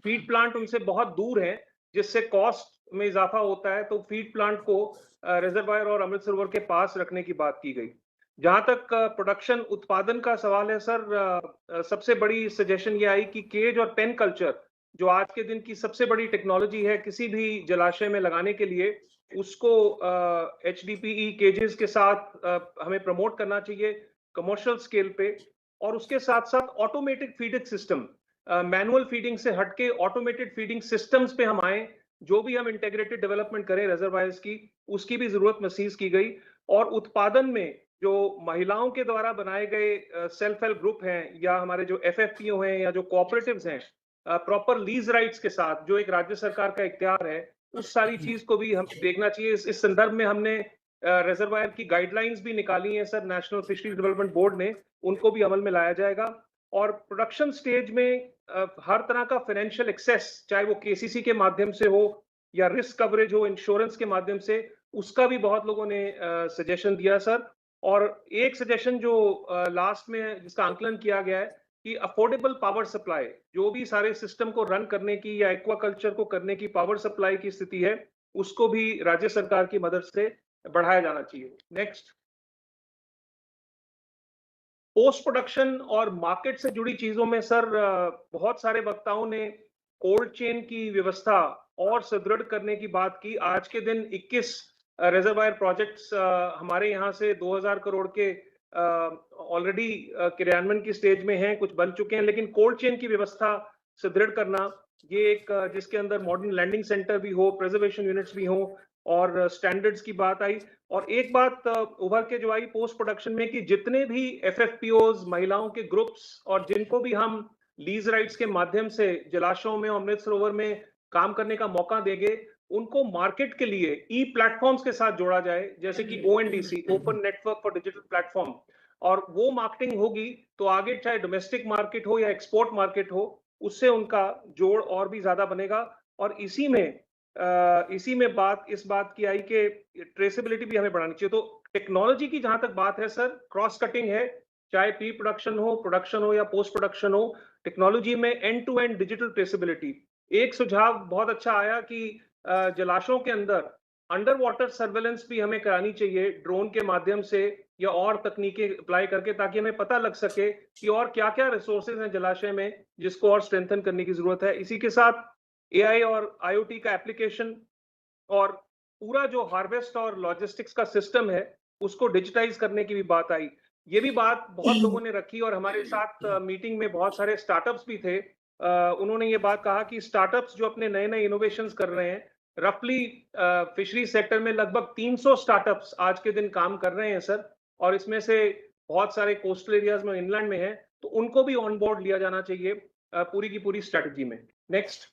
फीड प्लांट उनसे बहुत दूर हैं, जिससे कॉस्ट में इजाफा होता है। तो फीड प्लांट को रिजर्वायर और अमृत सरोवर के पास रखने की बात की गई। जहां तक प्रोडक्शन, उत्पादन का सवाल है सर, सबसे बड़ी सजेशन ये आई कि केज और पेन कल्चर, जो आज के दिन की सबसे बड़ी टेक्नोलॉजी है किसी भी जलाशय में लगाने के लिए, उसको HDPE केजेस के साथ हमें प्रमोट करना चाहिए कमर्शियल स्केल पे। और उसके साथ साथ automatic feeding system, manual feeding से हटके ऑटोमेटेड फीडिंग सिस्टम्स पे हम आए। जो भी हम इंटीग्रेटेड डेवलपमेंट करें रिजर्वायर्स की, उसकी भी जरूरत महसूस की गई। और उत्पादन में जो महिलाओं के द्वारा बनाए गए सेल्फ हेल्प ग्रुप हैं, या हमारे जो FFPO हैं, या जो कोऑपरेटिव्स हैं, प्रॉपर लीज राइट्स के साथ, जो एक राज्य सरकार का इख्तियार है, उस सारी चीज को भी हम देखना चाहिए। इस संदर्भ में हमने रिजर्वायर की गाइडलाइंस भी निकाली हैं sir, national Fisheries Development board ने, उनको भी अमल में लाया जाएगा। और प्रोडक्शन स्टेज में हर तरह का फाइनेंशियल एक्सेस, चाहे वो KCC के माध्यम से हो या रिस्क कवरेज हो इंश्योरेंस के माध्यम से, उसका भी बहुत लोगों ने सजेशन दिया सर। और एक सजेशन जो लास्ट में जिसका आंकलन किया गया है कि अफोर्डेबल पावर सप्लाई, जो भी सारे सिस्टम को रन करने की या एक्वाकल्चर को करने की पावर सप्लाई की स्थिति है, उसको भी राज्य सरकार की मदद से बढ़ाया जाना चाहिए। नेक्स्ट, पोस्ट प्रोडक्शन और मार्केट से जुड़ी चीजों में सर बहुत सारे वक्ताओं ने कोल्ड चेन की व्यवस्था और सुदृढ़ करने की बात की। आज के दिन 21 रिजर्वायर प्रोजेक्ट्स हमारे यहाँ से 2000 करोड़ के ऑलरेडी क्रियान्वयन की स्टेज में हैं, कुछ बन चुके हैं, लेकिन कोल्ड चेन की व्यवस्था सुदृढ़ करना, ये एक जिसके अंदर मॉडर्न लैंडिंग सेंटर भी हो, प्रिजर्वेशन यूनिट्स भी हो और स्टैंडर्ड्स की बात आई। और एक बात उभर के जो आई पोस्ट प्रोडक्शन में कि जितने भी एफएफपीओज, महिलाओं के ग्रुप्स और जिनको भी हम लीज राइट्स के माध्यम से जलाशयों में, अमृत सरोवर में काम करने का मौका देंगे, उनको मार्केट के लिए ई प्लेटफॉर्म्स के साथ जोड़ा जाए, जैसे कि ONDC, open network for digital platform, और वो मार्केटिंग होगी तो आगे चाहे डोमेस्टिक मार्केट हो या एक्सपोर्ट मार्केट हो, उससे उनका जोड़ और भी ज्यादा बनेगा। और इसी में बात इस बात की आई कि ट्रेसेबिलिटी भी हमें बढ़ानी चाहिए। तो टेक्नोलॉजी की जहां तक बात है सर, क्रॉस कटिंग है, चाहे प्री प्रोडक्शन हो या पोस्ट प्रोडक्शन हो, टेक्नोलॉजी में end to end digital traceability. एक सुझाव बहुत अच्छा आया कि जलाशयों के अंदर अंडर वाटर सर्वेलेंस भी हमें करानी चाहिए ड्रोन के माध्यम से या और तकनीकें अप्लाई करके, ताकि हमें पता लग सके कि और क्या क्या रिसोर्सेज हैं जलाशय में जिसको और स्ट्रेंथन करने की जरूरत है। इसी के साथ एआई और आईओटी का एप्लीकेशन और पूरा जो हार्वेस्ट और लॉजिस्टिक्स का सिस्टम है उसको डिजिटाइज करने की भी बात आई। ये भी बात बहुत लोगों ने रखी और हमारे साथ मीटिंग में बहुत सारे स्टार्टअप्स भी थे। उन्होंने ये बात कहा कि स्टार्टअप्स जो अपने नए नए इनोवेशंस कर रहे हैं, रफली फिशरी सेक्टर में लगभग 300 स्टार्टअप्स आज के दिन काम कर रहे हैं सर, और इसमें से बहुत सारे कोस्टल एरियाज में, इनलैंड में है, तो उनको भी ऑन बोर्ड लिया जाना चाहिए पूरी की पूरी स्ट्रेटजी में। नेक्स्ट,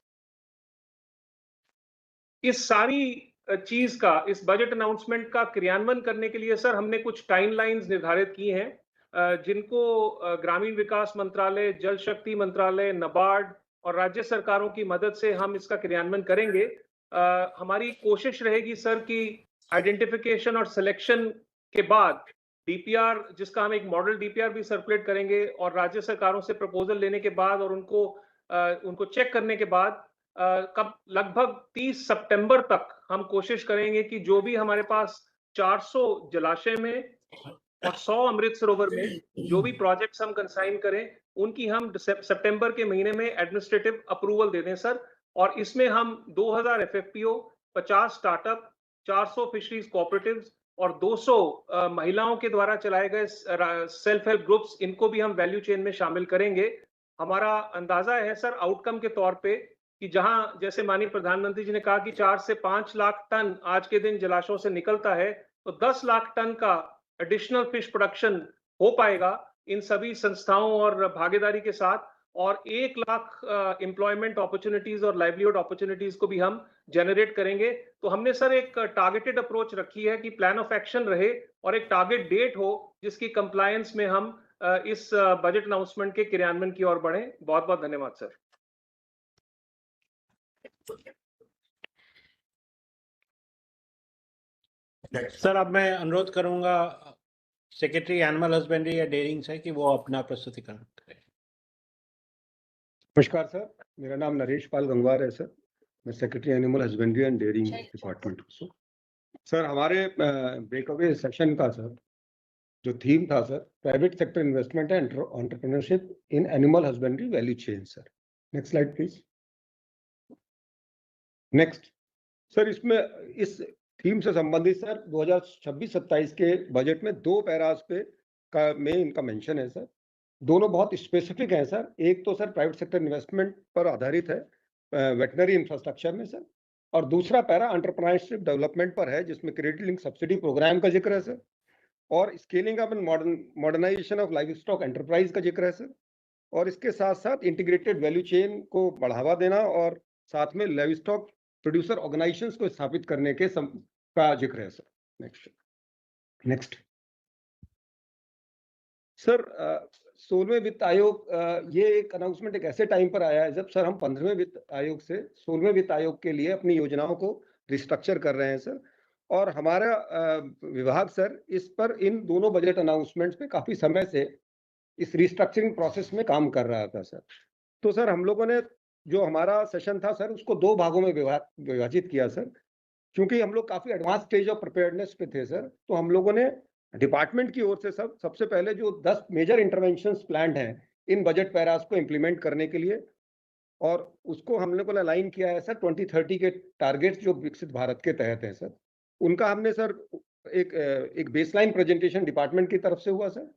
इस सारी चीज का, इस बजट अनाउंसमेंट का क्रियान्वयन करने के लिए सर हमने कुछ टाइमलाइंस निर्धारित की हैं, जिनको ग्रामीण विकास मंत्रालय, जल शक्ति मंत्रालय, नाबार्ड और राज्य सरकारों की मदद से हम इसका क्रियान्वयन करेंगे। हमारी कोशिश रहेगी सर कि आइडेंटिफिकेशन और सिलेक्शन के बाद डीपीआर, जिसका हम एक मॉडल डीपीआर भी सर्कुलेट करेंगे, और राज्य सरकारों से प्रपोजल लेने के बाद और उनको चेक करने के बाद कब लगभग 30 सितंबर तक हम कोशिश करेंगे कि जो भी हमारे पास 400 जलाशय में और 100 अमृत सरोवर में जो भी प्रोजेक्ट्स हम कंसाइन करें, उनकी हम सितंबर के महीने में एडमिनिस्ट्रेटिव अप्रूवल दे दें सर। और इसमें हम 2000 एफएफपीओ, 50 स्टार्टअप, 400 फिशरीज कोऑपरेटिव्स और 200 महिलाओं के द्वारा चलाए गए सेल्फ हेल्प ग्रुप्स, इनको भी हम वैल्यू चेन में शामिल करेंगे। हमारा अंदाजा है सर आउटकम के तौर पे कि जहां जैसे माननीय प्रधानमंत्री जी ने कहा कि 4 से 5 लाख टन आज के दिन जलाशयों से निकलता है, तो 10 लाख टन का एडिशनल फिश प्रोडक्शन हो पाएगा इन सभी संस्थाओं और भागीदारी के साथ, और 1 लाख एम्प्लॉयमेंट अपॉर्चुनिटीज और लाइवलीहुड अपॉर्चुनिटीज को भी हम जनरेट करेंगे। तो हमने सर एक टारगेटेड अप्रोच रखी है कि प्लान ऑफ एक्शन रहे और एक टारगेट डेट हो जिसकी कंप्लायंस में हम इस बजट अनाउंसमेंट के क्रियान्वयन की ओर बढ़े। बहुत बहुत धन्यवाद सर। सर अब मैं अनुरोध करूंगा सेक्रेटरी एनिमल हस्बेंड्री या डेयरिंग से कि वो अपना प्रस्तुतिकरण करें। नमस्कार सर, मेरा नाम नरेश पाल गंगवार है सर, मैं secretary animal husbandry and dairying department हूँ सर। हमारे ब्रेकअवे सेशन का सर जो थीम था sir, private sector investment and entrepreneurship in animal husbandry value chain sir. Next slide please. Next sir, इसमें इस थीम से संबंधित सर 2026-27 के बजट में 2 पैरास पे में इनका मेंशन है सर। दोनों बहुत स्पेसिफिक हैं सर। एक तो सर प्राइवेट सेक्टर इन्वेस्टमेंट पर आधारित है वेटनरी इंफ्रास्ट्रक्चर में सर, और दूसरा पैरा एंटरप्रेन्योरशिप डेवलपमेंट पर है जिसमें क्रेडिट लिंक सब्सिडी प्रोग्राम का जिक्र है सर, और scaling up and modernisation of livestock enterprise का जिक्र है सर, और इसके साथ साथ इंटीग्रेटेड वैल्यू चेन को बढ़ावा देना और साथ में लाइव स्टॉक प्रोड्यूसर ऑर्गेनाइजेशंस को स्थापित करने के का जिक्र है सर। नेक्स्ट सर, 16वें वित्त आयोग, ये एक अनाउंसमेंट एक ऐसे टाइम पर आया है जब सर हम 15वें वित्त आयोग से 16वें वित्त आयोग के लिए अपनी योजनाओं को रिस्ट्रक्चर कर रहे हैं सर, और हमारा विभाग सर इस पर इन दोनों बजट अनाउंसमेंट्स पे काफी समय से इस रिस्ट्रक्चरिंग प्रोसेस में काम कर रहा था सर। तो सर हम लोगों ने जो हमारा सेशन था सर उसको 2 भागों में विभाजित किया सर। क्योंकि हम लोग काफी एडवांस स्टेज ऑफ प्रिपेयर्डनेस पे थे सर, तो हम लोगों ने डिपार्टमेंट की ओर से सबसे पहले जो 10 मेजर इंटरवेंशंस प्लान्ड हैं इन बजट पैरास को इम्प्लीमेंट करने के लिए, और उसको हम लोगों ने अलाइन किया है सर 2030 के टारगेट्स जो विकसित भारत के तहत हैं सर, उनका हमने सर एक बेसलाइन प्रेजेंटेशन डिपार्टमेंट की तरफ से हुआ सर।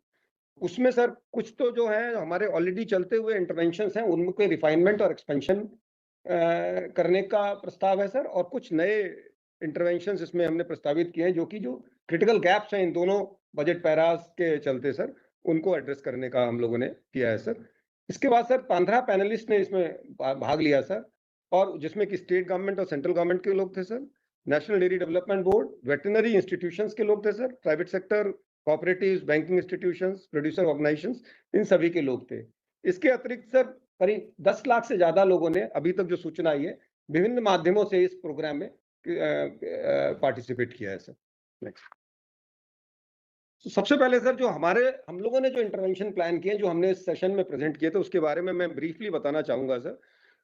उसमें सर कुछ तो जो है हमारे ऑलरेडी चलते हुए इंटरवेंशंस हैं उनके रिफाइनमेंट और एक्सपेंशन करने का प्रस्ताव है सर, और कुछ नए इंटरवेंशंस इसमें हमने प्रस्तावित किए हैं जो क्रिटिकल गैप्स हैं इन दोनों बजट पैरास के चलते सर, उनको एड्रेस करने का हम लोगों ने किया है सर। इसके बाद सर 15 पैनलिस्ट ने इसमें भाग लिया सर, और जिसमें कि स्टेट गवर्नमेंट और सेंट्रल गवर्नमेंट के लोग थे sir, National Dairy Development Board, veterinary institutions के लोग थे sir, private sector, cooperatives, banking institutions, producer organisations, इन सभी के लोग थे। इसके अतिरिक्त सर करीब 10 लाख से ज्यादा लोगों ने अभी तक जो सूचना आई है विभिन्न माध्यमों से इस प्रोग्राम में पार्टिसिपेट किया है सर। नेक्स्ट। तो सबसे पहले सर जो हम लोगों ने जो इंटरवेंशन प्लान किए जो हमने इस सेशन में प्रेजेंट किए थे उसके बारे में मैं ब्रीफली बताना चाहूंगा सर।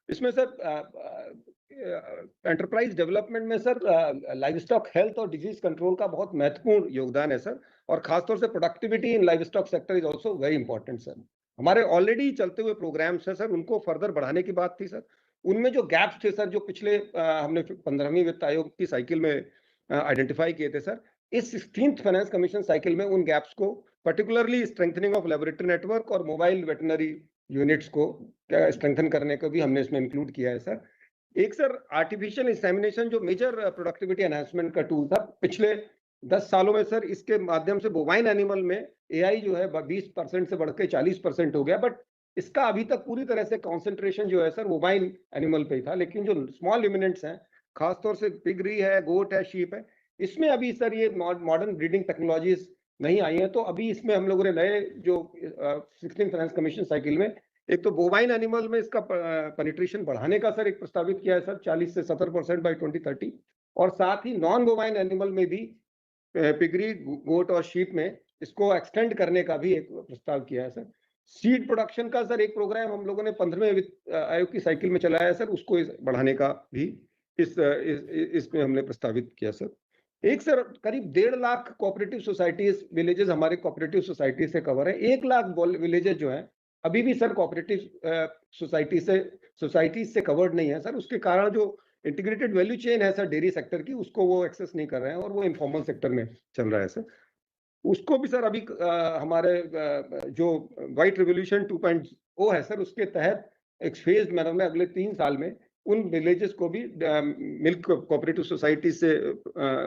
इसमें सर एंटरप्राइज डेवलपमेंट में सर लाइव स्टॉक हेल्थ और डिजीज कंट्रोल का बहुत महत्वपूर्ण योगदान है सर, और खासतौर से productivity in live stock sector is also very important sir. हमारे ऑलरेडी चलते हुए प्रोग्राम्स हैं सर, उनको फर्दर बढ़ाने की बात थी सर। उनमें जो गैप्स थे सर जो पिछले हमने 15वीं वित्त आयोग की साइकिल में आइडेंटिफाई किए थे सर, इस 16th फाइनेंस कमीशन साइकिल में उन गैप्स को particularly strengthening of laboratory network और मोबाइल वेटनरी यूनिट्स को स्ट्रेंथन करने को भी हमने इसमें इंक्लूड किया है सर। एक सर आर्टिफिशियल इंसेमिनेशन जो मेजर प्रोडक्टिविटी एनहांसमेंट का टूल था पिछले 10 सालों में सर, इसके माध्यम से बोवाइन एनिमल में एआई जो है 20% से बढ़ के 40% हो गया, बट इसका अभी तक पूरी तरह से कॉन्सेंट्रेशन जो है सर बोवाइन एनिमल पे ही था। लेकिन जो स्मॉल लिमिनेंट्स हैं, खासतौर से पिगरी है, गोट है, शीप है, इसमें अभी सर ये मॉडर्न ब्रीडिंग टेक्नोलॉजीज नहीं आई हैं। तो अभी इसमें हम लोगों ने नए जो 16th फाइनेंस कमीशन साइकिल में एक तो बोवाइन एनिमल में इसका पेनिट्रेशन बढ़ाने का सर एक प्रस्तावित किया है सर 40 से 70% बाय 2030, और साथ ही नॉन बोवाइन एनिमल में भी पिगरी, गोट और शीप में इसको एक्सटेंड करने का भी एक प्रस्ताव किया है सर। सीड प्रोडक्शन का सर एक प्रोग्राम हम लोगों ने 15वें वित्त आयोग की साइकिल में चलाया है सर, उसको बढ़ाने का भी इसमें हमने प्रस्तावित किया सर। एक सर करीब 1.5 लाख कोऑपरेटिव सोसाइटीज विलेजेस हमारे कोऑपरेटिव सोसाइटी से कवर है। 1 लाख विलेजेस जो है अभी भी सर कोऑपरेटिव सोसाइटी से कवर्ड नहीं है सर। उसके कारण जो इंटीग्रेटेड वैल्यू चेन है सर डेयरी सेक्टर की, उसको वो एक्सेस नहीं कर रहे हैं और वो इनफॉर्मल सेक्टर में चल रहा है सर। उसको भी सर अभी हमारे जो व्हाइट रिवोल्यूशन 2.0 है सर, उसके तहत एक फेज मैनर में अगले 3 साल में उन विलेजेस को भी मिल्क कोऑपरेटिव सोसाइटी से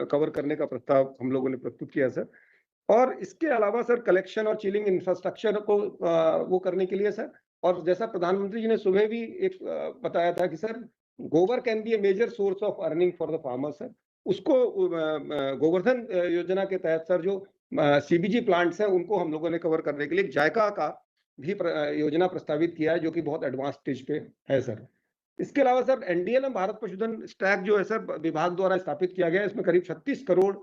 कवर करने का प्रस्ताव हम लोगों ने प्रस्तुत किया सर। और इसके अलावा सर कलेक्शन और चिलिंग इंफ्रास्ट्रक्चर को वो करने के लिए सर, और जैसा प्रधानमंत्री जी ने सुबह भी एक बताया था कि sir gobar can be a major source of earning for the farmers sir, उसको गोवर्धन योजना के तहत सर जो सीबीजी प्लांट्स हैं उनको हम लोगों ने कवर करने के लिए जायका का भी योजना प्रस्तावित किया है जो कि बहुत एडवांस स्टेज पे है सर। इसके अलावा सर एनडीएलएम भारत पशुधन स्टैक जो है सर विभाग द्वारा स्थापित किया गया है, इसमें करीब 36 करोड़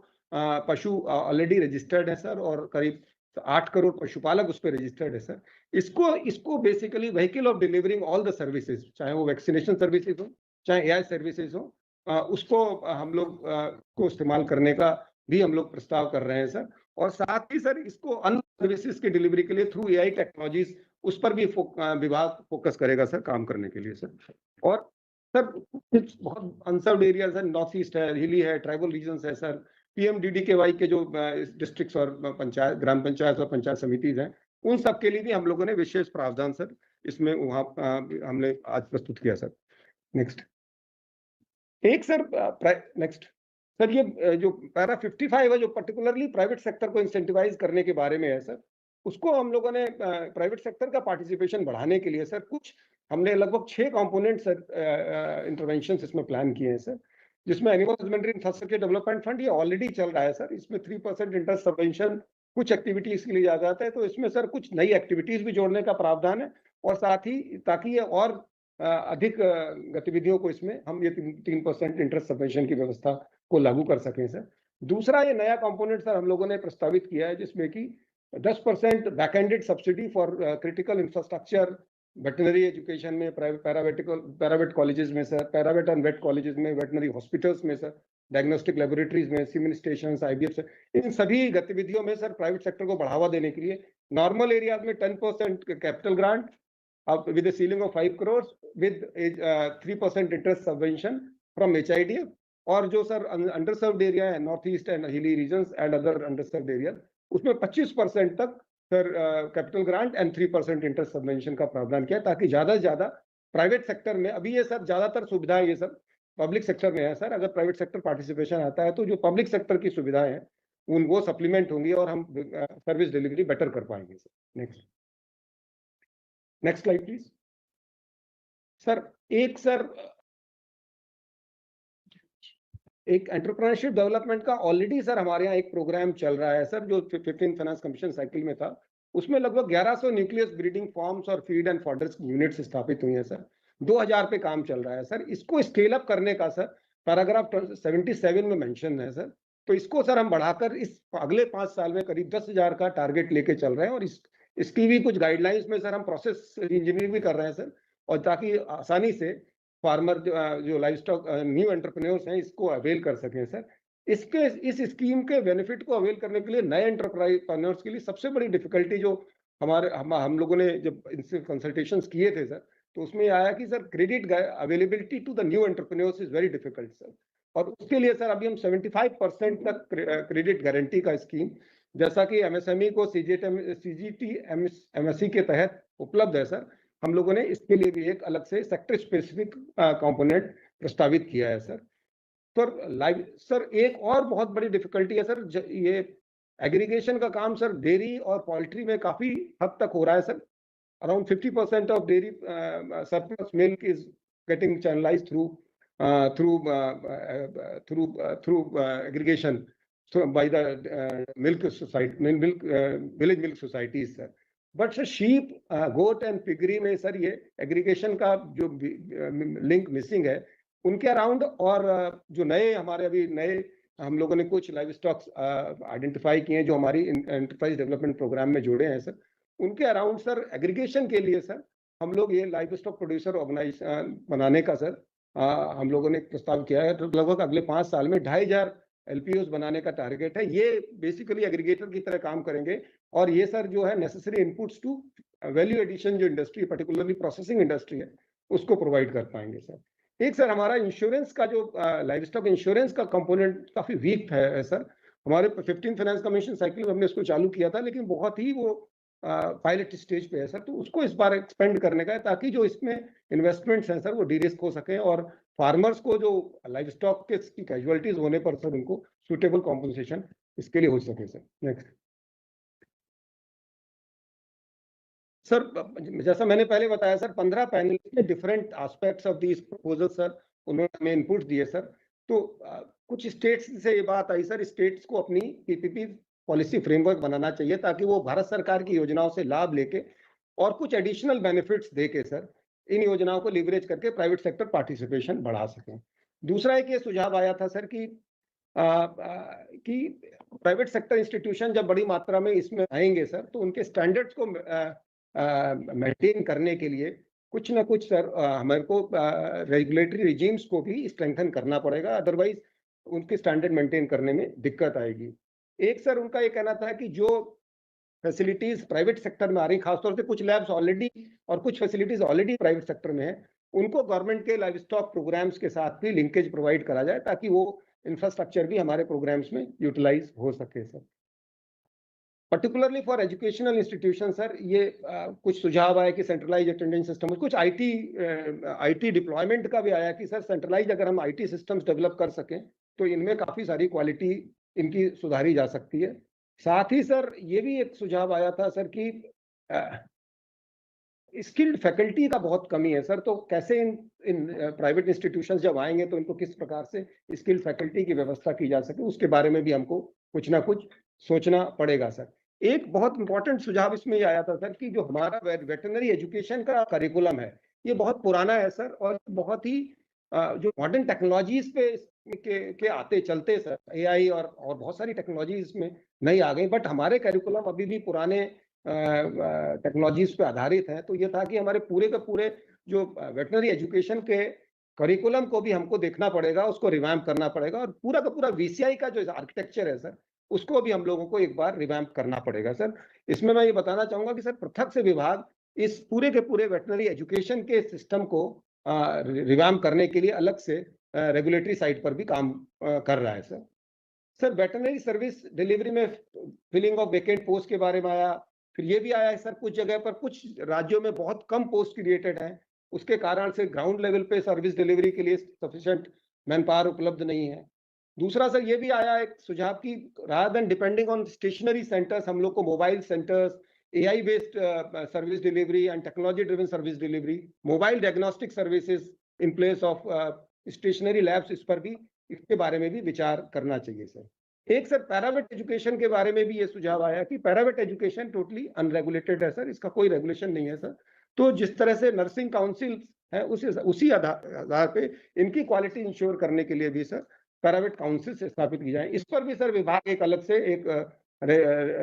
पशु ऑलरेडी रजिस्टर्ड है सर, और करीब 8 करोड़ पशुपालक उस पर रजिस्टर्ड है सर। इसको basically vehicle of delivering all the services, चाहे वो वैक्सीनेशन सर्विसेज हो चाहे एआई सर्विसेज हो, उसको हम लोग को इस्तेमाल करने का भी हम लोग प्रस्ताव कर रहे हैं सर। और साथ ही सर इसको अन्य सर्विसेज की डिलीवरी के लिए थ्रू एआई टेक्नोलॉजीज उस पर भी विभाग फोकस करेगा सर काम करने के लिए सर। और सर कुछ बहुत अनसर्व्ड एरियाज है, नॉर्थ ईस्ट है, हिली है, ट्राइबल रीजन्स है सर, पीएमडीडीकेवाई के जो डिस्ट्रिक्ट्स और पंचायत, ग्राम पंचायत और पंचायत समितिज हैं, उन सब के लिए भी हम लोगों ने विशेष प्रावधान सर इसमें वहाँ हमने आज प्रस्तुत किया सर। नेक्स्ट एक सर नेक्स्ट सर ये जो पैरा 55 है जो पर्टिकुलरली प्राइवेट सेक्टर को इंसेंटिवाइज करने के बारे में है सर, उसको हम लोगों ने प्राइवेट सेक्टर का पार्टिसिपेशन बढ़ाने के लिए सर कुछ हमने लगभग 6 कंपोनेंट सर इंटरवेंशन इसमें प्लान किए हैं सर, जिसमें animal husbandry infrastructure development fund ये ऑलरेडी चल रहा है सर, इसमें 3% इंटरेस्ट सबवेंशन कुछ एक्टिविटीज के लिए जा जाता है, तो इसमें सर कुछ नई एक्टिविटीज भी जोड़ने का प्रावधान है, और साथ ही ताकि ये और अधिक गतिविधियों को इसमें हम ये 3% इंटरेस्ट सबवेंशन की व्यवस्था को लागू कर सकें सर। दूसरा ये नया कंपोनेंट सर हम लोगों ने प्रस्तावित किया है जिसमें कि 10% backended subsidy for critical infrastructure veterinary education में, प्राइवेट कॉलेजेस में sir, private and vet colleges में, वेटनरी हॉस्पिटल्स में सर, डायग्नोस्टिक लेबोरेटरीज में, सीमेन स्टेशन, IVF, इन सभी गतिविधियों में सर प्राइवेट सेक्टर को बढ़ावा देने के लिए नॉर्मल एरियाज में 10% कैपिटल ग्रांट अब with a ceiling of 5 crore with 3% interest subvention from HIDF, और जो सर अंडर सर्व्ड एरिया है, North East and hilly regions and other underserved area, उसमें 25% तक sir capital grant and 3% interest subvention का प्रावधान किया, ताकि ज्यादा से ज्यादा प्राइवेट सेक्टर में, अभी ये सर ज्यादातर सुविधाएं ये सब पब्लिक सेक्टर में है सर, अगर प्राइवेट सेक्टर पार्टिसिपेशन आता है तो जो पब्लिक सेक्टर की सुविधाएं हैं उन वो सप्लीमेंट होंगी और हम सर्विस डिलीवरी बेटर कर पाएंगे sir. Next slide please sir. एक एंटरप्रेन्योरशिप डेवलपमेंट का ऑलरेडी सर हमारे यहाँ एक प्रोग्राम चल रहा है सर, जो 15 फाइनेंस कमीशन साइकिल में था, उसमें लगभग 1100 न्यूक्लियस ब्रीडिंग फार्म्स और फीड एंड फॉडर्स यूनिट्स स्थापित हुई हैं सर। 2000 पे काम चल रहा है सर। इसको स्केल अप करने का सर पैराग्राफ 77 में मेंशन है सर। तो इसको सर हम बढ़ाकर इस अगले 5 साल में करीब 10,000 का टारगेट लेके चल रहे हैं, और इसकी भी कुछ गाइडलाइंस में सर हम प्रोसेस इंजीनियरिंग भी कर रहे हैं सर, और ताकि आसानी से फार्मर जो लाइव स्टॉक न्यू एंटरप्रेन्योर्स हैं इसको अवेल कर सकें सर। इस स्कीम के बेनिफिट को अवेल करने के लिए नए एंटरप्रेन्योर्स के लिए सबसे बड़ी डिफिकल्टी जो हम लोगों ने जब इनसे कंसल्टेशंस किए थे सर, तो उसमें आया कि sir credit availability to the new entrepreneurs is very difficult sir, और उसके लिए सर अभी हम 75% तक क्रेडिट गारंटी का स्कीम, जैसा कि MSME को CGT MSE के तहत उपलब्ध है सर, हम लोगों ने इसके लिए भी एक अलग से सेक्टर स्पेसिफिक कंपोनेंट प्रस्तावित किया है सर। सर एक और बहुत बड़ी डिफिकल्टी है सर, ये एग्रीगेशन का काम सर डेयरी और पोल्ट्री में काफी हद तक हो रहा है sir. Around 50% of dairy surplus milk is getting channelised through aggregation by the village milk societies sir, but sir sheep, goat and piggery में सर ये एग्रीगेशन का जो लिंक मिसिंग है उनके अराउंड, और जो नए हमारे अभी नए हम लोगों ने कुछ लाइव स्टॉक्स आइडेंटिफाई किए हैं जो हमारी एंटरप्राइज डेवलपमेंट प्रोग्राम में जुड़े हैं सर, उनके अराउंड सर एग्रीगेशन के लिए सर हम लोग ये लाइव स्टॉक प्रोड्यूसर ऑर्गेनाइजेशन बनाने का सर हम लोगों ने प्रस्ताव किया है। तो लगभग अगले 5 साल में 2500 LPOs बनाने का टारगेट है। ये बेसिकली एग्रीगेटर की तरह काम करेंगे, और ये सर जो है necessary inputs to value addition जो इंडस्ट्री पर्टिकुलरली प्रोसेसिंग इंडस्ट्री है उसको प्रोवाइड कर पाएंगे सर। एक सर हमारा इंश्योरेंस का जो लाइव स्टॉक इंश्योरेंस का कंपोनेंट काफी वीक है सर। हमारे 15 फाइनेंस कमीशन साइकिल में हमने इसको चालू किया था, लेकिन बहुत ही वो पायलट स्टेज पे है सर, तो उसको इस बार एक्सपेंड करने का है ताकि जो इसमें इन्वेस्टमेंट्स हैं सर वो डी-रिस्क हो सके, और फार्मर्स को जो लाइव स्टॉक के कैजुअलिटीज होने पर सर उनको सुटेबल कॉम्पनसेशन इसके लिए हो सके सर। नेक्स्ट सर, जैसा मैंने पहले बताया सर 15 पैनल में different aspects of this proposal sir उन्होंने हमें इनपुट दिए सर। तो कुछ स्टेट्स से ये बात आई सर, स्टेट्स को अपनी PPP पॉलिसी फ्रेमवर्क बनाना चाहिए ताकि वो भारत सरकार की योजनाओं से लाभ लेके और कुछ एडिशनल बेनिफिट्स देके सर इन योजनाओं को लिवरेज करके प्राइवेट सेक्टर पार्टिसिपेशन बढ़ा सकें। दूसरा एक ये सुझाव आया था सर कि प्राइवेट सेक्टर इंस्टीट्यूशन जब बड़ी मात्रा में इसमें आएंगे सर, तो उनके स्टैंडर्ड्स को मेंटेन करने के लिए कुछ ना कुछ सर हमारे को रेगुलेटरी रिजीम्स को भी स्ट्रेंथन करना पड़ेगा, अदरवाइज उनके स्टैंडर्ड मेंटेन करने में दिक्कत आएगी। एक सर उनका ये कहना था कि जो फैसिलिटीज प्राइवेट सेक्टर में आ रही, खासतौर से कुछ लैब्स ऑलरेडी और कुछ फैसिलिटीज ऑलरेडी प्राइवेट सेक्टर में है, उनको गवर्नमेंट के लाइव स्टॉक प्रोग्राम्स के साथ भी लिंकेज प्रोवाइड करा जाए ताकि वो इंफ्रास्ट्रक्चर भी हमारे प्रोग्राम्स में यूटिलाइज हो सके sir. Particularly for educational institution sir ये कुछ सुझाव आया कि सेंट्रलाइज अटेंडेंस सिस्टम, कुछ IT डिप्लॉयमेंट का भी आया कि सर सेंट्रलाइज अगर हम IT सिस्टम्स डेवलप कर सकें तो इनमें काफ़ी सारी क्वालिटी इनकी सुधारी जा सकती है। साथ ही सर ये भी एक सुझाव आया था सर कि स्किल्ड फैकल्टी का बहुत कमी है सर, तो कैसे इन प्राइवेट इंस्टीट्यूशंस जब आएंगे तो इनको किस प्रकार से स्किल्ड फैकल्टी की व्यवस्था की जा सके, उसके बारे में भी हमको कुछ ना कुछ सोचना पड़ेगा सर। एक बहुत इंपॉर्टेंट सुझाव इसमें ये आया था सर कि जो हमारा वेटरनरी एजुकेशन का करिकुलम है ये बहुत पुराना है सर, और बहुत ही जो मॉडर्न टेक्नोलॉजीज पे के आते चलते सर AI और बहुत सारी टेक्नोलॉजी इसमें नई आ गई, बट हमारे करिकुलम अभी भी पुराने टेक्नोलॉजीज पे आधारित है। तो ये था कि हमारे पूरे के पूरे जो वेटरनरी एजुकेशन के करिकुलम को भी हमको देखना पड़ेगा, उसको रिवैम्प करना पड़ेगा, और पूरा का पूरा वीसीआई का जो आर्किटेक्चर है सर, उसको भी हम लोगों को एक बार रिवैम्प करना पड़ेगा सर। इसमें मैं ये बताना चाहूंगा कि सर पृथक से विभाग इस पूरे के पूरे वेटनरी एजुकेशन के सिस्टम को रिवैम्प करने के लिए अलग से रेगुलेटरी साइड पर भी काम कर रहा है sir. Sir veterinary service delivery में फिलिंग ऑफ वेकेंट पोस्ट के बारे में आया, फिर ये भी आया है सर कुछ जगह पर कुछ राज्यों में बहुत कम पोस्ट क्रिएटेड है, उसके कारण से ग्राउंड लेवल पे सर्विस डिलीवरी के लिए सफिशिएंट मैन पावर उपलब्ध नहीं है। दूसरा सर ये भी आया एक सुझाव की rather than depending on stationary centres, हम लोग को mobile centres, AI based service delivery and technology driven service delivery, mobile diagnostic services in place of stationary labs, इस पर भी इसके बारे में भी विचार करना चाहिए सर। एक सर पैरावेट एजुकेशन के बारे में भी ये सुझाव आया कि पैरावेट एजुकेशन टोटली अनरेगुलेटेड है सर, इसका कोई रेगुलेशन नहीं है सर। तो जिस तरह से नर्सिंग काउंसिल है उसी आधार पे इनकी क्वालिटी इंश्योर करने के लिए भी सर पैरावेट काउंसिल से स्थापित की जाए, इस पर भी सर विभाग एक अलग से एक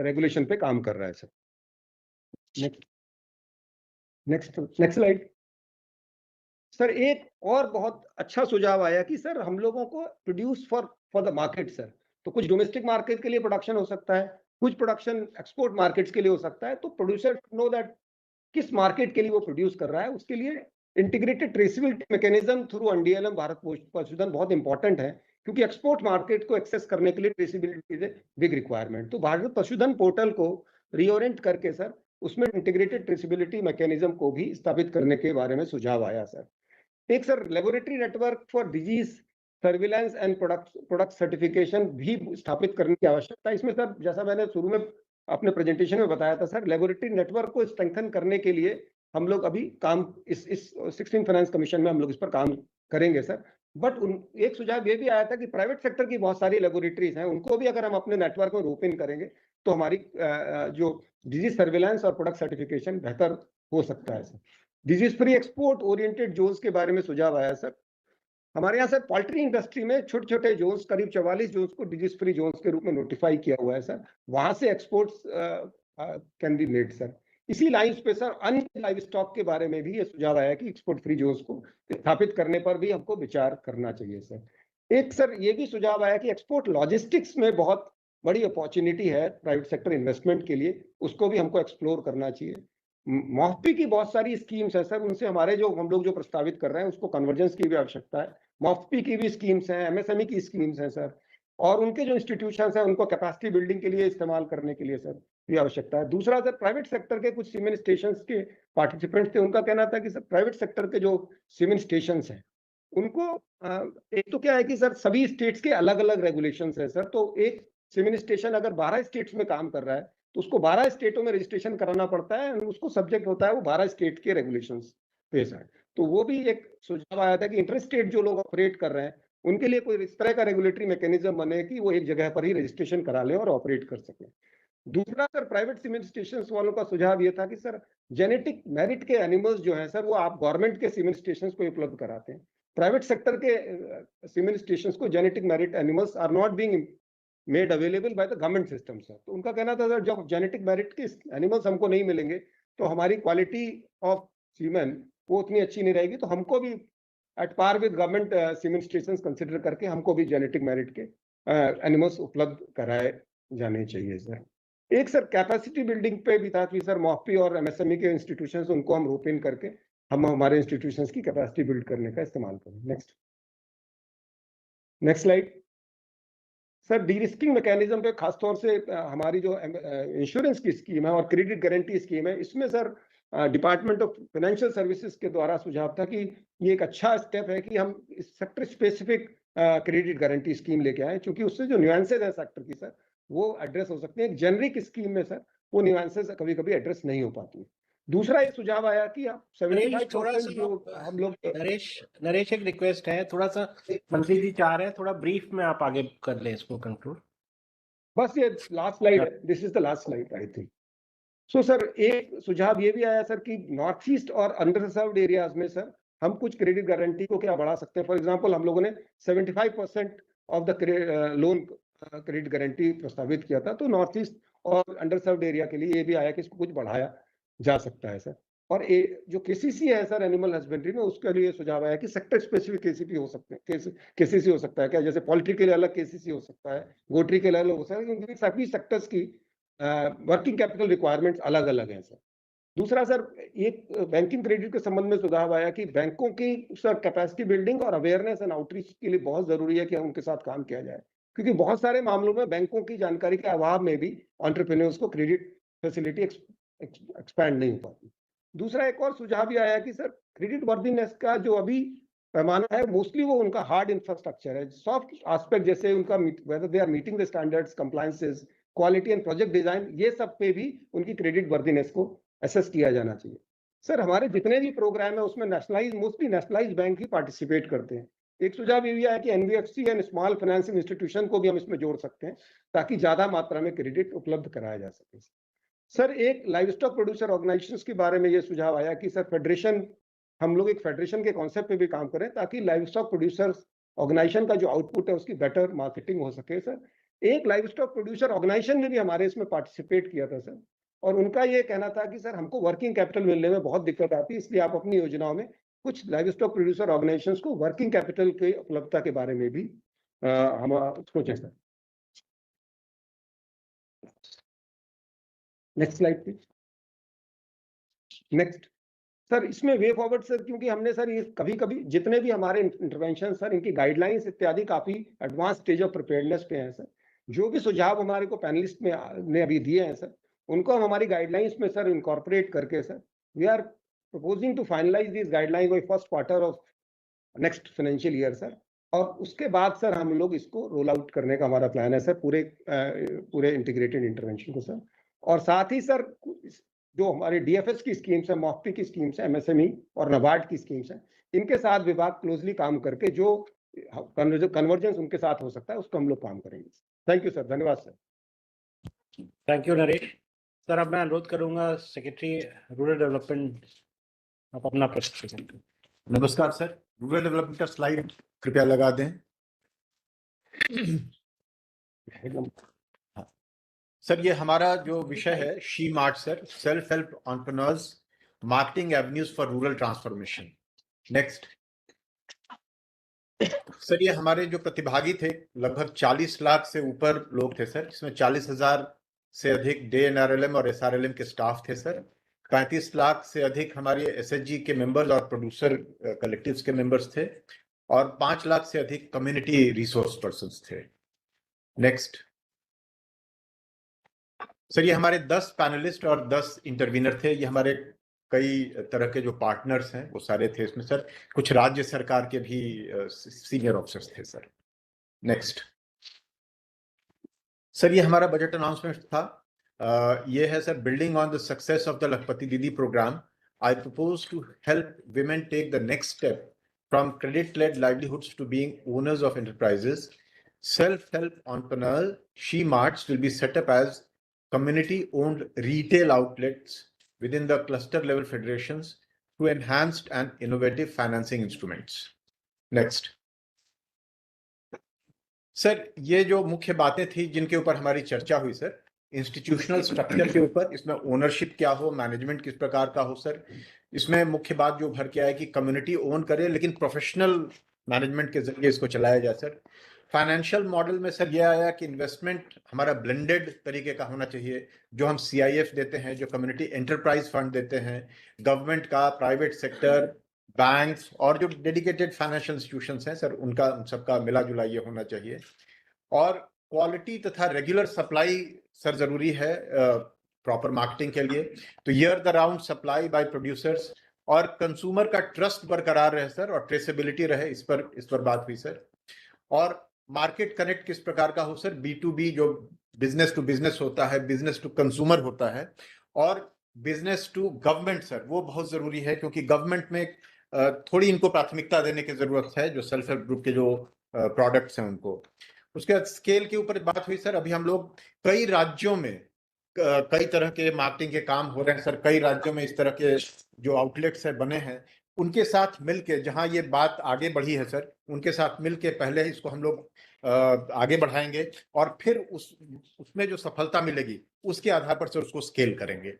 रेगुलेशन पे काम कर रहा है सर। Next slide sir. एक और बहुत अच्छा सुझाव आया कि सर हम लोगों को produce for the market sir, तो कुछ डोमेस्टिक मार्केट के लिए प्रोडक्शन हो सकता है, कुछ प्रोडक्शन एक्सपोर्ट मार्केट्स के लिए हो सकता है, तो प्रोड्यूसर नो दैट किस मार्केट के लिए वो प्रोड्यूस कर रहा है, उसके लिए integrated traceability mechanism through NDLM Bharat Pashudhan बहुत इंपॉर्टेंट है, क्योंकि एक्सपोर्ट मार्केट को एक्सेस करने के लिए traceability is a big requirement. तो भारत पशुधन पोर्टल को रीओरिएंट करके सर उसमें इंटीग्रेटेड ट्रेसेबिलिटी मैकेनिज्म को भी स्थापित करने के बारे में सुझाव आया सर। एक sir laboratory network for disease surveillance and product certification भी स्थापित करने की आवश्यकता है। इसमें सर जैसा मैंने शुरू में अपने प्रेजेंटेशन में बताया था सर, लेबोरेटरी नेटवर्क को स्ट्रेंथन करने के लिए हम लोग अभी काम इस 16 फाइनेंस कमीशन में हम लोग इस पर काम करेंगे सर। बट एक सुझाव ये भी आया था कि प्राइवेट सेक्टर की बहुत सारी लेबोरेटरीज हैं, उनको भी अगर हम अपने नेटवर्क में रोप इन करेंगे तो हमारी जो डिजीज सर्विलांस और प्रोडक्ट सर्टिफिकेशन बेहतर हो सकता है sir. Disease free export oriented zones के बारे में सुझाव आया सर। हमारे यहाँ सर पोल्ट्री इंडस्ट्री में छोटे छोटे जोन्स, करीब 44 जोन्स को डिजीज फ्री जोन्स के रूप में नोटिफाई किया हुआ है सर, वहां से exports can be made sir. इसी लाइंस पे सर अन्य लाइव स्टॉक के बारे में भी ये सुझाव आया कि एक्सपोर्ट फ्री जोन्स को स्थापित करने पर भी हमको विचार करना चाहिए सर। एक सर ये भी सुझाव आया कि एक्सपोर्ट लॉजिस्टिक्स में बहुत बड़ी अपॉर्चुनिटी है प्राइवेट सेक्टर इन्वेस्टमेंट के लिए, उसको भी हमको एक्सप्लोर करना चाहिए। मॉफपी की बहुत सारी स्कीम्स है सर, उनसे हमारे जो हम लोग जो प्रस्तावित कर रहे हैं उसको कन्वर्जेंस की भी आवश्यकता है। मॉफपी की भी स्कीम्स हैं, एमएसएमई की स्कीम्स हैं सर, और उनके जो इंस्टीट्यूशंस हैं उनको कैपेसिटी बिल्डिंग के लिए इस्तेमाल करने के लिए सर भी आवश्यकता है। दूसरा सर प्राइवेट सेक्टर के कुछ सीमेंट स्टेशंस के पार्टिसिपेंट्स थे, उनका कहना था कि सर प्राइवेट सेक्टर के जो सीमेंट स्टेशंस हैं उनको एक तो क्या है कि सर सभी स्टेट्स के अलग अलग रेगुलेशंस है सर, तो एक सीमेंट स्टेशन अगर 12 स्टेट्स में काम कर रहा है तो उसको 12 स्टेटों में रजिस्ट्रेशन कराना पड़ता है, उसको सब्जेक्ट होता है वो 12 स्टेट के रेगुलेशंस पे सर। तो वो भी एक सुझाव आया था कि इंटर स्टेट जो लोग ऑपरेट कर रहे हैं उनके लिए कोई इस तरह का रेगुलेटरी मैकेनिज्म बने कि वो एक जगह पर ही रजिस्ट्रेशन करा लें और ऑपरेट कर सकें। दूसरा सर प्राइवेट सीमेंट स्टेशन वालों का सुझाव ये था कि सर जेनेटिक मेरिट के एनिमल्स जो हैं सर वो आप गवर्नमेंट के सीमेंट स्टेशन को उपलब्ध कराते हैं, प्राइवेट सेक्टर के सीमेंट स्टेशन को genetic merit animals are not being made available by the government system sir. तो उनका कहना था सर जब जेनेटिक मेरिट के एनिमल्स हमको नहीं मिलेंगे तो हमारी क्वालिटी ऑफ सीमेन वो उतनी अच्छी नहीं रहेगी, तो हमको भी at par with government semen station consider करके हमको भी जेनेटिक मेरिट के एनिमल्स उपलब्ध कराए जाने चाहिए सर। एक सर कैपेसिटी बिल्डिंग पे भी था कि सर मॉफपी और एमएसएमई के इंस्टीट्यूशंस उनको हम रोप इन करके हम हमारे इंस्टीट्यूशंस की कैपेसिटी बिल्ड करने का इस्तेमाल करें। Next slide sir. D risking mechanism पे खासतौर से हमारी जो इंश्योरेंस की स्कीम है और क्रेडिट गारंटी स्कीम है, इसमें sir department of financial services के द्वारा सुझाव था कि ये एक अच्छा स्टेप है कि हम sector specific credit guarantee scheme लेके आए, क्योंकि उससे जो न्यूएंसेज है सेक्टर की सर वो एड्रेस हो सकते हैं। एक जेनरिक स्कीम में सर वो न्यूएंसेज कभी कभी एड्रेस नहीं हो पाती। दूसरा ये सुझाव आया कि आप 75% जो हम लोग नरेश एक रिक्वेस्ट है, थोड़ा सा मंत्री जी चाह रहे हैं, थोड़ा ब्रीफ में आप आगे कर ले इसको कंक्लूड। बस ये लास्ट स्लाइड है, this is the last slide I think. So sir एक सुझाव ये भी आया सर कि नॉर्थ ईस्ट और अंडर रिजर्व्ड एरियाज में सर हम कुछ क्रेडिट गारंटी को क्या बढ़ा सकते हैं। फॉर एग्जांपल हम लोगों ने 75% of the loan credit guarantee प्रस्तावित किया था, तो नॉर्थ ईस्ट और अंडर रिजर्व्ड एरिया के लिए ये भी आया कि इसको कुछ बढ़ाया जा सकता है सर। और जो केसीसी है सर एनिमल हस्बेंड्री में, उसके लिए सुझाव आया कि सेक्टर स्पेसिफिक केसीपी हो सकते हैं, केसीसी हो सकता है क्या, जैसे पोल्ट्री के लिए अलग केसीसी हो सकता है, गोट्री के लिए अलग हो सकता है, क्योंकि सभी सेक्टर्स की वर्किंग कैपिटल रिक्वायरमेंट्स अलग अलग हैं सर। दूसरा सर, एक बैंकिंग क्रेडिट के संबंध में सुझाव आया कि बैंकों की सर कैपेसिटी बिल्डिंग और अवेयरनेस एंड आउटरीच के लिए बहुत जरूरी है कि उनके साथ काम किया जाए, क्योंकि बहुत सारे मामलों में बैंकों की जानकारी के अभाव में भी एंटरप्रेन्योर्स को क्रेडिट फैसिलिटी एक्सपैंड नहीं हो पाती। दूसरा एक और सुझाव भी आया कि सर क्रेडिट वर्दीनेस का जो अभी पैमाना है मोस्टली वो उनका हार्ड इंफ्रास्ट्रक्चर है, सॉफ्ट एस्पेक्ट जैसे उनका whether they are meeting the standards, compliances, quality and project design, ये सब पे भी उनकी क्रेडिट वर्दीनेस को असेस किया जाना चाहिए। सर हमारे जितने भी प्रोग्राम है उसमें मोस्टली नेशनलाइज बैंक ही पार्टिसिपेट करते हैं। एक सुझाव ये भी है कि NBFC and small financing institution को भी हम इसमें जोड़ सकते हैं ताकि ज्यादा मात्रा में क्रेडिट उपलब्ध कराया जा सके। सर एक लाइव स्टॉक प्रोड्यूसर ऑर्गेनाइजेशंस के बारे में ये सुझाव आया कि सर फेडरेशन, हम लोग एक फेडरेशन के कॉन्सेप्ट पे भी काम करें ताकि लाइव स्टॉक प्रोड्यूसर्स ऑर्गेनाइजेशन का जो आउटपुट है उसकी बेटर मार्केटिंग हो सके। सर एक लाइव स्टॉक प्रोड्यूसर ऑर्गेनाइजेशन ने भी हमारे इसमें पार्टिसिपेट किया था सर, और उनका ये कहना था कि सर हमको वर्किंग कैपिटल मिलने में बहुत दिक्कत आती है, इसलिए आप अपनी योजनाओं में कुछ लाइव स्टॉक प्रोड्यूसर ऑर्गेनाइजेशंस को वर्किंग कैपिटल की उपलब्धता के बारे में भी हम सोचें sir. Next slide please. Next sir, इसमें वे फॉरवर्ड सर, क्योंकि हमने सर ये कभी कभी जितने भी हमारे इंटरवेंशन सर इनकी गाइडलाइंस इत्यादि काफी एडवांस स्टेज ऑफ प्रिपेयर्डनेस पे हैं सर। जो भी सुझाव हमारे को पैनलिस्ट में ने अभी दिए हैं सर, उनको हम हमारी गाइडलाइंस में सर इनकॉर्पोरेट करके sir we are proposing to finalise this guideline by first quarter of next financial year sir, और उसके बाद सर हम लोग इसको रोल आउट करने का हमारा प्लान है सर पूरे इंटीग्रेटेड इंटरवेंशन को सर। और साथ ही सर जो हमारे डीएफएस की स्कीम्स है, मॉफ्टी की स्कीम्स है, एमएसएमई और नाबार्ड की स्कीम्स है, इनके साथ विभाग क्लोजली काम करके जो कन्वर्जेंस उनके साथ हो सकता है उसको हम लोग काम करेंगे। थैंक यू सर, धन्यवाद sir. Thank you Naresh sir. अब मैं अनुरोध करूंगा सेक्रेटरी रूरल डेवलपमेंट, आप अपना प्रश्न करें। नमस्कार सर, रूरल डेवलपमेंट का स्लाइड कृपया लगा दें। हाँ। सर ये हमारा जो विषय है she mart sir, self help entrepreneurs marketing avenues for rural transformation. Next sir, ये हमारे जो प्रतिभागी थे लगभग 40 लाख से ऊपर लोग थे सर, इसमें 40,000 से अधिक डे एनआरएलएम और एसआरएलएम के स्टाफ थे सर। 35 लाख से अधिक हमारे एसएचजी के मेंबर्स और प्रोड्यूसर कलेक्टिव्स के मेंबर्स थे, और 5 लाख से अधिक कम्युनिटी रिसोर्स पर्संस थे। नेक्स्ट सर, ये हमारे 10 पैनलिस्ट और 10 इंटरवीनर थे। ये हमारे कई तरह के जो पार्टनर्स हैं वो सारे थे इसमें सर, कुछ राज्य सरकार के भी सीनियर ऑफिसर्स थे सर। नेक्स्ट सर, ये हमारा बजट अनाउंसमेंट था। ये है sir, building on the success of the Lakhpati Didi programme, I propose to help women take the next step from credit led livelihoods to being owners of enterprises. Self help entrepreneur she marts will be set up as community owned retail outlets within the cluster level federations through enhanced and innovative financing instruments. Next sir, ये जो मुख्य बातें थी जिनके ऊपर हमारी चर्चा हुई सर, इंस्टीट्यूशनल स्ट्रक्चर के ऊपर, इसमें ओनरशिप क्या हो, मैनेजमेंट किस प्रकार का हो सर, इसमें मुख्य बात जो भर के आए कि कम्युनिटी ओन करे लेकिन प्रोफेशनल मैनेजमेंट के जरिए इसको चलाया जाए सर। फाइनेंशियल मॉडल में सर ये आया कि इन्वेस्टमेंट हमारा ब्लेंडेड तरीके का होना चाहिए, जो हम सीआईएफ देते हैं, जो कम्युनिटी एंटरप्राइज फंड देते हैं, गवर्नमेंट का, प्राइवेट सेक्टर, बैंक्स और जो डेडिकेटेड फाइनेंशियल इंस्टीट्यूशंस हैं सर, उनका सबका मिला जुला ये होना चाहिए। और क्वालिटी तथा रेगुलर सप्लाई सर जरूरी है प्रॉपर मार्केटिंग के लिए, तो year the round supply bye producers और कंज्यूमर का ट्रस्ट बरकरार रहे सर, और ट्रेसेबिलिटी रहे, इस पर बात हुई सर। और मार्केट कनेक्ट किस प्रकार का हो सर, B2B जो बिजनेस टू बिजनेस होता है, बिजनेस टू कंज्यूमर होता है, और बिजनेस टू गवर्नमेंट सर, वो बहुत जरूरी है, क्योंकि गवर्नमेंट में थोड़ी इनको प्राथमिकता देने की जरूरत है, जो सेल्फ हेल्प ग्रुप के जो प्रोडक्ट्स हैं उनको। उसके बाद स्केल के ऊपर बात हुई सर। अभी हम लोग कई राज्यों में कई तरह के मार्केटिंग के काम हो रहे हैं सर, कई राज्यों में इस तरह के जो आउटलेट्स है बने हैं, उनके साथ मिलके जहां ये बात आगे बढ़ी है सर, उनके साथ मिलके पहले इसको हम लोग आगे बढ़ाएंगे, और फिर उसमें जो सफलता मिलेगी उसके आधार पर सर उसको स्केल करेंगे।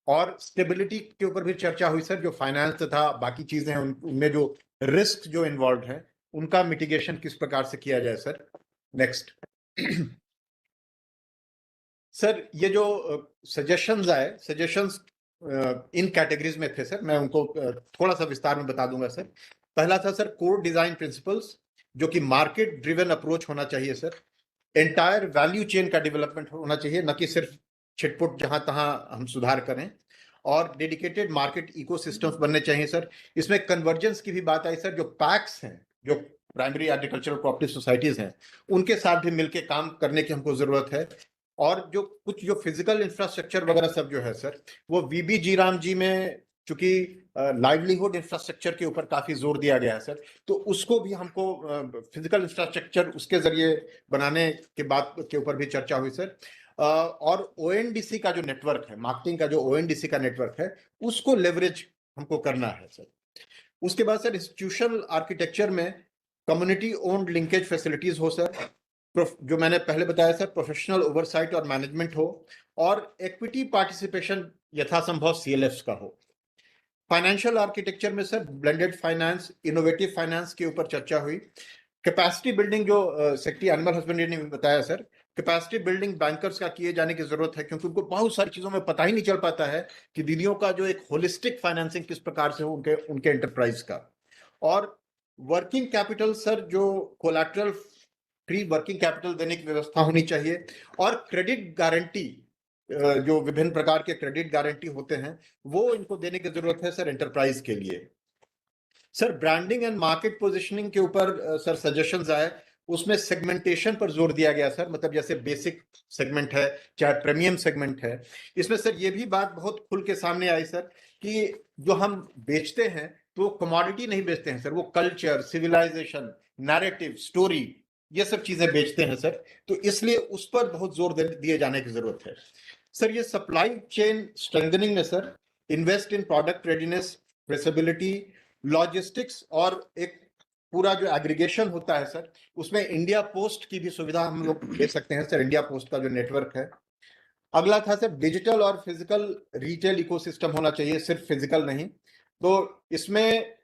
और स्टेबिलिटी के ऊपर भी चर्चा हुई सर। जो फाइनेंस तथा बाकी चीजें हैं उनमें जो रिस्क जो इन्वॉल्व है उनका मिटिगेशन किस प्रकार से किया जाए सर। नेक्स्ट सर, ये जो सजेशंस आए, सजेशंस इन कैटेगरीज में थे सर, मैं उनको थोड़ा सा विस्तार में बता दूंगा सर। पहला था सर कोर डिजाइन प्रिंसिपल्स, जो कि मार्केट ड्रिवन अप्रोच होना चाहिए सर। एंटायर वैल्यू चेन का डेवलपमेंट होना चाहिए, न कि सिर्फ छिटपुट जहां तहां हम सुधार करें। और डेडिकेटेड मार्केट इकोसिस्टम्स बनने चाहिए सर। इसमें कन्वर्जेंस की भी बात आई सर। जो पैक्स हैं, जो प्राइमरी एग्रीकल्चरल कोऑपरेटिव सोसाइटीज हैं, उनके साथ भी मिलकर काम करने की हमको जरूरत है। और जो कुछ जो फिजिकल इंफ्रास्ट्रक्चर वगैरह सब जो है सर, वो वीबी जी राम जी में चूंकि लाइवलीहुड इंफ्रास्ट्रक्चर के ऊपर काफी जोर दिया गया है सर, तो उसको भी हमको फिजिकल इंफ्रास्ट्रक्चर उसके जरिए बनाने के बात के ऊपर भी चर्चा हुई सर। और ओएनडीसी का जो नेटवर्क है, मार्केटिंग का जो ओएनडीसी का नेटवर्क है, उसको लेवरेज हमको करना है सर। उसके बाद सर इंस्टीट्यूशनल आर्किटेक्चर में कम्युनिटी ओन्ड लिंकेज फैसिलिटीज हो सर, जो मैंने पहले बताया सर, प्रोफेशनल ओवरसाइट और मैनेजमेंट हो, और इक्विटी पार्टिसिपेशन यथासंभव सीएलएफ्स का हो। फाइनेंशियल आर्किटेक्चर में sir blended finance, innovative finance के ऊपर चर्चा हुई। कैपेसिटी बिल्डिंग जो सेक्रेटरी एनिमल हस्बेंड्री ने बताया सर, कैपेसिटी बिल्डिंग बैंकर्स का किए जाने की जरूरत है, क्योंकि उनको बहुत सारी चीजों में पता ही नहीं चल पाता है कि दीदियों का जो एक होलिस्टिक फाइनेंसिंग किस प्रकार से हो उनके एंटरप्राइज का। और वर्किंग कैपिटल सर, जो कोलैटरल फ्री वर्किंग कैपिटल देने की व्यवस्था होनी चाहिए। और क्रेडिट गारंटी, जो विभिन्न प्रकार के क्रेडिट गारंटी होते हैं, वो इनको देने की जरूरत है सर एंटरप्राइज के लिए। Sir branding and market positioning के ऊपर सर सजेशंस आए, उसमें सेगमेंटेशन पर जोर दिया गया सर। मतलब जैसे बेसिक सेगमेंट है, चाहे प्रीमियम सेगमेंट है, इसमें सर ये भी बात बहुत खुल के सामने आई सर कि जो हम बेचते हैं तो कमोडिटी नहीं बेचते हैं सर, वो कल्चर, सिविलाइजेशन, नैरेटिव, स्टोरी, ये सब चीजें बेचते हैं सर। तो इसलिए उस पर बहुत जोर दिए जाने की जरूरत है सर। ये सप्लाई चेन स्ट्रेंथनिंग में sir invest in product readiness, traceability, logistics, और एक पूरा जो एग्रीगेशन होता है सर, उसमें इंडिया पोस्ट की भी सुविधा हम लोग दे सकते हैं सर, इंडिया पोस्ट का जो नेटवर्क है। अगला था सर डिजिटल और फिजिकल रिटेल इकोसिस्टम होना चाहिए, सिर्फ फिजिकल नहीं। तो इसमें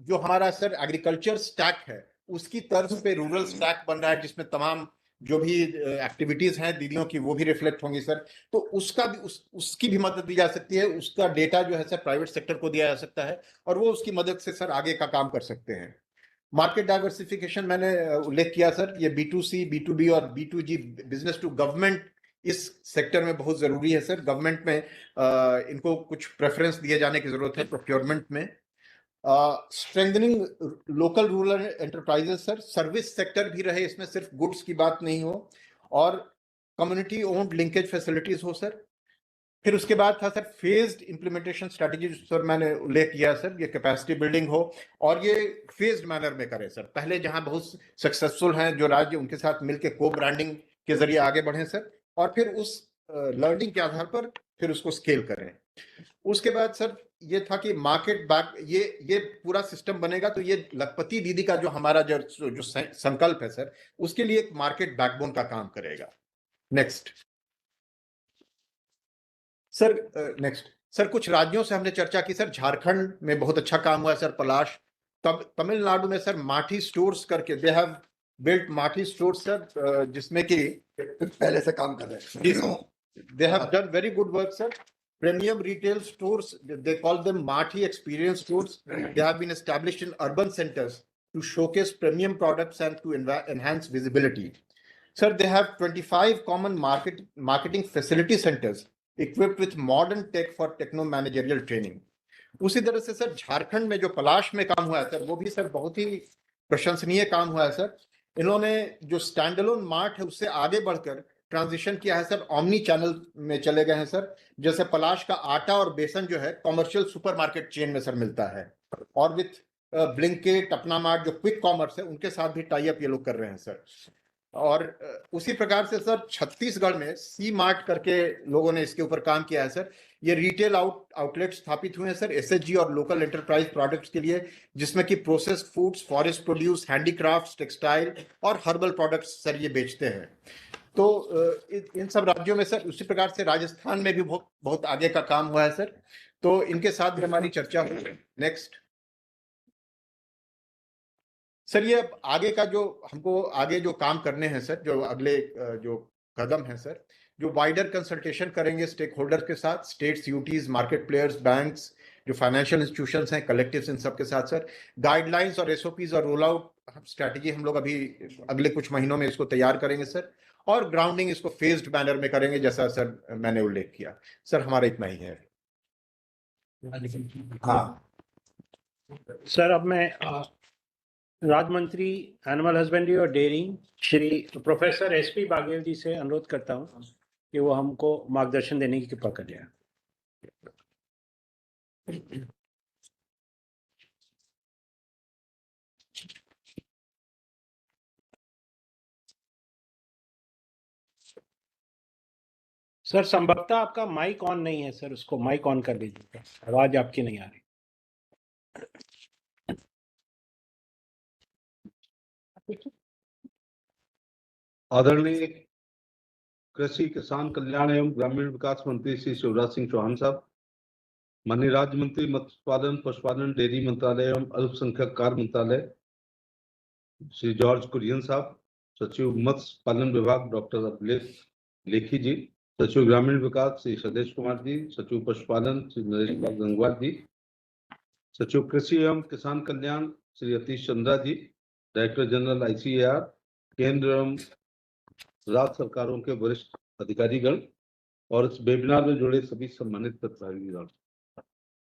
जो हमारा सर एग्रीकल्चर स्टैक है, उसकी तर्ज पे रूरल स्टैक बन रहा है, जिसमें तमाम जो भी एक्टिविटीज हैं दीदियों की वो भी रिफ्लेक्ट होंगी सर। तो उसका भी उसकी भी मदद दी जा सकती है। उसका डेटा जो है सर प्राइवेट सेक्टर को दिया जा सकता है, और वो उसकी मदद से सर आगे का काम कर सकते हैं। मार्केट डाइवर्सिफिकेशन मैंने उल्लेख किया सर, ये B2C, B2B और B2G, बिजनेस टू गवर्नमेंट, इस सेक्टर में बहुत जरूरी है सर। गवर्नमेंट में इनको कुछ प्रेफरेंस दिए जाने की जरूरत है प्रोक्योरमेंट में। Strengthening local rural enterprises sir, service sector भी रहे इसमें, सिर्फ गुड्स की बात नहीं हो। और कम्युनिटी ओन्ड लिंकेज फैसिलिटीज हो सर। फिर उसके बाद था sir phased implementation strategy, sir मैंने उल्लेख किया सर, ये कैपेसिटी बिल्डिंग हो और ये फेज्ड मैनर में करें सर। पहले जहां बहुत सक्सेसफुल हैं जो राज्य, उनके साथ मिलकर को ब्रांडिंग के जरिए आगे बढ़े सर, और फिर उस लर्निंग के आधार पर फिर उसको स्केल करें। उसके बाद सर ये था कि मार्केट बैक, ये पूरा सिस्टम बनेगा तो ये लखपति दीदी का जो हमारा जो संकल्प है सर, उसके लिए एक मार्केट बैकबोन का काम करेगा। नेक्स्ट सर कुछ राज्यों से हमने चर्चा की सर। झारखंड में बहुत अच्छा काम हुआ है सर, पलाश। तमिलनाडु में सर माठी स्टोर्स करके, दे हैव बिल्ट माठी स्टोर्स सर, जिसमें कि पहले से काम कर रहे हैं। They have done very good work, sir. Premium retail stores, they call them Marthi Experience Stores. They have been established in urban centers to showcase premium products and to enhance visibility. Sir, they have 25 common marketing facility centers equipped with modern tech for techno managerial training. उसी तरह से sir Jharkhand में जो पलाश में काम हुआ है sir, वो भी सर बहुत ही प्रशंसनीय काम हुआ है सर। इन्होंने जो स्टैंड अलोन मार्ट है उससे आगे बढ़कर ट्रांजिशन किया है सर, ऑमनी चैनल में चले गए हैं सर। जैसे पलाश का आटा और बेसन जो है कमर्शियल सुपरमार्केट चेन में सर मिलता है, और विथ ब्लिंकिट, अपना मार्ट जो क्विक कॉमर्स है, उनके साथ भी टाई अप ये लोग कर रहे हैं सर। और उसी प्रकार से सर छत्तीसगढ़ में सी मार्ट करके लोगों ने इसके ऊपर काम किया है सर। ये रिटेल आउटलेट स्थापित हुए हैं सर एसएचजी और लोकल एंटरप्राइज प्रोडक्ट्स के लिए, जिसमें कि processed foods, forest produce, handicrafts, textile और हर्बल प्रोडक्ट्स सर ये बेचते हैं। तो इन सब राज्यों में सर उसी प्रकार से राजस्थान में भी बहुत बहुत आगे का काम हुआ है सर, तो इनके साथ भी हमारी चर्चा हुई। नेक्स्ट सर, ये आगे का जो हमको आगे जो काम करने हैं सर, जो अगले जो कदम है सर, जो वाइडर कंसल्टेशन करेंगे स्टेक होल्डर के साथ, states, UTs, market players, banks, जो फाइनेंशियल इंस्टीट्यूशंस हैं, कलेक्टिव्स, इन सब के साथ सर गाइडलाइंस और एसओपीज और रोल आउट स्ट्रैटेजी हम लोग अभी अगले कुछ महीनों में इसको तैयार करेंगे सर, और ग्राउंडिंग इसको फेज्ड मैनर में करेंगे जैसा सर मैंने उल्लेख किया। सर हमारा इतना ही है। हाँ सर, अब मैं राज्य मंत्री एनिमल हस्बेंड्री और dairying Shri professor SP Baghel ji से अनुरोध करता हूं कि वो हमको मार्गदर्शन देने की कृपा करें। सर, संभवतः आपका माइक ऑन नहीं है सर, उसको माइक ऑन कर लीजिएगा, आवाज आपकी नहीं आ रही। आदरणीय कृषि किसान कल्याण एवं ग्रामीण विकास मंत्री श्री शिवराज सिंह चौहान साहब, माननीय राज्य मंत्री मत्स्य पालन, पशुपालन, डेयरी मंत्रालय एवं अल्पसंख्यक कार्य मंत्रालय श्री जॉर्ज कुरियन साहब, सचिव मत्स्य पालन विभाग डॉक्टर अभिलेख लेखी जी, सचिव ग्रामीण विकास श्री सदेश कुमार जी, सचिव पशुपालन श्री नरेश पाल गंगवार जी, सचिव कृषि एवं किसान कल्याण श्री अतीश चंद्रा जी, डायरेक्टर जनरल ICAR, केंद्र एवं राज्य सरकारों के वरिष्ठ अधिकारीगण और इस वेबिनार में जुड़े सभी सम्मानित प्रतिभागीगण।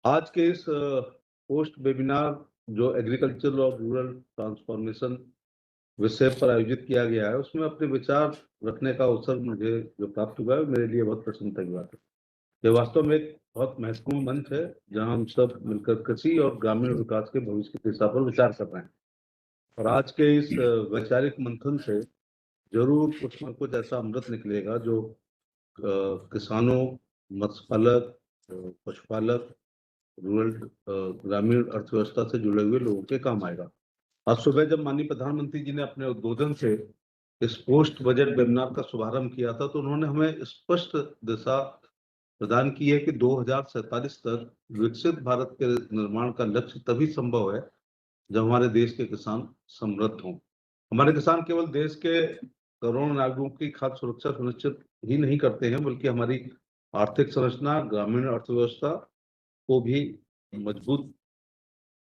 आज के इस पोस्ट वेबिनार जो एग्रीकल्चर और रूरल ट्रांसफॉर्मेशन विषय पर आयोजित किया गया है, उसमें अपने विचार रखने का अवसर मुझे जो प्राप्त हुआ है मेरे लिए बहुत प्रसन्नता की बात है। यह वास्तव में एक बहुत महत्वपूर्ण मंच है जहां हम सब मिलकर कृषि और ग्रामीण विकास के भविष्य की दिशा पर विचार कर रहे हैं। और आज के इस वैचारिक मंथन से जरूर कुछ न कुछ ऐसा अमृत निकलेगा जो किसानों, मत्स्य पालक, पशुपालक, रूरल ग्रामीण अर्थव्यवस्था से जुड़े हुए लोगों के काम आएगा। आज सुबह जब माननीय प्रधानमंत्री जी ने अपने उद्बोधन से इस पोस्ट बजट वेबिनार का शुभारंभ किया था, तो उन्होंने हमें स्पष्ट दिशा प्रदान की है कि 2047 तक विकसित भारत के निर्माण का लक्ष्य तभी संभव है जब हमारे देश के किसान समृद्ध हों। हमारे किसान केवल देश के करोड़ों नागरिकों की खाद्य सुरक्षा सुनिश्चित ही नहीं करते हैं, बल्कि हमारी आर्थिक संरचना, ग्रामीण अर्थव्यवस्था को भी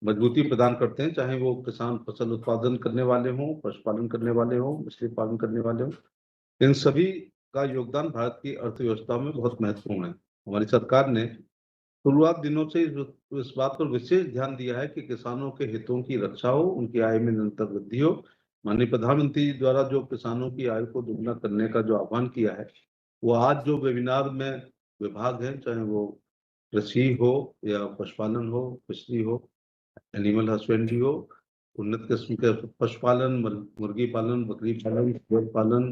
मजबूती प्रदान करते हैं, चाहे वो किसान फसल उत्पादन करने वाले हों, पशुपालन करने वाले हों, मछली पालन करने वाले हों। इन सभी का योगदान भारत की अर्थव्यवस्था में बहुत महत्वपूर्ण है। हमारी सरकार ने शुरुआत दिनों से इस बात पर विशेष ध्यान दिया है कि किसानों के हितों की रक्षा हो, उनकी आय में निरंतर वृद्धि हो। माननीय प्रधानमंत्री जी द्वारा जो किसानों की आय को दोगुना करने का जो आह्वान किया है, वो आज जो वेबिनार में विभाग है, चाहे वो कृषि हो या पशुपालन हो, फिशरी हो, एनिमल हस्बेंड्री हो, उन्नत किस्म के पशुपालन, मुर्गी पालन, बकरी पालन, भेड़ पालन,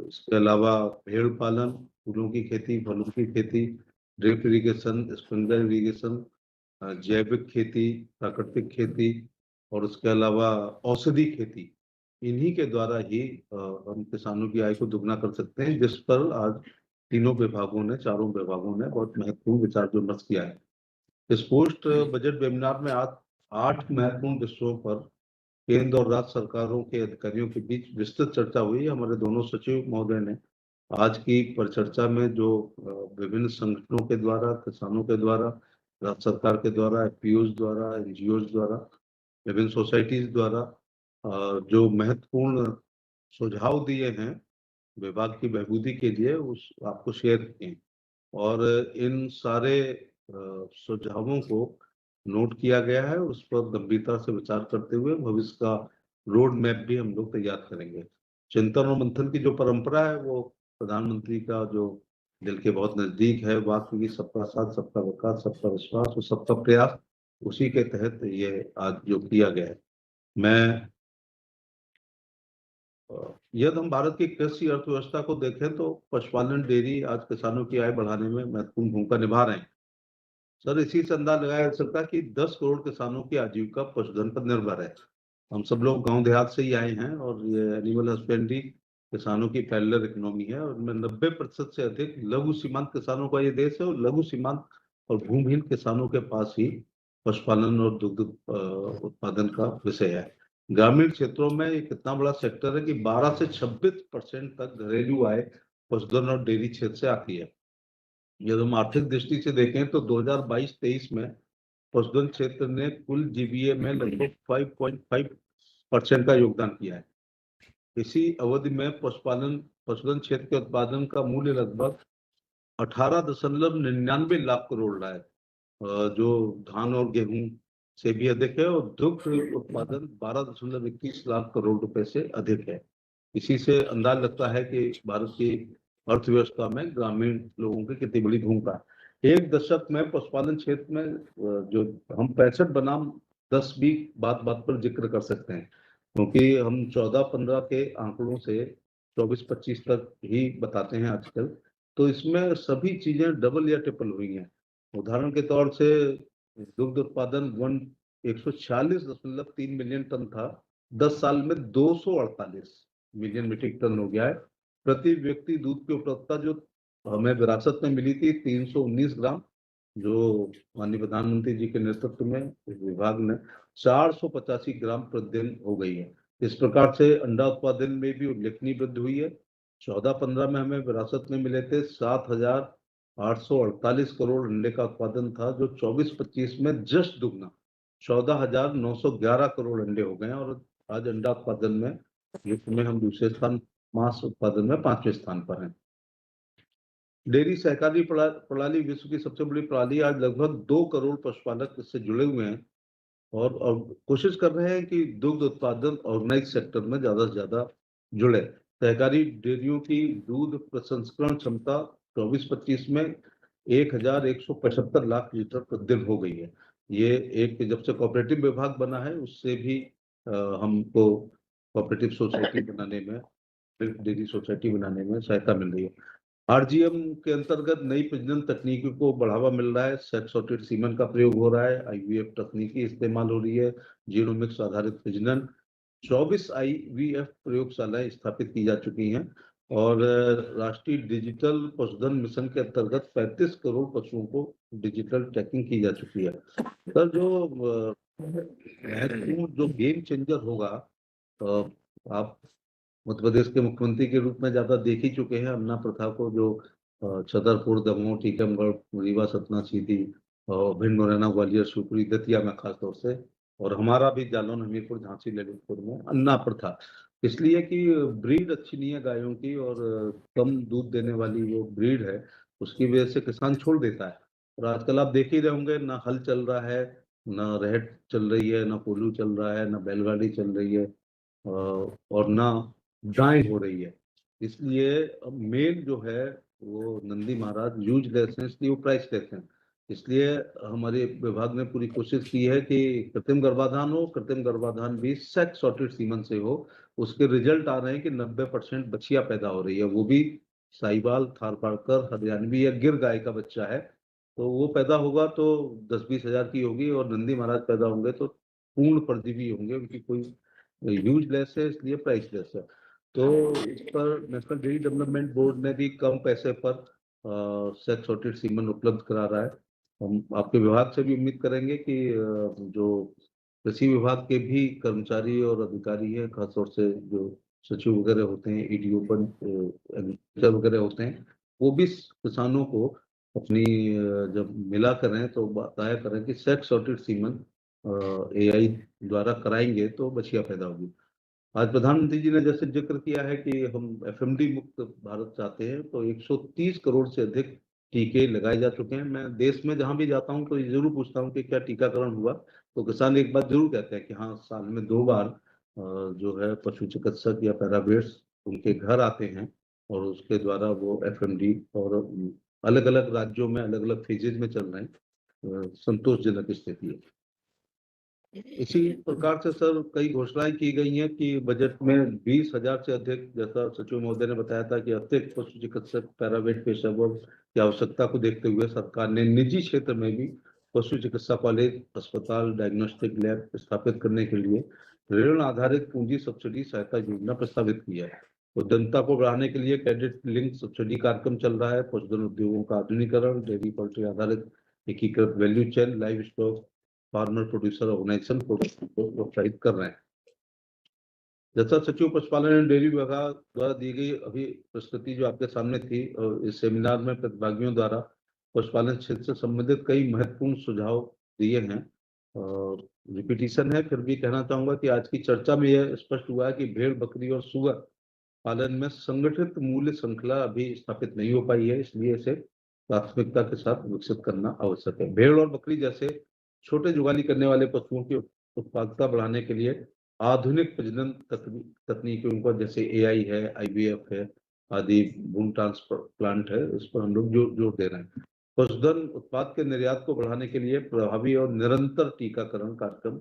इसके अलावा भेड़ पालन, फूलों की खेती, फलों की खेती, ड्रिप इरिगेशन, स्प्रिंकलर इरिगेशन, जैविक खेती, प्राकृतिक खेती और उसके अलावा औषधि खेती, इन्हीं के द्वारा ही हम किसानों की आय को दुगना कर सकते हैं, जिस पर आज चारों विभागों ने बहुत महत्वपूर्ण विचार विमर्श किया है। इस पोस्ट बजट वेबिनार में आज 8 महत्वपूर्ण विषयों पर केंद्र और राज्य सरकारों के अधिकारियों के बीच विस्तृत चर्चा हुई। हमारे दोनों सचिव महोदय ने आज की परिचर्चा में जो विभिन्न संगठनों के द्वारा, किसानों के द्वारा, राज्य सरकार के द्वारा, FPOs द्वारा, NGOs द्वारा, विभिन्न सोसाइटीज द्वारा जो महत्वपूर्ण सुझाव दिए हैं विभाग की बहबूदी के लिए, उस आपको शेयर किए और इन सारे सुझावों को नोट किया गया है। उस पर गंभीरता से विचार करते हुए भविष्य का रोड मैप भी हम लोग तैयार करेंगे। चिंतन और मंथन की जो परंपरा है वो प्रधानमंत्री का जो दिल के बहुत नजदीक है, वाकई सबका साथ, सबका विकास, सबका विश्वास और सबका प्रयास, उसी के तहत ये आज जो किया गया है। मैं यदि हम भारत की कृषि अर्थव्यवस्था को देखें तो पशुपालन, डेयरी आज किसानों की आय बढ़ाने में महत्वपूर्ण भूमिका निभा रहे हैं। सर, इसी से अंदाजा लगाया जा सकता है कि 10 करोड़ किसानों की आजीविका पशुधन पर निर्भर है। हम सब लोग गांव देहात से ही आए हैं और ये एनिमल हस्बेंड्री किसानों की पैरेलल इकोनॉमी है और 90% से अधिक लघु सीमांत किसानों का ये देश है और लघु सीमांत और भूमिहीन किसानों के पास ही पशुपालन और दुग्ध उत्पादन का विषय है। ग्रामीण क्षेत्रों में ये कितना बड़ा सेक्टर है कि 12 से 26% तक घरेलू आय पशुधन और डेयरी क्षेत्र से आती है। यदि हम आर्थिक दृष्टि से देखें तो 2022-23 में पशुधन क्षेत्र ने कुल जीबीए में लगभग 5.5% का योगदान किया है। इसी अवधि में पशुधन क्षेत्र के उत्पादन का मूल्य लगभग 18.99 लाख करोड़ रहा है, जो धान और गेहूं से भी अधिक है और दुग्ध उत्पादन 12.21 लाख करोड़ रुपए से अधिक है। इसी से अंदाज लगता है कि भारत की अर्थव्यवस्था में ग्रामीण लोगों की कितनी बड़ी भूमिका है। एक दशक में पशुपालन क्षेत्र में जो हम 65 बनाम 10-20 बात पर जिक्र कर सकते हैं, क्योंकि हम 14-15 के आंकड़ों से 24-25 तक ही बताते हैं आजकल, तो इसमें सभी चीजें डबल या ट्रिपल हुई हैं। उदाहरण के तौर से दुग्ध उत्पादन 146.3 मिलियन टन था, 10 साल में 248 मिलियन मीट्रिक टन हो गया है। प्रति व्यक्ति दूध की उपलब्धता जो हमें विरासत में मिली थी 319 ग्राम, जो माननीय प्रधानमंत्री जी के नेतृत्व में विभाग ने 485 ग्राम प्रतिदिन हो गई है। इस प्रकार से अंडा उत्पादन में भी उल्लेखनीय वृद्धि हुई है। 14-15 में हमें विरासत में मिले थे 7,848 करोड़ अंडे का उत्पादन था, जो 24-25 में जस्ट दुगना 14,911 करोड़ अंडे हो गए और आज अंडा उत्पादन में विश्व में हम दूसरे स्थान, मांस उत्पादन में 5वें स्थान पर हैं। डेयरी सहकारी प्रणाली विश्व की सबसे बड़ी प्रणाली, आज लगभग 2 करोड़ पशुपालक इससे जुड़े हुए हैं और कोशिश कर रहे हैं कि दुग्ध उत्पादन ऑर्गेनाइज सेक्टर में ज्यादा से ज्यादा जुड़े। सहकारी डेयरियों की दूध प्रसंस्करण क्षमता 24-25 में 1,175 लाख लीटर प्रतिदिन हो गई है। ये एक जब से कोऑपरेटिव विभाग बना है उससे भी हमको कोऑपरेटिव सोसाइटी बनाने में, डेयरी सोसाइटी बनाने में सहायता मिल रही है। आरजीएम के अंतर्गत नई प्रजनन तकनीकों को बढ़ावा मिल रहा है, सेक्स सॉर्टेड सीमन का प्रयोग हो रहा है, आईवीएफ तकनीकी इस्तेमाल हो रही है, जीनोमिक्स आधारित प्रजनन, 24 आईवीएफ प्रयोगशालाएं स्थापित की जा चुकी हैं और राष्ट्रीय डिजिटल पशुधन मिशन के अंतर्गत 35 करोड़ पशुओं को डिजिटल ट्रैकिंग की जा चुकी है। सर, जो महत्वपूर्ण जो गेम चेंजर होगा, आप मध्य प्रदेश के मुख्यमंत्री के रूप में ज्यादा देख ही चुके हैं अन्ना प्रथा को, जो छतरपुर, दमोह, टीकमगढ़, रीवा, सतना, सीधी और भिंड, मुरैना, ग्वालियर, शिवपुरी, दतिया में खास तौर से, और हमारा भी जालौन, हमीरपुर, झांसी, ललितपुर में अन्ना प्रथा, इसलिए कि ब्रीड अच्छी नहीं है गायों की और कम दूध देने वाली वो ब्रीड है, उसकी वजह से किसान छोड़ देता है। और आजकल आप देख ही रहे होंगे, ना हल चल रहा है, ना रहट चल रही है, ना पोलू चल रहा है, ना बैलगाड़ी चल रही है और ना गाय हो रही है। इसलिए अब मेन जो है वो नंदी महाराज यूजलेस हैं, इसलिए वो प्राइसलेस हैं। इसलिए हमारे विभाग ने पूरी कोशिश की है कि कृत्रिम गर्भाधान हो, कृत्रिम गर्भाधान भी सेक्स सॉर्टेड सीमन से हो। उसके रिजल्ट आ रहे हैं कि 90% बछिया पैदा हो रही है, वो भी साहिवाल, थारपारकर, हरियाणवी या गिर गाय का बच्चा है। तो वो पैदा होगा तो 10-20 हजार की होगी और नंदी महाराज पैदा होंगे तो पूर्ण परजीवी होंगे, उनकी कोई यूजलेस है, इसलिए प्राइसलेस है। तो इस पर नेशनल डेयरी डेवलपमेंट बोर्ड ने भी कम पैसे पर सेक्स सॉर्टेड सीमन उपलब्ध करा रहा है। हम आपके विभाग से भी उम्मीद करेंगे कि जो कृषि विभाग के भी कर्मचारी और अधिकारी हैं, खासतौर से जो सचिव वगैरह होते हैं, ईडीओ पर वगैरह होते हैं, वो भी किसानों को अपनी जब मिला करें तो बताया करें कि सेक्स सॉर्टेड सीमन एआई द्वारा कराएंगे तो बछिया पैदा होगी। आज प्रधानमंत्री जी ने जैसे जिक्र किया है कि हम एफएमडी मुक्त भारत चाहते हैं, तो 130 करोड़ से अधिक टीके लगाए जा चुके हैं। मैं देश में जहां भी जाता हूं तो ये जरूर पूछता हूं कि क्या टीकाकरण हुआ, तो किसान एक बात जरूर कहते हैं कि हाँ, साल में 2 बार जो है पशु चिकित्सक या पैरावेट्स उनके घर आते हैं और उसके द्वारा वो एफएमडी, और अलग अलग राज्यों में अलग अलग फेजेज में चल रहे हैं, संतोषजनक स्थिति है। इसी प्रकार से सर कई घोषणाएं की गई हैं कि बजट में 20,000 से अधिक, जैसा सचिव महोदय ने बताया था कि अतिरिक्त पशु चिकित्सक पैरावेट पेशेवर की आवश्यकता को देखते हुए सरकार ने निजी क्षेत्र में भी पशु चिकित्सा कॉलेज, अस्पताल, डायग्नोस्टिक लैब स्थापित करने के लिए ऋण आधारित पूंजी सब्सिडी सहायता योजना प्रस्तावित की है। उद्यमता को बढ़ाने के लिए क्रेडिट लिंक सब्सिडी कार्यक्रम चल रहा है। पशुधन उद्योगों का आधुनिकीकरण, डेयरी पोल्ट्री आधारित एकीकृत value chain, livestock farmer producer organisation को प्रोत्साहित कर रहे हैं। जैसा सचिव पशुपालन एवं डेयरी विभाग द्वारा दी गई अभी प्रस्तुति जो आपके सामने थी, और इस सेमिनार में प्रतिभागियों द्वारा पशुपालन क्षेत्र से संबंधित कई महत्वपूर्ण सुझाव दिए हैं। और रिपीटिशन है, फिर भी कहना चाहूंगा कि आज की चर्चा में यह स्पष्ट हुआ है कि भेड़, बकरी और सुअर पालन में संगठित मूल्य श्रृंखला अभी स्थापित नहीं हो पाई है, इसलिए इसे प्राथमिकता के साथ विकसित करना आवश्यक है। भेड़ और बकरी जैसे छोटे जुगाली करने वाले पशुओं की उत्पादकता बढ़ाने के लिए आधुनिक प्रजनन तकनीकों का, जैसे AI है, IVF है आदि, भ्रूण ट्रांसप्लांट है, इस पर हम लोग जोर दे रहे हैं। पशुधन उत्पाद के निर्यात को बढ़ाने के लिए प्रभावी और निरंतर टीकाकरण कार्यक्रम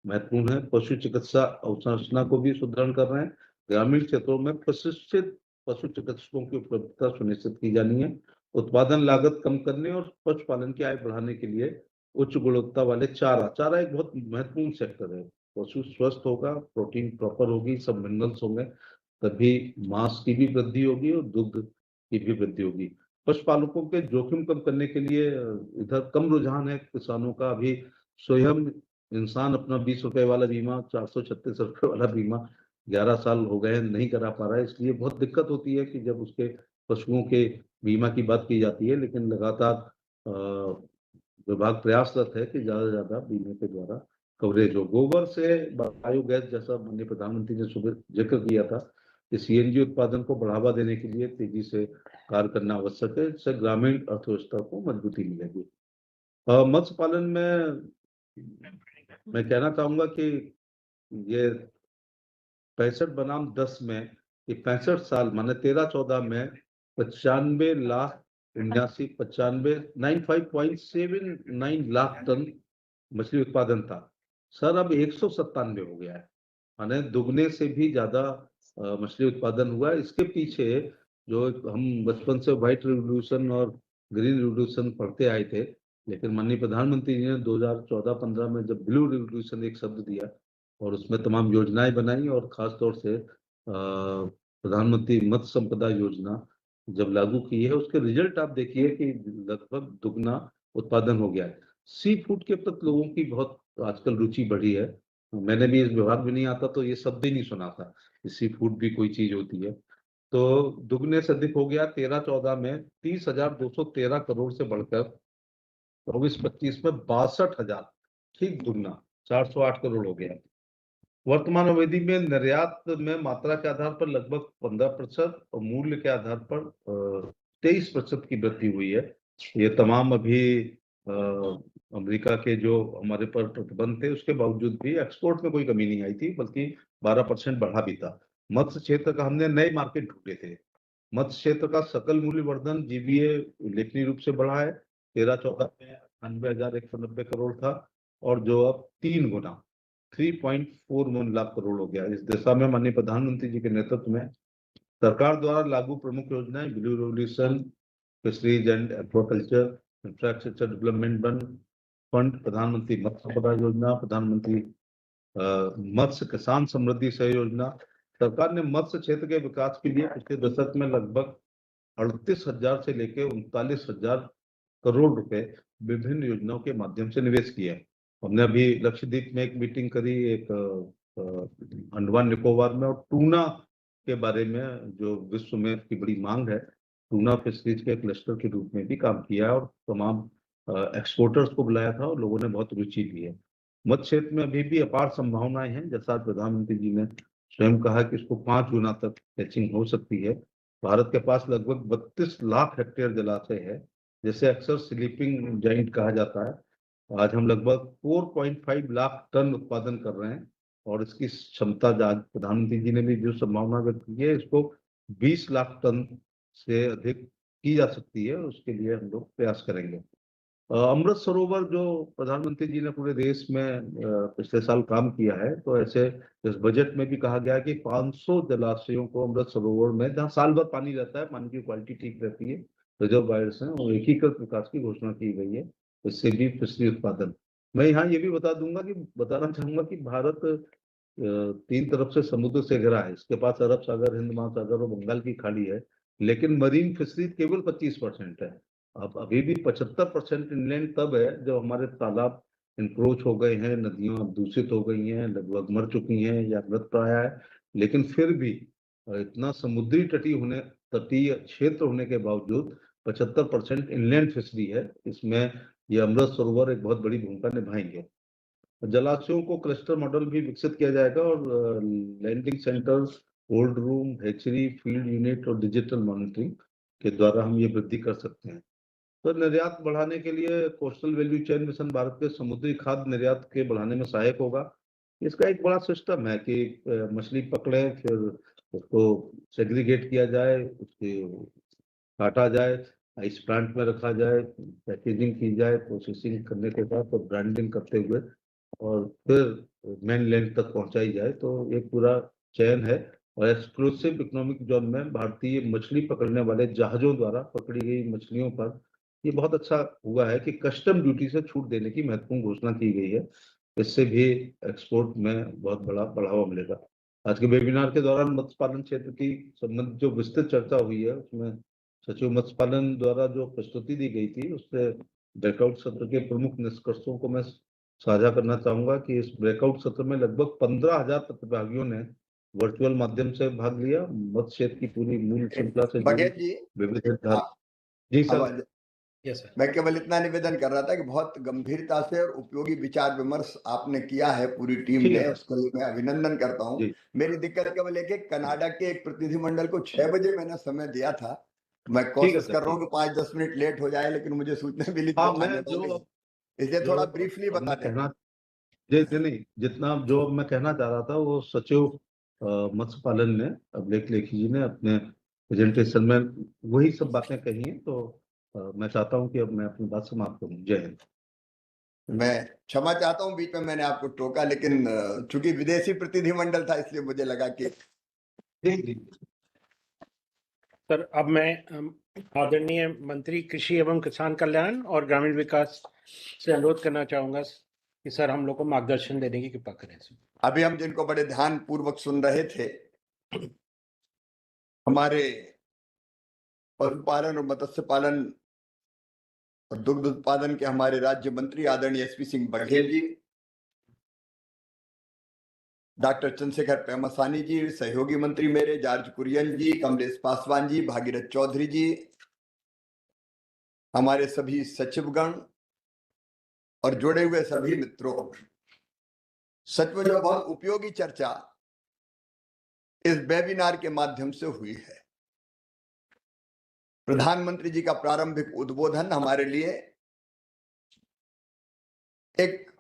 महत्वपूर्ण है। पशु चिकित्सा अवसंरचना को भी सुदृढ़ कर रहे हैं। ग्रामीण क्षेत्रों में प्रशिक्षित पशु चिकित्सकों की उपलब्धता सुनिश्चित की जानी है। उत्पादन लागत कम करने और पशुपालन की आय बढ़ाने के लिए उच्च गुणवत्ता वाले चारा एक बहुत महत्वपूर्ण सेक्टर है। पशु स्वस्थ होगा, प्रोटीन प्रॉपर होगी, सब मिनरल्स होंगे, तभी मांस की भी वृद्धि होगी और दुग्ध की भी वृद्धि होगी। पशुपालकों के जोखिम कम करने के लिए इधर कम रुझान है किसानों का। अभी स्वयं इंसान अपना 20 रुपए वाला बीमा, 436 रुपए वाला बीमा 11 साल हो गए नहीं करा पा रहा है, इसलिए बहुत दिक्कत होती है कि जब उसके पशुओं के बीमा की बात की जाती है। लेकिन लगातार विभाग प्रयासरत है कि ज्यादा से ज्यादा बीमे के द्वारा कवरेज हो। गोबर से बायोगैस, जैसा माननीय प्रधानमंत्री ने सुबह जिक्र किया था, कि CNG उत्पादन को बढ़ावा देने के लिए तेजी से कार्य करना आवश्यक है। इससे ग्रामीण अर्थव्यवस्था को मजबूती मिलेगी। मत्स्य पालन में मैं कहना चाहूंगा कि ये 65 बनाम 10 में, ये 65 साल माने 13-14 में 95 लाख टन मछली उत्पादन था। सर अब 197 हो गया है, माने दुगने से भी ज्यादा मछली उत्पादन हुआ है। इसके पीछे जो हम बचपन से व्हाइट रिवोल्यूशन और ग्रीन रिवोल्यूशन पढ़ते आए थे, लेकिन माननीय प्रधानमंत्री जी ने 2014-15 में जब ब्लू रिवोल्यूशन एक शब्द दिया और उसमें तमाम योजनाएं बनाई, और खासतौर से प्रधानमंत्री मत्स्य संपदा योजना जब लागू की है, उसके रिजल्ट आप देखिए कि लगभग दुगना उत्पादन हो गया है। सी फूड के प्रति लोगों की बहुत आजकल रुचि बढ़ी है। मैंने भी इस विभाग में नहीं आता तो ये शब्द ही नहीं सुना था, सी फूड भी कोई चीज होती है। तो दुगने से अधिक हो गया। 13-14 में 30,213 करोड़ से बढ़कर 24-25 में 62,000, ठीक दुगना 408 करोड़ हो गया। वर्तमान अवधि में निर्यात में मात्रा के आधार पर लगभग 15% और मूल्य के आधार पर 23% की वृद्धि हुई है। ये तमाम अभी अमेरिका के जो हमारे पर प्रतिबंध थे, उसके बावजूद भी एक्सपोर्ट में कोई कमी नहीं आई थी, बल्कि 12% बढ़ा भी था। मत्स्य क्षेत्र का हमने नए मार्केट ढूंढे थे। मत्स्य क्षेत्र का सकल मूल्य वर्धन GVA उल्लेखनीय रूप से बढ़ा है। 13-14 में 98,190 करोड़ था, और जो अब 3 गुना 3.41 लाख करोड़ हो गया। इस दिशा में माननीय प्रधानमंत्री जी के नेतृत्व में सरकार द्वारा लागू प्रमुख योजनाएं blue revolution, fisheries and aquaculture, infrastructure development fund, प्रधानमंत्री मत्स्य संपदा योजना, प्रधानमंत्री मत्स्य किसान समृद्धि सहयोग योजना। सरकार ने मत्स्य क्षेत्र के विकास के लिए पिछले दशक में लगभग 38,000 से लेकर 39,000 करोड़ रुपए विभिन्न योजनाओं के माध्यम से निवेश किया है। हमने अभी लक्षद्वीप में एक मीटिंग करी, एक अंडमान निकोबार में, और टूना के बारे में जो विश्व में की बड़ी मांग है, टूना फिशरीज के क्लस्टर के रूप में भी काम किया है, और तमाम एक्सपोर्टर्स को बुलाया था और लोगों ने बहुत रुचि ली है। मत्स्य क्षेत्र में अभी भी अपार संभावनाएं हैं। जैसा प्रधानमंत्री जी ने स्वयं कहा कि इसको 5 गुना तक कैचिंग हो सकती है। भारत के पास लगभग 32 लाख हेक्टेयर जलाशय है, जिसे अक्सर स्लीपिंग जाइंट कहा जाता है। आज हम लगभग 4.5 लाख टन उत्पादन कर रहे हैं, और इसकी क्षमता, आज प्रधानमंत्री जी ने भी जो संभावना व्यक्त की है, इसको 20 लाख टन से अधिक की जा सकती है। उसके लिए हम लोग प्रयास करेंगे। अमृत सरोवर जो प्रधानमंत्री जी ने पूरे देश में पिछले साल काम किया है, तो ऐसे इस बजट में भी कहा गया है कि 500 जलाशयों को अमृत सरोवर में, जहाँ साल भर पानी रहता है, पानी की क्वालिटी ठीक रहती है, रिजर्वायर्स हैं, और एकीकृत विकास की घोषणा की गई है। इससे भी फिशरी उत्पादन। मैं यहाँ ये भी बताना चाहूंगा कि भारत तीन तरफ से समुद्र से घिरा है। इसके पास अरब सागर, हिंद महासागर और बंगाल की खाड़ी है, लेकिन मरीन फिशरी केवल 25% है। अब अभी भी 75% इनलैंड तब है जब हमारे तालाब इंक्रोच हो गए हैं, नदियां अब दूषित हो गई हैं, लगभग मर चुकी हैं या मृत प्राय है। लेकिन फिर भी इतना समुद्री तटीय क्षेत्र होने के बावजूद 75% इनलैंड फिशरी है। इसमें ये अमृत सरोवर एक बहुत बड़ी भूमिका निभाएंगे। जलाशयों को क्लस्टर मॉडल भी विकसित किया जाएगा और landing centres, cold room, hatchery, field unit और डिजिटल मॉनिटरिंग के द्वारा हम ये वृद्धि कर सकते हैं। तो निर्यात बढ़ाने के लिए coastal value chain mission Bharat के समुद्री खाद्य निर्यात के बढ़ाने में सहायक होगा। इसका एक बड़ा सिस्टम है कि मछली पकड़े, फिर उसको सेग्रीगेट किया जाए, उसके काटा जाए, आइस प्लांट में रखा जाए, पैकेजिंग की जाए, प्रोसेसिंग करने के बाद और ब्रांडिंग करते हुए और फिर मेनलैंड तक पहुंचाई जाए। तो एक पूरा चैन है और एक्सक्लूसिव इकोनॉमिक जोन में भारतीय मछली पकड़ने वाले जहाजों द्वारा पकड़ी गई मछलियों पर ये बहुत अच्छा हुआ है कि कस्टम ड्यूटी से छूट देने की महत्वपूर्ण घोषणा की गई है। इससे भी एक्सपोर्ट में बहुत बड़ा बढ़ावा मिलेगा। आज के वेबिनार के दौरान मत्स्य पालन क्षेत्र की संबंधित जो विस्तृत चर्चा हुई है, उसमें सचिव मत्स्य पालन द्वारा जो प्रस्तुति दी गई थी, उससे ब्रेकआउट सत्र के प्रमुख निष्कर्षों को मैं साझा करना चाहूंगा कि इस ब्रेकआउट सत्र में लगभग 15,000 प्रतिभागियों ने वर्चुअल माध्यम से भाग लिया। मत्स्य क्षेत्र की पूरी मूल श्रृंखला से जुड़ी बघेल जी, विविध जी सर। मैं केवल इतना निवेदन कर रहा था कि बहुत गंभीरता से और उपयोगी विचार विमर्श आपने किया है पूरी टीम ने, उसके लिए मैं अभिनंदन करता हूँ। मेरी दिक्कत केवल एक है, कनाडा के एक प्रतिनिधिमंडल को 6 बजे मैंने समय दिया था। मैं कोशिश कर रहा हूँ कि 5-10 मिनट लेट हो जाए, लेकिन मुझे सूचना मिली इसलिए थोड़ा ब्रीफली बता देना। नहीं, जितना जो मैं कहना चाह रहा था वो सचिव मत्स्य पालन ने, अभिलेख लेखी जी ने अपने प्रेजेंटेशन में वही सब बातें कही हैं। तो मैं चाहता हूं कि अब मैं अपनी बात समाप्त करूं। जय हिंद। मैं क्षमा चाहता हूं, बीच में मैंने आपको टोका, लेकिन चूंकि विदेशी प्रतिनिधिमंडल था इसलिए मुझे लगा कि सर अब मैं आदरणीय मंत्री कृषि एवं किसान कल्याण और ग्रामीण विकास से अनुरोध करना चाहूंगा कि सर हम लोग को मार्गदर्शन देने की कृपा करें। अभी हम जिनको बड़े ध्यान पूर्वक सुन रहे थे, हमारे पशुपालन और मत्स्य पालन और दुग्ध उत्पादन के हमारे राज्य मंत्री आदरणीय SP सिंह बघेल जी, डॉक्टर चंद्रशेखर पेमसानी जी, सहयोगी मंत्री मेरे जॉर्ज कुरियन जी, कमलेश पासवान जी, भागीरथ चौधरी जी, हमारे सभी सचिवगण और जुड़े हुए सभी मित्रों, सचमुच में बहुत उपयोगी चर्चा इस वेबिनार के माध्यम से हुई है। प्रधानमंत्री जी का प्रारंभिक उद्बोधन हमारे लिए एक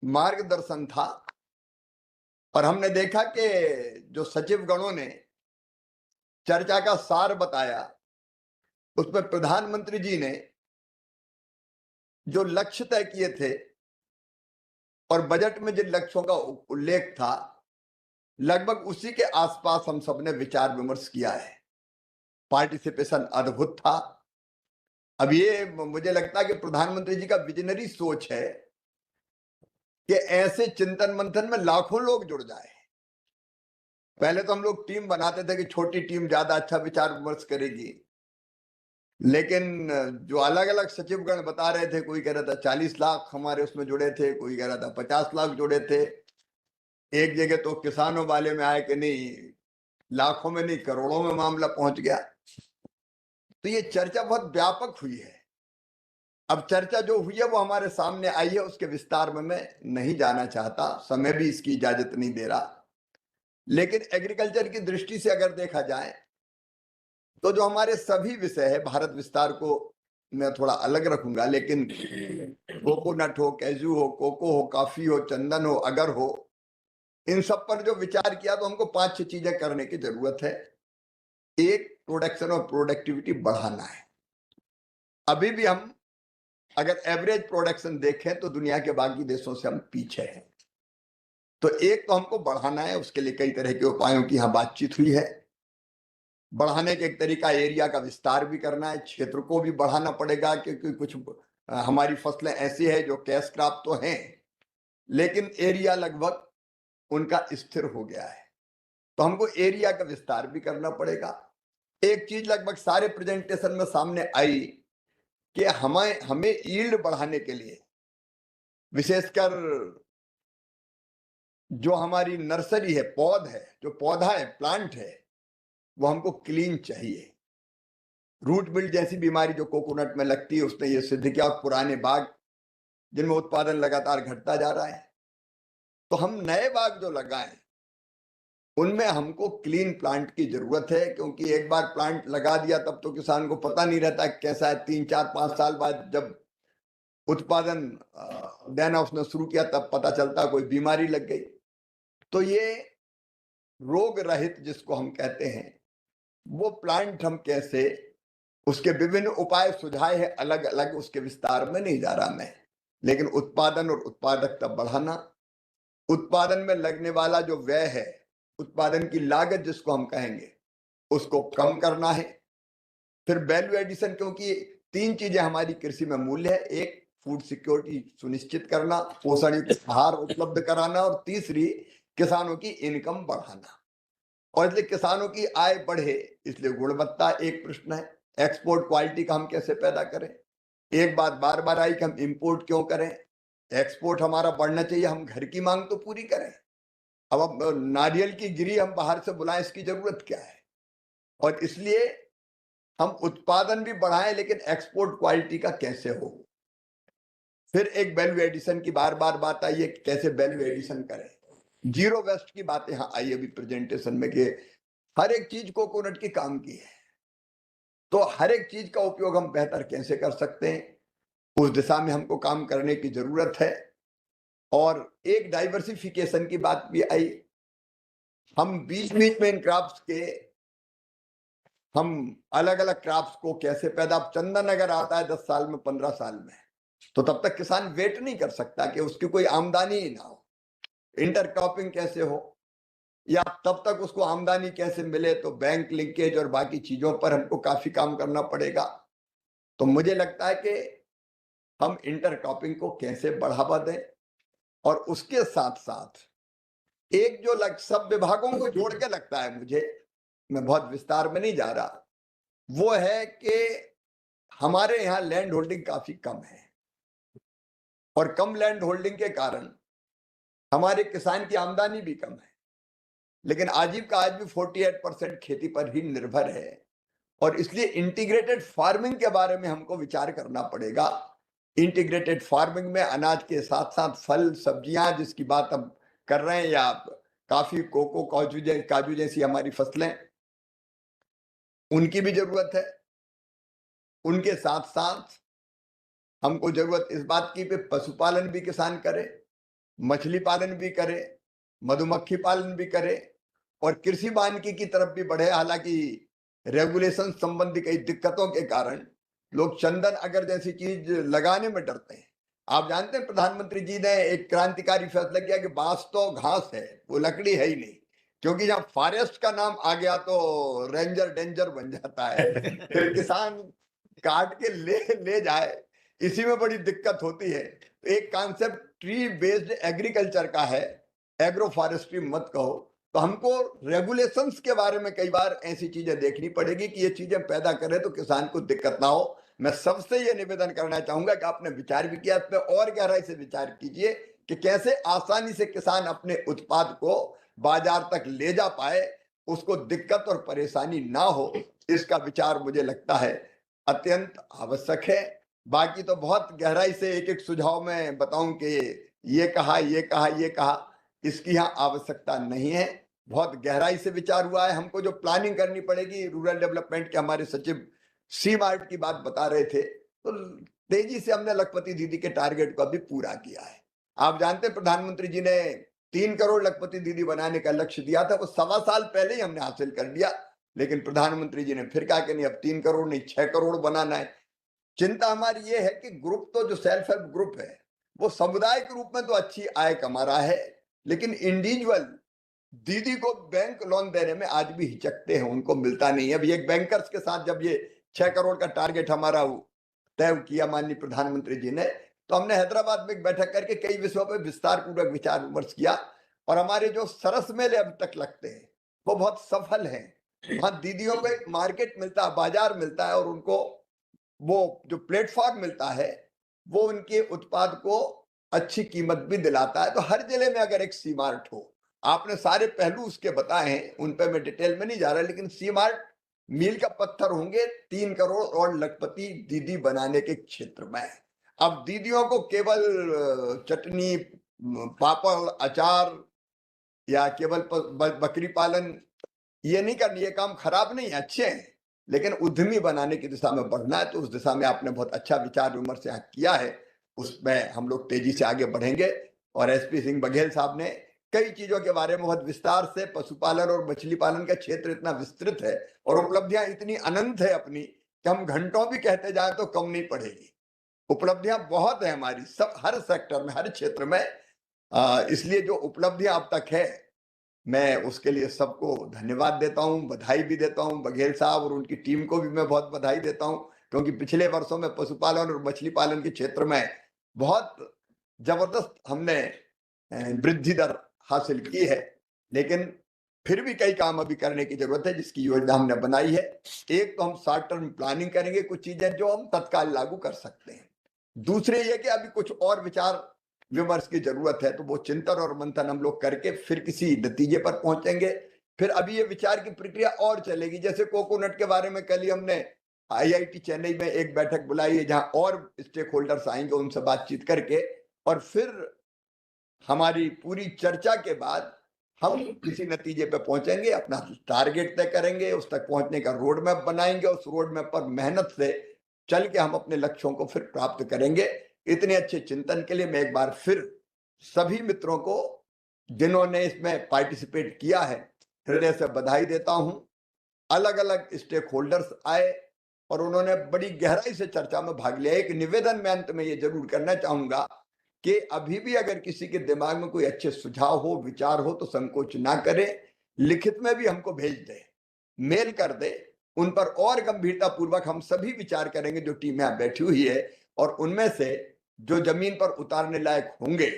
मार्गदर्शन था और हमने देखा कि जो सचिवगणों ने चर्चा का सार बताया, उसमें प्रधानमंत्री जी ने जो लक्ष्य तय किए थे और बजट में जिन लक्ष्यों का उल्लेख था, लगभग उसी के आसपास हम सबने विचार विमर्श किया है। पार्टिसिपेशन अद्भुत था। अब ये मुझे लगता है कि प्रधानमंत्री जी का विजनरी सोच है कि ऐसे चिंतन मंथन में लाखों लोग जुड़ जाए। पहले तो हम लोग टीम बनाते थे कि छोटी टीम ज्यादा अच्छा विचार विमर्श करेगी, लेकिन जो अलग अलग सचिवगण बता रहे थे, कोई कह रहा था 40 लाख हमारे उसमें जुड़े थे, कोई कह रहा था 50 लाख जुड़े थे। एक जगह तो किसानों वाले में आए कि नहीं, लाखों में नहीं करोड़ों में मामला पहुंच गया। तो ये चर्चा बहुत व्यापक हुई है। अब चर्चा जो हुई है वो हमारे सामने आई है, उसके विस्तार में मैं नहीं जाना चाहता, समय भी इसकी इजाजत नहीं दे रहा। लेकिन एग्रीकल्चर की दृष्टि से अगर देखा जाए तो जो हमारे सभी विषय है, भारत विस्तार को मैं थोड़ा अलग रखूंगा, लेकिन कोकोनट हो, कैजू हो, कोको हो, कॉफी हो, चंदन हो, अगर हो, इन सब पर जो विचार किया तो हमको 5-6 चीजें करने की जरूरत है। एक, प्रोडक्शन और प्रोडक्टिविटी बढ़ाना है। अभी भी हम अगर एवरेज प्रोडक्शन देखें तो दुनिया के बाकी देशों से हम पीछे हैं। तो एक तो हमको बढ़ाना है, उसके लिए कई तरह के उपायों की यहाँ बातचीत हुई है। बढ़ाने के एक तरीका एरिया का विस्तार भी करना है, क्षेत्र को भी बढ़ाना पड़ेगा, क्योंकि कुछ हमारी फसलें ऐसी है जो कैश क्रॉप तो हैं, लेकिन एरिया लगभग उनका स्थिर हो गया है। तो हमको एरिया का विस्तार भी करना पड़ेगा। एक चीज लगभग सारे प्रेजेंटेशन में सामने आई कि हमें यील्ड बढ़ाने के लिए विशेषकर जो हमारी नर्सरी है, जो पौधा है, प्लांट है, वो हमको क्लीन चाहिए। रूट बिल्ड जैसी बीमारी जो कोकोनट में लगती है उसने ये सिद्ध किया, और पुराने बाग जिनमें उत्पादन लगातार घटता जा रहा है। तो हम नए बाग जो लगाएं उनमें हमको क्लीन प्लांट की जरूरत है, क्योंकि एक बार प्लांट लगा दिया तब तो किसान को पता नहीं रहता कैसा है। 3, 4, 5 साल बाद जब उत्पादन देना उसने शुरू किया तब पता चलता कोई बीमारी लग गई। तो ये रोग रहित जिसको हम कहते हैं वो प्लांट हम कैसे, उसके विभिन्न उपाय सुझाए हैं अलग अलग, उसके विस्तार में नहीं जा रहा मैं, लेकिन उत्पादन और उत्पादकता बढ़ाना, उत्पादन में लगने वाला जो व्यय है, उत्पादन की लागत जिसको हम कहेंगे, उसको कम करना है। फिर वैल्यू एडिशन, क्योंकि 3 चीजें हमारी कृषि में मूल्य है। एक, फूड सिक्योरिटी सुनिश्चित करना, पोषण युक्त आहार उपलब्ध कराना, और तीसरी, किसानों की इनकम बढ़ाना। और इसलिए किसानों की आय बढ़े इसलिए गुणवत्ता एक प्रश्न है। एक्सपोर्ट क्वालिटी का हम कैसे पैदा करें। एक बात बार बार आई कि हम इंपोर्ट क्यों करें, एक्सपोर्ट हमारा बढ़ना चाहिए, हम घर की मांग तो पूरी करें। अब नारियल की गिरी हम बाहर से बुलाएं, इसकी जरूरत क्या है। और इसलिए हम उत्पादन भी बढ़ाएं, लेकिन एक्सपोर्ट क्वालिटी का कैसे हो। फिर एक वैल्यू एडिशन की बार बार बात आई है, कैसे वैल्यू एडिशन करें। जीरो वेस्ट की बात यहाँ आई अभी प्रेजेंटेशन में कि हर एक चीज कोकोनट की काम की है, तो हर एक चीज का उपयोग हम बेहतर कैसे कर सकते हैं, उस दिशा में हमको काम करने की जरूरत है। और एक डाइवर्सिफिकेशन की बात भी आई। हम बीच बीच में इन क्रॉप्स के हम अलग अलग क्रॉप्स को कैसे पैदा, चंदन अगर आता है 10 साल में, 15 साल में, तो तब तक किसान वेट नहीं कर सकता कि उसकी कोई आमदनी ही ना हो। इंटरक्रॉपिंग कैसे हो, या तब तक उसको आमदनी कैसे मिले, तो बैंक लिंकेज और बाकी चीजों पर हमको काफी काम करना पड़ेगा। तो मुझे लगता है कि हम इंटरक्रॉपिंग को कैसे बढ़ावा दें, और उसके साथ साथ एक जो सब विभागों को जोड़ के लगता है मुझे, मैं बहुत विस्तार में नहीं जा रहा, वो है कि हमारे यहाँ लैंड होल्डिंग काफी कम है, और कम लैंड होल्डिंग के कारण हमारे किसान की आमदनी भी कम है। लेकिन आजीविका आज भी 48% खेती पर ही निर्भर है, और इसलिए इंटीग्रेटेड फार्मिंग के बारे में हमको विचार करना पड़ेगा। इंटीग्रेटेड फार्मिंग में अनाज के साथ साथ फल, सब्जियां जिसकी बात हम कर रहे हैं, या काफी, कोको, काजू जैसी हमारी फसलें, उनकी भी जरूरत है। उनके साथ साथ हमको जरूरत इस बात की पे पशुपालन भी किसान करे, मछली पालन भी करे, मधुमक्खी पालन भी करे, और कृषि वानिकी की तरफ भी बढ़े। हालांकि रेगुलेशन संबंधी कई दिक्कतों के कारण लोग चंदन अगर जैसी चीज लगाने में डरते हैं। आप जानते हैं प्रधानमंत्री जी ने एक क्रांतिकारी फैसला किया कि बांस तो घास है, वो लकड़ी है ही नहीं, क्योंकि जब फॉरेस्ट का नाम आ गया तो रेंजर डेंजर बन जाता है। फिर किसान काट के ले जाए, इसी में बड़ी दिक्कत होती है। एक कॉन्सेप्ट ट्री बेस्ड एग्रीकल्चर का है, एग्रो फॉरेस्ट्री मत कहो। तो हमको रेगुलेशंस के बारे में कई बार ऐसी चीजें देखनी पड़ेगी कि ये चीजें पैदा करें तो किसान को दिक्कत ना हो। मैं सबसे ये निवेदन करना चाहूंगा कि आपने विचार भी किया, इस पर और गहराई से विचार कीजिए कि कैसे आसानी से किसान अपने उत्पाद को बाजार तक ले जा पाए, उसको दिक्कत और परेशानी ना हो। इसका विचार मुझे लगता है अत्यंत आवश्यक है। बाकी तो बहुत गहराई से एक एक सुझाव में बताऊं कि ये कहा, ये कहा, ये कहा, इसकी यहाँ आवश्यकता नहीं है। बहुत गहराई से विचार हुआ है। हमको जो प्लानिंग करनी पड़ेगी, रूरल डेवलपमेंट के हमारे सचिव सी मार्ट की बात बता रहे थे, तो तेजी से हमने लखपति दीदी के टारगेट को अभी पूरा किया है। आप जानते हैं प्रधानमंत्री जी ने 3 करोड़ लखपति दीदी बनाने का लक्ष्य दिया था, वो 1.25 साल पहले ही हमने हासिल कर लिया। लेकिन प्रधानमंत्री जी ने फिर कहा कि नहीं, अब 3 करोड़ नहीं 6 करोड़ बनाना है। चिंता हमारी ये है कि ग्रुप तो जो सेल्फ हेल्प ग्रुप है वो समुदाय के रूप में तो अच्छी आय कमा रहा है, लेकिन इंडिविजुअल दीदी को बैंक लोन देने में आज भी हिचकते हैं, उनको मिलता नहीं है। अभी एक बैंकर्स के साथ जब ये 6 करोड़ का टारगेट हमारा तय किया माननीय प्रधानमंत्री जी ने, तो हमने हैदराबाद में एक बैठक करके कई विषयों पर विस्तार पूर्वक विचार विमर्श किया, और हमारे जो सरस मेले अब तक लगते हैं वो बहुत सफल हैं। वहां दीदियों को एक मार्केट मिलता है, बाजार मिलता है, और उनको वो जो प्लेटफॉर्म मिलता है वो उनके उत्पाद को अच्छी कीमत भी दिलाता है। तो हर जिले में अगर एक सी मार्ट हो, आपने सारे पहलू उसके बताए हैं, उन पे मैं डिटेल में नहीं जा रहा, लेकिन सी मार्ट मील का पत्थर होंगे 3 करोड़ और लखपति दीदी बनाने के क्षेत्र में। अब दीदियों को केवल चटनी, पापड़, अचार या केवल बकरी पालन ये नहीं करनी, ये काम खराब नहीं है, अच्छे हैं, लेकिन उद्यमी बनाने की दिशा में बढ़ना है। तो उस दिशा में आपने बहुत अच्छा विचार विमर्श यहाँ किया है, उसमें हम लोग तेजी से आगे बढ़ेंगे। और एसपी सिंह बघेल साहब ने कई चीजों के बारे में बहुत विस्तार से, पशुपालन और मछली पालन का क्षेत्र इतना विस्तृत है और उपलब्धियां इतनी अनंत है अपनी कि हम घंटों भी कहते जाए तो कम नहीं पड़ेगी। उपलब्धियां बहुत है हमारी, सब हर सेक्टर में, हर क्षेत्र में। इसलिए जो उपलब्धियां अब तक है, मैं उसके लिए सबको धन्यवाद देता हूं, बधाई भी देता हूं। बघेल साहब और उनकी टीम को भी मैं बहुत बधाई देता हूं, क्योंकि पिछले वर्षों में पशुपालन और मछली पालन के क्षेत्र में बहुत जबरदस्त हमने वृद्धि दर हासिल की है, लेकिन फिर भी कई काम अभी करने की जरूरत है, जिसकी योजना हमने बनाई है। एक तो हम शॉर्ट टर्म प्लानिंग करेंगे, कुछ चीजें जो हम तत्काल लागू कर सकते हैं। दूसरे ये कि अभी कुछ और विचार विमर्श की जरूरत है, तो वो चिंतन और मंथन हम लोग करके फिर किसी नतीजे पर पहुंचेंगे। फिर अभी ये विचार की प्रक्रिया और चलेगी। जैसे कोकोनट के बारे में कल ही हमने IIT चेन्नई में एक बैठक बुलाई है, जहां और स्टेक होल्डर्स आएंगे, उनसे बातचीत करके, और फिर हमारी पूरी चर्चा के बाद हम किसी नतीजे पे पहुंचेंगे, अपना टारगेट तय करेंगे, उस तक पहुंचने का रोड मैप बनाएंगे, उस रोड मैप पर मेहनत से चल के हम अपने लक्ष्यों को फिर प्राप्त करेंगे। इतने अच्छे चिंतन के लिए मैं एक बार फिर सभी मित्रों को जिन्होंने इसमें पार्टिसिपेट किया है हृदय से बधाई देता हूं। अलग अलग स्टेक होल्डर्स आए और उन्होंने बड़ी गहराई से चर्चा में भाग लिया। एक निवेदन मैं अंत में ये जरूर करना चाहूंगा कि अभी भी अगर किसी के दिमाग में कोई अच्छे सुझाव हो, विचार हो, तो संकोच ना करे, लिखित में भी हमको भेज दे, मेल कर दे, उन पर और गंभीरता पूर्वक हम सभी विचार करेंगे जो टीम यहाँ बैठी हुई है, और उनमें से जो जमीन पर उतारने लायक होंगे,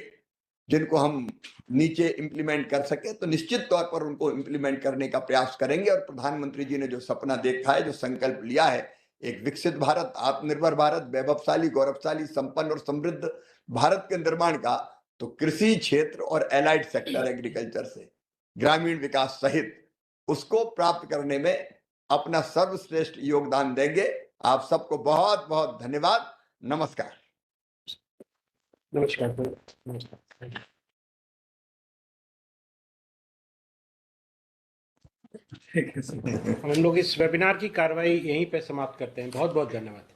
जिनको हम नीचे इंप्लीमेंट कर सके, तो निश्चित तौर पर उनको इंप्लीमेंट करने का प्रयास करेंगे। और प्रधानमंत्री जी ने जो सपना देखा है, जो संकल्प लिया है, एक विकसित भारत, आत्मनिर्भर भारत, वैभवशाली, गौरवशाली, संपन्न और समृद्ध भारत के निर्माण का, तो कृषि क्षेत्र और एलाइड सेक्टर, एग्रीकल्चर से ग्रामीण विकास सहित, उसको प्राप्त करने में अपना सर्वश्रेष्ठ योगदान देंगे। आप सबको बहुत बहुत धन्यवाद। नमस्कार। नमस्कार। नमस्कार। हम लोग इस वेबिनार की कार्रवाई यहीं पे समाप्त करते हैं। बहुत बहुत धन्यवाद।